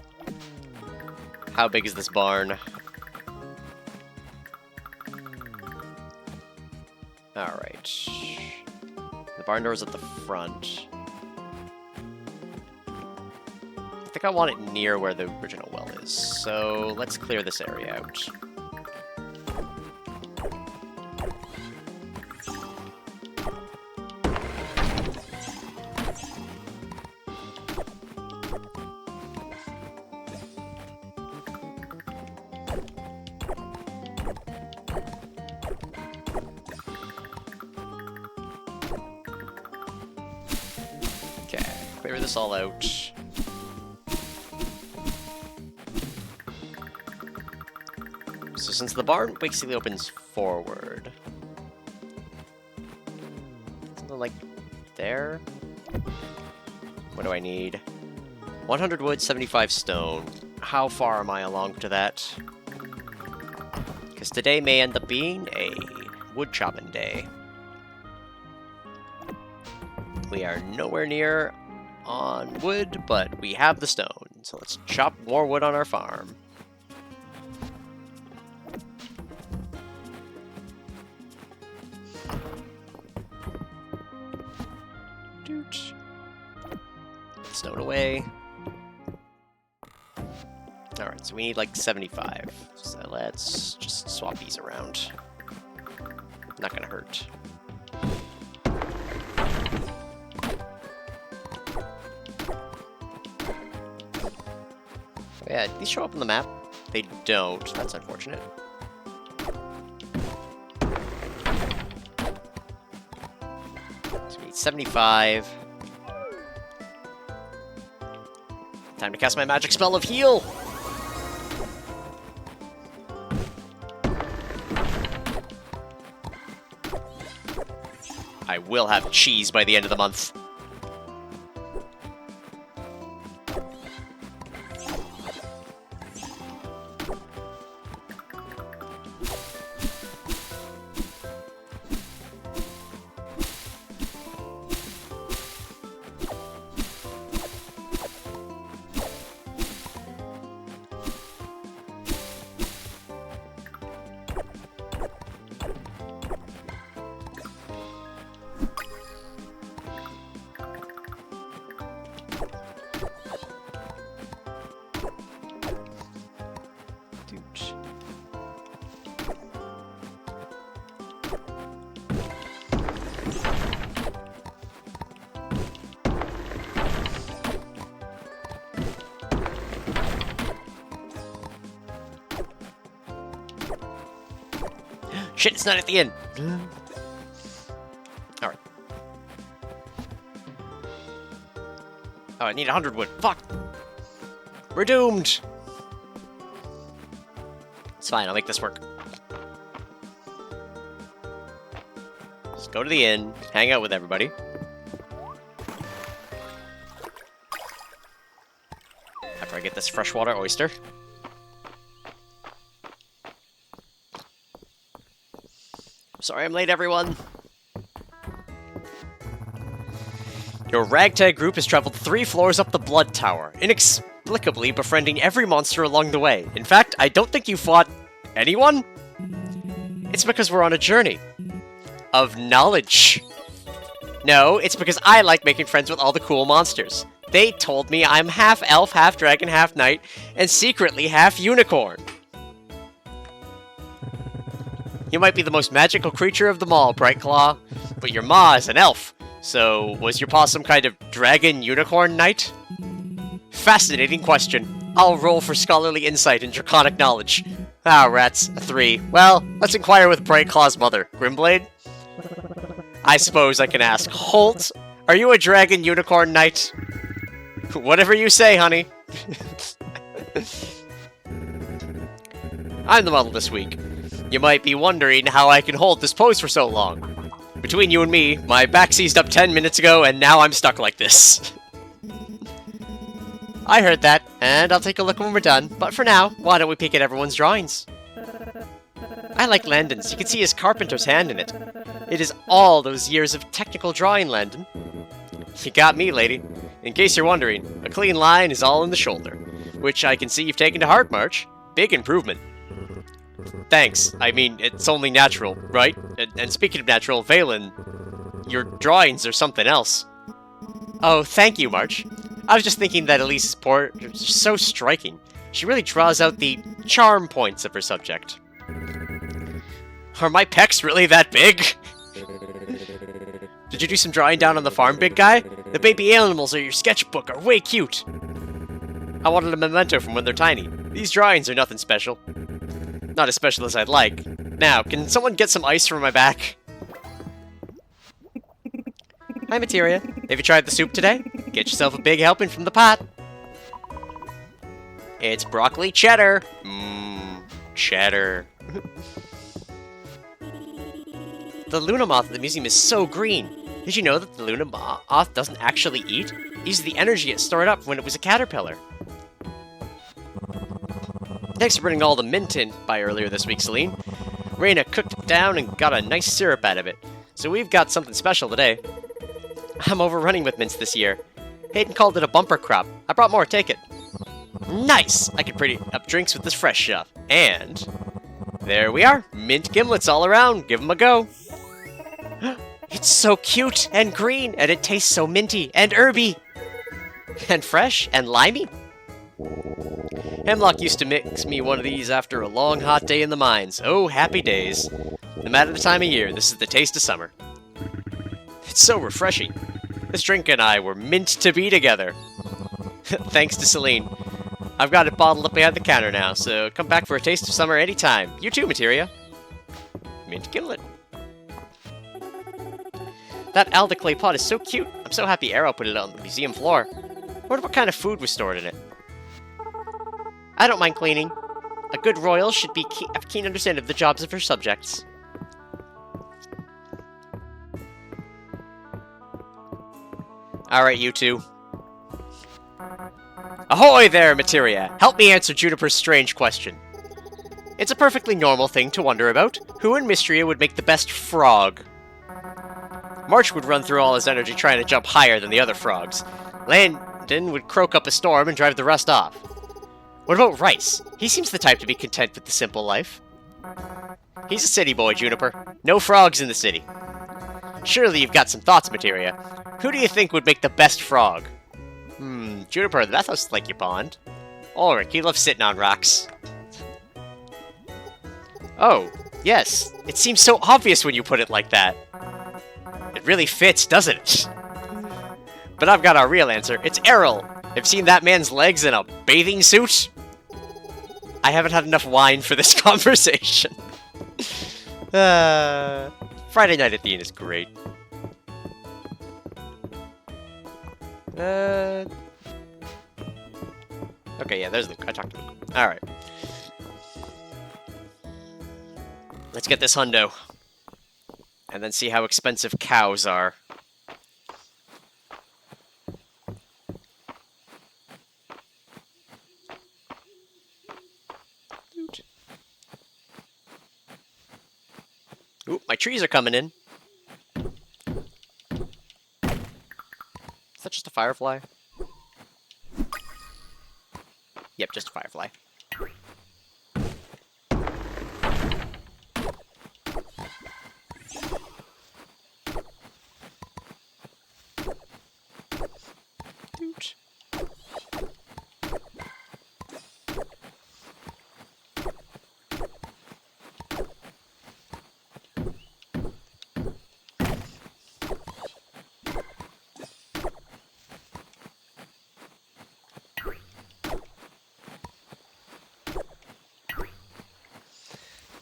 How big is this barn? Alright. The barn door's at the front. I think I want it near where the original well is, so let's clear this area out. Clear this all out. So since the barn basically opens forward, something like there. What do I need? 100 wood, 75 stone. How far am I along to that? Because today may end up being a wood chopping day. We are nowhere near on wood, but we have the stone, so let's chop more wood on our farm. Doot. Stone away. Alright, so we need like 75. So let's just swap these around. Not gonna hurt. Yeah, these show up on the map. They don't. That's unfortunate. So we need 75. Time to cast my magic spell of heal! I will have cheese by the end of the month. Shit, it's not at the end. Alright. Oh, I need 100 wood. Fuck! We're doomed! It's fine, I'll make this work. Just go to the inn, hang out with everybody. After I get this freshwater oyster. Sorry I'm late, everyone. Your ragtag group has traveled 3 floors up the Blood Tower, inexplicably befriending every monster along the way. In fact, I don't think you fought anyone? It's because we're on a journey of knowledge. No, it's because I like making friends with all the cool monsters. They told me I'm half elf, half dragon, half knight, and secretly half unicorn. You might be the most magical creature of them all, Brightclaw, but your ma is an elf. So, was your pa some kind of dragon unicorn knight? Fascinating question. I'll roll for scholarly insight and draconic knowledge. Ah, rats, a 3. Well, let's inquire with Brightclaw's mother. Grimblade? I suppose I can ask. Holt, are you a dragon unicorn knight? Whatever you say, honey. I'm the model this week. You might be wondering how I can hold this pose for so long. Between you and me, my back seized up 10 minutes ago, and now I'm stuck like this. I heard that, and I'll take a look when we're done. But for now, why don't we peek at everyone's drawings? I like Landon's. You can see his carpenter's hand in it. It is all those years of technical drawing, Landon. You got me, lady. In case you're wondering, a clean line is all in the shoulder, which I can see you've taken to heart, March. Big improvement. Thanks. I mean, it's only natural, right? And speaking of natural, Valen, your drawings are something else. Oh, thank you, March. I was just thinking that Elise's portrait is so striking. She really draws out the charm points of her subject. Are my pecs really that big? Did you do some drawing down on the farm, big guy? The baby animals in your sketchbook are way cute. I wanted a memento from when they're tiny. These drawings are nothing special. Not as special as I'd like. Now, can someone get some ice from my back? Hi, Materia. Have you tried the soup today? Get yourself a big helping from the pot. It's broccoli cheddar. Mmm, cheddar. The Luna Moth at the museum is so green. Did you know that the Luna Moth doesn't actually eat? It uses the energy it stored up when it was a caterpillar. Thanks for bringing all the mint in by earlier this week, Celine. Raina cooked it down and got a nice syrup out of it. So we've got something special today. I'm overrunning with mints this year. Hayden called it a bumper crop. I brought more, take it. Nice! I can pretty up drinks with this fresh stuff. And there we are. Mint gimlets all around. Give them a go. It's so cute and green, and it tastes so minty and herby. And fresh and limey. Hemlock used to mix me one of these after a long hot day in the mines. Oh, happy days. No matter the time of year, this is the taste of summer. It's so refreshing. This drink and I were meant to be together. Thanks to Celine. I've got it bottled up behind the counter now, so come back for a taste of summer anytime. You too, Materia. Mint gimlet. That alder clay pot is so cute. I'm so happy Arrow put it on the museum floor. I wonder what kind of food was stored in it. I don't mind cleaning. A good royal should be have keen understanding of the jobs of her subjects. Alright, you two. Ahoy there, Materia! Help me answer Juniper's strange question. It's a perfectly normal thing to wonder about. Who in Mistria would make the best frog? March would run through all his energy trying to jump higher than the other frogs. Landon would croak up a storm and drive the rest off. What about Rice? He seems the type to be content with the simple life. He's a city boy, Juniper. No frogs in the city. Surely you've got some thoughts, Materia. Who do you think would make the best frog? Juniper, that sounds like your pond. Ulrich, he loves sitting on rocks. Oh, yes. It seems so obvious when you put it like that. It really fits, doesn't it? But I've got our real answer. It's Errol. Have you seen that man's legs in a bathing suit? I haven't had enough wine for this conversation. Friday Night at the Inn is great. Okay, yeah, there's Luke. I talked to Luke. Alright. Let's get this hundo. And then see how expensive cows are. Ooh, my trees are coming in. Is that just a firefly? Yep, just a firefly. Doot.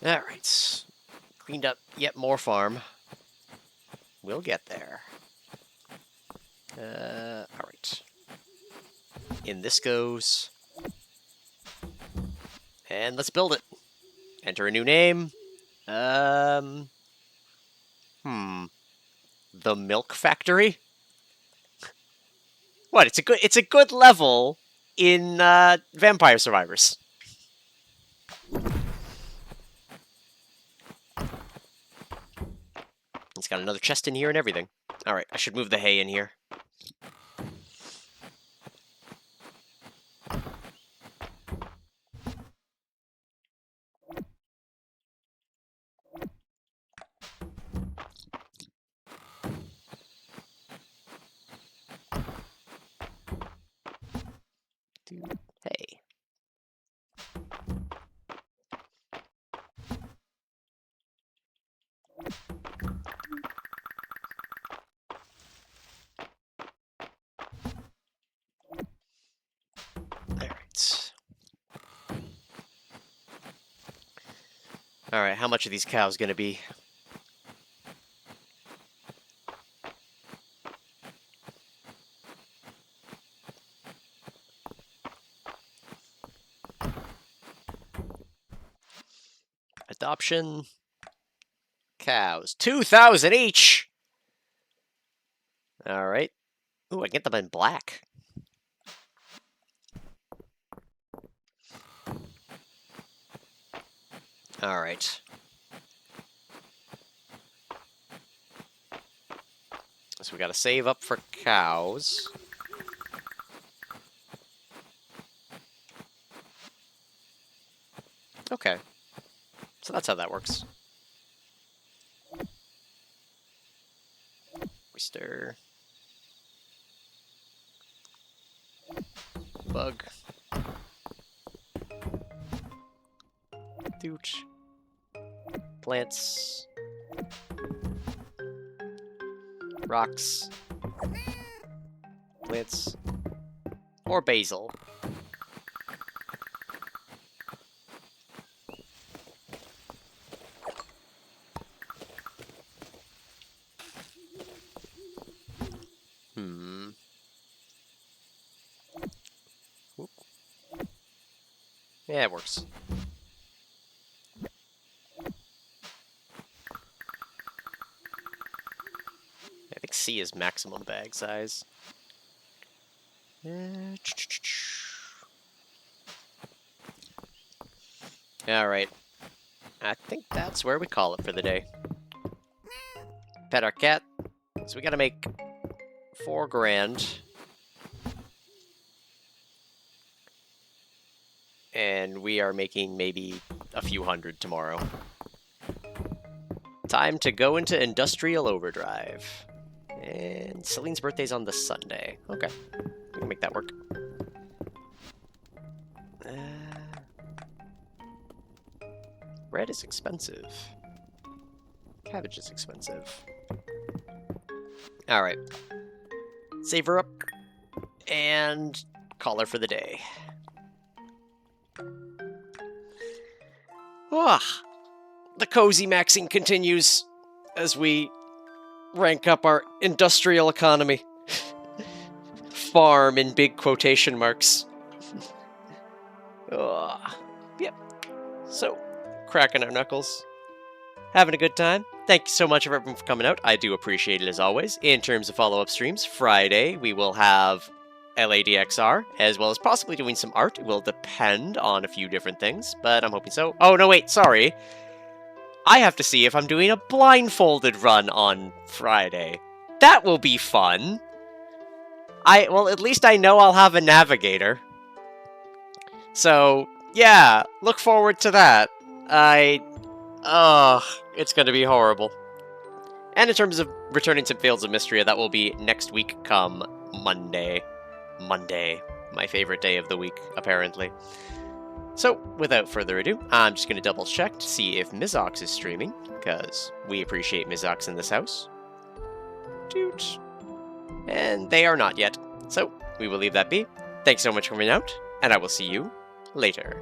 Alright. Cleaned up yet more farm. We'll get there. Alright. In this goes. And let's build it. Enter a new name. The Milk Factory? What? It's a good level in Vampire Survivors. It's got another chest in here and everything. Alright, I should move the hay in here. Hey. Alright. Alright, how much are these cows gonna be? Adoption. Cows. 2,000 each! Alright. Ooh, I can get them in black. Alright. So we gotta save up for cows. Okay. So that's how that works. We stir. Bug. Dooch. Plants. Rocks. Plants. Or basil. Whoop. Yeah, it works. I think C is maximum bag size. Alright. I think that's where we call it for the day. Pet our cat. So we gotta make 4 grand. And we are making maybe a few hundred tomorrow. Time to go into industrial overdrive. And Celine's birthday's on the Sunday. Okay, we can make that work. Bread is expensive. Cabbage is expensive. Alright. Save her up. And call her for the day. Ah, the cozy maxing continues as we rank up our industrial economy. Farm in big quotation marks. Yep. So, cracking our knuckles. Having a good time. Thank you so much everyone for coming out. I do appreciate it as always. In terms of follow-up streams, Friday we will have LADXR, as well as possibly doing some art. It will depend on a few different things, but I'm hoping so. Oh, no, wait, sorry. I have to see if I'm doing a blindfolded run on Friday. That will be fun. Well, at least I know I'll have a navigator. So, yeah, look forward to that. It's gonna be horrible. And in terms of returning to Fields of Mistria, that will be next week come Monday. Monday, my favorite day of the week, apparently. So, without further ado, I'm just gonna double check to see if Mizox is streaming, because we appreciate Mizox in this house. Toot. And they are not yet. So, we will leave that be. Thanks so much for coming out, and I will see you later.